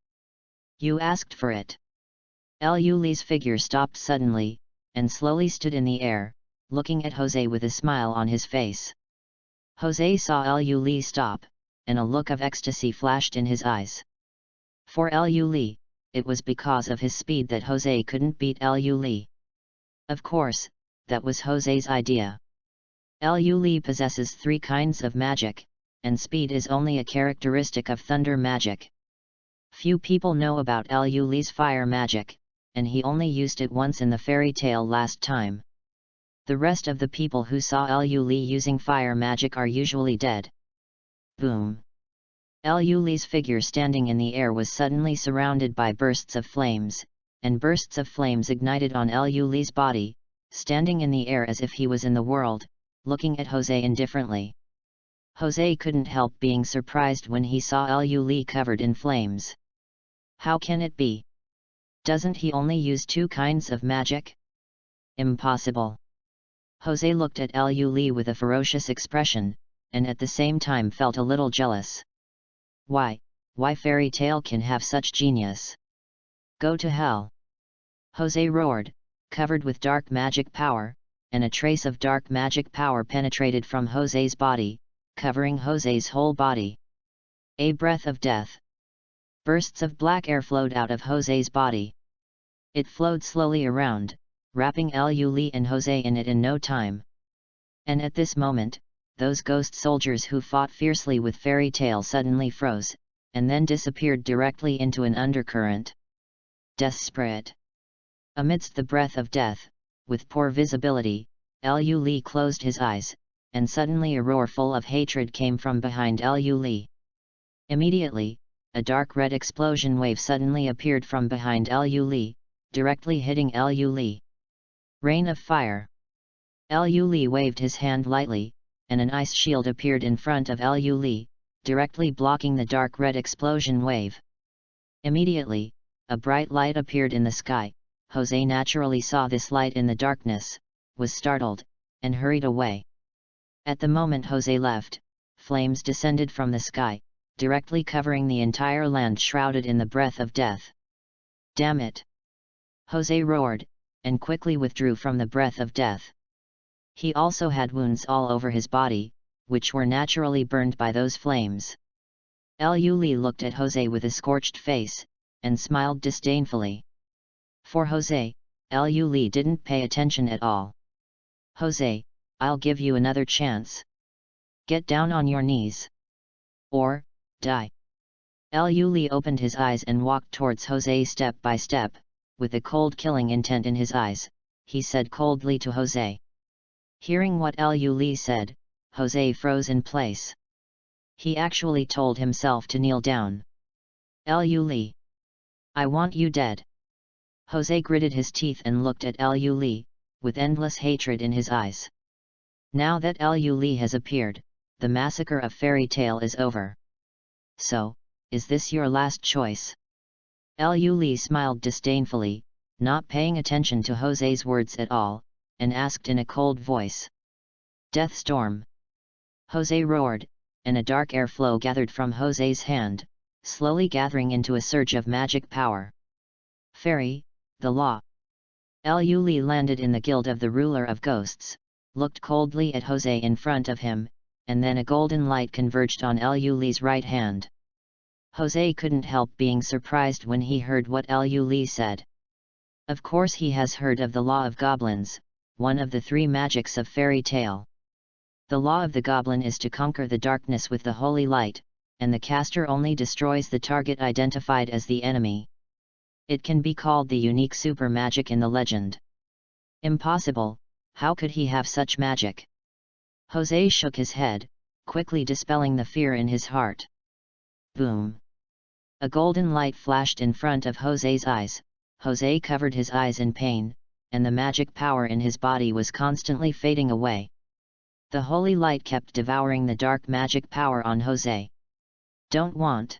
You asked for it. Liu Li's figure stopped suddenly, and slowly stood in the air, looking at Jose with a smile on his face. Jose saw Liu Li stop, and a look of ecstasy flashed in his eyes. For Liu Li, it was because of his speed that Jose couldn't beat Liu Li. Of course, that was Jose's idea. Liu Li possesses 3 kinds of magic, and speed is only a characteristic of thunder magic. Few people know about Liu Li's fire magic, and he only used it once in the fairy tale last time. The rest of the people who saw Liu Li using fire magic are usually dead. Boom! Liu Li's figure standing in the air was suddenly surrounded by bursts of flames, and bursts of flames ignited on Liu Li's body, standing in the air as if he was in the world, looking at Jose indifferently. Jose couldn't help being surprised when he saw Liu Li covered in flames. How can it be? Doesn't he only use 2 kinds of magic? Impossible. Jose looked at Liu Li with a ferocious expression, and at the same time felt a little jealous. Why fairy tale can have such genius? Go to hell! Jose roared, covered with dark magic power, and a trace of dark magic power penetrated from Jose's body, covering Jose's whole body. A breath of death. Bursts of black air flowed out of Jose's body. It flowed slowly around, wrapping Liu Li and Jose in it in no time. And at this moment, those ghost soldiers who fought fiercely with Fairy Tale suddenly froze, and then disappeared directly into an undercurrent. Death spirit. Amidst the breath of death, with poor visibility, Liu Li closed his eyes, and suddenly a roar full of hatred came from behind Liu Li. Immediately, a dark red explosion wave suddenly appeared from behind Liu Li, directly hitting Liu Li. Rain of fire. Liu Li waved his hand lightly, and an ice shield appeared in front of Liu Li, directly blocking the dark red explosion wave. Immediately, a bright light appeared in the sky. Jose naturally saw this light in the darkness, was startled, and hurried away. At the moment Jose left, flames descended from the sky, directly covering the entire land shrouded in the breath of death. Damn it! Jose roared, and quickly withdrew from the breath of death. He also had wounds all over his body, which were naturally burned by those flames. Liu Li looked at Jose with a scorched face, and smiled disdainfully. For Jose, Liu Li didn't pay attention at all. Jose, I'll give you another chance. Get down on your knees. Or, die. Liu Li opened his eyes and walked towards Jose step by step, with a cold killing intent in his eyes. He said coldly to Jose. Hearing what Liu Li said, Jose froze in place. He actually told himself to kneel down. Liu Li. I want you dead. Jose gritted his teeth and looked at Liu Li, with endless hatred in his eyes. Now that Liu Li has appeared, the massacre of Fairy Tale is over. So, is this your last choice? Liu Li smiled disdainfully, not paying attention to Jose's words at all, and asked in a cold voice. Death storm. Jose roared, and a dark airflow gathered from Jose's hand, slowly gathering into a surge of magic power. Fairy, the law. Liu Li landed in the guild of the ruler of ghosts, looked coldly at Jose in front of him, and then a golden light converged on Liu Li's right hand. Jose couldn't help being surprised when he heard what Liu Li said. Of course he has heard of the Law of Goblins, one of the 3 magics of fairy tale. The Law of the Goblin is to conquer the darkness with the holy light, and the caster only destroys the target identified as the enemy. It can be called the unique super magic in the legend. Impossible, how could he have such magic? Jose shook his head, quickly dispelling the fear in his heart. Boom! A golden light flashed in front of Jose's eyes. Jose covered his eyes in pain, and the magic power in his body was constantly fading away. The holy light kept devouring the dark magic power on Jose. Don't want!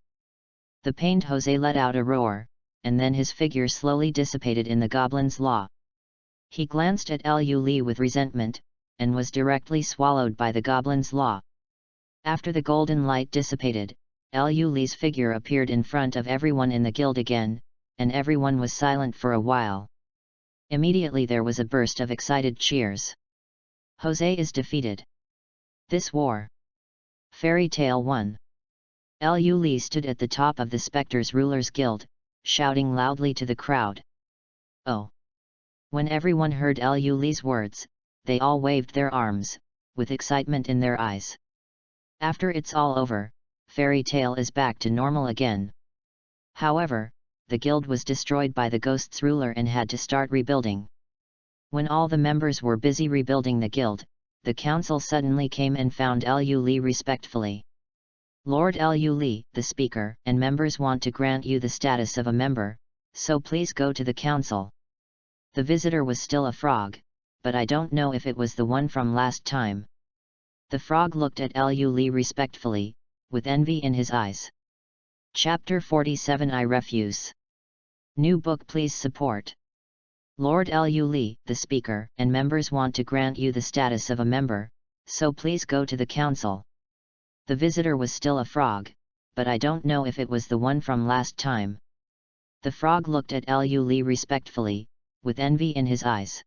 The pained Jose let out a roar, and then his figure slowly dissipated in the goblin's law. He glanced at Liu Li with resentment, and was directly swallowed by the goblin's law. After the golden light dissipated, Liu Li's figure appeared in front of everyone in the guild again, and everyone was silent for a while. Immediately there was a burst of excited cheers. Jose is defeated. This war. Fairy Tale 1. Liu Li stood at the top of the Spectres Rulers Guild, shouting loudly to the crowd. Oh! When everyone heard Liu Li's words, they all waved their arms, with excitement in their eyes. After it's all over, Fairy Tale is back to normal again. However, the guild was destroyed by the Ghosts ruler and had to start rebuilding. When all the members were busy rebuilding the guild, the council suddenly came and found Liu Li respectfully. Lord Liu Li, the speaker, and members want to grant you the status of a member, so please go to the council. The visitor was still a frog, but I don't know if it was the one from last time. The frog looked at Liu Li respectfully, with envy in his eyes. Chapter 47 I Refuse. New book. Please support. Lord Liu Li, the speaker, and members want to grant you the status of a member, so please go to the council. The visitor was still a frog, but I don't know if it was the one from last time. The frog looked at Liu Li respectfully, with envy in his eyes.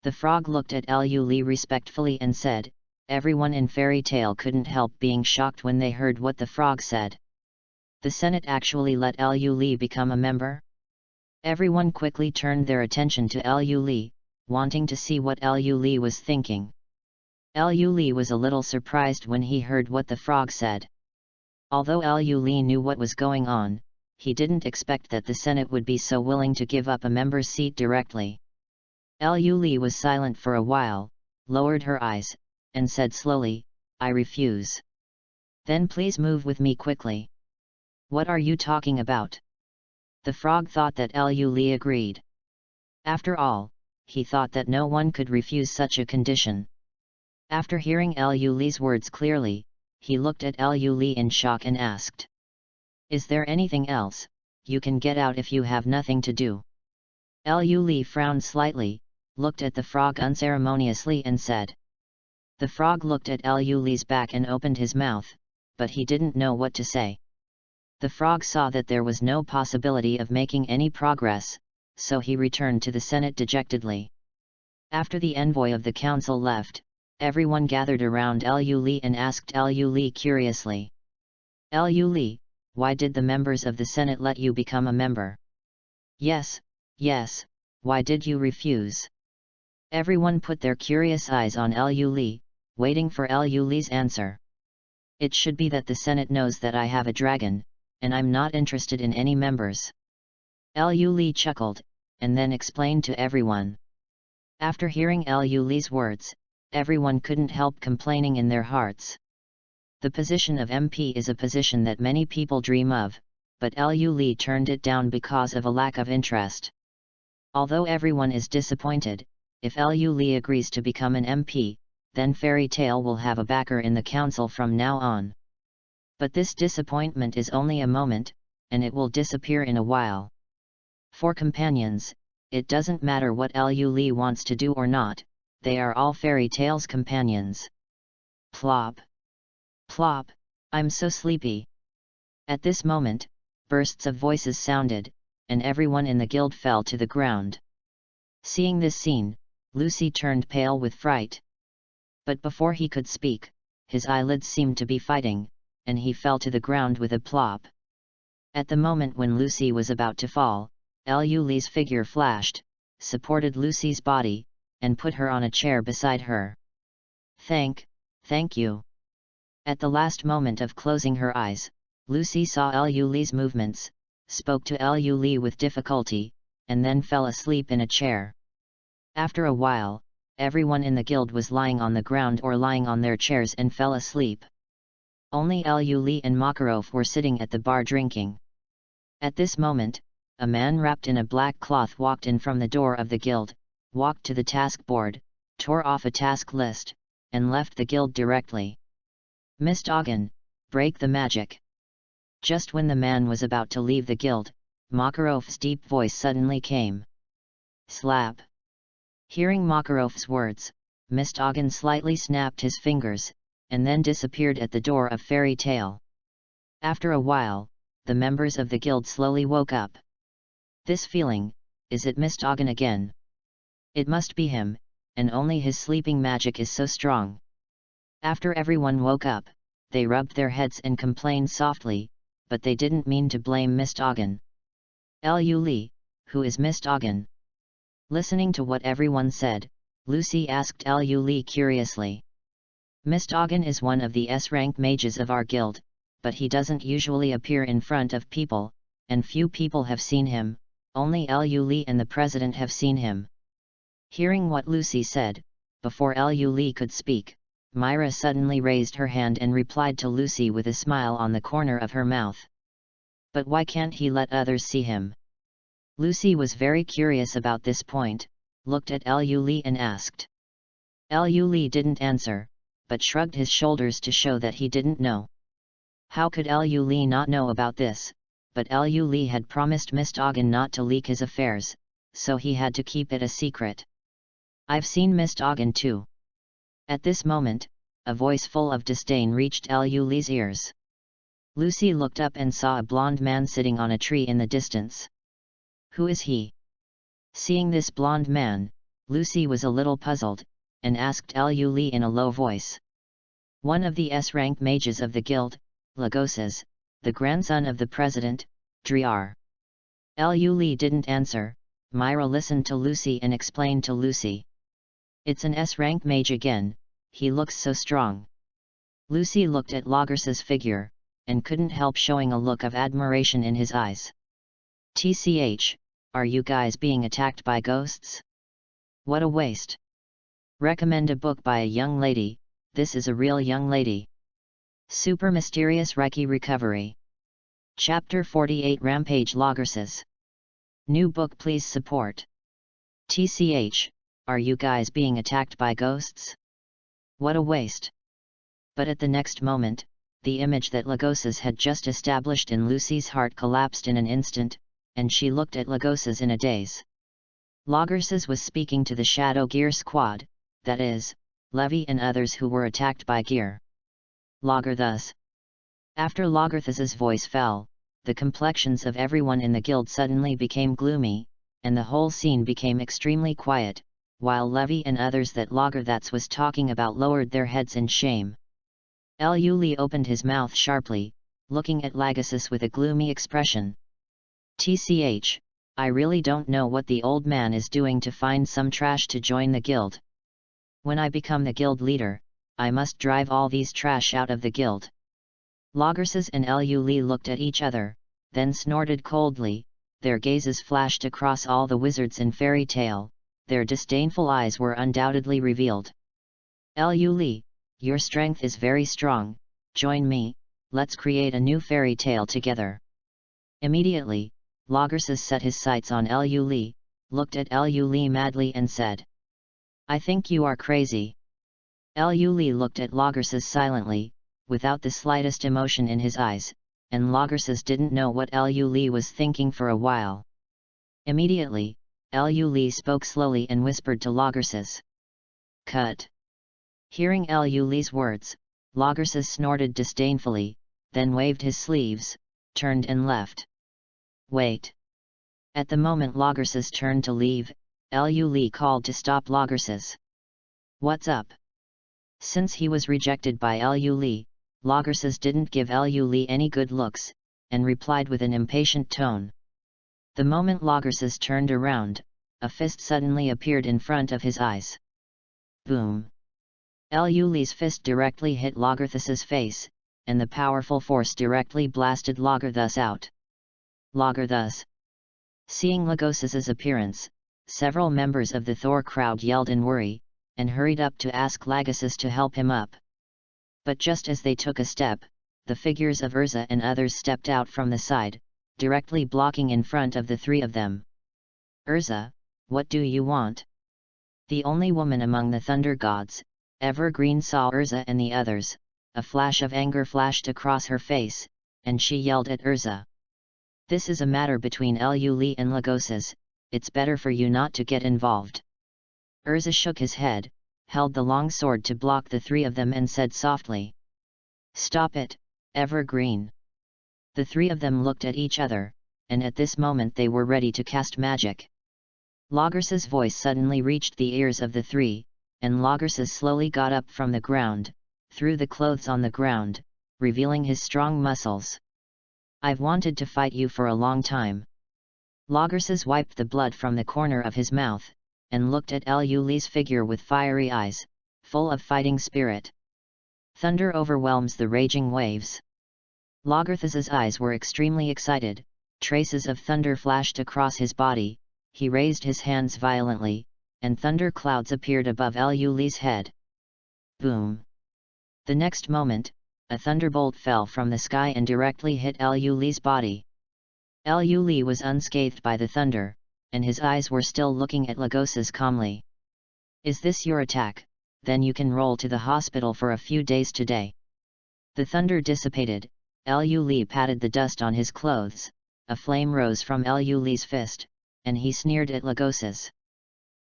The frog looked at Liu Li respectfully and said, everyone in Fairy Tale couldn't help being shocked when they heard what the frog said. The Senate actually let Liu Li become a member? Everyone quickly turned their attention to Liu Li, wanting to see what Liu Li was thinking. Liu Li was a little surprised when he heard what the frog said. Although Liu Li knew what was going on, he didn't expect that the Senate would be so willing to give up a member's seat directly. Liu Li was silent for a while, lowered her eyes, and said slowly, I refuse. Then please move with me quickly. What are you talking about? The frog thought that Liu Li agreed. After all, he thought that no one could refuse such a condition. After hearing Liu Li's words clearly, he looked at Liu Li in shock and asked. Is there anything else? You can get out if you have nothing to do. Liu Li frowned slightly, looked at the frog unceremoniously and said. The frog looked at Liu Li's back and opened his mouth, but he didn't know what to say. The frog saw that there was no possibility of making any progress, so he returned to the Senate dejectedly. After the envoy of the council left, everyone gathered around Liu Li and asked Liu Li curiously. Liu Li, why did the members of the Senate let you become a member? Yes, why did you refuse? Everyone put their curious eyes on Liu Li, waiting for Liu Li's answer. It should be that the Senate knows that I have a dragon, and I'm not interested in any members. Liu Li chuckled, and then explained to everyone. After hearing Liu Li's words, everyone couldn't help complaining in their hearts. The position of MP is a position that many people dream of, but Liu Li turned it down because of a lack of interest. Although everyone is disappointed, if Liu Li agrees to become an MP, then Fairy Tale will have a backer in the council from now on. But this disappointment is only a moment, and it will disappear in a while. For companions, it doesn't matter what Liu Li wants to do or not, they are all Fairy Tale's companions. Plop. Plop, I'm so sleepy. At this moment, bursts of voices sounded, and everyone in the guild fell to the ground. Seeing this scene, Lucy turned pale with fright. But before he could speak, his eyelids seemed to be fighting, and he fell to the ground with a plop. At the moment when Lucy was about to fall, Lu Li's figure flashed, supported Lucy's body, and put her on a chair beside her. Thank you. At the last moment of closing her eyes, Lucy saw Lu Li's movements, spoke to Lu Li with difficulty, and then fell asleep in a chair. After a while, everyone in the guild was lying on the ground or lying on their chairs and fell asleep. Only Lu Li and Makarov were sitting at the bar drinking. At this moment, a man wrapped in a black cloth walked in from the door of the guild, walked to the task board, tore off a task list, and left the guild directly. Mist Ogden, break the magic. Just when the man was about to leave the guild, Makarov's deep voice suddenly came. Slap. Hearing Makarov's words, Mist Ogden slightly snapped his fingers, and then disappeared at the door of Fairy Tale. After a while, the members of the guild slowly woke up. This feeling, is it Mist Ogden again? It must be him, and only his sleeping magic is so strong. After everyone woke up, they rubbed their heads and complained softly, but they didn't mean to blame Mist Ogden. Lu Li, who is Mist Ogden? Listening to what everyone said, Lucy asked Lu Li curiously. Mist Ogden is one of the S-rank mages of our guild, but he doesn't usually appear in front of people, and few people have seen him, only Lu Li and the president have seen him. Hearing what Lucy said, before Lu Li could speak, Myra suddenly raised her hand and replied to Lucy with a smile on the corner of her mouth. But why can't he let others see him? Lucy was very curious about this point, looked at Lu Li and asked. Lu Li didn't answer, but shrugged his shoulders to show that he didn't know. How could Lu Li not know about this? But Lu Li had promised Mist Ogden not to leak his affairs, so he had to keep it a secret. I've seen Mist Ogden too. At this moment, a voice full of disdain reached Lu Li's ears. Lucy looked up and saw a blond man sitting on a tree in the distance. Who is he? Seeing this blond man, Lucy was a little puzzled, and asked Lu Li in a low voice. One of the S-rank mages of the guild, Lagosas, the grandson of the president, Driar. Lu Li didn't answer. Myra listened to Lucy and explained to Lucy. It's an S-rank mage again, he looks so strong. Lucy looked at Lagosas' figure, and couldn't help showing a look of admiration in his eyes. TCH, are you guys being attacked by ghosts? What a waste. Recommend a book by a young lady, this is a real young lady. Super Mysterious Reiki Recovery. Chapter 48 Rampage Lagosas. New book please support. TCH, are you guys being attacked by ghosts? What a waste. But at the next moment, the image that Lagosas had just established in Lucy's heart collapsed in an instant, and she looked at Lagosas in a daze. Lagosas was speaking to the Shadow Gear squad, that is, Levy and others who were attacked by Gear. Lagorthas. After Lagorthas's voice fell, the complexions of everyone in the guild suddenly became gloomy, and the whole scene became extremely quiet, while Levy and others that Lagorthas was talking about lowered their heads in shame. Lu Li opened his mouth sharply, looking at Lagosas with a gloomy expression. TCH, I really don't know what the old man is doing to find some trash to join the guild. When I become the guild leader, I must drive all these trash out of the guild. Lagosas and Lu Li looked at each other, then snorted coldly, their gazes flashed across all the wizards in Fairy Tale, their disdainful eyes were undoubtedly revealed. Lu Li, your strength is very strong, join me, let's create a new fairy tale together. Immediately, Lagosas set his sights on Lu Li, looked at Lu Li madly and said. I think you are crazy. Lu Li looked at Lagosas silently, without the slightest emotion in his eyes, and Lagosas didn't know what Lu Li was thinking for a while. Immediately, Lu Li spoke slowly and whispered to Lagosas. Cut. Hearing Lu Li's words, Lagosas snorted disdainfully, then waved his sleeves, turned and left. Wait. At the moment Lagosas turned to leave, Lu Li called to stop Lagosas. What's up? Since he was rejected by Lu Li, Lagerses didn't give Lu Li any good looks, and replied with an impatient tone. The moment Lagerses turned around, a fist suddenly appeared in front of his eyes. Boom! Lu Li's fist directly hit Lagerthus's face, and the powerful force directly blasted Lagerthus out. Lagerthus! Seeing Lagerthus's appearance, several members of the Thor crowd yelled in worry, and hurried up to ask Lagerthus to help him up. But just as they took a step, the figures of Urza and others stepped out from the side, directly blocking in front of the three of them. Urza, what do you want? The only woman among the thunder gods, Evergreen, saw Urza and the others. A flash of anger flashed across her face, and she yelled at Urza. This is a matter between Lu Li and Lagerses, it's better for you not to get involved. Urza shook his head, held the long sword to block the three of them and said softly. Stop it, Evergreen. The three of them looked at each other, and at this moment they were ready to cast magic. Lagerses' voice suddenly reached the ears of the three, and Lagerses slowly got up from the ground, threw the clothes on the ground, revealing his strong muscles. I've wanted to fight you for a long time. Lagerses wiped the blood from the corner of his mouth, and looked at Lu Li's figure with fiery eyes, full of fighting spirit. Thunder overwhelms the raging waves. Lagerthus's eyes were extremely excited, traces of thunder flashed across his body, he raised his hands violently, and thunder clouds appeared above Lu Li's head. Boom! The next moment, a thunderbolt fell from the sky and directly hit Lu Li's body. Lu Li was unscathed by the thunder, and his eyes were still looking at Lagerses calmly. Is this your attack? Then you can roll to the hospital for a few days today. The thunder dissipated, Lu Li patted the dust on his clothes, a flame rose from Lu Li's fist, and he sneered at Lagerses.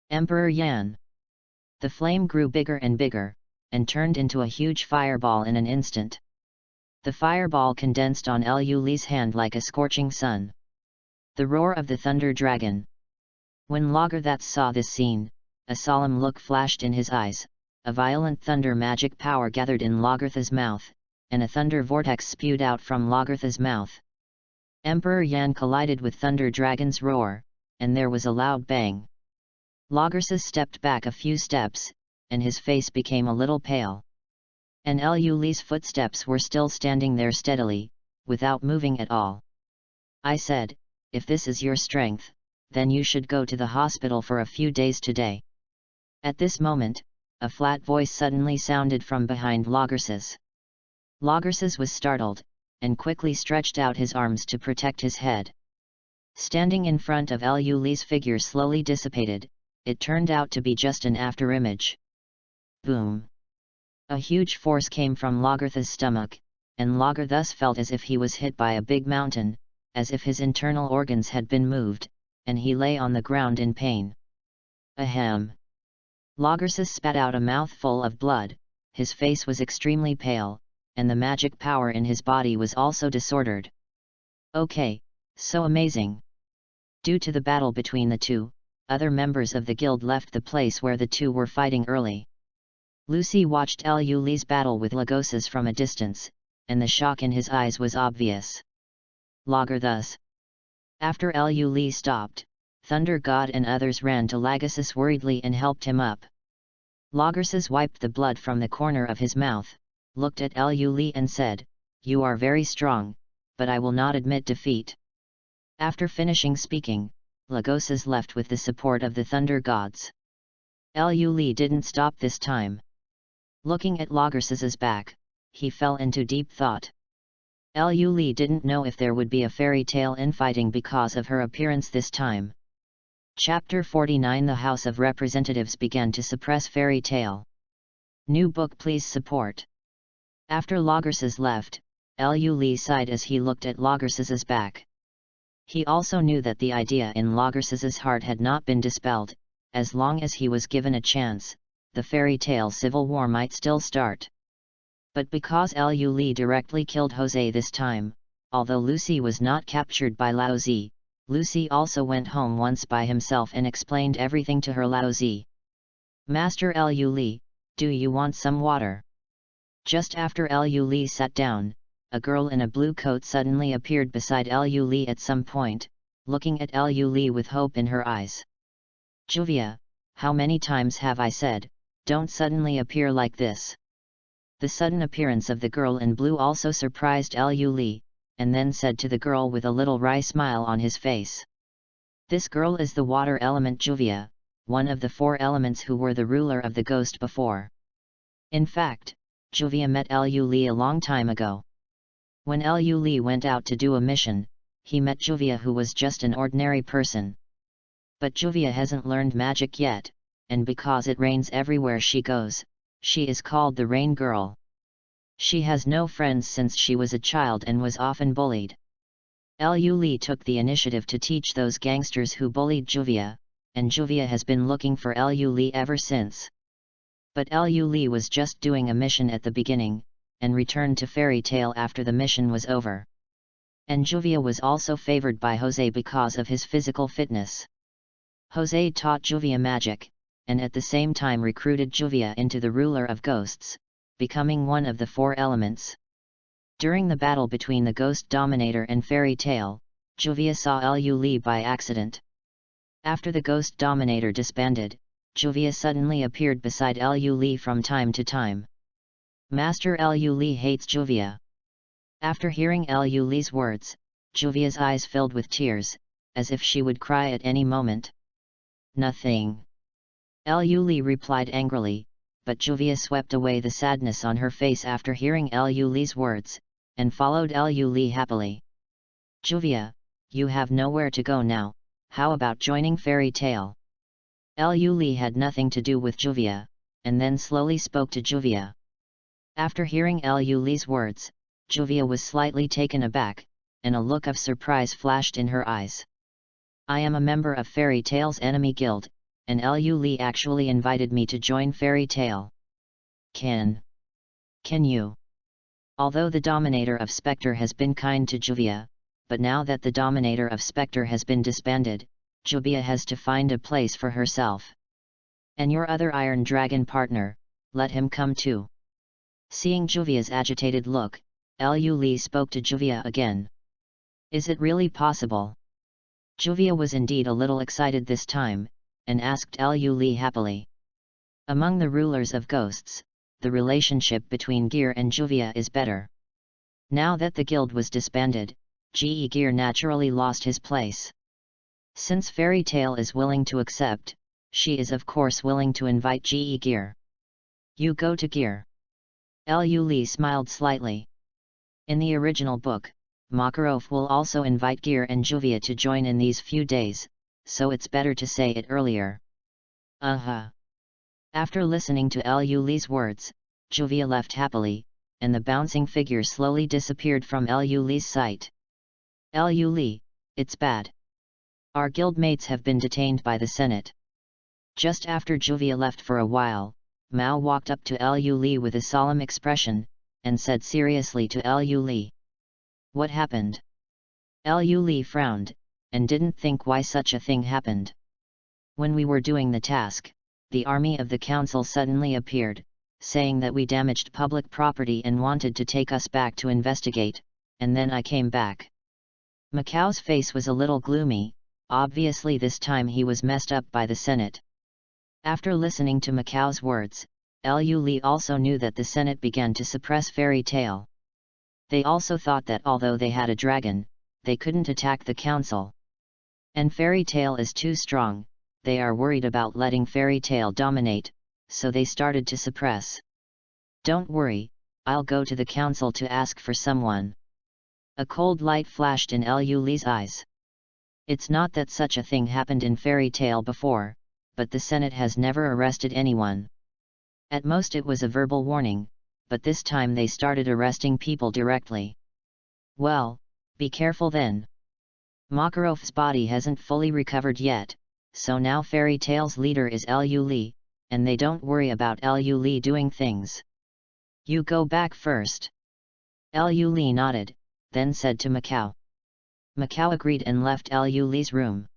Emperor Yan! The flame grew bigger and bigger, and turned into a huge fireball in an instant. The fireball condensed on Lu Li's hand like a scorching sun. The roar of the thunder dragon. When Lagerthus saw this scene, a solemn look flashed in his eyes, a violent thunder magic power gathered in Lagerthus's mouth, and a thunder vortex spewed out from Lagerthus's mouth. Emperor Yan collided with thunder dragon's roar, and there was a loud bang. Lagerthus stepped back a few steps, and his face became a little pale. And Lu Li's footsteps were still standing there steadily, without moving at all. I said, if this is your strength, then you should go to the hospital for a few days today. At this moment, a flat voice suddenly sounded from behind Lagerses. Lagerses was startled, and quickly stretched out his arms to protect his head. Standing in front of Lu Li's figure slowly dissipated, it turned out to be just an afterimage. Boom! A huge force came from Lagerthus's stomach, and Lagerthus felt as if he was hit by a big mountain, as if his internal organs had been moved, and he lay on the ground in pain. Ahem! Lagerthus spat out a mouthful of blood, his face was extremely pale, and the magic power in his body was also disordered. Okay, so amazing! Due to the battle between the two, other members of the guild left the place where the two were fighting early. Lucy watched Lu Li's battle with Lagerses from a distance, and the shock in his eyes was obvious. Lagerthus. After Lu Li stopped, Thunder God and others ran to Lagerses worriedly and helped him up. Lagerses wiped the blood from the corner of his mouth, looked at Lu Li and said, "You are very strong, but I will not admit defeat." After finishing speaking, Lagerses left with the support of the Thunder Gods. Lu Li didn't stop this time. Looking at Lagerses's back, he fell into deep thought. Lu Li didn't know if there would be a fairy tale infighting because of her appearance this time. Chapter 49 The House of Representatives began to suppress fairy tale. New book please support. After Lagerses left, Lu Li sighed as he looked at Lagerses's back. He also knew that the idea in Lagerses's heart had not been dispelled. As long as he was given a chance, the fairy tale civil war might still start. But because Lu Li directly killed Jose this time, although Lucy was not captured by Lao Zi, Lucy also went home once by himself and explained everything to her Lao Zi. Master Lu Li, Do you want some water? Just after Liu Li sat down, a girl in a blue coat suddenly appeared beside Liu Li at some point, looking at Liu Li with hope in her eyes. Juvia, how many times have I said, don't suddenly appear like this? The sudden appearance of the girl in blue also surprised Liu Li, and then said to the girl with a little wry smile on his face. This girl is the water element Juvia, one of the 4 elements who were the ruler of the ghost before. In fact, Juvia met Liu Li a long time ago. When Liu Li went out to do a mission, he met Juvia, who was just an ordinary person. But Juvia hasn't learned magic yet, and because it rains everywhere she goes, she is called the Rain Girl. She has no friends since she was a child and was often bullied. Liu Li took the initiative to teach those gangsters who bullied Juvia, and Juvia has been looking for Liu Li ever since. But Liu Li was just doing a mission at the beginning, and returned to Fairy Tale after the mission was over. And Juvia was also favored by Jose because of his physical fitness. Jose taught Juvia magic, and at the same time recruited Juvia into the ruler of ghosts, becoming one of the 4 elements. During the battle between the Ghost Dominator and Fairy Tale, Juvia saw Liu Li by accident. After the Ghost Dominator disbanded, Juvia suddenly appeared beside Liu Li from time to time. Master Liu Li hates Juvia. After hearing Liu Li's words, Juvia's eyes filled with tears, as if she would cry at any moment. Nothing. Liu Li replied angrily, but Juvia swept away the sadness on her face after hearing Liu Li's words, and followed Liu Li happily. Juvia, you have nowhere to go now, how about joining Fairy Tale? Liu Li had nothing to do with Juvia, and then slowly spoke to Juvia. After hearing Liu Li's words, Juvia was slightly taken aback, and a look of surprise flashed in her eyes. I am a member of Fairy Tale's enemy guild, and Liu Li actually invited me to join Fairy Tale. Can you? Although the Dominator of Spectre has been kind to Juvia, but now that the Dominator of Spectre has been disbanded, Juvia has to find a place for herself. And your other Iron Dragon partner, let him come too. Seeing Juvia's agitated look, Liu Li spoke to Juvia again. Is it really possible? Juvia was indeed a little excited this time, and asked Liu Li happily. Among the rulers of ghosts, the relationship between Gear and Juvia is better. Now that the guild was disbanded, Gear naturally lost his place. Since Fairy Tale is willing to accept, she is of course willing to invite Gear. You go to Gear. Liu Li smiled slightly. In the original book, Makarov will also invite Gear and Juvia to join in these few days, so it's better to say it earlier. After listening to Liu Li's words, Juvia left happily, and the bouncing figure slowly disappeared from Liu Li's sight. Liu Li, it's bad. Our guildmates have been detained by the Senate. Just after Juvia left for a while, Mao walked up to Liu Li with a solemn expression, and said seriously to Liu Li. What happened? Liu Li frowned, and didn't think why such a thing happened. When we were doing the task, the army of the council suddenly appeared, saying that we damaged public property and wanted to take us back to investigate, and then I came back. Macao's face was a little gloomy, obviously this time he was messed up by the Senate. After listening to Macao's words, Liu Li also knew that the Senate began to suppress Fairy Tale. They also thought that although they had a dragon, they couldn't attack the council. And Fairy Tale is too strong, they are worried about letting Fairy Tale dominate, so they started to suppress. Don't worry, I'll go to the council to ask for someone. A cold light flashed in Liu Li's eyes. It's not that such a thing happened in Fairy Tale before, but the Senate has never arrested anyone. At most it was a verbal warning, but this time they started arresting people directly. Well, be careful then. Makarov's body hasn't fully recovered yet, so now Fairy Tale's leader is Liu Li, and they don't worry about Liu Li doing things. You go back first. Liu Li nodded, then said to Macao. Macao agreed and left Liu Li's room.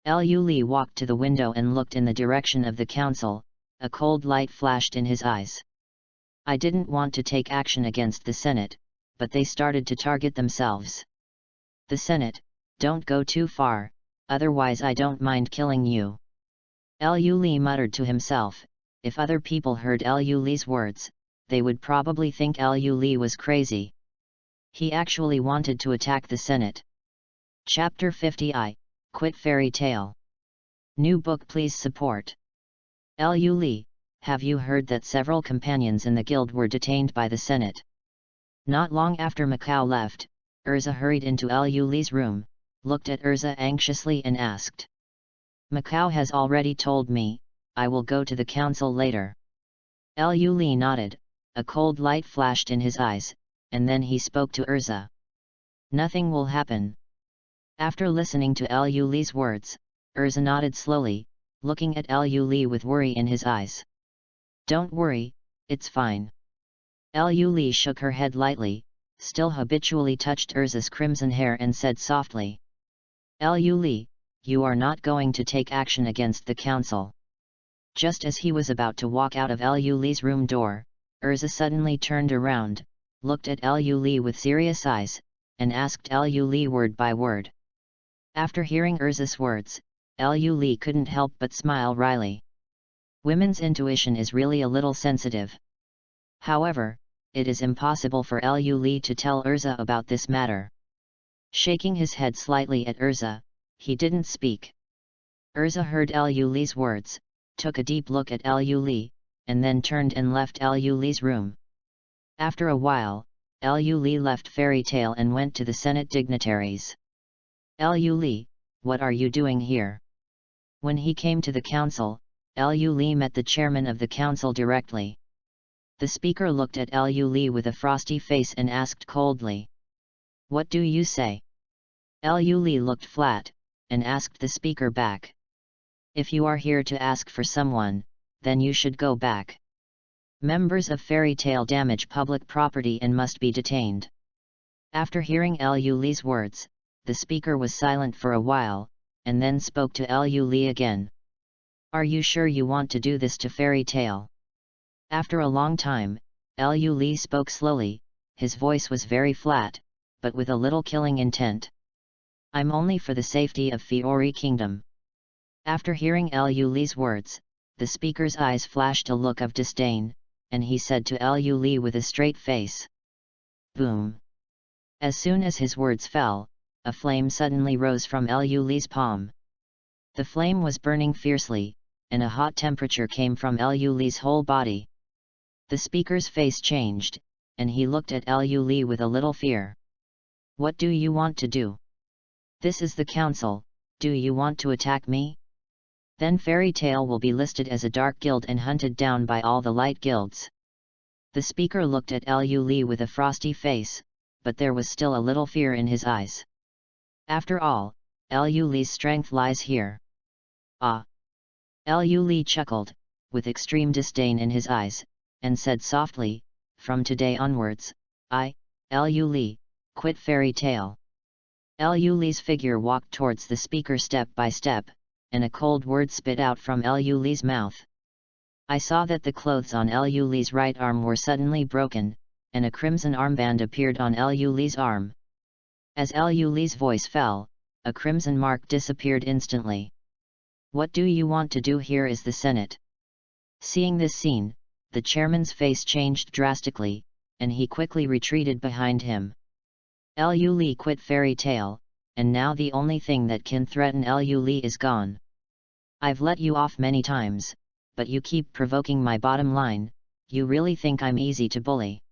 Liu Li walked to the window and looked in the direction of the council, a cold light flashed in his eyes. I didn't want to take action against the Senate, but they started to target themselves. The Senate, don't go too far, otherwise I don't mind killing you. Liu Li muttered to himself. If other people heard Liu Li's words, they would probably think Liu Li was crazy. He actually wanted to attack the Senate. Chapter 50 I Quit Fairy Tale. New book please support. Liu Li, have you heard that several companions in the guild were detained by the Senate? Not long after Macau left, Urza hurried into Liu Li's room, looked at Urza anxiously and asked. Macau has already told me, I will go to the council later. Liu Li nodded, a cold light flashed in his eyes, and then he spoke to Urza. Nothing will happen. After listening to Liu Li's words, Urza nodded slowly, looking at Liu Li with worry in his eyes. Don't worry, it's fine. Liu Li shook her head lightly, still habitually touched Urza's crimson hair and said softly. Liu Li, you are not going to take action against the council. Just as he was about to walk out of Liu Li's room door, Urza suddenly turned around, looked at Liu Li with serious eyes, and asked Liu Li word by word. After hearing Urza's words, Liu Li couldn't help but smile wryly. Women's intuition is really a little sensitive. However, it is impossible for Liu Li to tell Urza about this matter. Shaking his head slightly at Urza, he didn't speak. Urza heard Liu Li's words, took a deep look at Liu Li, and then turned and left Liu Li's room. After a while, Liu Li left Fairy Tale and went to the Senate dignitaries. Liu Li, what are you doing here? When he came to the council, Liu Li met the chairman of the council directly. The speaker looked at Liu Li with a frosty face and asked coldly. What do you say? Liu Li looked flat, and asked the speaker back. If you are here to ask for someone, then you should go back. Members of Fairy Tale damage public property and must be detained. After hearing Liu Li's words, the speaker was silent for a while, and then spoke to Liu Li again. Are you sure you want to do this to Fairy Tale? After a long time, Liu Li spoke slowly, his voice was very flat, but with a little killing intent. I'm only for the safety of Fiori Kingdom. After hearing Liu Li's words, the speaker's eyes flashed a look of disdain, and he said to Liu Li with a straight face. Boom! As soon as his words fell, a flame suddenly rose from Liu Li's palm. The flame was burning fiercely, and a hot temperature came from Liu Li's whole body. The speaker's face changed, and he looked at Liu Li with a little fear. What do you want to do? This is the council, do you want to attack me? Then Fairy Tale will be listed as a dark guild and hunted down by all the light guilds. The speaker looked at Liu Li with a frosty face, but there was still a little fear in his eyes. After all, Liu Li's strength lies here. Ah! Liu Li chuckled, with extreme disdain in his eyes, and said softly, from today onwards, I, Liu Li, quit Fairy Tale. Liu Li's figure walked towards the speaker step by step, and a cold word spit out from Liu Li's mouth. I saw that the clothes on Liu Li's right arm were suddenly broken, and a crimson armband appeared on Liu Li's arm. As Liu Li's voice fell, a crimson mark disappeared instantly. What do you want to do here is the Senate? Seeing this scene, the chairman's face changed drastically, and he quickly retreated behind him. Liu Li quit Fairy Tale, and now the only thing that can threaten Liu Li is gone. I've let you off many times, but you keep provoking my bottom line, you really think I'm easy to bully.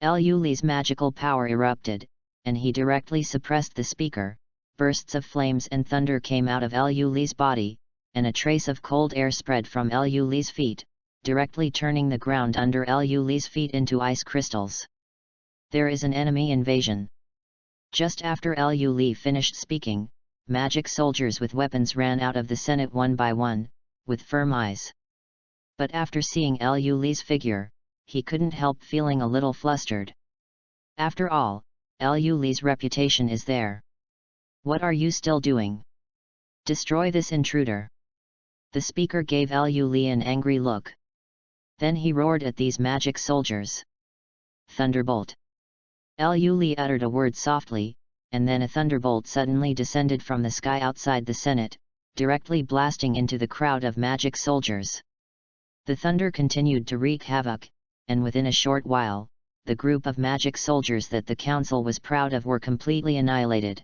Liu Li's magical power erupted, and he directly suppressed the speaker. Bursts of flames and thunder came out of Liu Li's body, and a trace of cold air spread from Liu Li's feet, directly turning the ground under Liu Li's feet into ice crystals. There is an enemy invasion. Just after Liu Li finished speaking, magic soldiers with weapons ran out of the Senate one by one, with firm eyes. But after seeing Liu Li's figure, he couldn't help feeling a little flustered. After all, Liu Li's reputation is there. What are you still doing? Destroy this intruder. The speaker gave Liu Li an angry look. Then he roared at these magic soldiers. Thunderbolt! Liu Li uttered a word softly, and then a thunderbolt suddenly descended from the sky outside the Senate, directly blasting into the crowd of magic soldiers. The thunder continued to wreak havoc, and within a short while, the group of magic soldiers that the council was proud of were completely annihilated.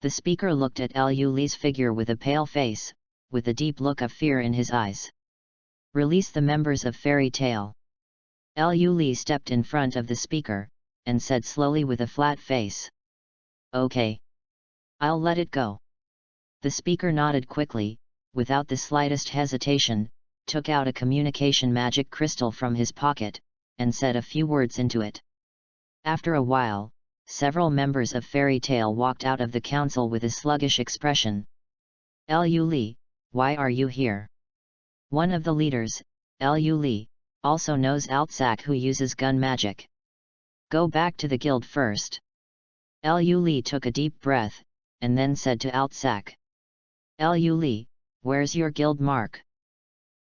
The speaker looked at Liu Li's figure with a pale face, with a deep look of fear in his eyes. Release the members of Fairy Tale. Liu Li stepped in front of the speaker, and said slowly with a flat face. Okay. I'll let it go. The speaker nodded quickly, without the slightest hesitation, took out a communication magic crystal from his pocket, and said a few words into it. After a while, several members of Fairy Tale walked out of the council with a sluggish expression. Liu Li, why are you here? One of the leaders, Liu Li, also knows Altsac who uses gun magic. Go back to the guild first. Liu Li took a deep breath, and then said to Altsac. Liu Li, where's your guild mark?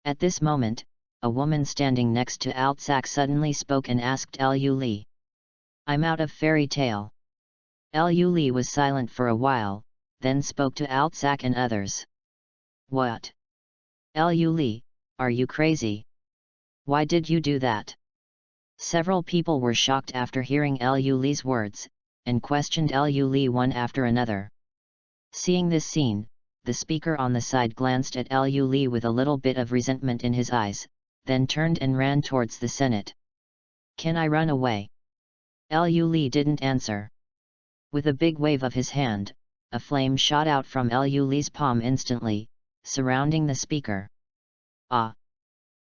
At this moment, a woman standing next to Altsac suddenly spoke and asked Liu Li. I'm out of Fairy Tale. Liu Li was silent for a while, then spoke to Altsac and others. What? Liu Li, are you crazy? Why did you do that? Several people were shocked after hearing Liu Li's words, and questioned Liu Li one after another. Seeing this scene, the speaker on the side glanced at Liu Li with a little bit of resentment in his eyes, then turned and ran towards the Senate. Can I run away? Liu Li didn't answer. With a big wave of his hand, a flame shot out from Liu Li's palm instantly, surrounding the speaker. Ah!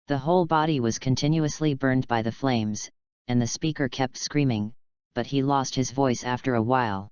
The whole body was continuously burned by the flames, and the speaker kept screaming, but he lost his voice after a while.